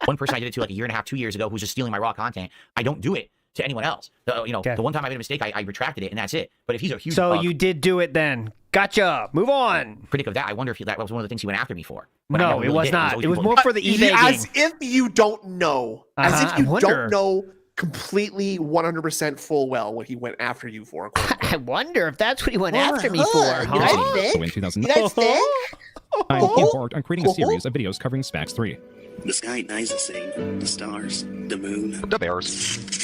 One person I did it to like a year and a half, 2 years ago, who's just stealing my raw content. I don't do it to anyone else. The one time I made a mistake, I retracted it, and that's it. But if he's a huge you did do it then. Gotcha. Move on. Critic of that, I wonder if that was one of the things he went after me for. But no, it was not. It was more for the e-begging. As if you don't know. As if you don't know completely 100% full well what he went after you for. I wonder if that's what he went after me for. So in 2009, I embarked on creating a series of videos covering SPAX 3. The sky nice to see, the stars, the moon, the bears.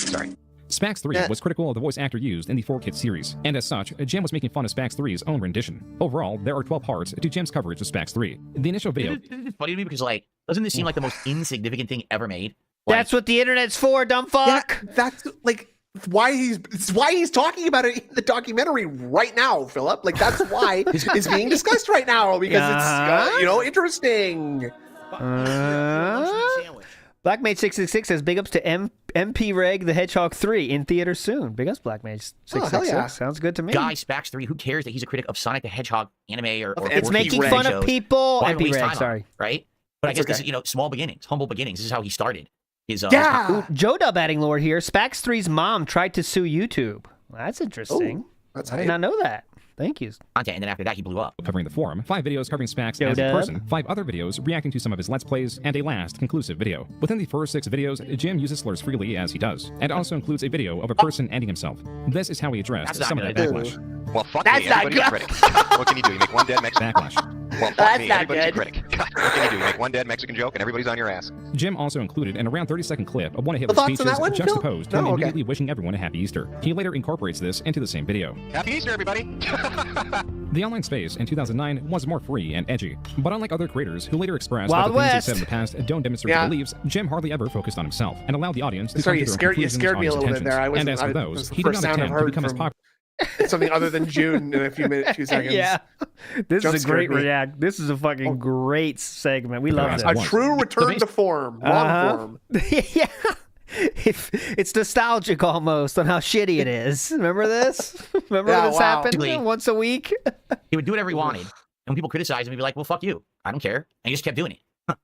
Sorry. SPAX 3 was critical of the voice actor used in the 4-Kid series, and as such, Jim was making fun of SPAX 3's own rendition. Overall, there are 12 parts to Jim's coverage of SPAX 3. The initial video... It's funny to me because, like, doesn't this seem like the most insignificant thing ever made? Like, that's what the internet's for, dumb fuck. Yeah, that's, like, it's why he's talking about it in the documentary right now, Philip. Like, that's why it's being discussed right now, because it's, interesting. Blackmage666 says big ups to MP Reg the Hedgehog 3 in theater soon. Big ups, Blackmage666. Sounds good to me. Guy SPAX 3, who cares that he's a critic of Sonic the Hedgehog anime or it's making fun of people. MP Reg, sorry. Right? But I guess this is, small beginnings, humble beginnings. This is how he started. His, Joe Dub adding lore here. SPAX 3's mom tried to sue YouTube. Well, that's interesting. I did not know that. Thank you. Content, and then after that, he blew up. Covering the forum, 5 videos covering SPAX as a person, 5 other videos reacting to some of his Let's Plays, and a last conclusive video. Within the first 6 videos, Jim uses slurs freely as he does, and also includes a video of a person ending himself. This is how he addressed some of that backlash. Well, fuck me, everybody's a critic. What can you do? You make one dead Mexican backlash. Well, fuck me, everybody's a critic. What can you do? You make one dead Mexican joke and everybody's on your ass. Jim also included an around 30-second clip of one of Hitler's speeches juxtaposed to him immediately wishing everyone a happy Easter. He later incorporates this into the same video. Happy Easter, everybody! The online space in 2009 was more free and edgy, but unlike other creators who later expressed Wild that the things West. they said in the past don't demonstrate their beliefs, Jim hardly ever focused on himself and allowed the audience to come to their own conclusions scared on me his a little bit intentions. there. And as for those, he did not attempt to become as popular. Something other than June in a few seconds. Yeah, this is a great react. This is a fucking great segment. We love it. A true return to form, long form. Yeah. It's nostalgic almost on how shitty it is. Remember this? Remember when this happened once a week? He would do whatever he wanted. And when people criticize him, he'd be like, well, fuck you. I don't care. And he just kept doing it.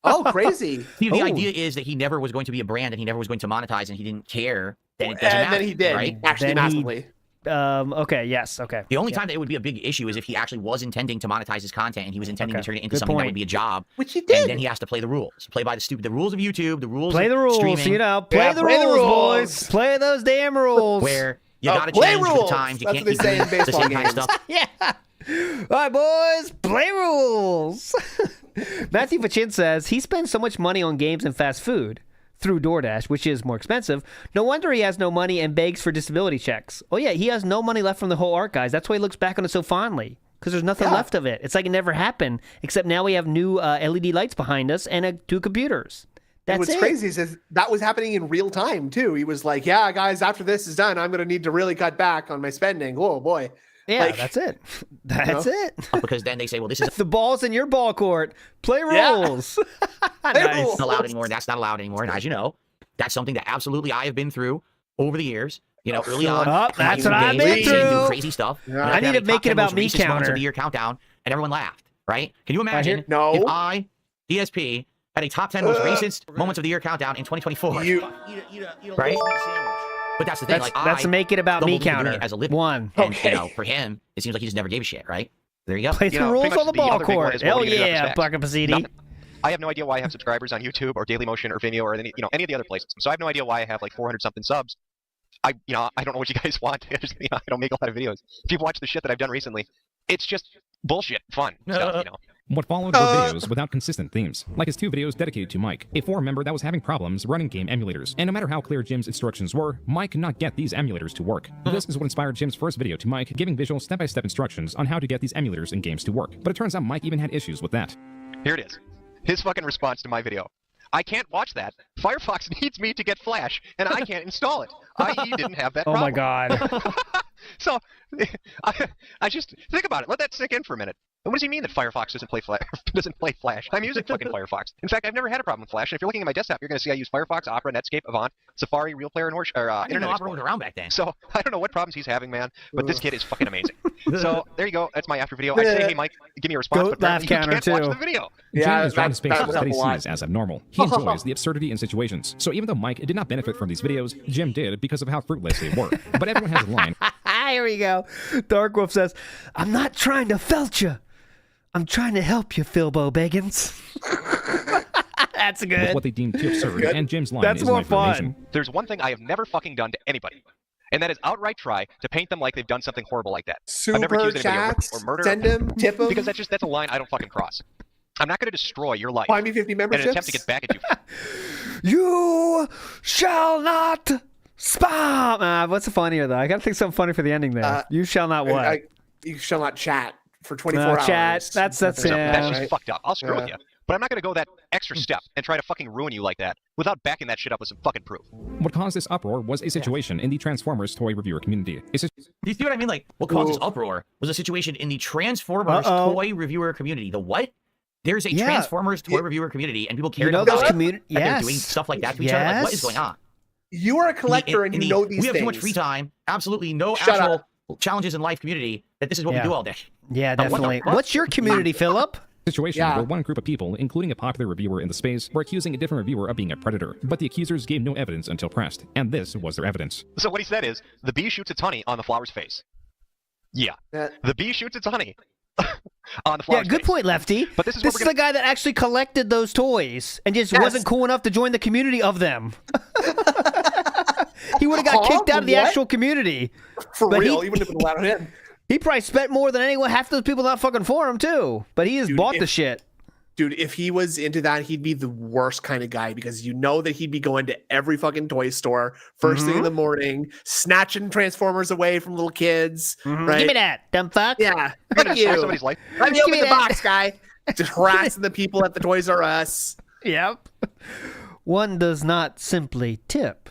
Oh, crazy. The idea is that he never was going to be a brand and he never was going to monetize and he didn't care. Then it doesn't matter. And then he did, right? actually massively. Okay, yes, okay. The only time that it would be a big issue is if he actually was intending to monetize his content and he was intending to turn it into something that would be a job. Which he did. And then he has to play the rules. Play by the rules of YouTube, the rules Play the rules, streaming, play the rules, boys. Play those damn rules. Where you gotta change with the times. You can't keep doing the same kind of stuff. Yeah. All right, boys, play rules. Matthew Fachin says he spends so much money on games and fast food through DoorDash, which is more expensive. No wonder he has no money and begs for disability checks. Oh yeah, he has no money left from the whole art, guys. That's why he looks back on it so fondly, because there's nothing left of it. It's like it never happened, except now we have new LED lights behind us and 2 computers. That's what's crazy is that was happening in real time too. He was like, yeah, guys, after this is done, I'm going to need to really cut back on my spending. Oh boy. Yeah, that's it. That's it. Because then they say, well, this is the ball's in your ball court. Play rules. Nice. That's not allowed anymore. That's not allowed anymore. And as you know, that's something that absolutely I have been through over the years. Early on. That's what I've been through. Do crazy stuff. Yeah. I need to make it about me counter. Of the year countdown, and everyone laughed. Right? Can you imagine if I, DSP, had a top 10 most racist moments of the year countdown in 2024? Right? But that's the thing. That's make it about me counter. As a living. One. And, for him, it seems like he just never gave a shit, right? There you go. Play the rules on the ball court. Hell yeah, Placapacity. I have no idea why I have subscribers on YouTube or Dailymotion or Vimeo or any of the other places. So I have no idea why I have like 400 something subs. I don't know what you guys want. I don't make a lot of videos. If you've watched the shit that I've done recently, it's just bullshit fun stuff, What followed were videos without consistent themes, like his 2 videos dedicated to Mike, a forum member that was having problems running game emulators. And no matter how clear Jim's instructions were, Mike could not get these emulators to work. This is what inspired Jim's first video to Mike, giving visual step-by-step instructions on how to get these emulators in games to work. But it turns out Mike even had issues with that. Here it is. his fucking response to my video. I can't watch that. Firefox needs me to get Flash, and I can't install it. I.e. didn't have that problem. Oh my god. So, I just think about it. Let that sink in for a minute. What does he mean that Firefox doesn't play Flash? I'm using fucking Firefox. In fact, I've never had a problem with Flash. And if you're looking at my desktop, you're going to see I use Firefox, Opera, Netscape, Avant, Safari, Real Player, and Internet Opera Explorer. was around back then. So I don't know what problems he's having, man. But this kid is fucking amazing. So there you go. That's my after video. I say, hey Mike, give me a response. Goat but laugh you counter, can't watch the video. Yeah, Jim is drawing space that's that he a sees as abnormal. He enjoys the absurdity in situations. So even though Mike did not benefit from these videos, Jim did because of how fruitless they were. But everyone has a line. Here we go. Dark Wolf says, I'm not trying to felch you. I'm trying to help you, Philbo Beggins. That's good. With what they deem too absurd, and Jim's line That's is more my information. fun. There's one thing I have never fucking done to anybody, and that is outright try to paint them like they've done something horrible like that. I've never Super accused anybody of chats, rape or murder. send him, tip him. Because that's a line I don't fucking cross. I'm not going to destroy your life Buy me 50 in an memberships. attempt to get back at you. You shall not spam. What's funnier, though? I got to think something funny for the ending there. You shall not what? You shall not chat for 24 hours. Chat. That's That's yeah. just fucked up. I'll screw with you. But I'm not going to go that extra step and try to fucking ruin you like that without backing that shit up with some fucking proof. What caused this uproar was a situation in the Transformers toy reviewer community. Do you see what I mean? Like, what caused this uproar was a situation in the Transformers toy reviewer community. The what? There's a Transformers toy reviewer community, and people cared about those that yes. they're doing stuff like that to each other. Like, what is going on? You are a collector and you know these things. We have too much free time. Absolutely no Shut actual up. challenges in life community. That this is what we do all day. Yeah, definitely. What's your community, Philip? Situation where one group of people, including a popular reviewer in the space, were accusing a different reviewer of being a predator, but the accusers gave no evidence until pressed, and this was their evidence. So what he said is, the bee shoots its honey on the flower's face. Yeah. The bee shoots its honey on the flower's face. Yeah, good point, Lefty. But this is the guy that actually collected those toys and just wasn't cool enough to join the community of them. He would have got kicked out of the actual community. For real, you wouldn't have been allowed in. He probably spent more than anyone. Half those people not fucking for him too. But he just bought the shit. Dude, if he was into that, he'd be the worst kind of guy because you know that he'd be going to every fucking toy store first thing in the morning, snatching Transformers away from little kids. Right? Give me that, dumb fuck. Yeah. Fuck you. Somebody's life. Let me open the box, guy. Just harassing the people at the Toys R Us. Yep. One does not simply tip.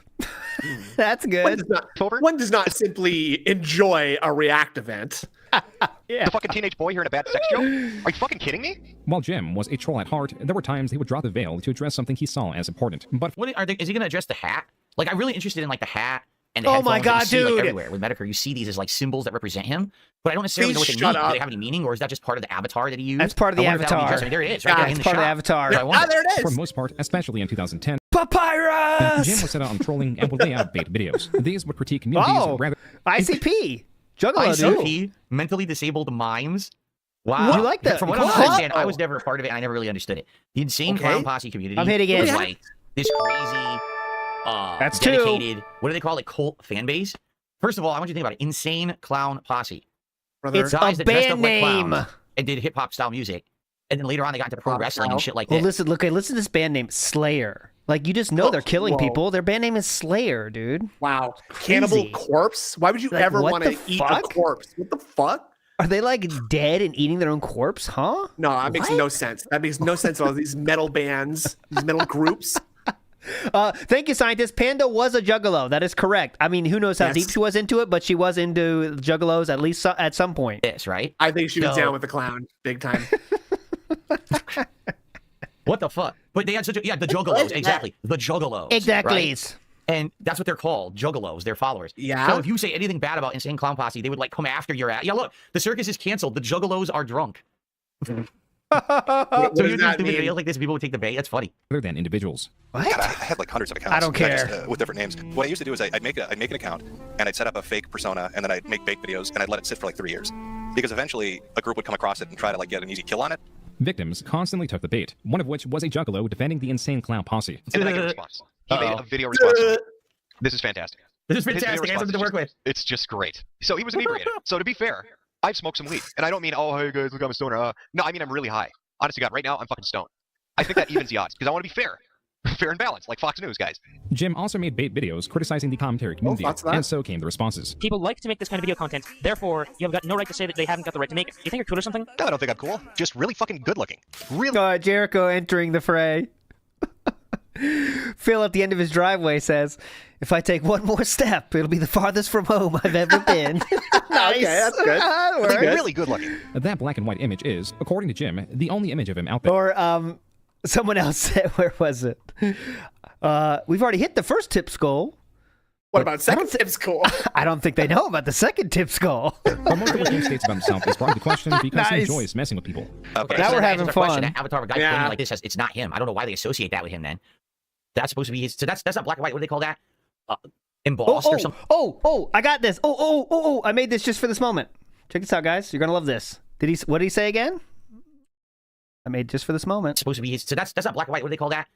That's good. One does not simply enjoy a React event. The fucking teenage boy hearing a bad sex joke? Are you fucking kidding me? While Jim was a troll at heart, there were times he would drop the veil to address something he saw as important. But is he going to address the hat? Like, I'm really interested in like the hat and the oh headphones my god, that you see, dude! Like, everywhere with Metokur, you see these as like symbols that represent him, but I don't necessarily know what they mean. Do they have any meaning, or is that just part of the avatar that he used? That's part of the avatar. I mean, there it is, right there in the part shot. of the avatar. There it is. For the most part, especially in 2010, Papyrus! Jim was set out on trolling and would lay out bait videos. These would critique communities rather. ICP! Juggalo, ICP, mentally disabled mimes. Wow. You like that? From what I understand, I was never a part of it, and I never really understood it. The Insane Clown Posse community I'm hitting it. was like this crazy, That's dedicated, what do they call it, cult fan base? First of all, I want you to think about it. Insane Clown Posse. Brother. It's guys a that dressed up band like name. clowns and did hip-hop style music. And then later on, they got into pro wrestling and shit like Well, that. listen to this band name, Slayer. Like, you just know they're killing people. Their band name is Slayer, dude. Wow. Cannibal corpse? Why would you ever want to eat a corpse? What the fuck? Are they like dead and eating their own corpse, huh? No, that makes no sense. That makes no sense at all. These metal bands, these metal groups. Thank you, scientist. Panda was a juggalo. That is correct. I mean, who knows how deep she was into it, but she was into juggalos at least at some point. Yes, right? I think she was down with the clown big time. What the fuck? But they had such a the juggalos, exactly. The juggalos. Exactly. Right? And that's what they're called, juggalos, their followers. Yeah. So if you say anything bad about Insane Clown Posse, they would like come after your ass. Yeah, look, the circus is canceled. The juggalos are drunk. What So you does that do mean? videos like this, people would take the bait. That's funny. Other than individuals. God, I had like hundreds of accounts. I don't care. Just, with different names. What I used to do is I'd make an account and I'd set up a fake persona and then I'd make fake videos and I'd let it sit for like 3 years because eventually a group would come across it and try to like get an easy kill on it. Victims constantly took the bait, one of which was a juggalo defending the Insane Clown Posse. And then I get a response. He made a video response. This is fantastic. This is His video fantastic. I have response something to is work with. It's just great. So he was inebriated. So to be fair, I've smoked some weed. And I don't mean, oh, hey guys, look, I'm a stoner. No, I mean, I'm really high. Honest to God, right now, I'm fucking stoned. I think that evens the odds because I want to be fair. fair and balanced, like Fox News guys. Jim also made bait videos criticizing the commentary community, and so came the responses. People like to make this kind of video content, therefore, you have got no right to say that they haven't got the right to make it. You think you're cool or something? No, I don't think I'm cool. Just really fucking good looking. Really. Jericho entering the fray. Phil at the end of his driveway says, if I take one more step, it'll be the farthest from home I've ever been. Nice. Okay, that's good. Really good looking. That black and white image is, according to Jim, the only image of him out there. Or someone else said, where was it? We've already hit the first tip's goal. What about second tip's goal? I don't think they know about the second tip's goal. But most of what Jim states about himself is probably the question because he enjoys messing with people. Okay, now so we're having fun. That avatar of a guy pointing like this, it's not him. I don't know why they associate that with him then. That's supposed to be his. So that's not black and white. What do they call that? Embossed or something? I got this. I made this just for this moment. Check this out, guys. You're going to love this. What did he say again? I made just for this moment. It's supposed to be his. So that's not black and white. What do they call that?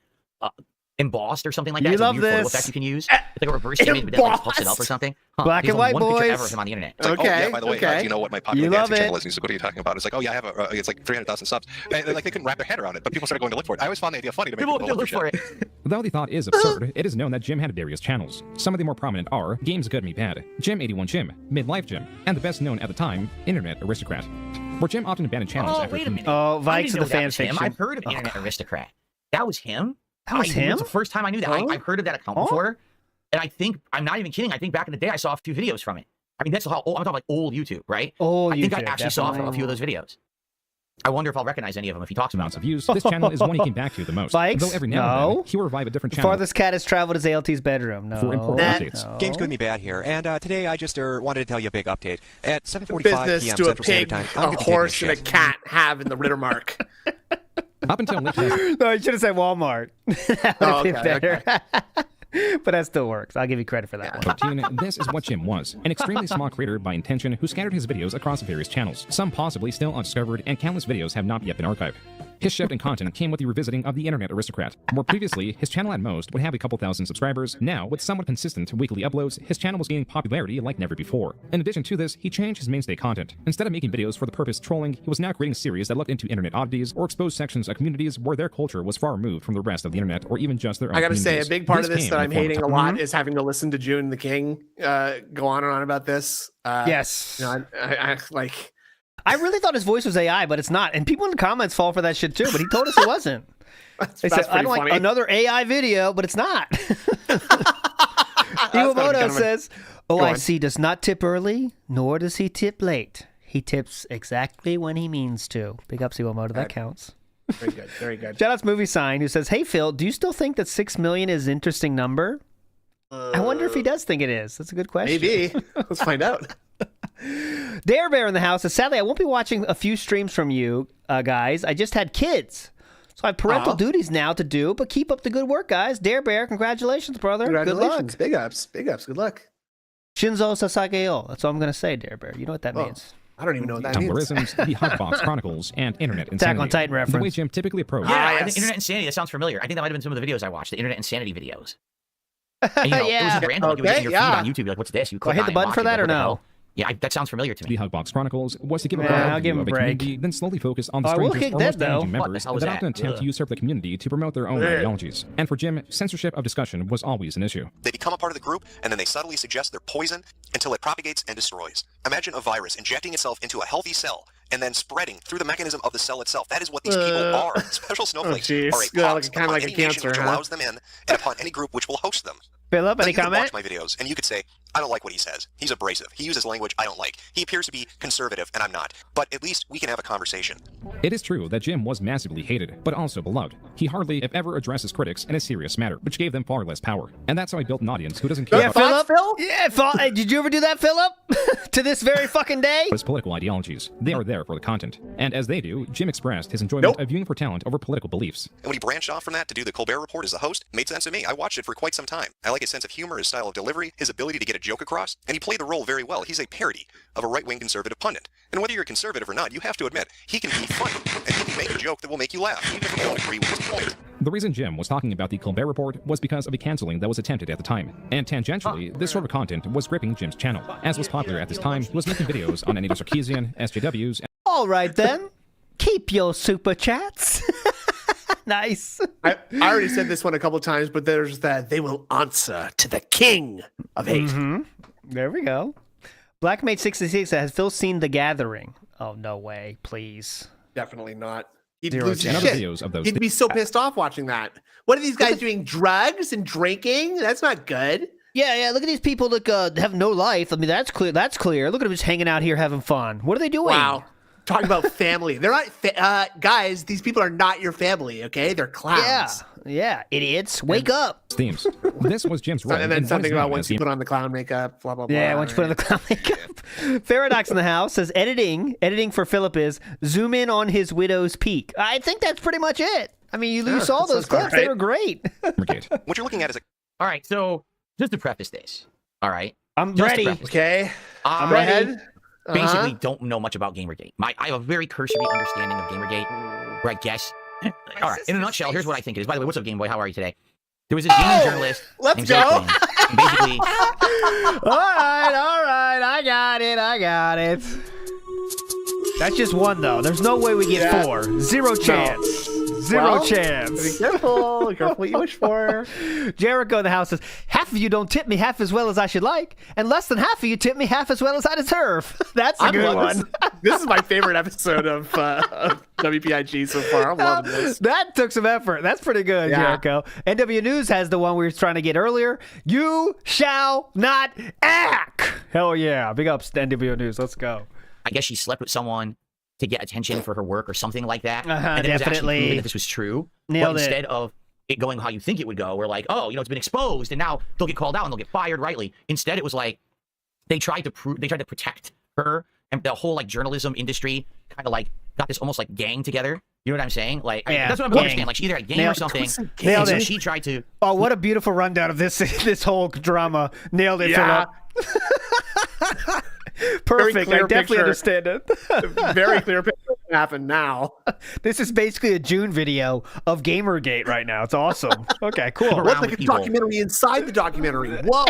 Embossed or something like that. You It's love a weird photo this. effect you can use. It's like a reverse image, but then like puffs it up or something. Black and white, one picture ever boys. of him on the internet. It's like, oh yeah, by the way, do you know what my popular love dancing channel it. is? And he's like, what are you talking about? It's like, oh yeah, I have it's like 300,000 subs. And, like they couldn't wrap their head around it, but people started going to look for it. I always found the idea funny to make people look for it. Though the thought is absurd, it is known that Jim had various channels. Some of the more prominent are Games Good Me Bad, Jim81 Jim, Midlife Jim, and the best known at the time, Internet Aristocrat, where Jim often abandoned channels after wait a minute. Vikes of the fan fiction. fiction. I've heard of Internet Aristocrat. That was him? That was him? It's the first time I knew that. I've heard of that account before. And I think, I'm not even kidding, I think back in the day I saw a few videos from it. I mean, that's how old, I'm talking like old YouTube, right? I think I actually saw a few of those videos. I wonder if I'll recognize any of them if he talks about of views. This channel is one he came back to the most. Vikes? Though every now and then, he will revive a different channel. Farthest cat has traveled is ALT's bedroom. No. For important updates. No. Games Good Me Bad here, and today I just wanted to tell you a big update. At 7:45 Business p.m. do a Central Standard pig, Time, a I'm gonna be horse, taking and a cat have in the Rittermark. Up until late 2000, No, you should have said Walmart. That would have been better. But that still works. I'll give you credit for that one. this is what Jim was, an extremely small creator by intention who scattered his videos across various channels, some possibly still undiscovered, and countless videos have not yet been archived. His shift in content came with the revisiting of the Internet Aristocrat. More previously, his channel at most would have a couple thousand subscribers. Now, with somewhat consistent weekly uploads, his channel was gaining popularity like never before. In addition to this, he changed his mainstay content. Instead of making videos for the purpose of trolling, he was now creating series that looked into internet oddities or exposed sections of communities where their culture was far removed from the rest of the internet or even just their own I gotta say, a communities. big part of this came that in I'm the form of hating a lot is having to listen to June the King go on and on about this. Yes. You know, I like. I really thought his voice was AI, but it's not. And people in the comments fall for that shit too, but he told us it wasn't. They said, I don't like another AI video, but it's not. Iwamoto says, OIC does not tip early, nor does he tip late. He tips exactly when he means to. Big ups, Iwamoto. That counts. Very good. Very good. Shoutouts Movie Sign, who says, hey, Phil, do you still think that 6 million is an interesting number? I wonder if he does think it is. That's a good question. Maybe. Let's find out. Dare Bear in the house says, sadly, I won't be watching a few streams from you guys. I just had kids. So I have parental duties now to do, but keep up the good work, guys. Dare Bear, congratulations, brother. Congratulations. Good luck. Big ups. Good luck. Shinzo Sasageo. That's all I'm going to say, Dare Bear. You know what that means. I don't even know what that means. Tumblrisms, the Hotbox Chronicles, and Internet Attack Insanity. on Titan reference. The way Jim typically approached. Yeah, I think Internet Insanity, that sounds familiar. I think that might have been some of the videos I watched, the Internet Insanity videos. And, you know, it was random. Like, it was in your feed on YouTube. You're like, what's this? You click hit the button for that or no? Yeah, that sounds familiar to me. The Hugbox Chronicles was to give a I'll give him a break. community, then slowly focus on the I will strangers kick or that, most damaging though. members that often attempt to usurp the community to promote their own ideologies. And for Jim, censorship of discussion was always an issue. They become a part of the group, and then they subtly suggest their poison until it propagates and destroys. Imagine a virus injecting itself into a healthy cell and then spreading through the mechanism of the cell itself. That is what these people are. Special snowflakes are a pox kind of like a any nation cancer, which allows them in, and upon any group which will host them. Philip, any you could comment? watch my videos, and you could say, I don't like what he says. He's abrasive. He uses language I don't like. He appears to be conservative, and I'm not. But at least we can have a conversation. It is true that Jim was massively hated, but also beloved. He hardly, if ever, addressed his critics in a serious matter, which gave them far less power. And that's how he built an audience who doesn't care Yeah, about Philip. Yeah, did you ever do that, Philip? To this very fucking day? his political ideologies. They are there for the content. And as they do, Jim expressed his enjoyment of viewing for talent over political beliefs. And when he branched off from that to do the Colbert Report as the host, it made sense to me. I watched it for quite some time. I like his sense of humor, his style of delivery, his ability to get a joke across, and he played the role very well. He's a parody of a right-wing conservative pundit. And whether you're conservative or not, you have to admit, he can be funny, and he can make a joke that will make you laugh, even if you don't agree with his point. The reason Jim was talking about the Colbert Report was because of a canceling that was attempted at the time. And tangentially, this sort of content was gripping Jim's channel. As was popular at this time, he was making videos on Anita Sarkeesian, SJWs, All right, then. Keep your super chats. Nice. I already said this one a couple times, but there's that they will answer to the king of hate. There we go. Blackmate66 has Phil seen The Gathering? Oh, no way. Please. Definitely not. He'd Zero lose his chance. shit. Videos of those He'd be so pissed off watching that. What are these guys doing? Drugs and drinking? That's not good. Yeah. Look at these people that have no life. I mean, that's clear. Look at them just hanging out here having fun. What are they doing? Wow. Talking about family. They're not, guys, these people are not your family, okay? They're clowns. Yeah, idiots. Wake up. themes. This was Jim's role. And in then what something is about known once as you the put on the clown makeup, blah, blah, blah. Yeah, once you put on the clown makeup. Paradox in the house says editing for Philip is zoom in on his widow's peak. I think that's pretty much it. I mean, you saw those clips. They were great. What you're looking at is all right, so just to preface this, all right? I'm just ready. Okay. I'm ready. Basically, don't know much about Gamergate. I have a very cursory understanding of Gamergate, where I guess. All right, in a nutshell, here's what I think it is. By the way, what's up, Game Boy? How are you today? There was a gaming journalist. Let's named go. Zoe Quinn, and basically, All right. I got it. That's just one, though. There's no way we get four. Zero chance. Zero chance. Be careful. Be careful what you wish for. Jericho in the house says, half of you don't tip me half as well as I should like, and less than half of you tip me half as well as I deserve. That's a good one. This is my favorite episode of WPIG so far. I'm loving this. That took some effort. That's pretty good, Jericho. NW News has the one we were trying to get earlier. You shall not act. Hell yeah. Big ups to NW News. Let's go. I guess she slept with someone to get attention for her work or something like that. Uh-huh, and then it was actually definitely. proven that this was true. Nailed but it. instead of it going how you think it would go, we're like, oh, it's been exposed, and now they'll get called out and they'll get fired rightly. Instead, it was like they tried to protect her, and the whole like journalism industry kind of like got this almost like gang together. You know what I'm saying? Like that's what I'm understanding. Like she either had gang or something. Nailed and it. so she tried to. Oh, what a beautiful rundown of this whole drama. Nailed it, Yeah. Philip. Perfect. I definitely understand it. Very clear picture of what happened now. This is basically a June video of Gamergate right now. It's awesome. Okay, cool. What's like a documentary inside the documentary? Whoa.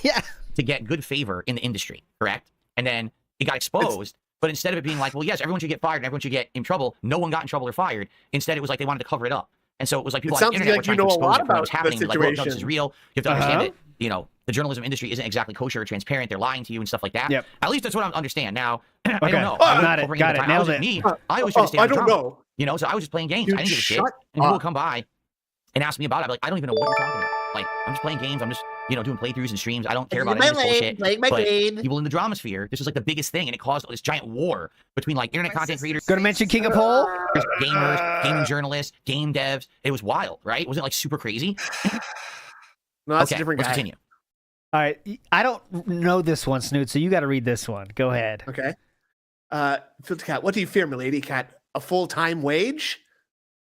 Yeah. To get good favor in the industry, correct? And then it got exposed. But instead of it being like, well, yes, everyone should get fired and everyone should get in trouble, no one got in trouble or fired. Instead, it was like they wanted to cover it up. And so it was like people on the internet were trying to expose it for what was happening. Like, well, no, this is real. You have to understand that, the journalism industry isn't exactly kosher or transparent. They're lying to you and stuff like that. Yep. At least that's what I understand. Now, I don't know. Got it. Nailed it. I always try to stay on I don't drama. know. So I was just playing games. Dude, I didn't give a shit. shut And people up. would come by and ask me about it. I'd be like, I don't even know what you're talking about. Like, I'm just playing games. I'm just, doing playthroughs and streams. I don't care about any of this bullshit. But people in the drama sphere, this was like the biggest thing, and it caused this giant war between like internet content creators. Going to mention King of Pole? Gamers, gaming journalists, game devs. It was wild, right? Wasn't it like super crazy? No, that's okay, a different let's guy. continue. All right. I don't know this one, Snoot, so you got to read this one. Go ahead. Okay. Filter Cat, what do you fear, milady cat? A full-time wage?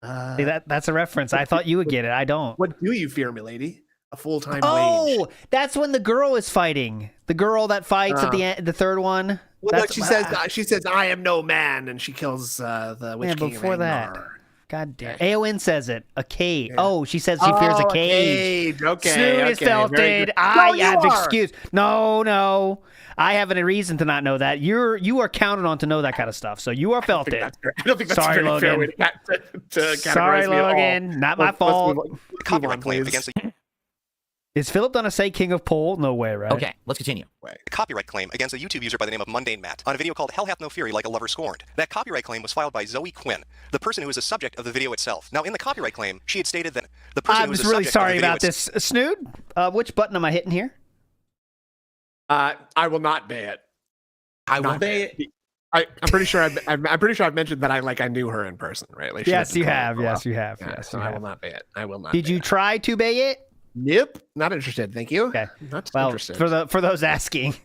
See, that's a reference. I thought you would get it. I don't. What do you fear, milady? A full-time wage. Oh, that's when the girl is fighting. The girl that fights at the end, the third one. Well, look, she says, I am no man, and she kills the Witch King before of that. Angmar. God damn. AON says it. A cage. Yeah. Oh, she says she fears a cage. Okay. Snoot is felt it. I have excuse. No. I have a reason to not know that. You are counted on to know that kind of stuff. So you are felt it. I don't think that's Sorry, a very fair way Logan. to categorize Sorry, me at all. Logan. Not my fault. copyright claim against a Is Philip gonna say King of Pole? No way, right? Okay, let's continue. copyright claim against a YouTube user by the name of Mundane Matt on a video called Hell Hath No Fury Like a Lover Scorned. That copyright claim was filed by Zoe Quinn, the person who is the subject of the video itself. Now, in the copyright claim, she had stated that the person I'm who is just the really subject sorry of the video about this. Snoot, which button am I hitting here? I will not bay it. I will bay it. I'm pretty sure I've mentioned that I knew her in person, right? Like, Yes, you have. Yes, you have. Yes, so you I have. will not bay it. I will not. Did you try to bay it? Nope, not interested. Thank you. Okay. Not Well, interested. for those asking.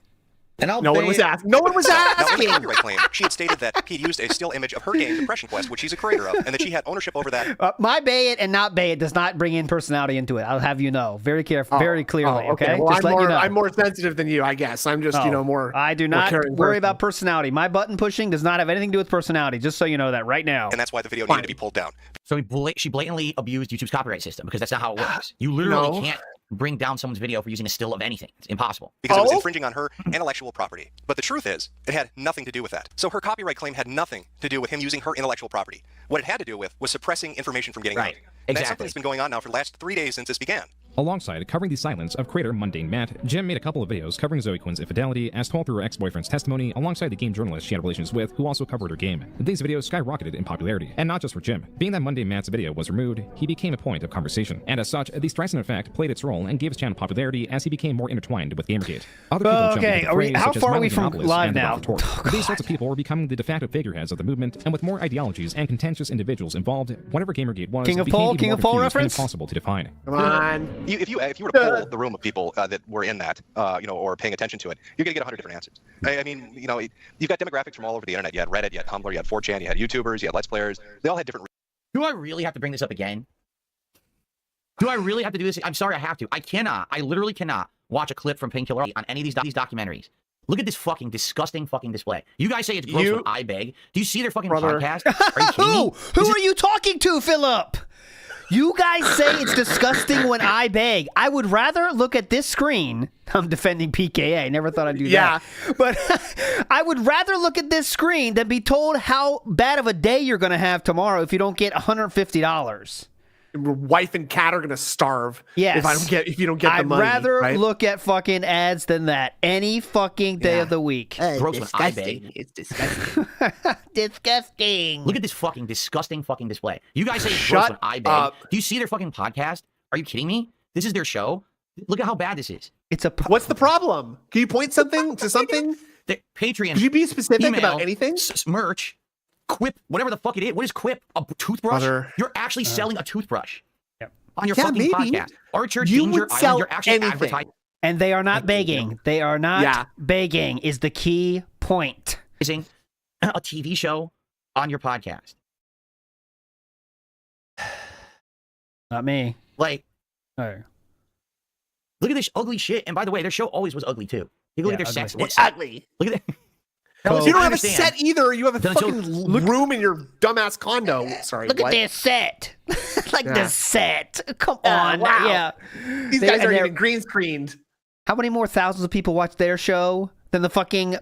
And no one was asking. No one was Now, in the asking. copyright claim, she had stated that he used a still image of her game, Depression Quest, which she's a creator of, and that she had ownership over that. My bay it and not bay it does not bring in personality into it. I'll have you know very careful, very clearly. Okay. Well, just let you know. I'm more sensitive than you, I guess. I'm just more. I do not worry about personality. My button pushing does not have anything to do with personality. Just so you know that right now. And that's why the video needed to be pulled down. So she blatantly abused YouTube's copyright system because that's not how it works. You literally can't bring down someone's video for using a still of anything. It's impossible. Because it was infringing on her intellectual property. But the truth is, it had nothing to do with that. So her copyright claim had nothing to do with him using her intellectual property. What it had to do with was suppressing information from getting out. And that's something that's been going on now for the last 3 days since this began. Alongside covering the silence of creator Mundane Matt, Jim made a couple of videos covering Zoe Quinn's infidelity as told through her ex-boyfriend's testimony alongside the game journalist she had relations with who also covered her game. These videos skyrocketed in popularity, and not just for Jim. Being that Mundane Matt's video was removed, he became a point of conversation, and as such, the Streisand effect played its role and gave his channel popularity as he became more intertwined with Gamergate. Other people jumped into the fray, how such as far are we Milo from Yiannopoulos live and the now? Rapporteur. These sorts of people were becoming the de facto figureheads of the movement, and with more ideologies and contentious individuals involved, whatever Gamergate was, King of became Pole, even King more of Pole confused and reference? impossible to define. Come on. If you were to poll the room of people that were in that, or paying attention to it, you're going to get 100 different answers. I mean, you've got demographics from all over the internet. You had Reddit, you had Tumblr, you had 4chan, you had YouTubers, you had Let's Players. They all had different. Do I really have to bring this up again? Do I really have to do this? I'm sorry, I have to. I literally cannot watch a clip from Painkiller on any of these documentaries. Look at this fucking disgusting fucking display. You guys say it's gross when I beg. Do you see their fucking podcast? Are you kidding me? Who are you talking to, Philip? You guys say it's disgusting when I beg. I would rather look at this screen. I'm defending PKA. Never thought I'd do that. But I would rather look at this screen than be told how bad of a day you're going to have tomorrow if you don't get $150. Your wife and cat are gonna starve. Yes. If you don't get the money. I'd rather right? look at fucking ads than that any fucking day of the week. Gross when I beg. It's disgusting. Disgusting. Look at this fucking disgusting fucking display. You guys say it's Shut gross when I beg. up. Do you see their fucking podcast? Are you kidding me? This is their show. Look at how bad this is. It's a. What's the problem? Can you point something to something? The Patreon. Could you be specific email, about anything? Merch, Quip, whatever the fuck it is. What is Quip? A toothbrush? Brother. You're actually selling a toothbrush. On your Yeah, fucking maybe. podcast. Archer, You Danger would Island, sell you're actually anything. advertising. And they are not begging. They are not begging is the key point. A TV show on your podcast. Not me. Like, Oh. look at this ugly shit. And by the way, their show always was ugly too. You look at their sex. It's ugly. Look at that. You don't have a set either. You have a fucking room in your dumbass condo. Sorry. Look at this set. The set. Come on. Wow. Yeah. These guys aren't even green screened. How many more thousands of people watch their show than the fucking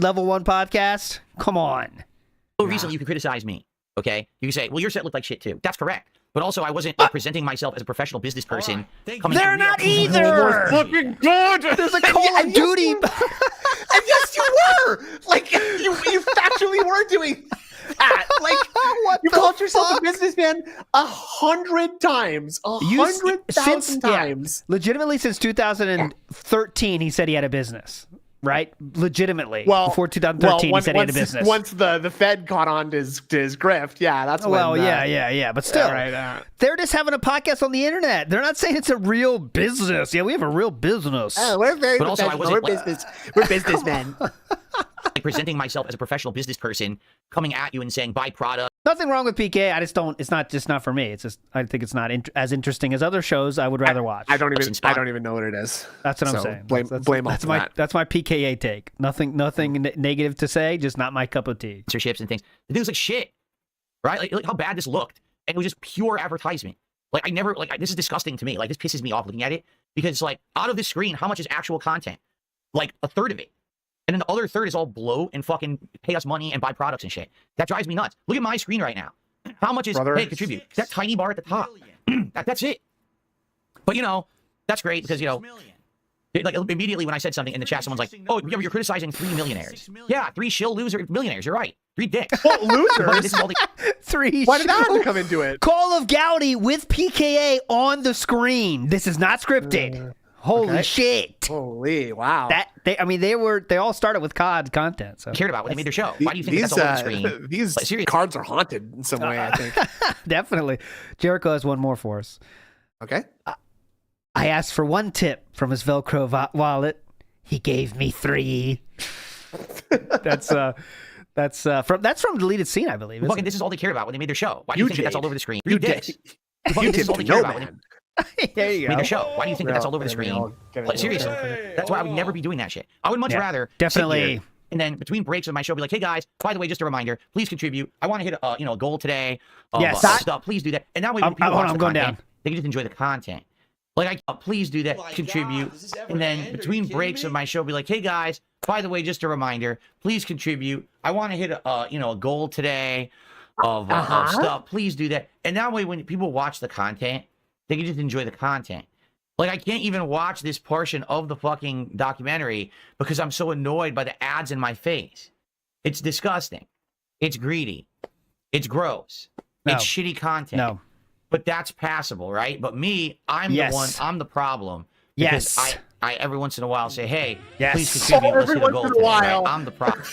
Level 1 podcast? Come on. So recently you can criticize me. Okay? You can say, well, your set looked like shit too. That's correct. But also, I wasn't presenting myself as a professional business person. They're not either. Fucking good. There's a Call of Duty. And yes, you were. Like you factually were doing that. Like you called yourself a businessman 100 times, 100,000 times. Legitimately, since 2013, he said he had a business. Right? Legitimately. Well, before 2013, he said he had a business. Once the Fed caught on to his grift, yeah, that's when. Well, yeah. But still, they're just having a podcast on the internet. They're not saying it's a real business. Yeah, we have a real business. Oh, we're very but also, professional. We're businessmen. Like presenting myself as a professional business person, coming at you and saying buy product. Nothing wrong with PK. I just don't. It's not for me. It's just I think it's not as interesting as other shows I would rather watch. I don't even know what it is. That's what I'm saying. Blame that's my that. That's my PKA take. Nothing negative to say. Just not my cup of tea. Sponsorships and things. The thing was like shit, right? Like how bad this looked, and it was just pure advertisement. Like I never this is disgusting to me. Like this pisses me off looking at it because like out of this screen, how much is actual content? Like a third of it. And then the other third is all blow and fucking pay us money and buy products and shit. That drives me nuts. Look at my screen right now. How much is, hey, contribute. That tiny bar at the top. That's it. But, that's great because, like immediately when I said something in the chat, someone's like, oh, you're criticizing 3 millionaires. Yeah, 3 shill loser millionaires. You're right. 3 dicks. What losers? This is all the... 3 Why did that have to come into it? Call of Gaudy with PKA on the screen. This is not scripted. Holy shit! Holy wow! They all started with COD content. So cared about when they made their show. Why do you think that's all over the screen? These cards are haunted in some way. I think definitely. Jericho has one more for us. Okay. I asked for 1 tip from his Velcro wallet. He gave me 3. That's from Deleted Scene, I believe. Fucking, this is all they cared about when they made their show. Why do you think that's all over the screen? You dicks. did. This is all they cared about. There you go. Made their show. Why do you think that's all over the screen? Like, seriously, that's why I would never be doing that shit. I would much rather definitely. Sit here and then between breaks of my show, be like, hey guys, by the way, just a reminder, please contribute. I want to hit a goal today. Yes. Stuff. Please do that. And that way, I'm going down. They can just enjoy the content. Like, please do that, contribute. And then between breaks of my show, be like, hey guys, by the way, just a reminder, please contribute. I want to hit a goal today of stuff. Please do that. And that way, when people watch the content, they can just enjoy the content. Like, I can't even watch this portion of the fucking documentary because I'm so annoyed by the ads in my face. It's disgusting. It's greedy. It's gross. No. It's shitty content. No. But that's passable, right? But me, I'm the one, I'm the problem. Yes. I every once in a while say, hey, yes. please contribute. Let's hit a goal today, right? I'm the problem.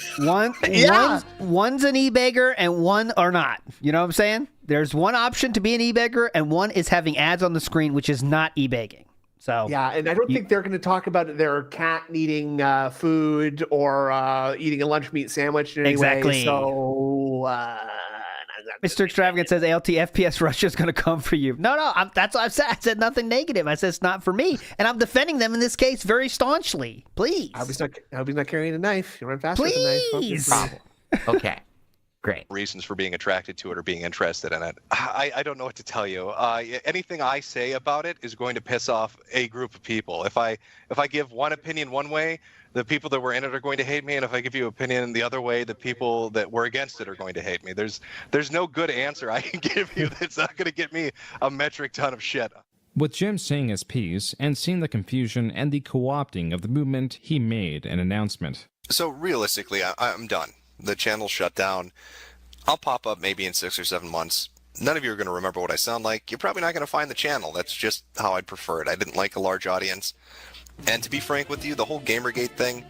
One's an e-beggar and one are not. You know what I'm saying? There's one option to be an e-beggar and one is having ads on the screen, which is not e-begging. So yeah, and I don't think they're going to talk about their cat eating food or eating a lunch meat sandwich in any way. So, Mr. Extravagant says ALT FPS Russia is going to come for you. No, that's what I've said. I said nothing negative. I said it's not for me, and I'm defending them in this case very staunchly. Please. I hope he's not carrying a knife. You run faster with a knife. Please. Problem. Okay. Great. Reasons for being attracted to it or being interested in it. I don't know what to tell you. Anything I say about it is going to piss off a group of people. If I give one opinion one way, the people that were in it are going to hate me, and if I give you opinion the other way, the people that were against it are going to hate me. There's no good answer I can give you that's not going to get me a metric ton of shit. With Jim saying his piece and seeing the confusion and the co-opting of the movement, he made an announcement. So realistically, I'm done. The channel shut down. I'll pop up maybe in 6 or 7 months. None of you are going to remember what I sound like. You're probably not going to find the channel. That's just how I'd prefer it. I didn't like a large audience. And to be frank with you, the whole Gamergate thing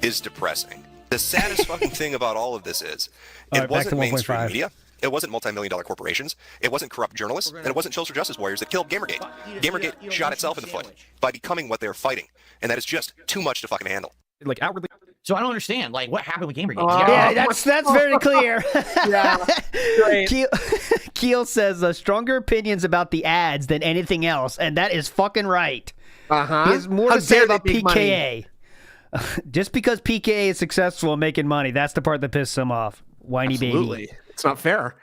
is depressing. The saddest fucking thing about all of this is it wasn't mainstream media. It wasn't multi-million-dollar corporations. It wasn't corrupt journalists. And it wasn't social justice warriors that killed Gamergate. Gamergate shot itself in the foot by becoming what they're fighting. And that is just too much to fucking handle. Like, outwardly. So I don't understand, like, what happened with Gamergate? Yeah, that's very clear. Yeah, great. Keel says stronger opinions about the ads than anything else, and that is fucking right. He has more to say about PKA. Just because PKA is successful in making money, that's the part that pisses him off. Whiny Absolutely. Baby. It's not fair.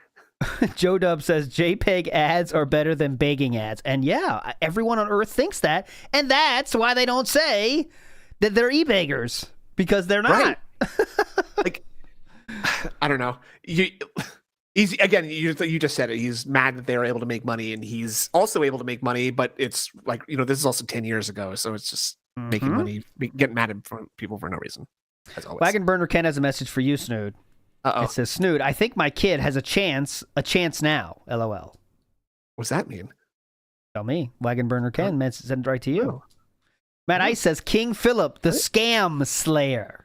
Joe Dub says JPEG ads are better than begging ads. And yeah, everyone on Earth thinks that, and that's why they don't say that they're e-beggars. Because they're not. Right. Like, I don't know. He's again. You just said it. He's mad that they are able to make money, and he's also able to make money. But it's like, this is also 10 years ago, so it's just making money, getting mad at people for no reason. As always. Wagon Burner Ken has a message for you, Snood. It says, Snood, I think my kid has a chance now. LOL. What's that mean? Tell me. Wagon Burner Ken sent it right to you. Matt Ice says King Philip, the scam slayer.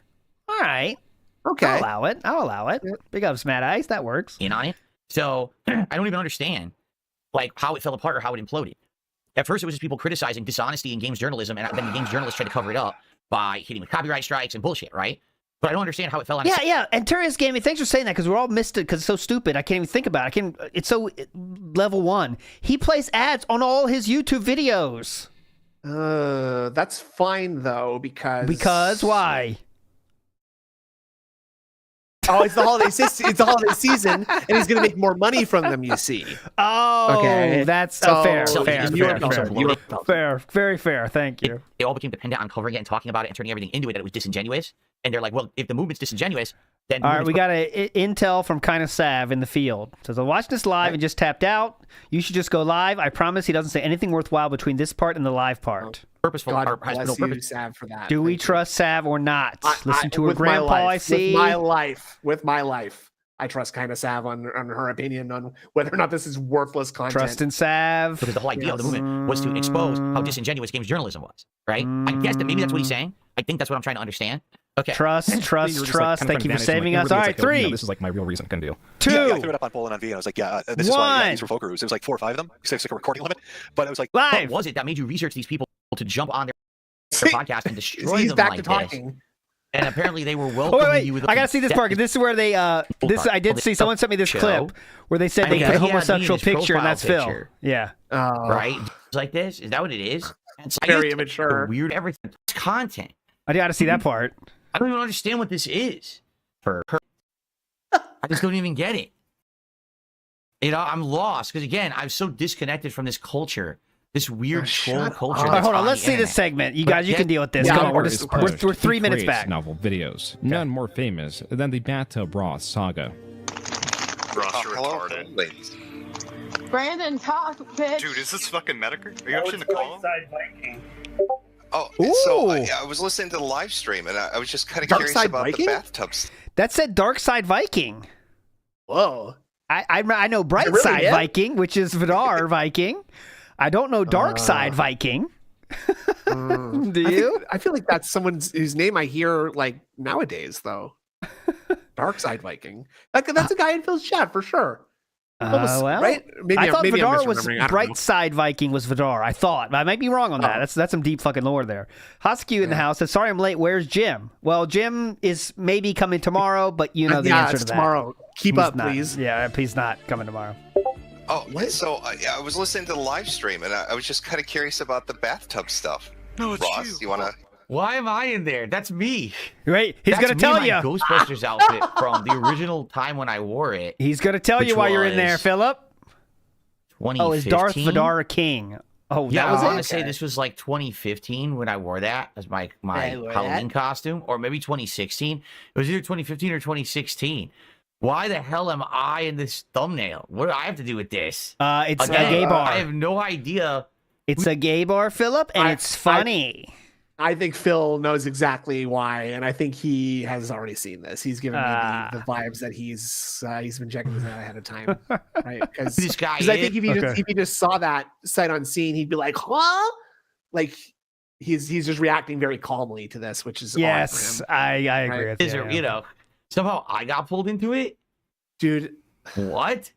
All right. Okay. I'll allow it. Big ups, Matt Ice. That works. In on it. So I don't even understand like how it fell apart or how it imploded. At first, it was just people criticizing dishonesty in games journalism, and then the games journalists tried to cover it up by hitting with copyright strikes and bullshit, right? But I don't understand how it fell on. Yeah. And Turius Gaming, thanks for saying that because we're all missed it because it's so stupid. I can't even think about it. It's so level 1. He plays ads on all his YouTube videos. That's fine though because why? Oh, it's the holiday season, and he's going to make more money from them. You see? Oh, okay. That's fair. Very fair. Thank you. They all became dependent on covering it and talking about it and turning everything into it. That it was disingenuous, and they're like, well, if the movement's disingenuous, then all right. We got an intel from Kinda Sav in the field. Says, I'm watching this live and just tapped out. You should just go live. I promise he doesn't say anything worthwhile between this part and the live part. Purposeful. God bless you, Sav, for that. Do we trust Sav or not? Listen to her grandpa, I see. With my life, I trust Kinda Sav on her opinion on whether or not this is worthless content. Trust in Sav. Because the whole idea of the movement was to expose how disingenuous games journalism was, right? I guess that maybe that's what he's saying. I think that's what I'm trying to understand. Okay. Trust. Thank you for saving us. All right, 3. This is like my real reason, kind of deal. 2. Yeah, I threw it up on Poland on V, and I was like, this is why these were Fokaroos. It was like 4 or 5 of them. It's like a recording limit. But I was like, live. What was it that made you research these people to jump on their podcast and destroy He's them back like to talking. this? And apparently they were welcoming you with I gotta see this part. This is where they I did see someone sent me this clip where they said they put a homosexual picture and that's Phil. Yeah. Right? Like this? Is that what it is? It's very immature. Weird everything. It's content. I gotta see that part. I don't even understand what this is. I just don't even get it. I'm lost because again, I'm so disconnected from this culture This weird troll culture. All right, hold on. Let's see this segment. You guys, you can deal with this. Come on, we're 3 minutes back. Novel videos, none more famous than the bathtub broth saga. Hello, ladies. Brandon, talk, bitch. Dude, is this fucking Metokur? Are you actually in the call? Oh, so I was listening to the live stream, and I was just kind of curious about the bathtubs. That said Dark Side Viking. Whoa. I know Bright really Side it? Viking, which is Vidar Viking. I don't know Dark Side Viking. Do you? I feel like that's someone whose name I hear like nowadays, though. Dark Side Viking. That's a guy in Phil's chat for sure. Well, right? I thought maybe Vidar was misremembering. I don't Bright know. Side Viking was Vidar. I thought. I might be wrong on that. That's some deep fucking lore there. Husky in the house says, "Sorry I'm late. Where's Jim?" Well, Jim is maybe coming tomorrow, but you know the answer to that. Tomorrow. Keep He's up, not. please. Yeah, he's not coming tomorrow. Oh, so I was listening to the live stream, and I was just kind of curious about the bathtub stuff. No, it's Ross, you. You want to? Why am I in there? That's me. Right? He's gonna tell you. Ghostbusters outfit from the original time when I wore it. He's gonna tell you why you're in there, Philip. 2015. Oh, is Darth Vidar King? Oh, yeah, that was I want to it? say this was like 2015 when I wore that as my Halloween costume, or maybe 2016. It was either 2015 or 2016. Why the hell am I in this thumbnail? What do I have to do with this? It's a gay bar. I have no idea. It's a gay bar, Philip, and it's funny. I think Phil knows exactly why, and I think he has already seen this. He's given me the vibes that he's been checking this out ahead of time, right? Because this guy. I think if he just saw that sight unseen, he'd be like, "Huh?" Like he's just reacting very calmly to this, which is yes, odd for him, I agree right? with you. You know, somehow I got pulled into it, dude. What?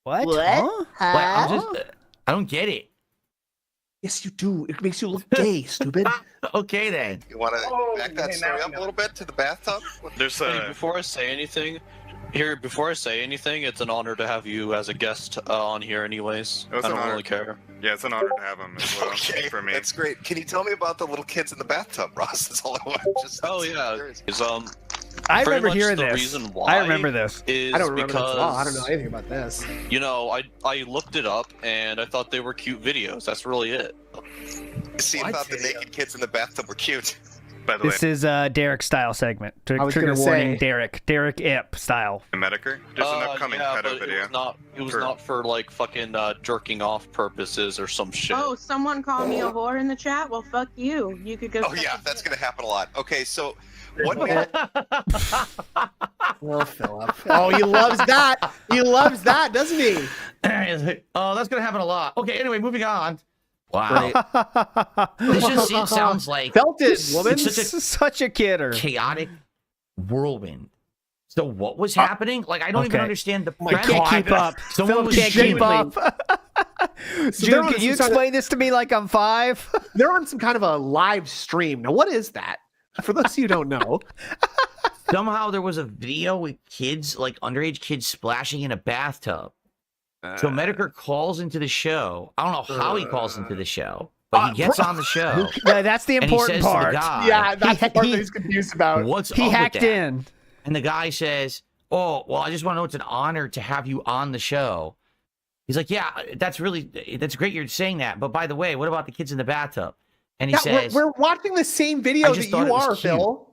What? Huh? I don't get it. Yes, you do. It makes you look gay, stupid. Okay, then. You want to back that story up a little bit to the bathtub? There's before I say anything, it's an honor to have you as a guest on here. Anyways, I don't really care. Yeah, it's an honor to have him as well. Okay, for me. That's great. Can you tell me about the little kids in the bathtub, Ross? That's all I want. I remember much hearing the this. reason why I remember this. I don't remember this at all. I don't know anything about this. You know, I looked it up and I thought they were cute videos. That's really it. See, I thought the naked kids in the bathtub were cute. By the This is Derek style segment. Trigger warning, Derek Ip style. Metokur. There's an upcoming pedo video. It was not for like fucking jerking off purposes or some shit. Oh, someone called me a whore in the chat? Well, fuck you. You could go. Oh yeah, that's gonna happen a lot. Okay, so what? Well, Philip. Oh, he loves that. He loves that, doesn't he? Oh, that's gonna happen a lot. Okay, anyway, moving on. Wow. This just sounds like felt it, woman. It's such a kidder. Chaotic whirlwind. So what was happening? Like I don't even understand the. I can't keep up. Someone was can't keep up. June, can you explain this to me like I'm 5? They're on some kind of a live stream. Now, what is that? For those of you who don't know. Somehow there was a video with kids, like underage kids, splashing in a bathtub. So Metokur calls into the show. I don't know how he calls into the show, but he gets on the show. Yeah, that's the important part. Yeah, that's the part that he's confused about. He hacked in. And the guy says, "Oh, well, I just want to know it's an honor to have you on the show." He's like, "Yeah, that's great you're saying that. But by the way, what about the kids in the bathtub?" And he says, we're watching the same video that you are, Phil.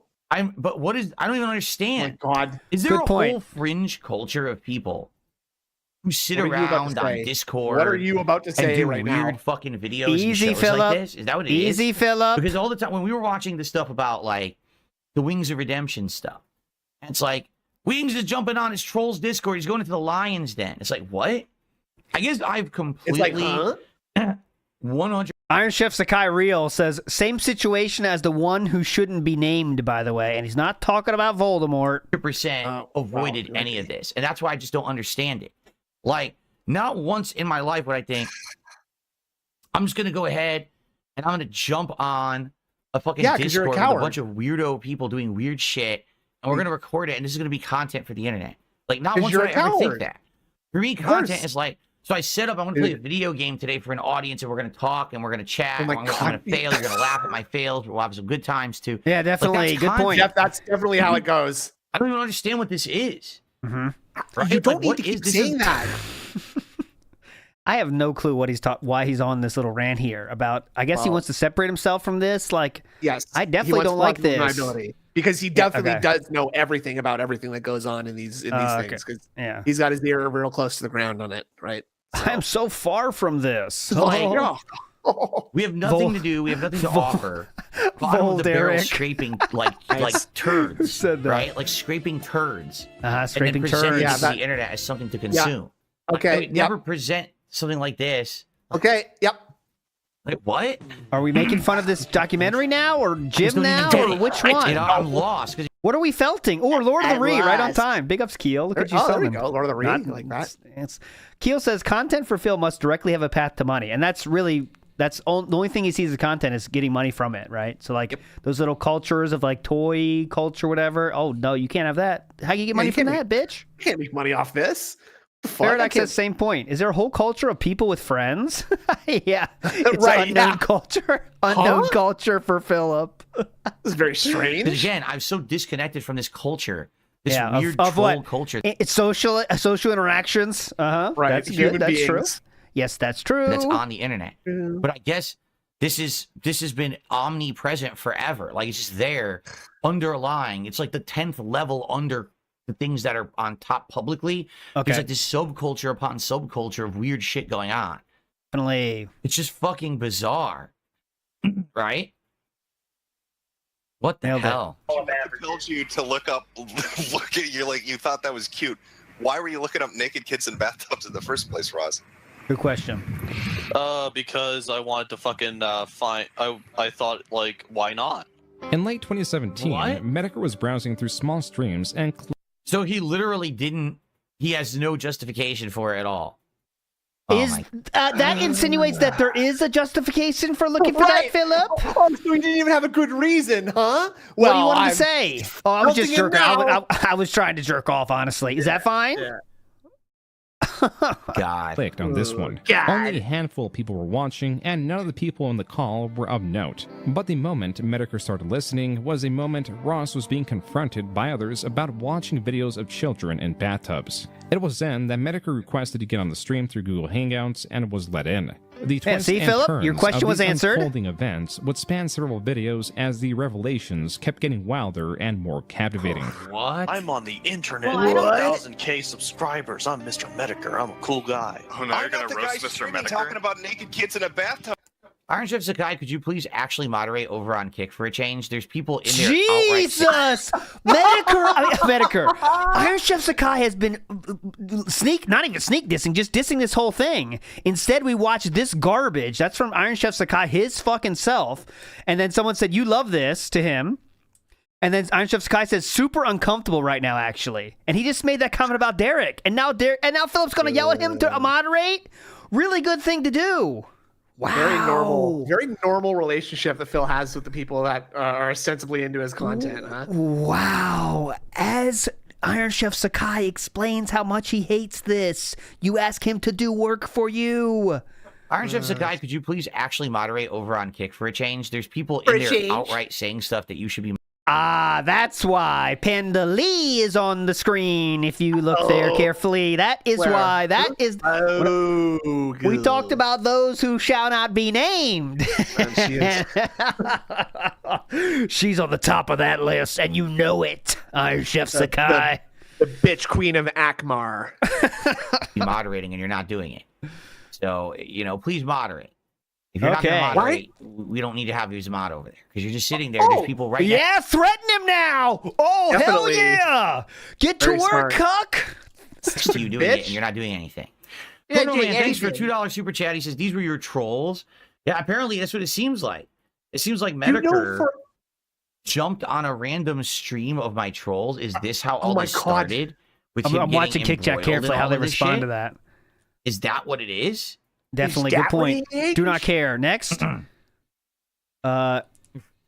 But what is? I don't even understand. Oh my God. Is there a whole fringe culture of people who sit around on Discord? What are you about to say and do right weird now? fucking videos Easy, and shows Phillip. like this? Is that what it is? Easy, Phillip. Because all the time when we were watching the stuff about like the Wings of Redemption stuff, and it's like Wings is jumping on his trolls Discord. He's going into the Lion's Den. It's like what? I guess I've completely 100. IronChefSakai Real says, same situation as the one who shouldn't be named, by the way. And he's not talking about Voldemort. 100% avoided any of this. And that's why I just don't understand it. Like, not once in my life would I think, I'm just going to go ahead and I'm going to jump on a fucking Discord with a bunch of weirdo people doing weird shit. And we're going to record it. And this is going to be content for the internet. Like, not once would I ever think that. For me, content is like, so I set up, I want to play a video game today for an audience, and we're going to talk, and we're going to chat. I'm going to fail. You're going to laugh at my fails. We'll have some good times, too. Yeah, definitely. Good point. Yep, that's definitely how it goes. I don't even understand what this is. Mm-hmm. Right? You don't need to keep saying that. I have no clue what why he's on this little rant here about. I guess he wants to separate himself from this. Like, yes, I definitely don't like this because he definitely does know everything about everything that goes on in these things. Because he's got his ear real close to the ground on it, right? So. I'm so far from this. We have nothing to do. We have nothing to offer. Bottom of the barrel scraping like turds, right? Like scraping turds. Scraping and then turds. Yeah, the internet as something to consume. Yeah. Okay. Like, never present something like this. Okay. Yep. Like what? Are we making fun of this documentary now, or Jim now, or which one? I'm lost. What are we felting? Oh, Lord of the Ree, right on time. Big ups, Keel. Look at you. There we go. Lord of the Ree, like that. Keel says content for Phil must directly have a path to money, and that's really the only thing he sees as content is getting money from it, right? So like those little cultures of like toy culture, whatever. Oh no, you can't have that. How can you get money from that, bitch? You can't make money off this. Paradox says same point. Is there a whole culture of people with friends? Yeah, it's unknown culture. Unknown culture for Philip. This is very strange. But again, I'm so disconnected from this culture. This weird of troll what? culture. It's social interactions. Right. That's good. That's true. Yes, that's true. That's on the internet. But I guess this has been omnipresent forever. Like it's just there, underlying. It's like the 10th level under the things that are on top publicly. There's like this subculture upon subculture of weird shit going on. Definitely. It's just fucking bizarre. Right? What the hell? I told you to look at you like you thought that was cute. Why were you looking up naked kids in bathtubs in the first place, Ross? Good question. Because I wanted to fucking find. I thought like, why not? In late 2017, Metokur was browsing through small streams and. So he literally didn't. He has no justification for it at all. That insinuates that there is a justification for looking for that, Philip? Oh, so he didn't even have a good reason, huh? What do you want to say? Oh, I was just jerking. I was trying to jerk off, honestly. Is that fine? Yeah. God. Clicked on this one. Only a handful of people were watching, and none of the people on the call were of note. But the moment Metokur started listening was a moment Ross was being confronted by others about watching videos of children in bathtubs. It was then that Metokur requested to get on the stream through Google Hangouts and was let in. The twists and turns your question of was these answered. Unfolding events would span several videos as the revelations kept getting wilder and more captivating. What? I'm on the internet with 1,000K subscribers. I'm Mr. Metokur. I'm a cool guy. Oh, now you're gonna roast Mr. Metokur? Talking about naked kids in a bathtub. IronChefSakai, could you please actually moderate over on Kick for a change? There's people in there. Jesus! Metokur. IronChefSakai has been not even sneak dissing, just dissing this whole thing. Instead, we watched this garbage. That's from IronChefSakai, his fucking self. And then someone said, "You love this," to him. And then IronChefSakai says, "Super uncomfortable right now, actually." And he just made that comment about Derek. And now Philip's going to yell at him to moderate? Really good thing to do. Wow. Very normal relationship that Phil has with the people that are ostensibly into his content, huh? Wow. As IronChefSakai explains how much he hates this, you ask him to do work for you. IronChefSakai, could you please actually moderate over on Kick for a change? There's people in there outright saying stuff that you should be. That's why Panda Lee is on the screen. If you look there carefully, that is why. That is. We talked about those who shall not be named. She's on the top of that list, and you know it, IronChefSakai. The bitch queen of Akmar. You're moderating, and you're not doing it. So please moderate. If you're not going to moderate, we don't need to have you as a mod over there. Because you're just sitting there. There's people right now. Yeah, threaten him now. Oh, definitely. Hell yeah. Get to work, cuck. So you doing it, and you're not doing anything. Yeah, man, thanks for $2 super chat. He says, these were your trolls. Yeah, apparently that's what it seems like. It seems like Metokur jumped on a random stream of my trolls. Is this how all this started? With I'm watching Kick Chat carefully how they respond to that. Is that what it is? Definitely, good point. Do not care. Next. So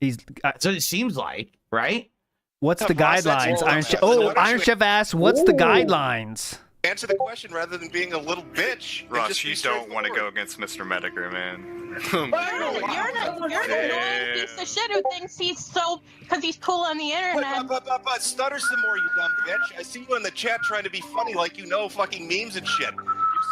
it seems like, right? What's the guidelines? Iron Chef asks, what's the guidelines? Answer the question rather than being a little bitch. Ross, you don't want to go against Mr. Metokur, man. You're the piece of shit who thinks he's because he's cool on the internet. But stutter some more, you dumb bitch. I see you in the chat trying to be funny like you know fucking memes and shit.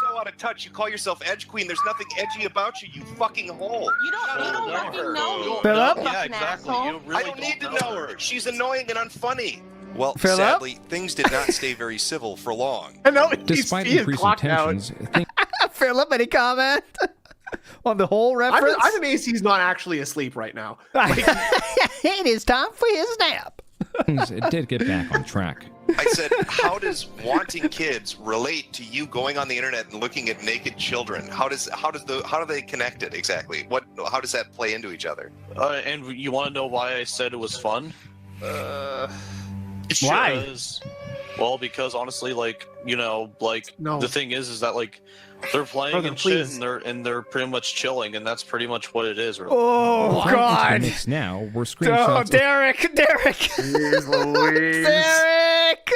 so out of touch. You call yourself Edge Queen. There's nothing edgy about you, you fucking hole. You don't fucking know me. Philip? Yeah, exactly. You really I don't need to know her. She's annoying and unfunny. Well, Philip? sadly, things did not stay very civil for long. Despite increasing tensions, Philip, any comment on the whole reference? I'm amazed he's not actually asleep right now. It is time for his nap. things did get back on track. I said, how does wanting kids relate to you going on the internet and looking at naked children? How do they connect it exactly? How does that play into each other? And you want to know why I said it was fun? Why? Because honestly, the thing is that they're playing Brother, and shit, please. and they're pretty much chilling, and that's pretty much what it is. Really. Oh God! Mix now. We're Oh, screenshots. Derek! Jeez Louise. Derek!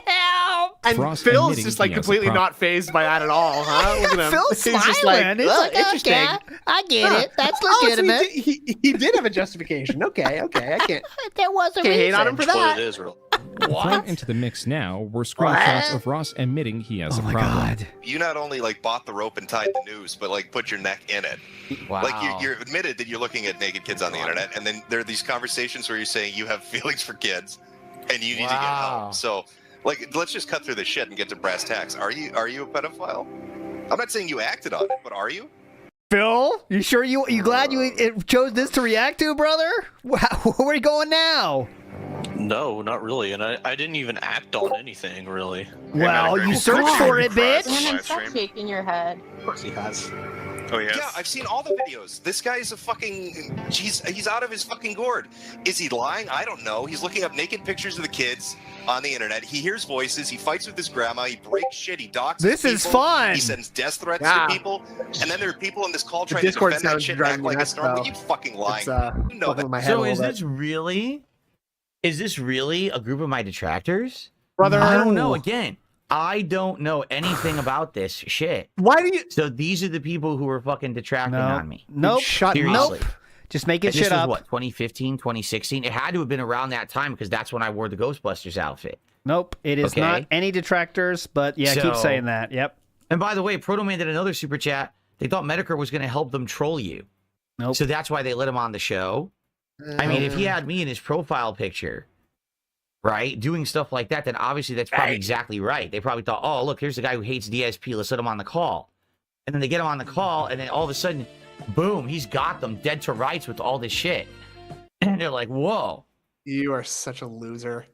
Help! And Frost Phil's admitting just he has a completely problem. not phased by that at all, huh? Look at him. Phil's He's just smiling. He's like, interesting. okay, I get it. That's Oh, so legitimate. he did have a justification. Okay, I can't. There was a Can't hate on reason. him for That's what that. it is, really. Thrown into the mix now were screenshots of Ross admitting he has a problem. You not only bought the rope and tied the noose, but put your neck in it. Wow. You're admitted that you're looking at naked kids on the internet, and then there are these conversations where you're saying you have feelings for kids, and you need to get help. So, let's just cut through this shit and get to brass tacks. Are you a pedophile? I'm not saying you acted on it, but are you? Phil, you sure you glad you chose this to react to, brother? Where are you going now? No, not really, and I didn't even act on anything really. Well, you searched for it, bitch. Brandon, stop shaking your head. Of course he has. Oh, yes. Yeah, I've seen all the videos. This guy is a fucking... He's out of his fucking gourd. Is he lying? I don't know. He's looking up naked pictures of the kids on the internet. He hears voices. He fights with his grandma. He breaks shit. He doxes This is people. fun. He sends death threats Yeah. to people. And then there are people in this call The trying to Discord defend that sounds shit and driving act me like a nuts, storm. though. What you fucking lying? It's You know fucking that. my head So a is little this bit. really? Is this really a group of my detractors? Brother? I don't know. Again, I don't know anything about this shit. Why do you? So these are the people who were fucking detracting on me. Nope. Shut Seriously. Nope. Just making And this shit was up. what, 2015, 2016? It had to have been around that time because that's when I wore the Ghostbusters outfit. Nope. It is Okay. not any detractors, but yeah, keep So- saying that. Yep. And by the way, Proto Man did another super chat. They thought Metokur was going to help them troll you. Nope. So that's why they let him on the show. I mean, if he had me in his profile picture, right, doing stuff like that, then obviously that's probably exactly right. They probably thought, oh, look, here's the guy who hates DSP. Let's let him on the call. And then they get him on the call, and then all of a sudden, boom, he's got them dead to rights with all this shit. And they're like, whoa. You are such a loser.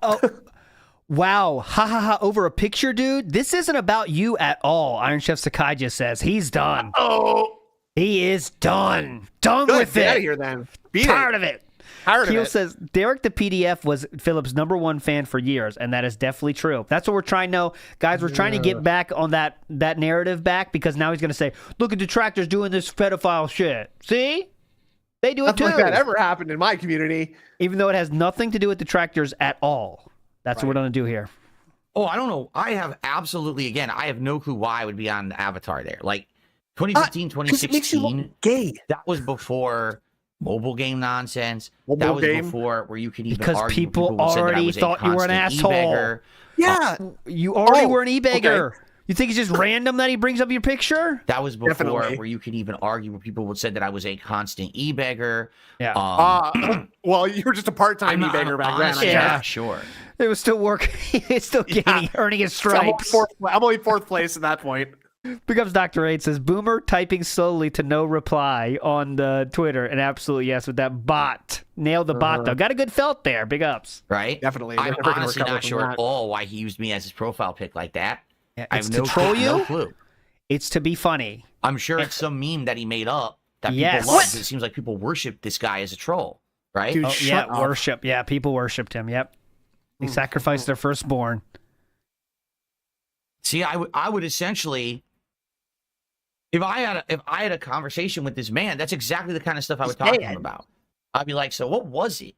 Oh, wow. Ha ha ha. Over a picture, dude. This isn't about you at all. IronChefSakai just says he's done. Oh, He is done. Done good. with Get it. out of here then. Beat Tired it. of it. Tired Keel of it. says Derek the PDF was Philip's #1 fan for years, and that is definitely true. That's what we're trying to guys. We're trying to get back on that narrative back because now he's going to say, "Look at detractors doing this pedophile shit." See, they do it Nothing too. like that ever happened in my community. Even though it has nothing to do with detractors at all. That's what we're going to do here. Oh, I don't know. I have absolutely, again, I have no clue why I would be on the Avatar there. Like 2015, 2016, gay. that was before mobile game nonsense. Mobile that was game? before where you could even Because argue with people who said that I already was a thought you were an constant asshole. e-beggar. Yeah. You already Oh, were an e-beggar. okay. You think it's just random that he brings up your picture? That was before Definitely. where you could even argue where people would say that I was a constant e-beggar. Yeah. Well, you were just a part-time I'm e-beggar back then. honestly, I Yeah. guess. sure. It was still working. It's still getting, earning his So I'm only stripes. I'm only fourth place at that point. Big ups Dr. 8 says, Boomer typing slowly to no reply on the Twitter. And absolutely yes with that bot. Nailed the bot, though. Got a good felt there. Big ups. Right? Definitely. I'm Never gonna honestly recover not from sure that. at all why he used me as his profile pic like that. Yeah, I it's have to no, troll no you. clue. It's to be funny. I'm sure it's some meme that he made up that Yes. people love. It seems like people worship this guy as a troll, right? Dude, Oh, shut yeah, up. worship. Yeah, people worshipped him. Yep. They sacrificed their firstborn. See, I would essentially, if I had a conversation with this man, that's exactly the kind of stuff I would talk to him about. I'd be like, so what was it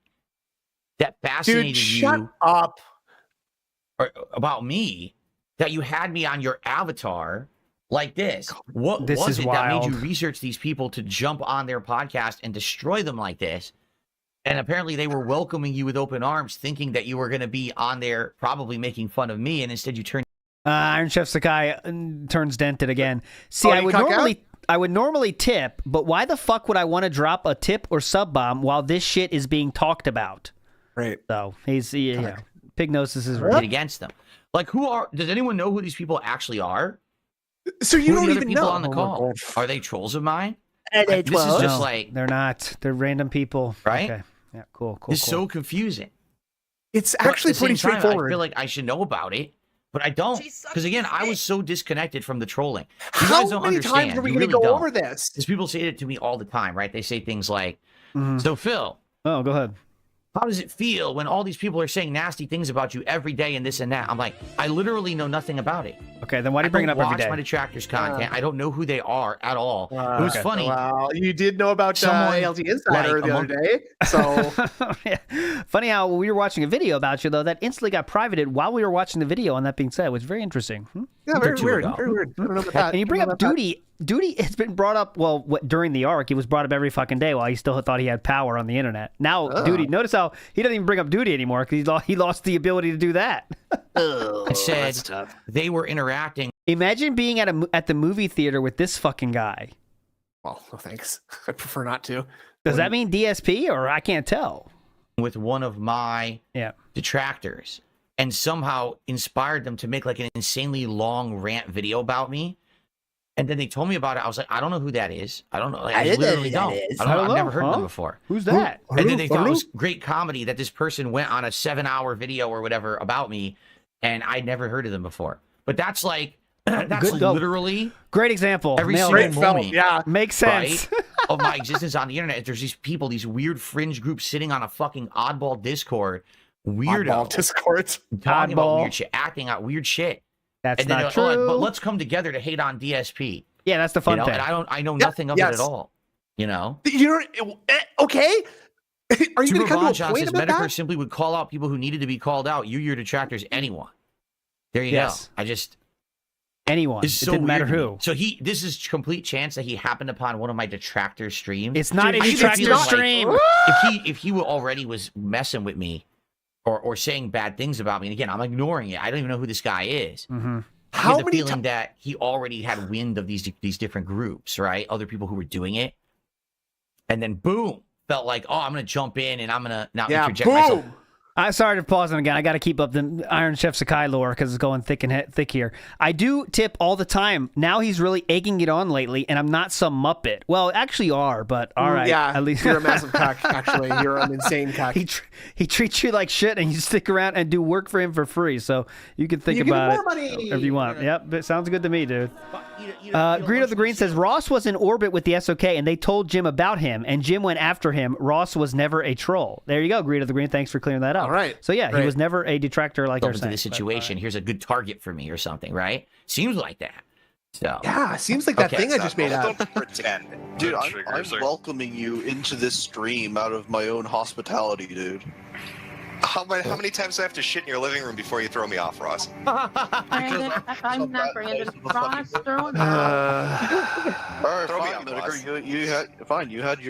that fascinated Dude, shut you up. about me that you had me on your avatar like this? What This was is it that made you wild. research these people to jump on their podcast and destroy them like this? And apparently they were welcoming you with open arms, thinking that you were going to be on there probably making fun of me, and instead you turned IronChefSakai turns dented again. See, Oh, I you would cuck normally. I would normally tip, but why the fuck would I want to drop a tip or sub bomb while this shit is being talked about? Right. So Pignosis is right against them. Like, does anyone know who these people actually are? So you who don't are the even other people know on the Oh my call? God. Are they trolls of mine? This is just like they're not. They're random people. Right? Okay. Yeah. Cool. It's so confusing. It's But at actually the same pretty time, straightforward. I feel like I should know about it, but I don't. Because again, I was so disconnected from the trolling. You How guys don't many understand. times are we You going to really go don't. over this? Because people say it to me all the time, right? They say things like, "So Phil, oh, go ahead. How does it feel when all these people are saying nasty things about you every day and this and that?" I'm like, I literally know nothing about it. Okay, then why do you bring it up every day? I watch my detractors' content. I don't know who they are at all. It was funny. Well, you did know about Someone, ALT Insider like, the other day, so Yeah. Funny how we were watching a video about you though that instantly got privated while we were watching the video. On that being said, it was very interesting. yeah, very weird. Very weird. I don't know about that. And you bring up Duty. Duty has been brought up, during the arc, he was brought up every fucking day while he still thought he had power on the internet. Now, Duty, notice how he doesn't even bring up Duty anymore because he lost the ability to do that. I said they were interacting. Imagine being at the movie theater with this fucking guy. Well, no thanks. I prefer not to. Does that mean DSP or I can't tell? With one of my detractors and somehow inspired them to make like an insanely long rant video about me. And then they told me about it. I was like, I don't know who that is. I don't know. Like, I literally don't. I've never heard of them before. Who's that? And then they thought it was great comedy that this person went on a 7-hour video or whatever about me, and I'd never heard of them before. But that's like, that's literally great example. Every Nailed single it. moment, yeah, makes sense. Right, of my existence on the internet. There's these people, these weird fringe groups sitting on a fucking oddball Discord, Oddball Discord, talking about weird shit, acting out weird shit. That's and then not they're like, true. but let's come together to hate on DSP. Yeah, that's the fun thing. And I know nothing of it at all. You know. You're okay. Are you going to come to a point says about Metokur that? simply would call out people who needed to be called out. Your detractors, anyone. There you go. I just anyone. It didn't matter weird to who. me. So this is complete chance that he happened upon one of my detractor streams. It's not a I detractor feel like stream. if he already was messing with me or saying bad things about me, and again, I'm ignoring it. I don't even know who this guy is. Mm-hmm. I How get the many feeling that he already had wind of these different groups, right? Other people who were doing it, and then boom, felt like, oh, I'm gonna jump in and I'm gonna not interject myself. I'm sorry to pause it again. I got to keep up the Iron Chef Sakai lore because it's going thick here. I do tip all the time. Now he's really egging it on lately, and I'm not some Muppet. Well, actually you are, but all right. Yeah, at least you're a massive cock, actually. You're an insane cock. He treats you like shit, and you stick around and do work for him for free, so you can think You get about more it money. if you want. Yep, it sounds good to me, dude. Greedo the Green says, Ross was in orbit with the SOK, and they told Jim about him, and Jim went after him. Ross was never a troll. There you go, Greedo the Green. Thanks for clearing that up. All right. So yeah, he was never a detractor like they're Into saying. this situation, here's a good target for me or something, right? Seems like that. So yeah, seems like that thing I just made up. Don't pretend. Dude, I'm welcoming you into this stream out of my own hospitality, dude. How many times do I have to shit in your living room before you throw me off, Ross? Brandon, I'm not Brandon. Ross, throw him Alright, Throw me fine, off, Metokur, you had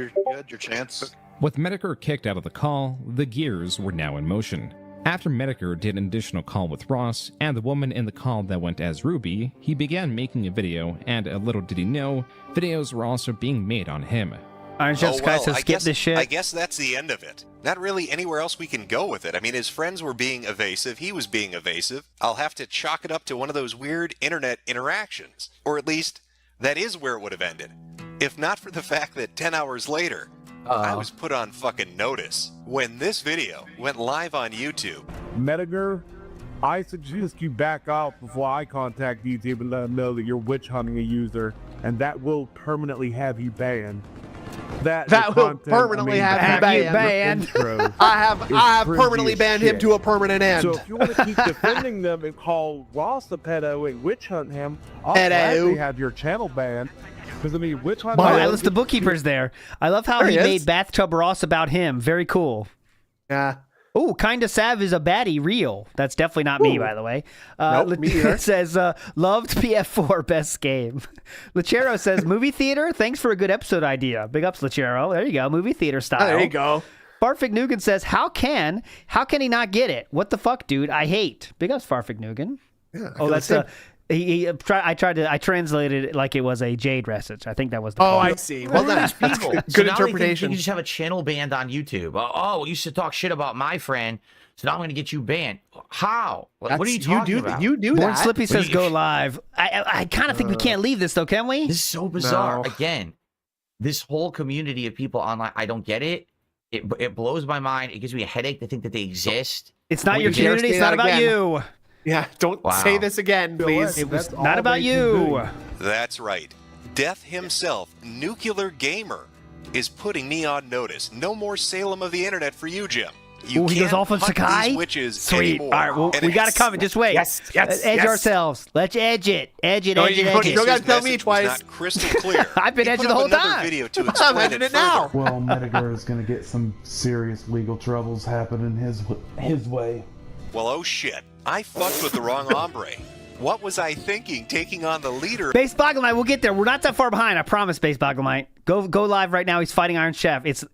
your chance. With Metokur kicked out of the call, the gears were now in motion. After Metokur did an additional call with Ross and the woman in the call that went as Ruby, he began making a video, and little did he know, videos were also being made on him. Iron Chef Sky says skip this shit. I guess that's the end of it. Not really anywhere else we can go with it. I mean, his friends were being evasive. He was being evasive. I'll have to chalk it up to one of those weird internet interactions. Or at least, that is where it would have ended. If not for the fact that 10 hours later, I was put on fucking notice when this video went live on YouTube. Metokur, I suggest you back off before I contact YouTube and let them know that you're witch hunting a user, and that will permanently have you banned. That will permanently have you banned. I have permanently banned him to a permanent end. So if you want to keep defending them and call Ross a pedo and witch hunt him, I'll gladly have your channel banned. Because I mean, witch hunt. Alice the bookkeeper's there. I love how he made Bathtub Ross about him. Very cool. Yeah. Oh, Kinda Sav is a baddie real. That's definitely not me, by the way. Nope, me either. Says, loved PF4, best game. Lechero says, movie theater? Thanks for a good episode idea. Big ups, Lechero. There you go, movie theater style. There you go. Farfik Nugan says, how can he not get it? What the fuck, dude? I hate. Big ups, Farfik Nugan. Yeah, Oh, that's I translated it like it was a jade message. I think that was the Oh, point. I see. Well, that's People. good So now interpretation. They just have a channel banned on YouTube. Oh, you used to talk shit about my friend, so now I'm going to get you banned. How? What are you talking about? You do Born that. Slippy says go live. I kind of think we can't leave this though, can we? This is so bizarre. No. Again, this whole community of people online, I don't get it. It blows my mind. It gives me a headache to think that they exist. It's not Don't your you dare community. say It's not that about again. you. Yeah, don't Wow. say this again, please. It was That's not all about they can you. do. That's right. Death himself, Nuclear Gamer, is putting me on notice. No more Salem of the internet for you, Jim. You Ooh, he goes can't off on hunt Sakai? these witches Sweet. anymore. All right, well, And we got to it's- come. Just wait. Yes, Let's edge ourselves. Let's edge it. Edge it, No, edge you it, don't- edge you it. don't gotta His tell me message twice. was not crystal clear. I've been He edging put the up whole another time. video to I'm explain edging it further. now. Well, Metokur is going to get some serious legal troubles happening his way. Well, oh shit. I fucked with the wrong hombre. What was I thinking, taking on the leader? Base Boglemite, we'll get there. We're not that far behind. I promise, Base Boglemite. Go live right now. He's fighting Iron Chef. It's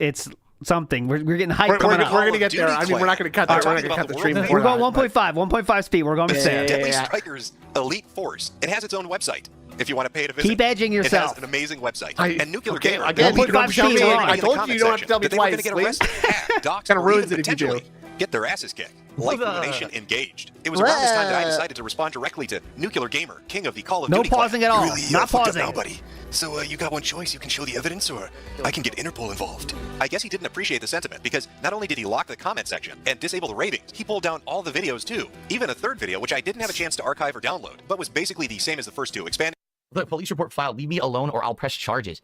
something. We're getting hyped We're coming up. going to get there. I mean, we're not going to cut that. We're not talking going to cut about the the stream world before We're going that, 1.5 speed. We're going to say. Deadly Strikers Elite Force. It has its own website. If you want to pay to visit, Keep edging It yourself. has an amazing website. I- and Nuclear okay, Gamer. again, will you don't leave tell me. in the I told comment you don't have to section tell me that they were gonna twice, get please. arrested, hacked, doxxed, Kinda or ruins even it if you do. potentially get their asses kicked. Like nation engaged. It was around this time that I decided to respond directly to Nuclear Gamer, king of the Call of No Duty clan. pausing at all. You really, Not fucked up pausing. now, buddy. So you got one choice. You can show the evidence, or I can get Interpol involved. I guess he didn't appreciate the sentiment, because not only did he lock the comment section and disable the ratings, he pulled down all the videos too. Even a third video, which I didn't have a chance to archive or download, but was basically the same as the first two, expanding. The police report filed. Leave me alone, or I'll press charges.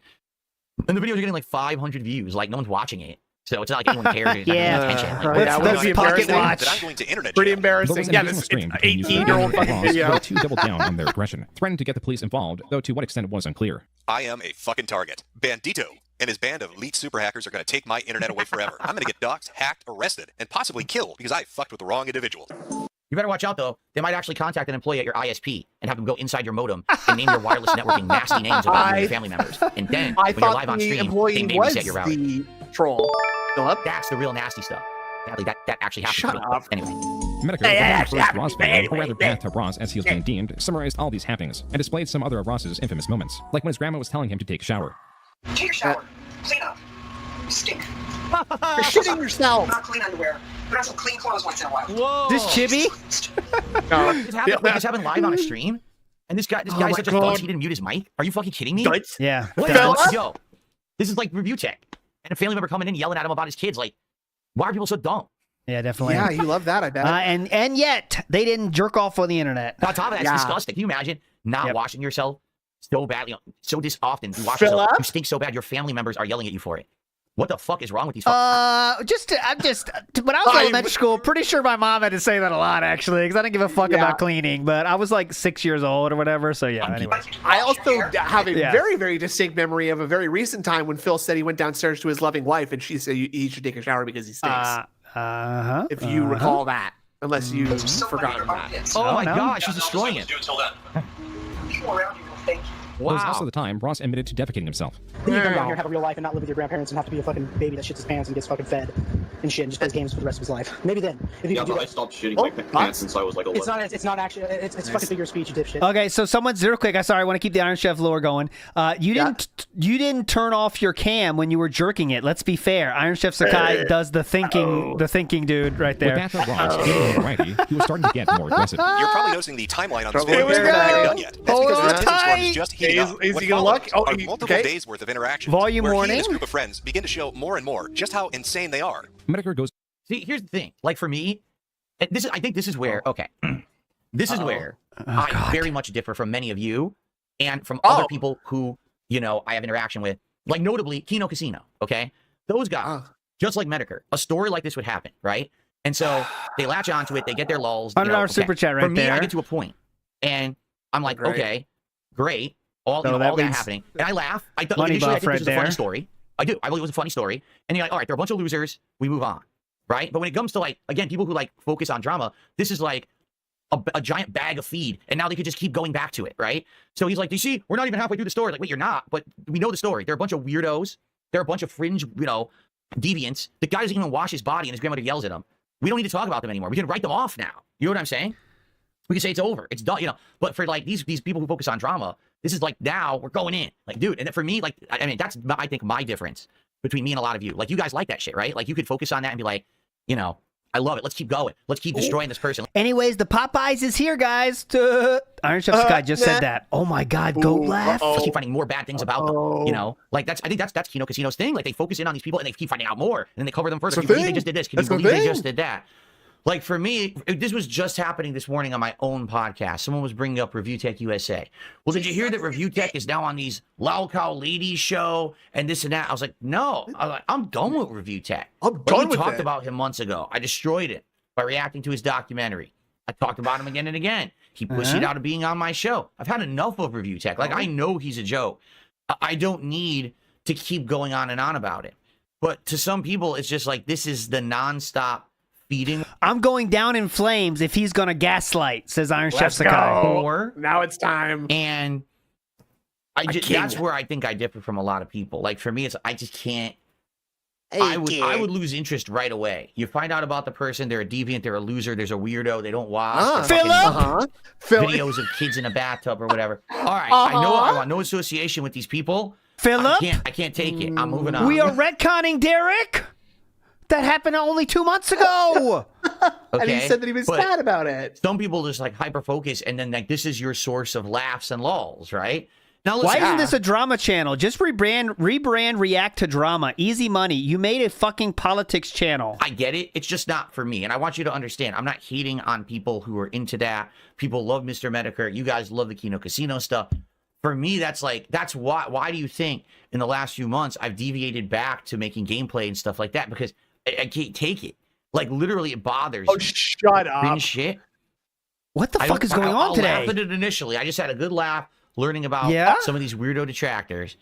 And the videos are getting like 500 views. Like no one's watching it, so it's not like anyone cares. It's not Yeah. getting attention. Like, Yeah, Let's would be pocket embarrassing. watch. That I'm going to internet Pretty jail. Those embarrassing. in Yeah, the original this stream it's between users 18-year-old and fucking Ross, video. the two doubled down on their aggression, threatened to get the police involved, though to what extent was unclear. I am a fucking target. Bandito and his band of elite super hackers are going to take my internet away forever. I'm going to get doxxed, hacked, arrested, and possibly killed because I fucked with the wrong individual. You better watch out, though. They might actually contact an employee at your ISP and have them go inside your modem and name your wireless networking nasty names about you and your family members. And then, I when you're thought live on the stream, employee they may was reset your router. the troll. Philip? That's the real nasty stuff. Sadly, that actually happened. Shut to me. up. Anyway. Metokur, the first Ross fan, or rather Bad to Ross as he was being deemed, summarized all these happenings and displayed some other of Ross's infamous moments, like when his grandma was telling him to take a shower. Take a shower. Clean up. You stink. You're shitting yourself. Not clean underwear. Put on some clean clothes once in a while. Whoa! This Chibi? No. This happened live on a stream? And this guy's my such a God. dunce, he didn't mute his mic? Are you fucking kidding me? Yeah. What the Philip? hell? Yo, this is like review check. And a family member coming in yelling at him about his kids. Like, why are people so dumb? Yeah, definitely. Yeah, you love that, I bet. And yet they didn't jerk off on the internet. On top of that, it's Yeah. disgusting. Can you imagine not Yep. washing yourself so badly, so often? You wash Philip? yourself, you stink so bad, your family members are yelling at you for it. What the fuck is wrong with these when I was in elementary school, pretty sure my mom had to say that a lot, actually, because I didn't give a fuck Yeah. about cleaning, but I was like 6 years old or whatever, so yeah, anyway. I also have a Yeah. very, very distinct memory of a very recent time when Phil said he went downstairs to his loving wife and she said he should take a shower because he stinks. Uh-huh. If you recall that, unless you've forgotten that. Oh my no. god, she's destroying it. People around you will think. It was also the time Ross admitted to defecating himself. Then you come down here, have a real life, and not live with your grandparents and have to be a fucking baby that shits his pants and gets fucking fed and shit and just plays games for the rest of his life. Maybe then, if you Yeah, could do but I that. stopped shitting my pants since I was like 11. It's not actually. It's fucking figure of speech, you dipshit. Okay, so someone's real quick. I want to keep the Iron Chef lore going. You didn't turn off your cam when you were jerking it. Let's be fair. Iron Chef Sakai does the thinking dude right there. With Bad to Ross getting variety, he was starting to get more aggressive. You're probably noticing the timeline on this Here video. we It's not go. even done yet. That's because this business one is just heating up. Is What he gonna follows look? Oh, are he- multiple okay. days worth of interactions. Volume where he warning? and his group of friends begin to show more and more just how insane they are. Metokur goes. See, here's the thing. Like for me, I think this is where, okay, this is where I very much differ from many of you and from other people who, I have interaction with, like notably Kino Casino, okay? Those guys, just like Metokur, a story like this would happen, right? And so they latch onto it, they get their lulls. $100 super chat right For me, there. I get to a point, and I'm like, Great. okay, great, all, So all that that means happening, and I laugh. money Initially, I buff think right this is a funny there. story. I do. I believe it was a funny story. And you're like, all right, they're a bunch of losers. We move on, right? But when it comes to like, again, people who like focus on drama, this is like a giant bag of feed, and now they could just keep going back to it, right? So he's like, do you see? We're not even halfway through the story. Like, wait, you're not, but we know the story. They're a bunch of weirdos. They're a bunch of fringe, deviants. The guy doesn't even wash his body, and his grandmother yells at him. We don't need to talk about them anymore. We can write them off now. You know what I'm saying? We can say it's over. It's done, you know. But for like these people who focus on drama, this is like now we're going in. Like, dude, and for me, like, I mean, that's I think my difference between me and a lot of you. Like, you guys like that shit, right? Like, you could focus on that and be like, you know, I love it. Let's keep going. Let's keep destroying this person. Anyways, the Popeyes is here, guys. IronChefSakai just said that. Oh my God, goat laugh. Let's keep finding more bad things about them. You know, like I think that's Kino Casino's thing. Like, they focus in on these people and they keep finding out more, and then they cover them further. Can you believe they just did this? Can you believe they just did that? Like, for me, this was just happening this morning on my own podcast. Someone was bringing up Review Tech USA. Well, did you hear that Review Tech is now on these Lao Cow Ladies show and this and that? I was like, no. I was like, I'm done with Review Tech. I'm done with it. We talked about him months ago. I destroyed it by reacting to his documentary. I talked about him again and again. He pushed it out of being on my show. I've had enough of Review Tech. Like, I know he's a joke. I don't need to keep going on and on about it. But to some people, it's just like, this is the nonstop feeding. I'm going down in flames if he's going to gaslight, says IronChefSakai. Or now it's time. And that's where I think I differ from a lot of people. Like, for me, it's I just can't. I would lose interest right away. You find out about the person, they're a deviant, they're a loser, there's a weirdo, they don't watch videos of kids in a bathtub or whatever. All right, I know I want no association with these people. Philip, I can't take it. I'm moving on. We are retconning Derek. That happened only 2 months ago. And he said that he was sad about it. Some people just like hyper focus, and then like this is your source of laughs and lulls, right? Now, listen, why isn't this a drama channel? Just rebrand React to drama. Easy money. You made a fucking politics channel. I get it. It's just not for me. And I want you to understand, I'm not hating on people who are into that. People love Mr. Metokur. You guys love the Kino Casino stuff. For me, that's why do you think in the last few months I've deviated back to making gameplay and stuff like that? Because I can't take it. Like, literally, it bothers me. Shut up. Shit. What the fuck is going on today? I laughed at it initially. I just had a good laugh learning about some of these weirdo detractors.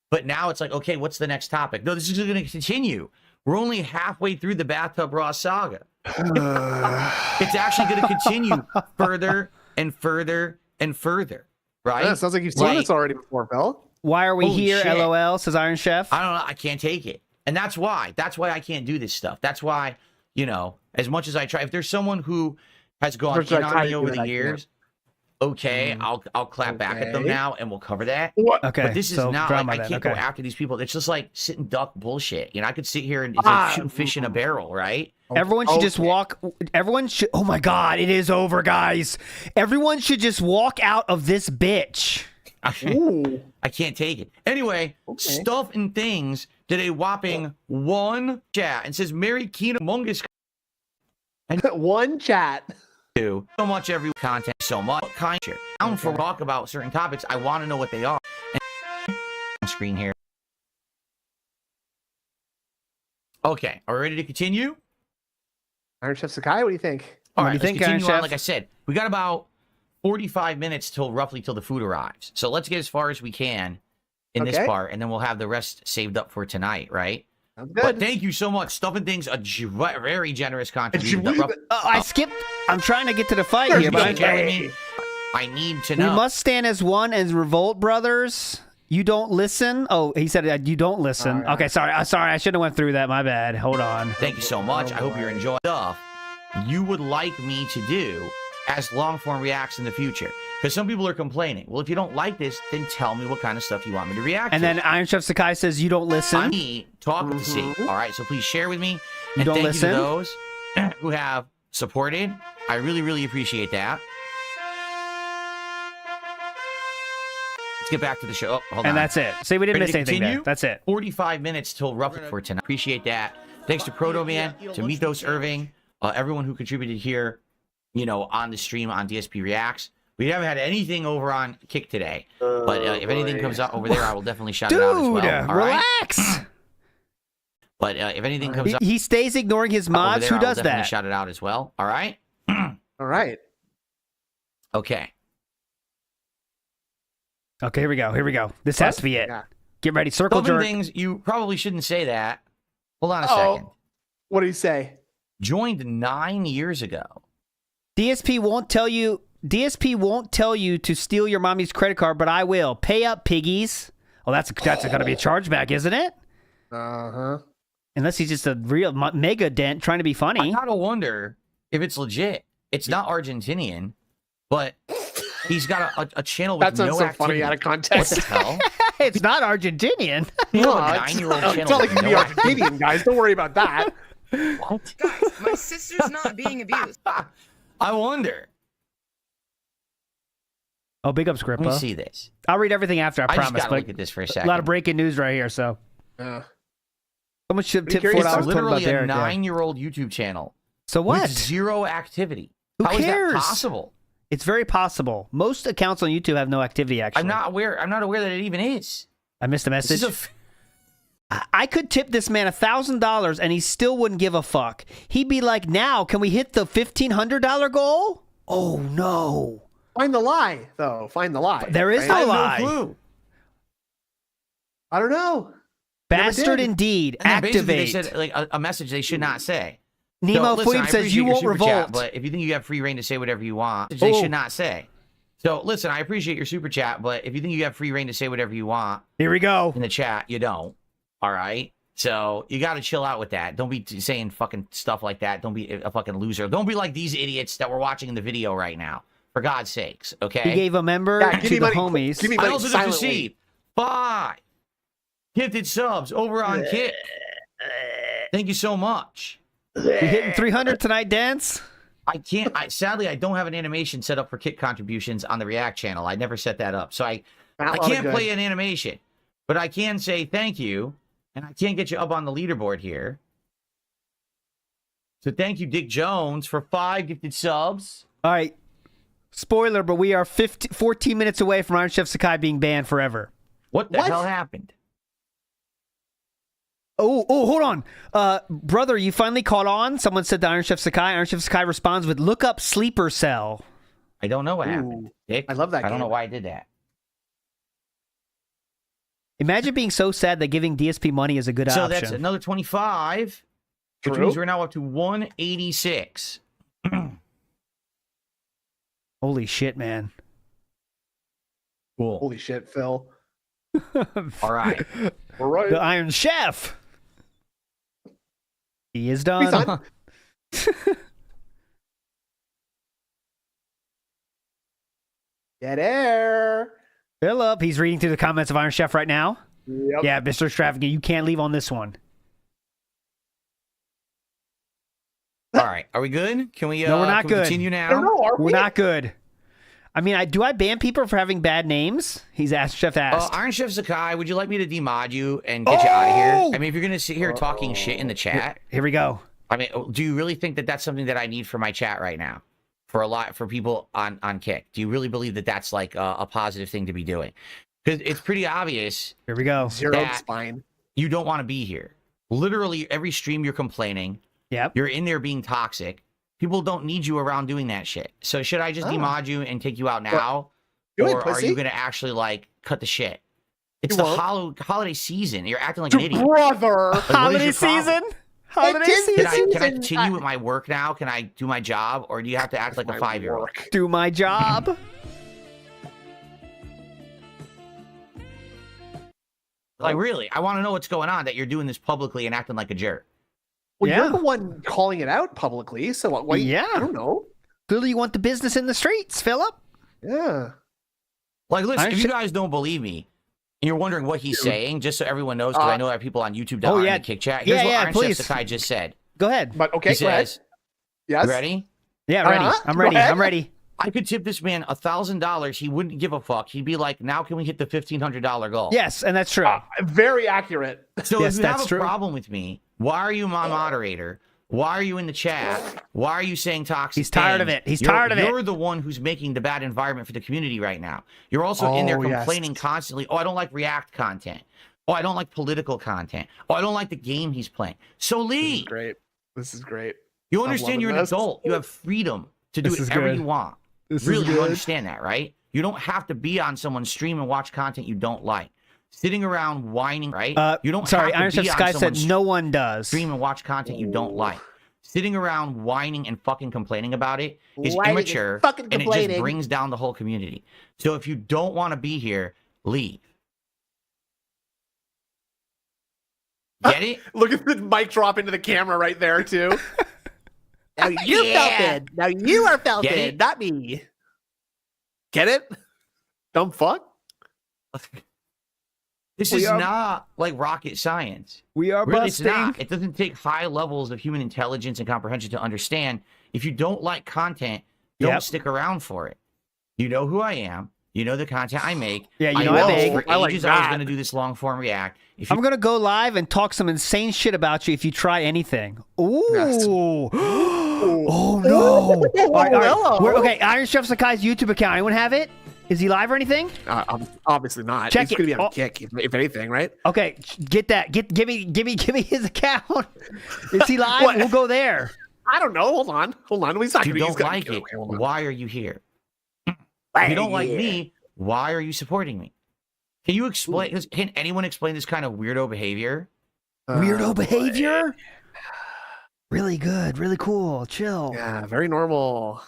But now it's like, okay, what's the next topic? No, this is going to continue. We're only halfway through the Bathtub Raw saga. It's actually going to continue further and further and further, right? Yeah, it sounds like you've seen this already before, Phil. Why are we here, shit. LOL, says Iron Chef. I don't know. I can't take it. And that's why I can't do this stuff. That's why, you know, as much as I try, if there's someone who has gone in on me over the years, okay, I'll clap back at them now and we'll cover that. Okay, but this is not like I can't go after these people. It's just like sit and duck bullshit. You know, I could sit here and it's like shooting fish in a barrel, right? Everyone should just walk. Everyone should. Oh my God, it is over, guys. Everyone should just walk out of this bitch. I can't take it. Anyway, Stuff and Things did a whopping one chat and says, Mary Keenan Mungus. And one chat. So much every content, so much kind of down for talk about certain topics. I want to know what they are. And on screen here. Okay, are we ready to continue? IronChefSakai, what do you think? All right, let's continue on. Like I said, we got about 45 minutes roughly till the food arrives. So let's get as far as we can in this part, and then we'll have the rest saved up for tonight, right? But thank you so much. Stuff and Things, a very generous contribution. I skipped. I'm trying to get to the fight here, but I need to know. We must stand as one as Revolt Brothers. You don't listen. Oh, he said you don't listen. Right. Okay, sorry. I shouldn't have went through that. My bad. Hold on. Thank you so much. I hope you're enjoying stuff you would like me to do as long-form reacts in the future. Because some people are complaining. Well, if you don't like this, then tell me what kind of stuff you want me to react to. And then IronChefSakai says you don't listen. I'm me talking to see. All right, so please share with me. You don't thank listen? You to those who have supported. I really, really appreciate that. Let's get back to the show. Oh, hold on. And that's it. See, we didn't miss anything there. That's it. 45 minutes till roughly for tonight. Appreciate that. Thanks to Proto Man, to Mythos Irving, everyone who contributed here, you know, on the stream on DSP Reacts. We haven't had anything over on Kick today, but if anything comes up over there, I will definitely shout it out as well. All relax. Right? But if anything comes up, he stays ignoring his mods. Who does that? Shout it out as well. All right. All right. Okay. Okay. Here we go. Here we go. This has to be it. Get ready. Circle jerk. Things you probably shouldn't say that. Hold on a second. What do you say? Joined 9 years ago. DSP won't tell you. DSP won't tell you to steal your mommy's credit card, but I will. Pay up, piggies. Oh, that's going to be a chargeback, isn't it? Uh-huh. Unless he's just a real mega dent trying to be funny. I gotta wonder if it's legit. It's not Argentinian. but he's got a channel with That sounds no so activity. funny out of context. What the hell? It's not Argentinian. No, a it's 9-year-old not channel like with it can be no Argentinian, guys. Don't worry about that. What? Guys, my sister's not being abused. I wonder. Oh, big ups, Grippa. Let me see this. I'll read everything after, I I promise. just gotta but look at this for a a second. lot of breaking news right here, so. Someone should tip curious. $4 It's talking about literally a Derek. 9-year-old YouTube channel. So what? With zero activity. Who How is cares? that possible? It's very possible. Most accounts on YouTube have no activity, actually. I'm not aware that it even is. I missed a message. This is I could tip this man $1,000 and he still wouldn't give a fuck. He'd be like, now, can we hit the $1,500 goal? Oh, no. Find the lie, though. Find the lie. There is no lie. No clue. I don't know. Bastard indeed. And then basically Activate. They said like a message they should not say. Nemo listen, Fleep I says appreciate you your won't super revolt. chat, but if you think you have free reign to say whatever you want, they should not say. So listen, I appreciate your super chat, but if you think you have free reign to say whatever you want, here we go. In the chat, you don't. All right. So you got to chill out with that. Don't be saying fucking stuff like that. Don't be a fucking loser. Don't be like these idiots that we're watching in the video right now. For God's sakes, okay? He gave a member to the homies. Give me I money also just silently. received 5 gifted subs over on Kick. Thank you so much. You hitting 300 tonight, Dance? I can't. Sadly, I don't have an animation set up for Kick contributions on the React channel. I never set that up, so I can't play an animation. But I can say thank you, and I can't get you up on the leaderboard here. So thank you, Dick Jones, for 5 gifted subs. All right. Spoiler, but we are 14 minutes away from IronChefSakai being banned forever. What the hell happened? Oh, hold on. Brother, you finally caught on? Someone said to IronChefSakai. IronChefSakai responds with, look up Sleeper Cell. I don't know what happened, Dick. I love that I don't game. know why I did that. Imagine being so sad that giving DSP money is a good So option. that's another 25, which True. means we're now up to 186. Holy shit, man. Cool. Holy shit, Phil. All right. We're right. The Iron Chef. He is He's done. done. Get air. Philip, he's reading through the comments of Iron Chef right now. Yep. Yeah, Mr. Extravagant, you can't leave on this one. All right. Are we good? Can we, No, we're not can we good. continue now? I don't know. Are We're we? not good. I mean, do I ban people for having bad names? He's asked. Chef asked. Iron Chef Sakai, would you like me to demod you and get you out of here? Oh! I mean, if you're going to sit here talking shit in the chat, Here we go. I mean, do you really think that that's something that I need for my chat right now? For people on Kick? Do you really believe that that's like a positive thing to be doing? Because it's pretty obvious. Here we go. Zero that spine. You don't want to be here. Literally every stream you're complaining. Yep. You're in there being toxic. People don't need you around doing that shit. So should I just demod you and take you out now? Do it, Or are pussy. you going to actually like cut the shit? It's You the won't. holiday season. You're acting like an idiot. Brother. Like, what is Holiday your problem? season? Holiday It is season? Can I season. continue with my work now? Can I do my job? Or do you have to act like a My 5-year-old? work. Do my job. Like, really? I want to know what's going on that you're doing this publicly and acting like a jerk. Well, Yeah. you're the one calling it out publicly, so what? Yeah. I don't know. Clearly, you want the business in the streets, Philip. Yeah. Like, listen, Iron if you Chef- guys don't believe me, and you're wondering what he's saying, just so everyone knows, because I know I have people on YouTube that oh, aren't yeah. in the Kick chat. Here's Yeah, what yeah, Iron please. Chef Sakai just said. Go ahead. But okay, He go ahead. says, Yes. you ready? Yeah, ready. Uh-huh. I'm Go ready. ahead. I'm ready. I could tip this man $1,000. He wouldn't give a fuck. He'd be like, now can we hit the $1,500 goal? Yes, and that's true. Very accurate. So Yes, if you that's have a true. problem with me, why are you my moderator? Why are you in the chat? Why are you saying toxic He's tired of things? it. He's tired of it. You're the one who's making the bad environment for the community right now. You're also in there Oh, yes. complaining constantly, oh, I don't like React content. Oh, I don't like political content. Oh, I don't like the game he's playing. So This is leave. great. This is great. You I'm understand loving you're an this. adult. You have freedom to do This is whatever good. you want. This Really, is you good. understand that, right? You don't have to be on someone's stream and watch content you don't like. Sitting around whining, right? You don't Sorry, have Iron to Chef be on Sky said someone's no one does. stream and watch content you don't like. Sitting around whining and fucking complaining about it is Whining and immature, fucking and it just complaining. brings down the whole community. So if you don't want to be here, leave. Get it? Look at the mic drop into the camera right there too. Now you felt it. Now you are felt Get it, it? not me. Get it? Dumb fuck. This is not like rocket science. We are really, busting. It's not. It doesn't take high levels of human intelligence and comprehension to understand. If you don't like content, don't stick around for it. You know who I am. You know the content I make. Yeah, you know I make. For ages, I was going to do this long form React. I'm going to go live and talk some insane shit about you if you try anything. Ooh. Oh, no. All right. Okay, IronChefSakai's YouTube account. Anyone have it? Is he live or anything? Obviously not. Check it's it. Gonna be on Kick, if anything, right? Okay, get that. Give me his account. Is he live? We'll go there. I don't know. Hold on. You don't like it. Why are you here? If you don't like me, why are you supporting me? Can you explain? Can anyone explain this kind of weirdo behavior? Weirdo behavior? Really good. Really cool. Chill. Yeah, very normal.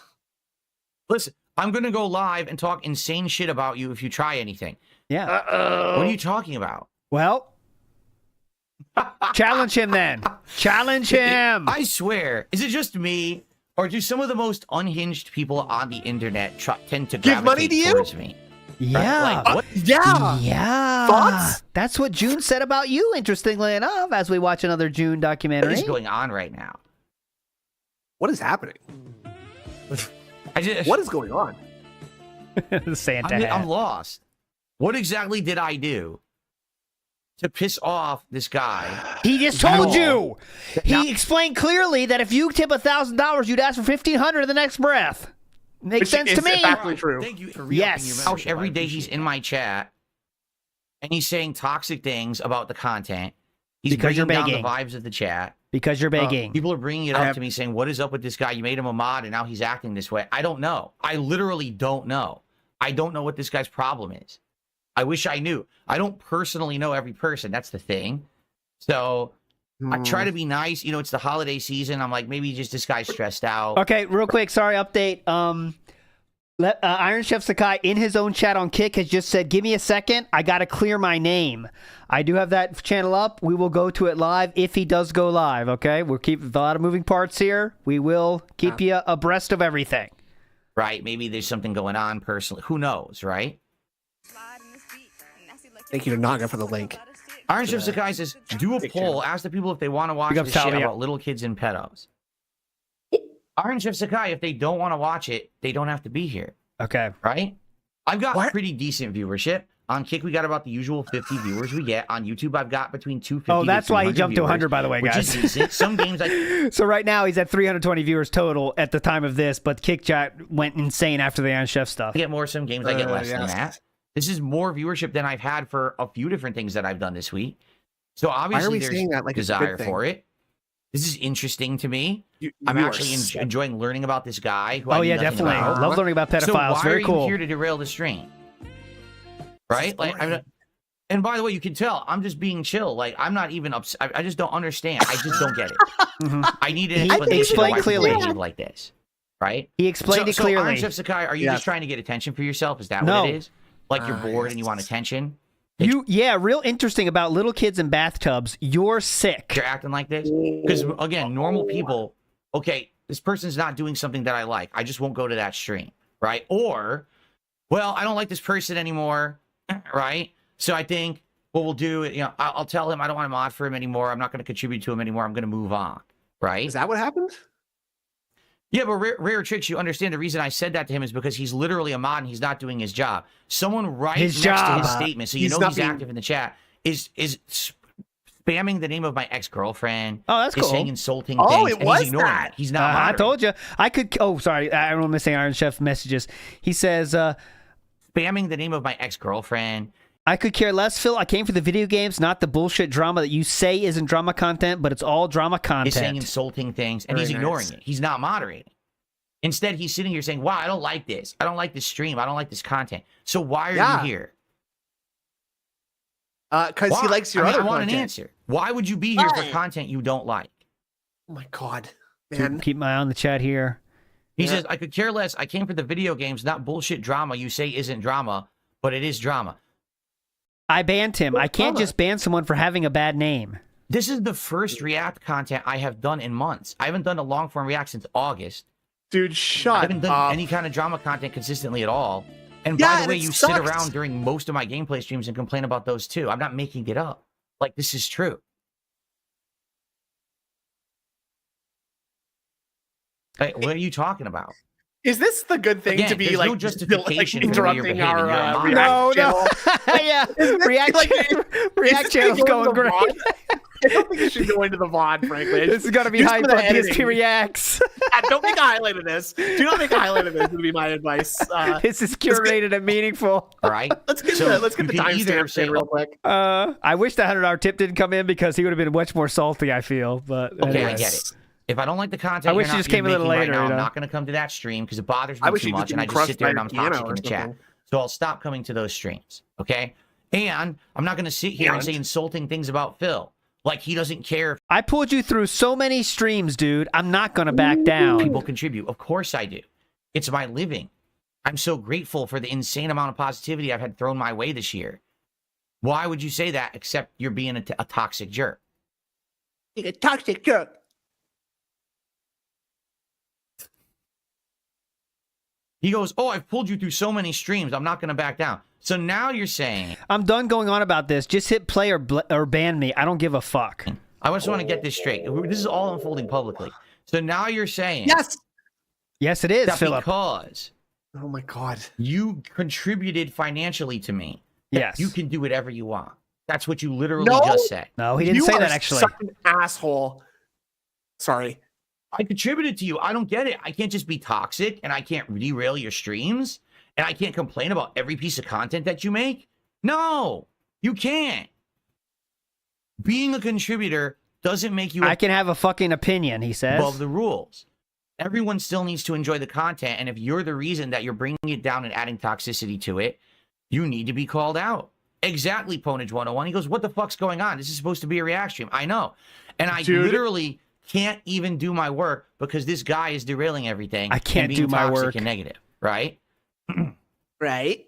Listen, I'm going to go live and talk insane shit about you if you try anything. Yeah. What are you talking about? Well, challenge him then. Challenge him. I swear. Is it just me? Or do some of the most unhinged people on the internet tend to give money to towards you? Me? Yeah. Like, what? Yeah. Thoughts? That's what June said about you, interestingly enough, as we watch another June documentary. What is going on right now? What is happening? What is going on? Santa I'm lost. What exactly did I do to piss off this guy? He just told you. He explained clearly that if you tip $1,000, you'd ask for $1,500 in the next breath. Makes sense to me. It's actually true. Thank you for yes. Your every day he's in my chat, and he's saying toxic things about the content. He's because you're bringing begging. down the vibes of the chat. Because you're begging. People are bringing it up to me saying, what is up with this guy? You made him a mod, and now he's acting this way. I don't know. I literally don't know. I don't know what this guy's problem is. I wish I knew. I don't personally know every person. That's the thing. So I try to be nice. You know, it's the holiday season. I'm like, maybe just this guy's stressed out. Okay, real quick. Sorry, update. IronChefSakai in his own chat on Kick has just said, give me a second. I got to clear my name. I do have that channel up. We will go to it live if he does go live, okay? We'll keep a lot of moving parts here. We will keep you abreast of everything. Right? Maybe there's something going on personally. Who knows, right? Thank you to Naga for the link. IronChefSakai says, do a poll. Ask the people if they want to watch this shit about little kids and pedos. IronChefSakai, if they don't want to watch it, they don't have to be here. Okay. Right? I've got pretty decent viewership. On Kick, we got about the usual 50 viewers we get. On YouTube, I've got between 250 Oh, that's why he jumped to 100, by the way, which guys. Is decent. Some games So right now, he's at 320 viewers total at the time of this, but Kick chat went insane after the Iron Chef stuff. I get more. Some games I get less than that. This is more viewership than I've had for a few different things that I've done this week. So obviously, there's that, like, desire for it. This is interesting to me. I'm actually enjoying learning about this guy. Who I yeah, definitely. About. Love learning about pedophiles. So why Very are cool. you here to derail the stream? Right? Like, and by the way, you can tell I'm just being chill. Like, I'm not even upset. I just don't understand. I just don't get it. I need an explanation of why clearly people behave like this. Right? He explained it so clearly. IronChefSakai, are you just trying to get attention for yourself? Is that what it is? Like you're bored and you want attention? Real interesting about little kids in bathtubs. You're sick. You're acting like this? Because, again, normal people, okay, this person's not doing something that I like. I just won't go to that stream, right? Or, well, I don't like this person anymore, right? So I think what we'll do, I'll tell him I don't want to mod for him anymore. I'm not going to contribute to him anymore. I'm going to move on, right? Is that what happened? Yeah, but Rare Tricks, you understand the reason I said that to him is because he's literally a mod and he's not doing his job. Someone right next to his statement, so you know he's active in the chat, is spamming the name of my ex-girlfriend. Oh, that's cool. Is saying insulting things, and he's ignoring it. He's not I told you. I could... Oh, sorry. I don't miss Iron Chef messages. He says... spamming the name of my ex-girlfriend. I could care less, Phil. I came for the video games, not the bullshit drama that you say isn't drama content, but it's all drama content. He's saying insulting things, and he's ignoring it. He's not moderating. Instead, he's sitting here saying, wow, I don't like this. I don't like this stream. I don't like this content. So why are you here? Because he likes your other content. I want an answer. Why would you be here for content you don't like? Oh, my God. Man. Keep my eye on the chat here. He says, I could care less. I came for the video games, not bullshit drama you say isn't drama, but it is drama. I banned him. I can't just ban someone for having a bad name. This is the first React content I have done in months. I haven't done a long-form React since August. Dude, shut up. I haven't done any kind of drama content consistently at all. And by the way, you sit around during most of my gameplay streams and complain about those too. I'm not making it up. Like, this is true. Hey, what are you talking about? Is this the good thing to be like, no justification for interrupting our no, channel? Yeah, Reack channel's going great. I don't think it should go into the VOD, frankly. This is gonna be hype on DSP Reacts. Don't make a highlight of this. Do not make a highlight of this. Would be my advice. This is curated and meaningful. All right. Let's get the timestamps in real quick. I wish the $100 tip didn't come in because he would have been much more salty. I feel, but okay, I get it. If I don't like the content, I wish you just came a little later. Right now, I'm not going to come to that stream because it bothers me too much, and I just sit there and I'm toxic in the chat. So I'll stop coming to those streams, okay? And I'm not going to sit here and say insulting things about Phil, like he doesn't care. I pulled you through so many streams, dude. I'm not going to back down. People contribute. Of course I do. It's my living. I'm so grateful for the insane amount of positivity I've had thrown my way this year. Why would you say that except you're being a toxic jerk? You're a toxic jerk. He goes, oh, I've pulled you through so many streams. I'm not going to back down. So now you're saying... I'm done going on about this. Just hit play or ban me. I don't give a fuck. I just want to get this straight. This is all unfolding publicly. So now you're saying... Yes! Yes, it is, that Philip. Because... Oh, my God. You contributed financially to me. Yes. You can do whatever you want. That's what you literally just said. No, he didn't say that, actually. You are such an asshole. Sorry. I contributed to you. I don't get it. I can't just be toxic and I can't derail your streams and I can't complain about every piece of content that you make. No, you can't. Being a contributor doesn't make you... I can have a fucking opinion, he says. Above the rules. Everyone still needs to enjoy the content. And if you're the reason that you're bringing it down and adding toxicity to it, you need to be called out. Exactly, Ponage 101. He goes, what the fuck's going on? This is supposed to be a React stream. I know. And I literally... can't even do my work because this guy is derailing everything. I can't do my work. And negative, right? Right.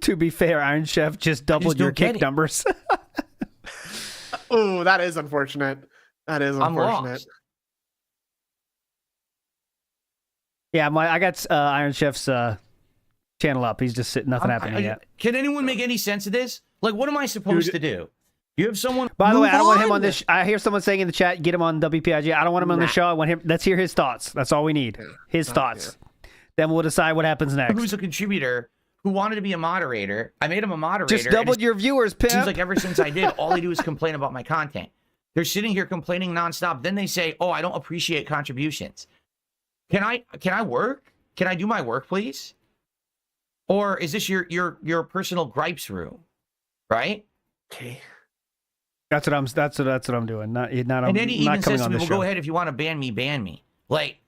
To be fair, Iron Chef just doubled your kick numbers. Oh, that is unfortunate. That is unfortunate. Yeah, I got Iron Chef's channel up. He's just sitting, nothing happening yet. Can anyone make any sense of this? Like, what am I supposed to do? You have someone. By the way, I don't want him on this. I hear someone saying in the chat, get him on WPIG. I don't want him on the show. I want him. Let's hear his thoughts. That's all we need. His thoughts. Then we'll decide what happens next. Who's a contributor who wanted to be a moderator? I made him a moderator. Just doubled your viewers, pimp. Seems like ever since I did, all they do is complain about my content. They're sitting here complaining nonstop. Then they say, "Oh, I don't appreciate contributions." Can I work? Can I do my work, please? Or is this your personal gripes room? Right? Okay. That's what I'm doing. Not and then he even says to me, "Well, go ahead if you want to ban me." Like,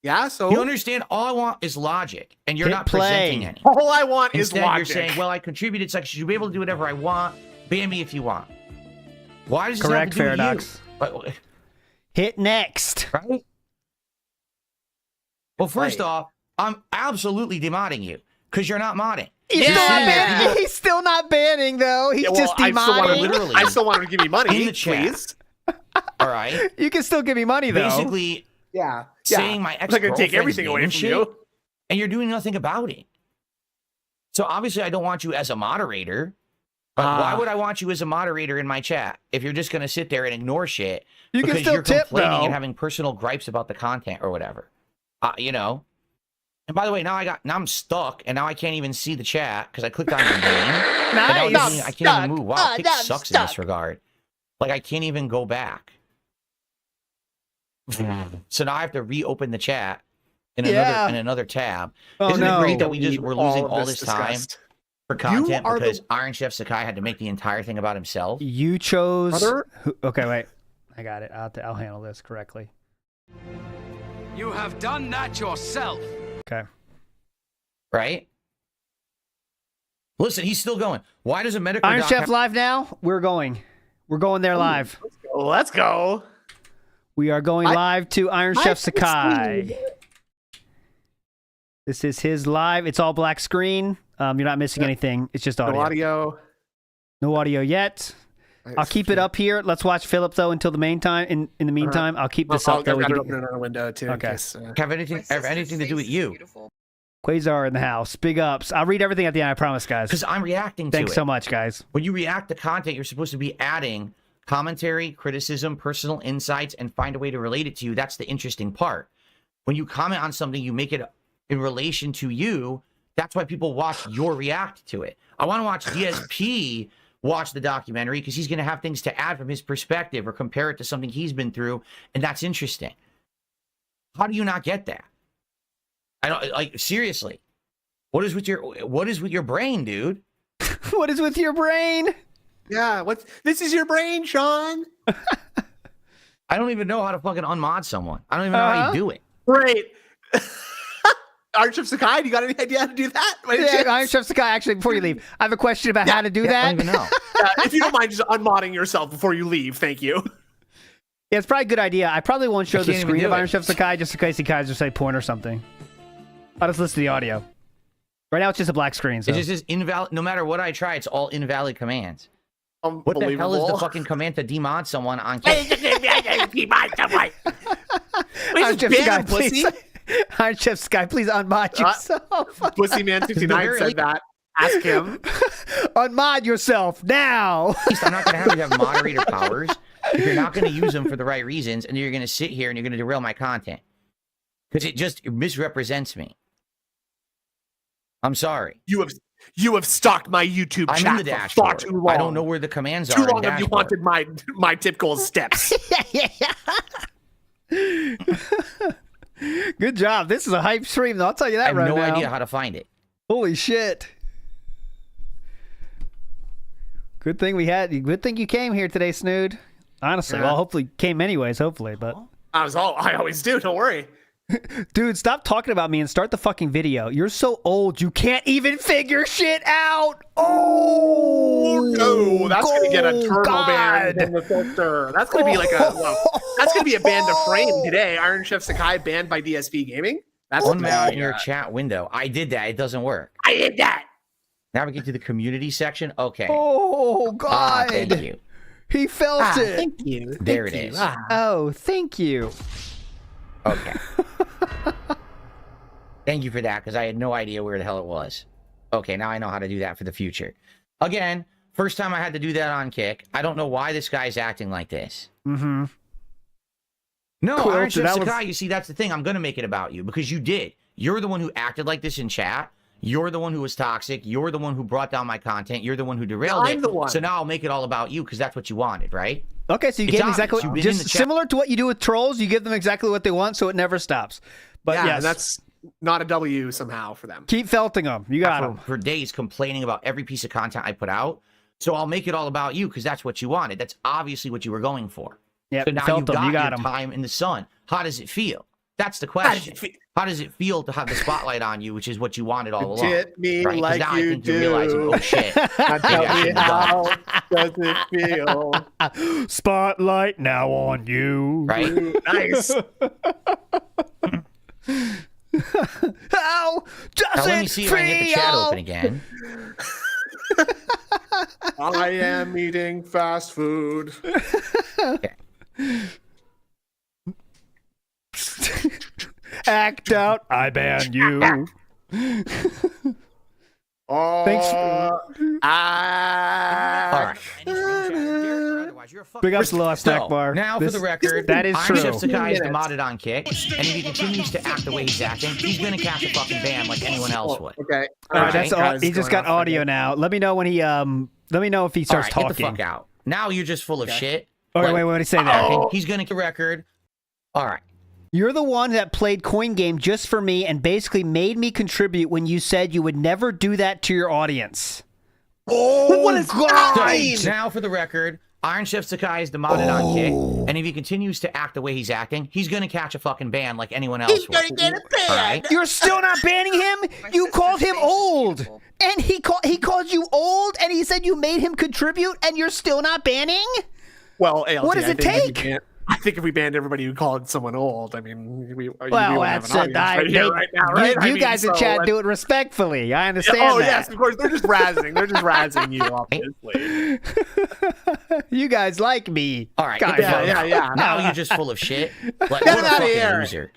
yeah. So you understand? All I want is logic, and you're not presenting any. All I want is logic. You're saying, "Well, I contributed, so I should be able to do whatever I want. Ban me if you want." Why does this have to do Paradox. with you? Hit next. Right. Well, first off, I'm absolutely demodding you because you're not modding. He's still not banning, though. He's just demodding. I still want him to give me money, in the chat. please. All right. You can still give me money, though. Basically, saying my ex-girlfriend's I'm not going to take everything away from you. And you're doing nothing about it. So obviously, I don't want you as a moderator. But why would I want you as a moderator in my chat if you're just going to sit there and ignore shit because you're complaining and having personal gripes about the content or whatever? You know. And by the way, now I'm stuck, and now I can't even see the chat because I clicked on your name. Nice. I can't even move. Wow, Kick sucks in this regard. Like, I can't even go back. So now I have to reopen the chat in another tab. Isn't it great that we're losing all this time for content because IronChefSakai had to make the entire thing about himself? You chose... Okay, wait. I got it. I'll handle this correctly. You have done that yourself. Okay. Right? Listen, he's still going. Why does a Metokur Iron Chef live now? We're going. We're going there live. Let's go. We are going live to IronChefSakai. This is his live. It's all black screen. You're not missing anything. It's just audio. No audio. No audio yet. I'll keep it up here. Let's watch Philip though until the main time. In the meantime, I'll keep this up. I've got to open another window too. Okay. Have anything to do with you? Quasar in the house. Big ups. I'll read everything at the end, I promise, guys. Because I'm reacting to it. Thanks so much, guys. When you react to content, you're supposed to be adding commentary, criticism, personal insights, and find a way to relate it to you. That's the interesting part. When you comment on something, you make it in relation to you. That's why people watch your react to it. I want to watch DSP watch the documentary because he's going to have things to add from his perspective or compare it to something he's been through, and that's interesting. How do you not get that? I don't like seriously. What is with your brain, dude? What is with your brain? Yeah, this is your brain, Sean. I don't even know how to fucking unmod someone. I don't even know how you do it. Great. IronChefSakai, do you got any idea how to do that? Yeah, IronChefSakai, actually, before you leave, I have a question about how to do that. I don't even know. If you don't mind just unmodding yourself before you leave, thank you. Yeah, it's probably a good idea. I probably won't show the can't screen even of do it. IronChefSakai just in case he guys will say porn or something. I'll just listen to the audio. Right now, it's just a black screen. So. It's just invalid. No matter what I try, it's all invalid commands. What the hell is the fucking command to demod someone on Demod someone. IronChefSakai, please. IronChefSakai, please unmod yourself. Pussyman69 said that. Ask him. Unmod yourself now. I'm not going to have you have moderator powers if you're not going to use them for the right reasons, and you're going to sit here and you're going to derail my content because it misrepresents me. I'm sorry. You have stalked my YouTube I'm chat in the for far dashboard. too long. I don't know where the commands are. Too long have you wanted my typical steps. Good job. This is a hype stream, though. I'll tell you that I have right no now. idea how to find it. Holy shit. Good thing you came here today, Snood. Honestly, well, hopefully came anyways, hopefully, but I always do, don't worry. Dude, stop talking about me and start the fucking video. You're so old, you can't even figure shit out. Oh no, that's gonna get a turbo ban from the filter. That's gonna be that's gonna be a ban to frame today. IronChefSakai banned by DSP Gaming. That's unmount in your chat window. I did that. It doesn't work. I did that. Navigate to the community section. Okay. Oh God. Thank you. He felt it. Thank you. There it is. Oh, thank you. Okay. Thank you for that, because I had no idea where the hell it was. Okay, now I know how to do that for the future. Again, first time I had to do that on Kick. I don't know why this guy's acting like this. Mm-hmm. No, Cool, IronChefSakai, you see, that's the thing. I'm going to make it about you, because you did. You're the one who acted like this in chat. You're the one who was toxic. You're the one who brought down my content. You're the one who derailed it. I'm the one. So now I'll make it all about you, because that's what you wanted, right? Okay, so you gave exactly just similar to what you do with trolls. You give them exactly what they want, so it never stops. But yeah, yes, that's not a W somehow for them. Keep felting them. You got them. For days complaining about every piece of content I put out. So I'll make it all about you because that's what you wanted. That's obviously what you were going for. Yeah, so now you've got your time in the sun. How does it feel? That's the question. How does it feel to have the spotlight on you, which is what you wanted all along? Hit me right? like now you I think do. you're realizing, oh shit. Tell me how does it feel? Spotlight now on you. Right? Nice. How does now let me see if I can get the chat open again. I am eating fast food. Okay. Act out. I ban you. Thanks. All right. Big ups to Lost Snack Bar. Now, for the record, that is true. IronChefSakai is demodded on Kick, and if he continues to act the way he's acting, he's going to catch a fucking ban like anyone else would. Okay. All right, that's all. He just got audio now. Let me know when he let me know if he starts talking. Get the fuck out. Now you're just full of shit. All right, wait, what did he say there? He's going to get a record. All right. You're the one that played Coin Game just for me and basically made me contribute when you said you would never do that to your audience. Oh, what is that? So, now, for the record, IronChefSakai is demodded on Kick, and if he continues to act the way he's acting, he's going to catch a fucking ban like anyone else would. He's going to get a ban. All right? You're still not banning him? You called him old. And he called you old, and he said you made him contribute, and you're still not banning? Well, ALT, what does it take? I think if we banned everybody who called someone old, I mean, we that's it. You guys in chat do it respectfully. I understand that. Yes, of course. They're just razzing. They're just razzing you, obviously. You guys like me. All right. Yeah. Now you're just full of shit. Like, Get what a out of fucking here. loser.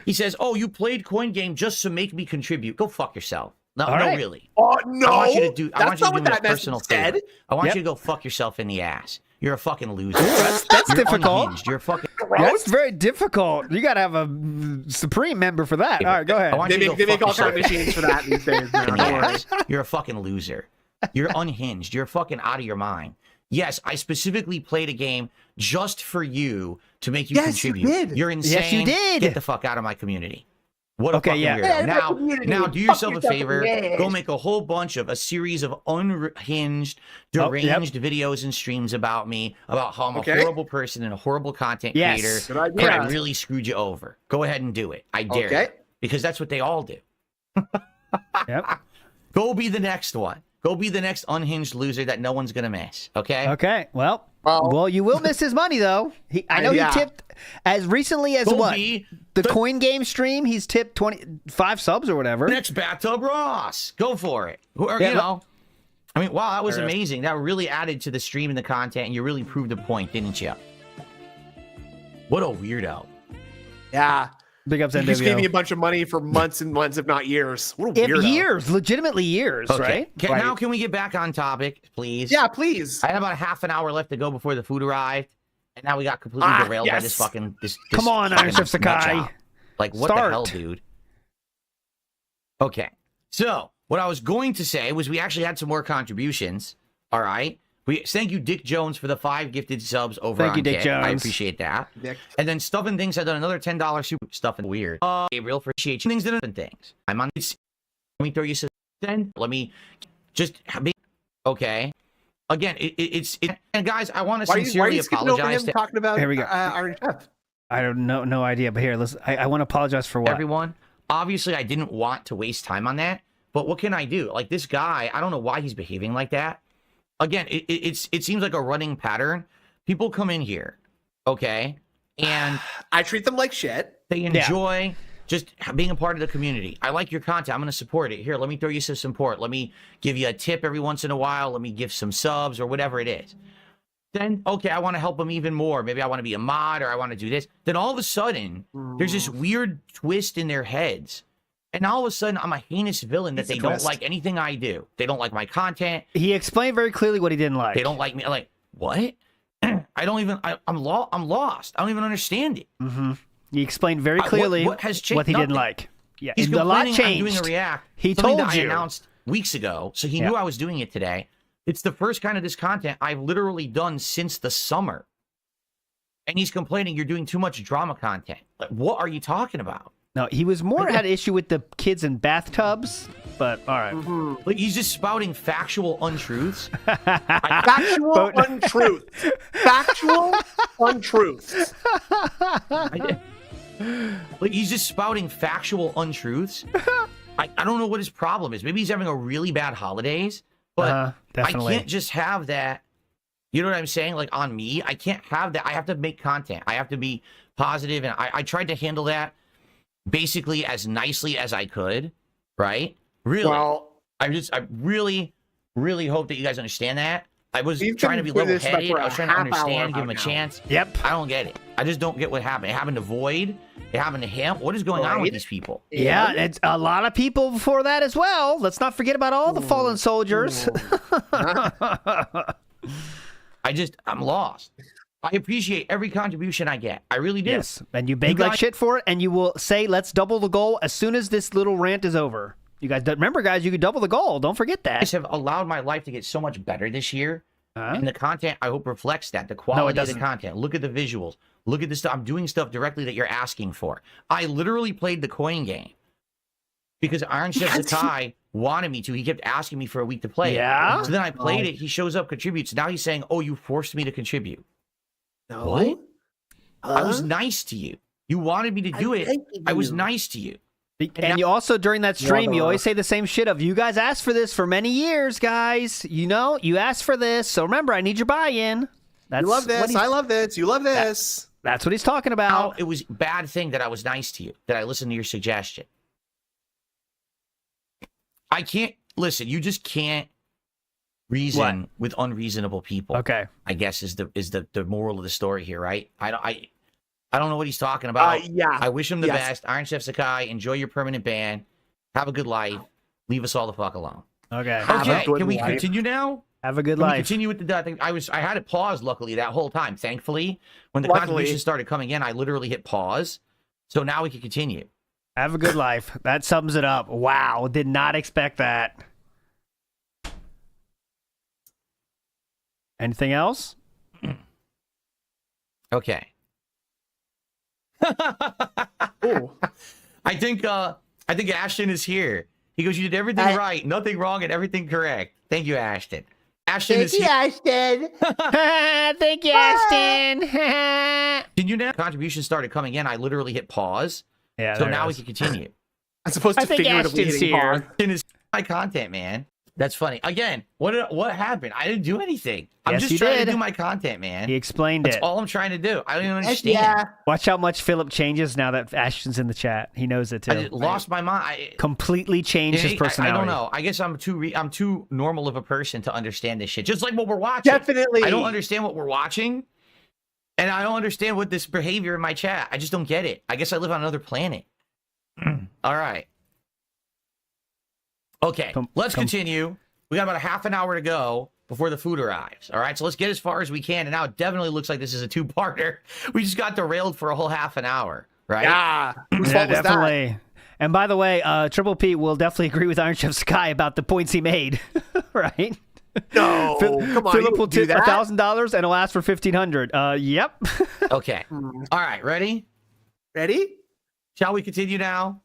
He says, "Oh, you played coin game just to make me contribute. Go fuck yourself." No, All no, right. really. Oh no! I want you to do. I want That's you not to what do me a that message personal said. favor. I want you to go fuck yourself in the ass. You're a fucking loser. That's You're difficult. unhinged. You're a fucking. That's very difficult. You got to have a Supreme member for that. All right, go ahead. I want you to go They make fuck all kind of yourself machines for that these days. Man. in the Don't worry. ass. You're a fucking loser. You're unhinged. You're fucking out of your mind. Yes, I specifically played a game just for you to make you contribute. You did. You're insane. Yes, you did. Get the fuck out of my community. What a Okay, fucking yeah. weirdo. Now do yourself a favor. Yeah. Go make a whole bunch of a series of unhinged, deranged videos and streams about me, about how I'm a horrible person and a horrible content creator, Good idea. and I really screwed you over. Go ahead and do it. I dare you. Because that's what they all do. Yep. Go be the next one. Go be the next unhinged loser that no one's gonna miss. Okay. Okay. Well, you will miss his money though. I know he tipped as recently as Go what? be The coin game stream. He's tipped 25 subs or whatever. Next Bathtub Ross. Go for it. Or, Yeah, you know. I mean, wow, that was amazing. That really added to the stream and the content, and you really proved a point, didn't you? What a weirdo. Yeah. Big ups, He just gave me a NWO. bunch of money for months and months, if not years. What a If weirdo. years, legitimately years, Okay. right? Now can we get back on topic, please? Yeah, please. I had about a half an hour left to go before the food arrived, and now we got completely derailed by this fucking this Come on, fucking IronChefSakai. nut job. Like, what Start. the hell, dude? Okay, so what I was going to say was we actually had some more contributions. All right. Thank you, Dick Jones, for the 5 gifted subs over Thank on you, Dick Kick. I Jones. appreciate that. Dick. And then Stuff and Things had done another $10 super stuff and weird. Gabriel, appreciate you. Things did and things. I'm on. Let me throw you some. Then let me just be okay. Again, it's and guys, I want to Why are sincerely you skipping over apologize him to talking about Here we go. Iron Chef? I don't know, no idea. But here, listen. I want to apologize for what? everyone. Obviously, I didn't want to waste time on that, but what can I do? Like this guy, I don't know why he's behaving like that. Again, it seems like a running pattern. People come in here, okay, and I treat them like shit. They enjoy just being a part of the community. I like your content. I'm going to support it. Here, let me throw you some support. Let me give you a tip every once in a while. Let me give some subs or whatever it is. Then, okay, I want to help them even more. Maybe I want to be a mod or I want to do this. Then all of a sudden, there's this weird twist in their heads. And all of a sudden, I'm a heinous villain that they don't like anything I do. They don't like my content. He explained very clearly what he didn't like. They don't like me. I'm like, what? I'm lost. I don't even understand it. Mm-hmm. He explained very clearly what has changed? what he didn't Nothing. like. Yeah, He's a lot complaining changed. I'm doing a React. He something told that you. I announced weeks ago, so he knew I was doing it today. It's the first kind of this content I've literally done since the summer. And he's complaining you're doing too much drama content. Like, what are you talking about? No, he was more had an issue with the kids in bathtubs, but all right. Like he's just spouting factual untruths. Factual untruth. Factual untruths. Like he's just spouting factual untruths. I don't know what his problem is. Maybe he's having a really bad holidays, but I definitely. can't just have that. You know what I'm saying? Like on me, I can't have that. I have to make content. I have to be positive, and I tried to handle that basically as nicely as I could, right? Really. Well, I really, really hope that you guys understand that. I was We've trying to been be through this level-headed. for I was a trying to half understand, hour give him a now. chance. Yep. I don't get it. I just don't get what happened. It happened to Void. It happened to him. What is going on with these people? Yeah, it's a lot of people before that as well. Let's not forget about all the fallen soldiers. I'm lost. I appreciate every contribution I get. I really do. Yes, and you beg like shit for it, and you will say, let's double the goal as soon as this little rant is over. You guys, remember, guys, you can double the goal. Don't forget that. You guys have allowed my life to get so much better this year. And the content, I hope, reflects that. The quality of the content. Look at the visuals. Look at the stuff. I'm doing stuff directly that you're asking for. I literally played the coin game because IronChefSakai wanted me to. He kept asking me for a week to play it. So then I played it. He shows up, contributes. Now he's saying, oh, you forced me to contribute. No. What? I was nice to you. You wanted me to do it. I was nice to you. And you also, during that stream, you always say the same shit of, you guys asked for this for many years, guys. You know, you asked for this. So remember, I need your buy-in. You love this. I love this. You love this. That's what he's talking about. It was a bad thing that I was nice to you, that I listened to your suggestion. I can't, listen, you just can't reason with unreasonable people. Okay. I guess is the moral of the story here, right? I don't know what he's talking about. Yeah. I wish him the best. IronChefSakai, enjoy your permanent ban. Have a good life. Leave us all the fuck alone. Okay. Okay. Can we continue now? Have a good Can we life. continue with the. I think I had it paused. Luckily, that whole time. Thankfully, when the contributions started coming in, I literally hit pause. So now we can continue. Have a good life. That sums it up. Wow. Did not expect that. Anything else? Okay. I think Ashton is here. He goes, you did everything right, nothing wrong, and everything correct. Thank you, Ashton. Ashton is here. Ashton. Thank you, Ashton. Can you now? Contributions started coming in. I literally hit pause. Yeah. So now we can continue. I'm supposed to figuratively hitting pause. Ashton is my content, man. That's funny. Again, what happened? I didn't do anything. I'm Yes, just you trying did. to do my content, man. He explained That's it. all I'm trying to do. I don't even understand. Watch how much Philip changes now that Ashton's in the chat. He knows it too. I just lost my mind. Completely changed his personality. I don't know. I guess I'm too normal of a person to understand this shit. Just like what we're watching. Definitely. I don't understand what we're watching, and I don't understand what this behavior in my chat. I just don't get it. I guess I live on another planet. All right. Okay. Let's continue. We got about a half an hour to go before the food arrives. All right, so let's get as far as we can. And now it definitely looks like this is a two-parter. We just got derailed for a whole half an hour, right? Yeah. Whose fault was definitely. that? And by the way, Triple P will definitely agree with IronChefSakai about the points he made, right? No, come on. Philip will tip that? $1,000 and he'll ask for $1,500. Yep. Okay. All right, ready? Ready? Shall we continue now?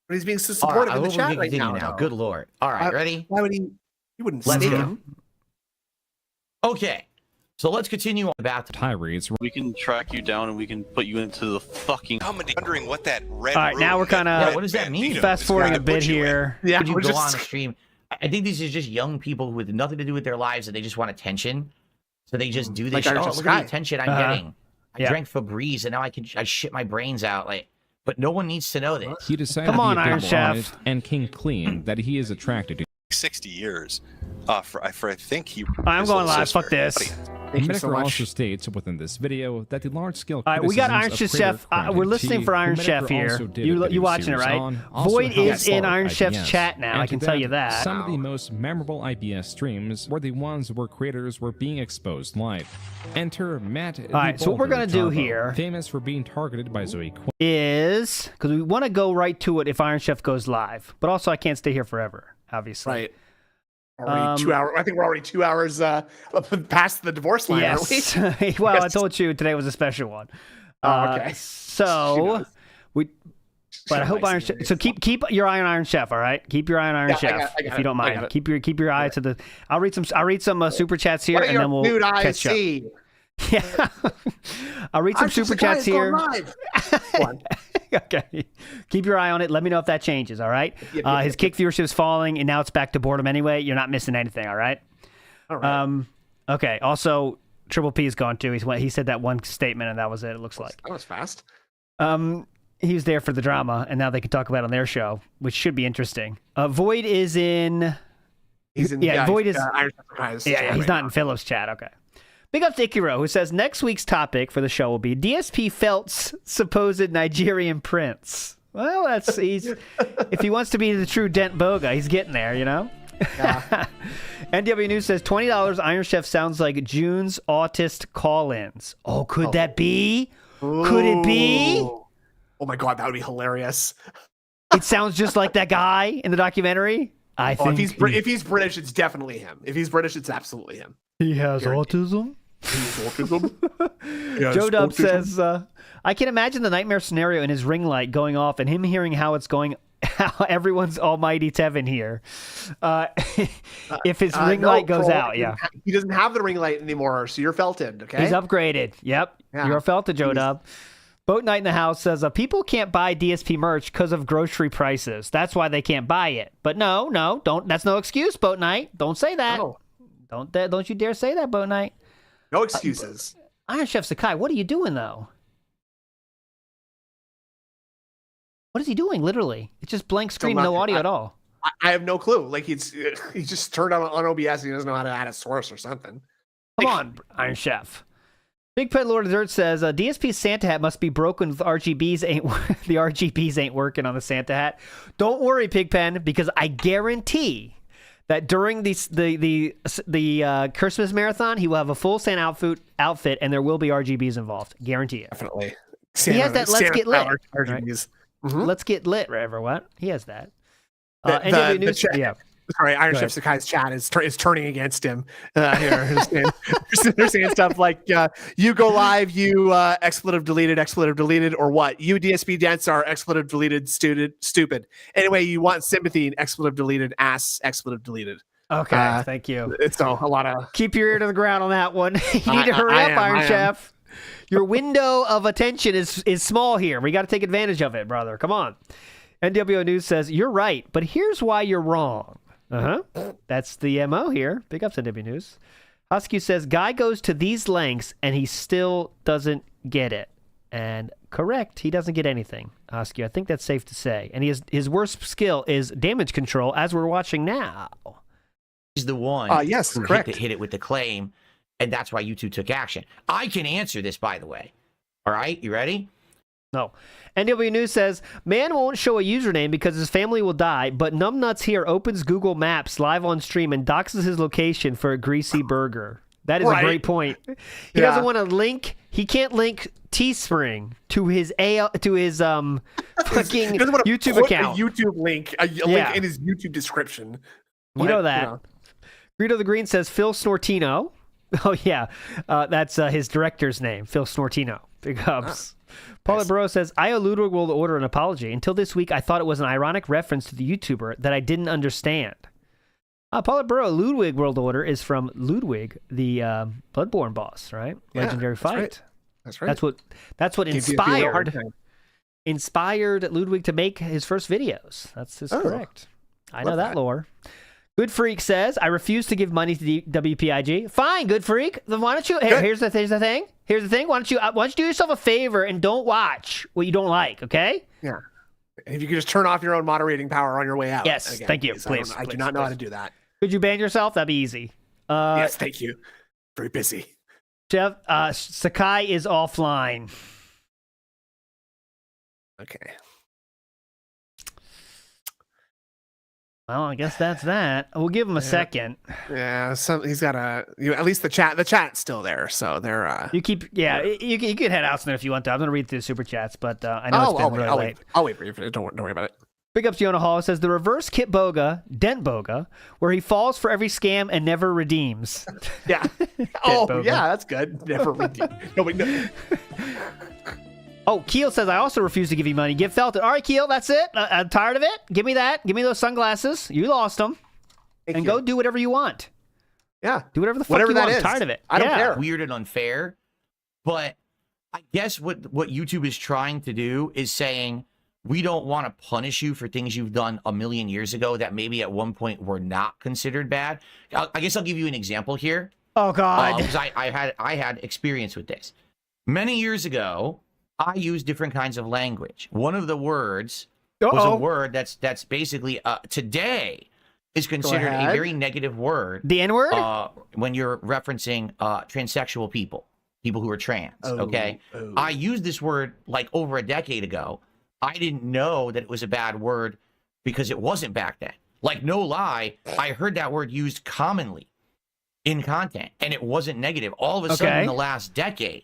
But he's being so supportive in the chat right now. Good Lord. All right, ready? Why would he? He wouldn't Let's say go. him. Okay. So let's continue on about the tirades. We can track you down and we can put you into the fucking. I'm wondering what that red. All right, now we're kind of what does that mean? fast forwarding a bit here. Yeah, Could you we're go just- on a stream? I think these are just young people with nothing to do with their lives and they just want attention. So they just do this. Like Oh, Iron look Sky. at the attention I'm getting. I drank Febreze and now I shit my brains out. But no one needs to know this. He decided Come on, to be Iron a bit Chef. honest and came clean that he is attracted to 60 years. For I think he. I'm his going little live. sister. Fuck this. Thank you so Metokur much. also states within this video that the large-scale All right, we got Iron criticisms of Chef. creator We're Quantity listening for T, Iron who Chef Metokur here. also did a You video watching it, series right? on, also Void helped is in start Iron Chef's IBS. chat now. And I to can tell you that. Some of the most memorable IBS streams were the ones where creators were being exposed live. Enter Matt. All right, so what we're gonna do here famous for being targeted by Zoe is because we want to go right to it if Iron Chef goes live, but also I can't stay here forever, obviously. Right. Already 2 hours. I think we're already 2 hours past the divorce line, Yes. aren't we? Well, Yes. I told you today was a special one. Oh, okay. So we. But I hope Iron Chef. So keep your eye on Iron Chef. All right, keep your eye on Iron Yeah, Chef I got if it, you don't I got mind. it. Keep your eye to the. I'll read some super chats here, What do and your then we'll nude eyes catch up. see? Yeah. I'll read some Iron Chef super Sakai chats is going here. live. Okay. Keep your eye on it. Let me know if that changes, all right? Yep. His kick viewership is falling, and now it's back to boredom anyway. You're not missing anything, all right? All right. Okay. Also, Triple P is gone too. He said that one statement, and that was it, it looks like. That was fast. He was there for the drama, and now they can talk about it on their show, which should be interesting. Void is in... He's in. Void he's, is... Iron Chef Sakai's Yeah, chat he's right not now. in Philip's chat. Okay. Big up to Ikiro, who says next week's topic for the show will be DSP Felt's supposed Nigerian prince. Well, if he wants to be the true Dent Boga, he's getting there, you know? Yeah. NW News says $20 Iron Chef sounds like June's autist call-ins. Oh, could that be? Could it be? Oh my god, that would be hilarious. It sounds just like that guy in the documentary. I think if he's British, it's definitely him. If he's British, it's absolutely him. he has autism. Autism. Joe Dub says, I can imagine the nightmare scenario in his ring light going off and him hearing how it's going, how everyone's almighty Tevin here. If his ring light goes out, yeah. He doesn't have the ring light anymore, so you're felted, okay? He's upgraded. Yep. Yeah. You're felted, Joe Dub. Boat Night in the House says, people can't buy DSP merch because of grocery prices. That's why they can't buy it. But no, don't. That's no excuse, Boat Night. Don't say that. No. Don't you dare say that, Boat Night. No excuses. Iron Chef Sakai, what are you doing, though? What is he doing, literally? It's just blank screen, no audio at all. I have no clue. Like, he just turned on OBS and he doesn't know how to add a source or something. Come on, Iron Chef. Big Pet Lord of Dirt says, DSP's Santa hat must be broken with RGBs. The RGBs ain't working on the Santa hat. Don't worry, Pigpen, because I guarantee that during the Christmas marathon, he will have a full Santa outfit, and there will be RGBs involved. Guarantee it. Definitely. He has that Let's Get Lit. RGBs. Right? Let's Get Lit, or what? He has that. Sorry, Iron Chef Sakai's chat is turning against him here. They're saying stuff like, you go live, you expletive deleted, or what? You DSP dancer, expletive deleted, stupid. Anyway, you want sympathy, expletive deleted, ass, expletive deleted. Okay, thank you. It's a lot of... Keep your ear to the ground on that one. You need to hurry up, Iron Chef. Your window of attention is small here. We got to take advantage of it, brother. Come on. NWO News says, you're right, but here's why you're wrong. That's the MO here. Big ups, NW News. Husky says, guy goes to these lengths and he still doesn't get it. And correct, he doesn't get anything, Husky. I think that's safe to say. And his worst skill is damage control, as we're watching now. He's the one who hit it with the claim, and that's why YouTube took action. I can answer this, by the way. All right, you ready? No. NW News says, man won't show a username because his family will die, but Numbnuts here opens Google Maps live on stream and doxes his location for a greasy burger. That is a great point. He doesn't want to link. He can't link Teespring to his fucking YouTube account. A YouTube link, a link in his YouTube description. You know that. Greedo the Green says Phil Snortino. Oh yeah, that's his director's name, Phil Snortino. Big ups. Paula Burrow says, I owe Ludwig will order an apology. Until this week, I thought it was an ironic reference to the YouTuber that I didn't understand. Paula Burrow, Ludwig World Order is from Ludwig, the Bloodborne boss, right? Yeah, Legendary fight. That's right. That's what inspired Ludwig to make his first videos. That's correct. I know that lore. Good Freak says, I refuse to give money to WPIG. Fine, Good Freak. Then why don't you... Here's the thing. Why don't you do yourself a favor and don't watch what you don't like, okay? Yeah. And if you could just turn off your own moderating power on your way out. Yes, again, thank you. Please. I do not know how to do that. Could you ban yourself? That'd be easy. Yes, thank you. Very busy. Jeff, Sakai is offline. Okay. Well, I guess that's that. We'll give him a second. Yeah, he's got at least the chat's still there, so they're you keep you can head out there if you want to. I'm gonna read through the super chats, but I know it's been really late. I'll wait for you. Don't worry about it. Big ups Jonah Hall says the reverse Kit Boga, Dent Boga, where he falls for every scam and never redeems. Yeah. Yeah, that's good. Never redeem. No. Oh, Keel says, I also refuse to give you money. Give Felton. All right, Keel, that's it. I'm tired of it. Give me that. Give me those sunglasses. You lost them. Go do whatever you want. Yeah. Do whatever the fuck you want. I'm tired of it. I don't care. Weird and unfair. But I guess what YouTube is trying to do is saying, we don't want to punish you for things you've done a million years ago that maybe at one point were not considered bad. I guess I'll give you an example here. Oh, God. Because I had experience with this. Many years ago, I use different kinds of language. One of the words was a word that's basically today is considered a very negative word. The N-word? When you're referencing transsexual people who are trans. Okay, I used this word like over a decade ago. I didn't know that it was a bad word because it wasn't back then. Like no lie, I heard that word used commonly in content, and it wasn't negative. All of a sudden, in the last decade,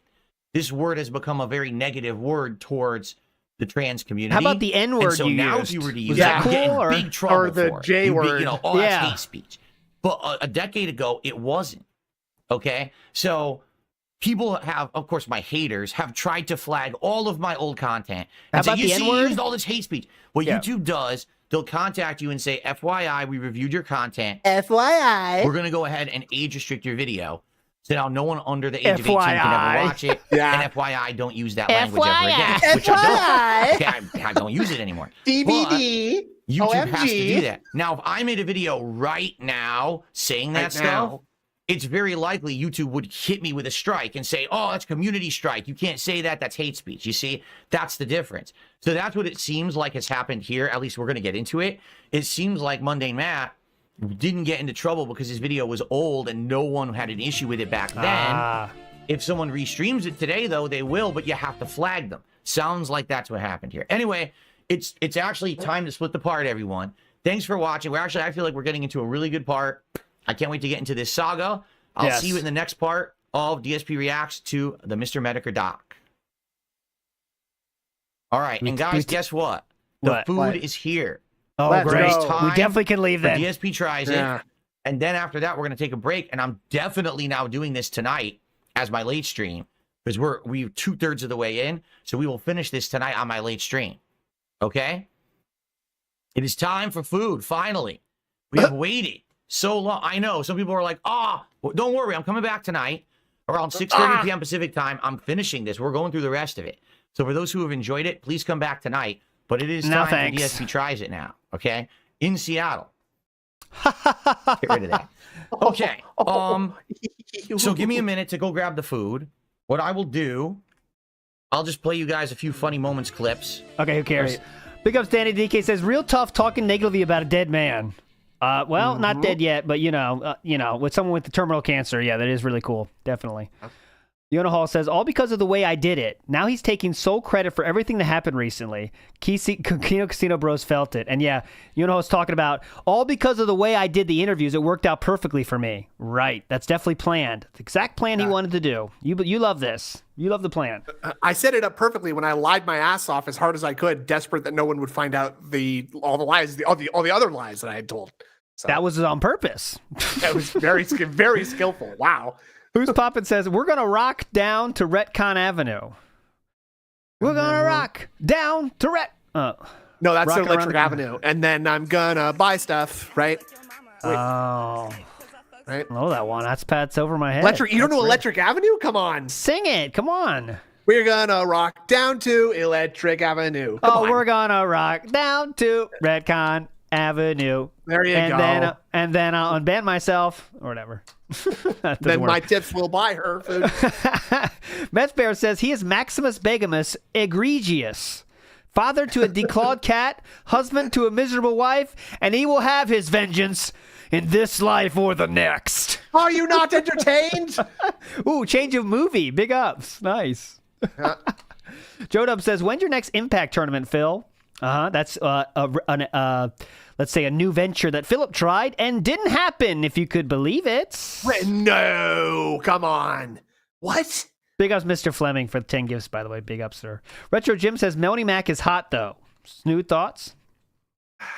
this word has become a very negative word towards the trans community. How about the N-word so you now used? if you were to use Was that it, you get cool, in big trouble or the for J it. word? That's hate speech. But a decade ago, it wasn't. Okay? So people have, of course, my haters have tried to flag all of my old content and say, you see, you used all this hate speech. What YouTube does, they'll contact you and say, FYI, we reviewed your content. FYI. We're going to go ahead and age restrict your video. So now no one under the age of 18 can ever watch it. And FYI, don't use that language ever again. Which I don't use it anymore. DBD. But YouTube OMG. has to do that. Now, if I made a video right now saying that stuff, it's very likely YouTube would hit me with a strike and say, oh, that's community strike. You can't say that. That's hate speech. You see, that's the difference. So that's what it seems like has happened here. At least we're going to get into it. It seems like Mundane Matt didn't get into trouble because his video was old and no one had an issue with it back then. If someone restreams it today, though, they will, but you have to flag them. Sounds like that's what happened here. Anyway, it's actually time to split the part, everyone. Thanks for watching. I feel like we're getting into a really good part. I can't wait to get into this saga. I'll see you in the next part of DSP Reacts to the Mr. Metokur doc. All right, and guys, guess what? The food is here. Oh, great. We definitely can leave then. DSP tries it. And then after that, we're going to take a break. And I'm definitely now doing this tonight as my late stream because we're 2/3 of the way in. So we will finish this tonight on my late stream. Okay? It is time for food, finally. We have waited so long. I know. Some people are like, don't worry. I'm coming back tonight around 6:30 p.m. Pacific time. I'm finishing this. We're going through the rest of it. So for those who have enjoyed it, please come back tonight. But it is time for DSP tries it now. Okay? In Seattle. Get rid of that. Okay. So give me a minute to go grab the food. What I will do, I'll just play you guys a few funny moments clips. Okay, who cares? Big ups, Danny DK says, real tough talking negatively about a dead man. Well, not dead yet, but you know, with someone with the terminal cancer, yeah, that is really cool. Definitely. Yona Hall says, all because of the way I did it. Now he's taking sole credit for everything that happened recently. Kino Casino Bros felt it. And yeah, Yona Hall's talking about, all because of the way I did the interviews, it worked out perfectly for me. Right. That's definitely planned. The exact plan he wanted to do. You love this. You love the plan. I set it up perfectly when I lied my ass off as hard as I could, desperate that no one would find out all the other lies that I had told. So, that was on purpose. That was very skillful. Wow. Who's Poppin' says, we're going to rock down to Retcon Avenue. We're going to rock down to No, that's Electric Avenue. And then I'm going to buy stuff, right? Oh. Right? Oh, that one. That's over my head. You don't know Electric Avenue? Come on. Sing it. Come on. We're going to rock down to Electric Avenue. We're going to rock down to Retcon Avenue. There you go. And then I'll unban myself or whatever. Then my tips will buy her food. Meth Bear says he is Maximus Begamus egregious, father to a declawed cat, husband to a miserable wife, and he will have his vengeance in this life or the next. Are you not entertained? Ooh, change of movie. Big ups. Nice. Joe Dub says, when's your next Impact tournament, Phil? That's let's say a new venture that Philip tried and didn't happen, if you could believe it. No, come on. What? Big ups, Mr. Fleming, for the 10 gifts, by the way. Big ups, sir. Retro Jim says, Melanie Mac is hot, though. Snood thoughts?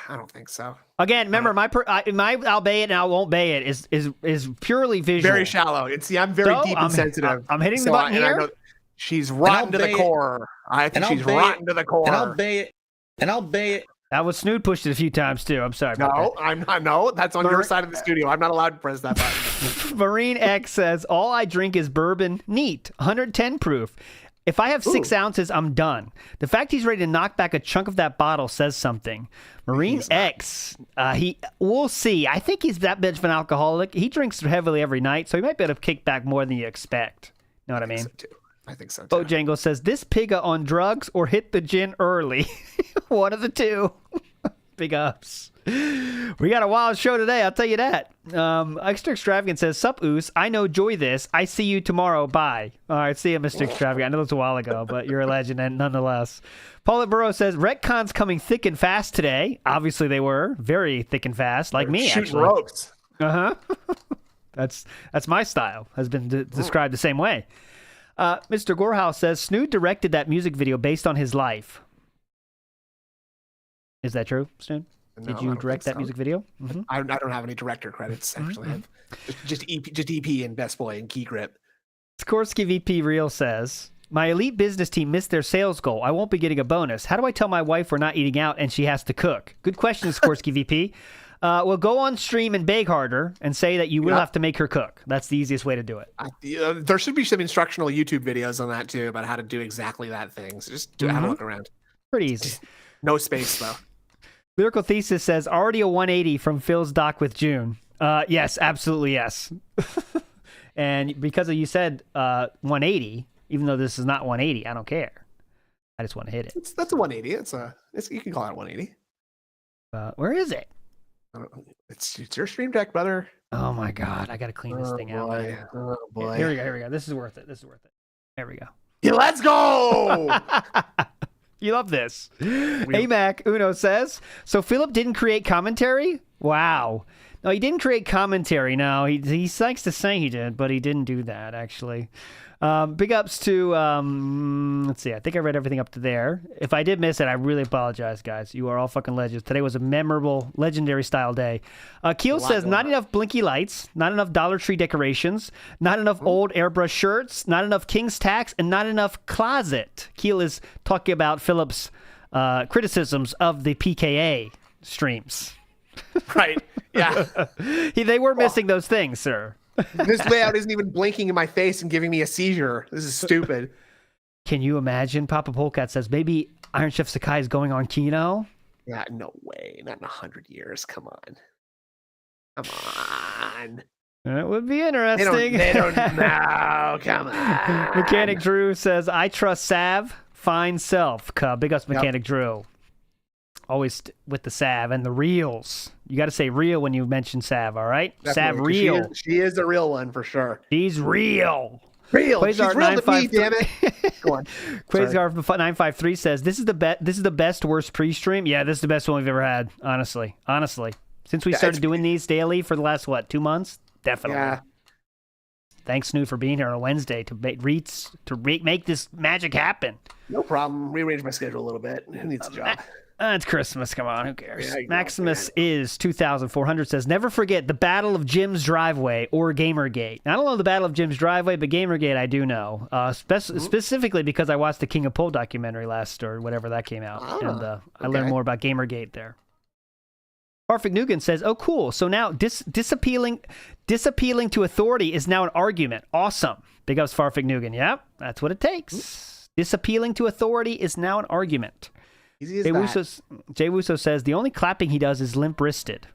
I don't think so. Again, remember, my I'll bay it and I won't bay it is purely visual. Very shallow. I'm very deep and sensitive. I'm hitting the button here. She's rotten to the core. I think she's rotten to the core. And I'll bay it. That was Snood pushed it a few times too. I'm sorry. No, I'm not. No, that's on your side of the studio. I'm not allowed to press that button. Marine X says, all I drink is bourbon neat, 110 proof. If I have 6 ounces, I'm done. The fact he's ready to knock back a chunk of that bottle says something. Marine X, we'll see. I think he's that much of an alcoholic. He drinks heavily every night, so he might be able to kick back more than you expect. Know what I mean? I think so too. Bojangle says, this pigga on drugs or hit the gin early. One of the two. Big ups. We got a wild show today, I'll tell you that. Extra Extravagant says, sup, Oos. I know joy this. I see you tomorrow. Bye. All right, see you, Mr. Extravagant. I know it's a while ago, but you're a legend and nonetheless. Paulette Burrow says, Retcon's coming thick and fast today. Obviously they were. Very thick and fast, like me, shooting actually. Ropes. That's my style. Has been described the same way. Mr. Gorehouse says, Snood directed that music video based on his life. Is that true, Snood? No, Did you direct that music video? Mm-hmm. I don't have any director credits, actually. Just EP and Best Boy and Key Grip. Skorsky VP Real says, my elite business team missed their sales goal. I won't be getting a bonus. How do I tell my wife we're not eating out and she has to cook? Good question, Skorsky VP. Well, go on stream and beg harder and say that you will have to make her cook. That's the easiest way to do it. There should be some instructional YouTube videos on that, too, about how to do exactly that thing. So just have a look around. Pretty easy. No space, though. Lyrical Thesis says, already a 180 from Phil's doc with June. Yes, absolutely yes. And because you said 180, even though this is not 180, I don't care. I just want to hit it. That's a 180. You can call it 180. Where is it? It's your stream deck, brother. Oh my god, I gotta clean this thing out. Oh boy. Here we go. This is worth it. There we go. Yeah, let's go. You love this. AMAC Uno says, so Philip didn't create commentary? Wow. No, he didn't create commentary. No, he likes to say he did, but he didn't do that, actually. Big ups to, let's see, I think I read everything up to there. If I did miss it, I really apologize, guys. You are all fucking legends. Today was a memorable, legendary style day. Keel says, not enough blinky lights, not enough Dollar Tree decorations, not enough old airbrush shirts, not enough King's Tax, and not enough closet. Keel is talking about Philip's criticisms of the PKA streams. Right, yeah. They were missing those things, sir. This layout isn't even blinking in my face and giving me a seizure. This is stupid. Can you imagine? Papa Polecat says, maybe IronChefSakai is going on Kino? Yeah, no way. Not in 100 years. Come on. That would be interesting. They don't no, come on. Mechanic Drew says, I trust Sav, fine self. Big ups, Mechanic Drew. Always with the Sav and the reels. You got to say real when you mention Sav, all right? Definitely, Sav real. She is a real one for sure. She's real. Real. She's real to me, damn it. Go on. Quasar953 says, this is the best worst pre-stream. Yeah, this is the best one we've ever had, honestly. Since we started doing these daily for the last, 2 months? Definitely. Yeah. Thanks, Snoop, for being here on a Wednesday to make this magic happen. No problem. Rearrange my schedule a little bit. Who needs a job? It's Christmas. Come on, who cares? Yeah, Maximus is 2,400 says, never forget the Battle of Jim's Driveway or Gamergate. I don't know the Battle of Jim's Driveway, but Gamergate I do know. Specifically because I watched the King of Pole documentary last, or whatever that came out. And I learned more about Gamergate there. Perfect Nugan says, oh, cool. So now disappealing to authority is now an argument. Awesome. Big ups, Farfig Nugan. Yep, that's what it takes. Disappealing to authority is now an argument. Jay Wuso says, the only clapping he does is limp-wristed.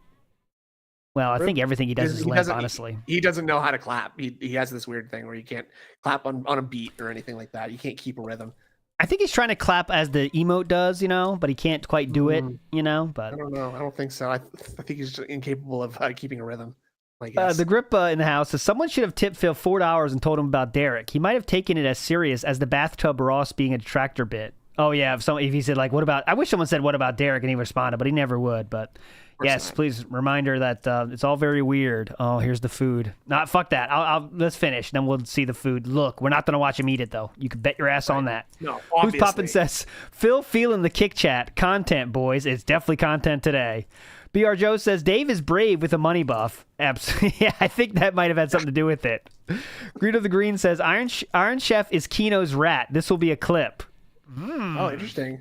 Well, I think everything he does is limp, honestly. He doesn't know how to clap. He has this weird thing where you can't clap on a beat or anything like that. You can't keep a rhythm. I think he's trying to clap as the emote does, but he can't quite do it, But I don't know. I don't think so. I think he's just incapable of keeping a rhythm. The grip in the house says, someone should have tipped Phil $4 and told him about Derek. He might have taken it as serious as the bathtub Ross being a detractor bit. Oh, yeah. If he said, what about... I wish someone said, what about Derek? And he responded, but he never would. But yes, please, reminder that it's all very weird. Oh, here's the food. Fuck that. Let's finish. Then we'll see the food. Look, we're not going to watch him eat it, though. You can bet your ass on that. No, obviously. Who's Poppin' says, Phil feeling the kick chat. Content, boys. It's definitely content today. BR Joe says, Dave is brave with a money buff. Absolutely. Yeah, I think that might have had something to do with it. Greed of the Green says, Iron Chef is Kino's rat. This will be a clip. Oh, interesting.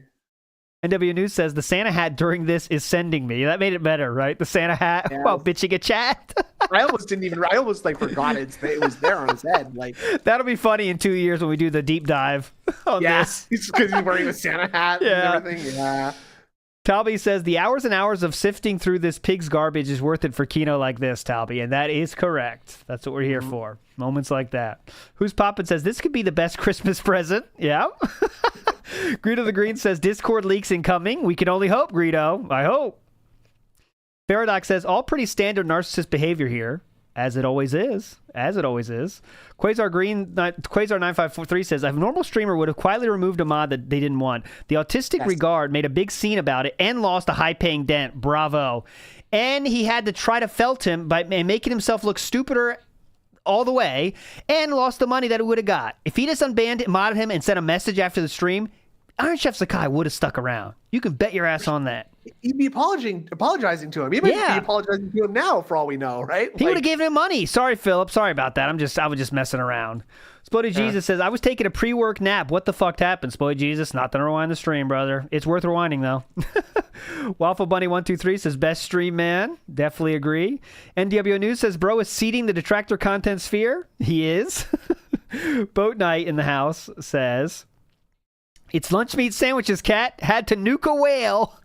NW News says the Santa hat during this is sending me. That made it better, right? The Santa hat while bitching a chat. I almost forgot it was there on his head. That'll be funny in 2 years when we do the deep dive on this. Because he's wearing a Santa hat and everything. Yeah. Talby says the hours and hours of sifting through this pig's garbage is worth it for Kino like this, Talby, and that is correct. That's what we're here for. Moments like that. Who's Poppin' says this could be the best Christmas present. Yeah. Greedo the Green says Discord leaks incoming. We can only hope, Greedo. I hope. Paradox says all pretty standard narcissist behavior here. As it always is. Quasar953 says, a normal streamer would have quietly removed a mod that they didn't want. The Autistic Regard made a big scene about it and lost a high-paying dent. Bravo. And he had to try to felt him by making himself look stupider all the way and lost the money that he would have got. If he just unbanned it, modded him, and sent a message after the stream, IronChefSakai would have stuck around. You can bet your ass on that. He'd be apologizing to him. He might be apologizing to him now, for all we know, right? He would have given him money. Sorry, Philip. Sorry about that. I was just messing around. Spotty Jesus says, I was taking a pre-work nap. What the fuck happened, Spotty Jesus? Not gonna rewind the stream, brother. It's worth rewinding, though. Waffle Bunny 123 says, best stream, man. Definitely agree. NWO News says, bro is seeding the detractor content sphere. He is. Boat Night in the house says, it's lunch meat sandwiches, cat. Had to nuke a whale.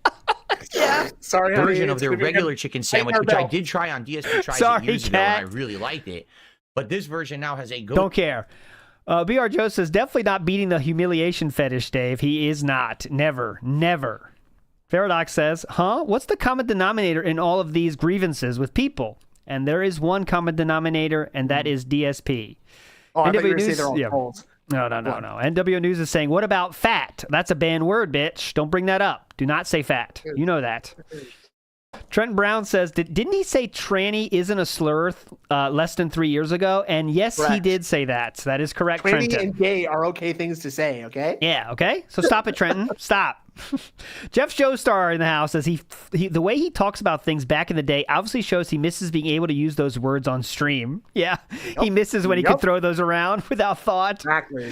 Yeah. Sorry, version of their regular chicken sandwich, which I did try on DSP Tries years ago, and I really liked it. But this version now has a Don't care. BR Joe says, definitely not beating the humiliation fetish, Dave. He is not. Never. Paradox says, huh? What's the common denominator in all of these grievances with people? And there is one common denominator, and that is DSP. Oh, I thought you were NW going to say News, they're all yeah. trolls. No. NW News is saying, what about fat? That's a banned word, bitch. Don't bring that up. Do not say fat. You know that. Trent Brown says, didn't he say tranny isn't a slur less than 3 years ago? And yes, Correct. he did say that. That is correct, Tranny Trenton. and gay are okay things to say, okay? Yeah, okay? So stop it, Trenton. Stop. Jeff Showstar in the house says he the way he talks about things back in the day obviously shows he misses being able to use those words on stream. Yeah, he misses when he could throw those around without thought. Exactly.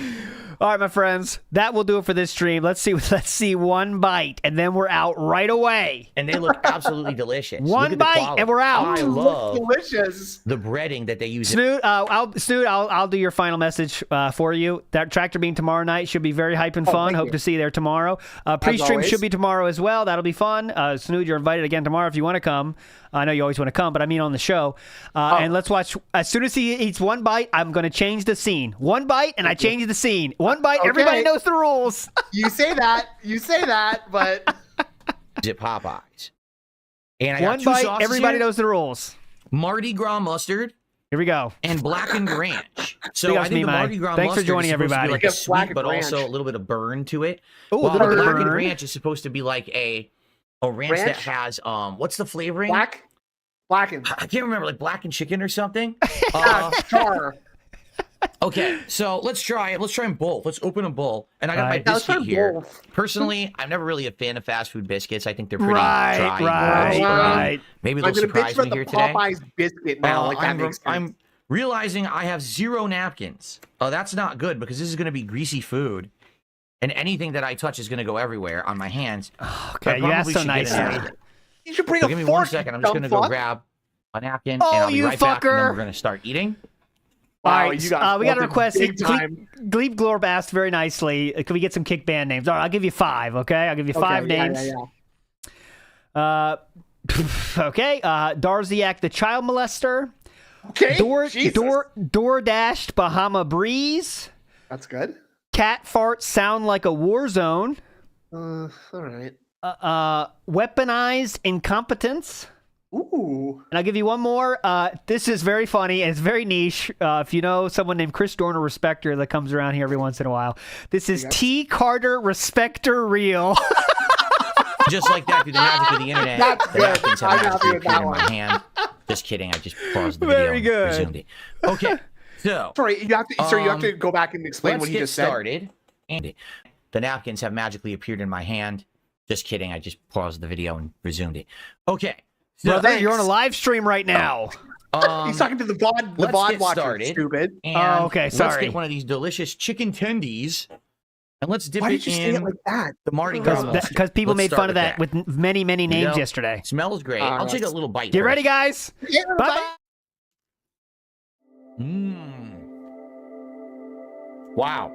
All right, my friends, that will do it for this stream. Let's see one bite, and then we're out right away. And they look absolutely delicious. One Look at the bite, quality. and we're out. I love delicious. the breading that they use. Snoot, I'll do your final message for you. That tractor beam tomorrow night should be very hype and fun. Hope to see you there tomorrow. Preestream should be tomorrow as well. That'll be fun. Snoot, you're invited again tomorrow if you want to come. I know you always want to come, but I mean on the show. And let's watch. As soon as he eats one bite, I'm going to change the scene. One bite, and I change the scene. One bite, everybody knows the rules. You say that, but Is it Popeyes? And I one got two bite, sauces everybody here. knows the rules. Mardi Gras mustard. Here we go. And blackened ranch. So Big I ups, think the Mimai. Mardi Gras Thanks for mustard joining, is supposed everybody. to be like a sweet, Blackened but ranch. also a little bit of burn to it. Ooh, a While little the bit of blackened burn. ranch is supposed to be like a ranch that has what's the flavoring? Blackened. I can't remember, like blackened chicken or something. Char. Okay, so let's try it. Let's try them both. Let's open them both. And I got my Let's try biscuit here. both. Personally, I'm never really a fan of fast food biscuits. I think they're pretty Right, dry. and right, gross. right. Maybe I'm they'll gonna bitch surprise me about here the today. Popeyes biscuit now. Like that makes sense. I'm realizing I have 0 napkins. Oh, that's not good because this is going to be greasy food. And anything that I touch is going to go everywhere on my hands. Okay, you asked so nicely. You should bring So a give me fork. 1 second. I'm just going to go grab a napkin Oh, and I'll be you right back. And then fucker. we're going to start eating. All Wow, right, you got we got a fucking request. big time. Glebe Glorb asked very nicely, can we get some kick band names? All right, I'll give you 5, okay? I'll give you 5 names. Okay, Darziak the child molester. Okay, DoorDashed Bahama Breeze. That's good. Cat farts sound like a war zone. All right. Weaponized incompetence. Ooh. And I'll give you one more. This is very funny and it's very niche. If you know someone named Chris Dorner Respecter that comes around here every once in a while. This is T. Carter Respecter Real. Just like that, through the magic of the internet, That's the good. napkins I'm have happy magically with appeared that in my one. hand. Just kidding. I just paused the Very video and good. resumed it. Okay, so Sorry, you have to go back and explain let's what he get just said. started. And the napkins have magically appeared in my hand. Just kidding. I just paused the video and resumed it. Okay. So, Brother, you're on a live stream right now. He's talking to the VOD let's VOD get watcher. started. Stupid. And okay, Let's sorry. get one of these delicious chicken tendies. And let's dip Why it did you say in it like that? the Mardi Gras mustard. Because people Let's made start fun of that with many, many You names know, yesterday. Smells great. I'll take a little bite. Get first. ready, guys. Bye-bye. Wow.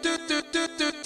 do do do do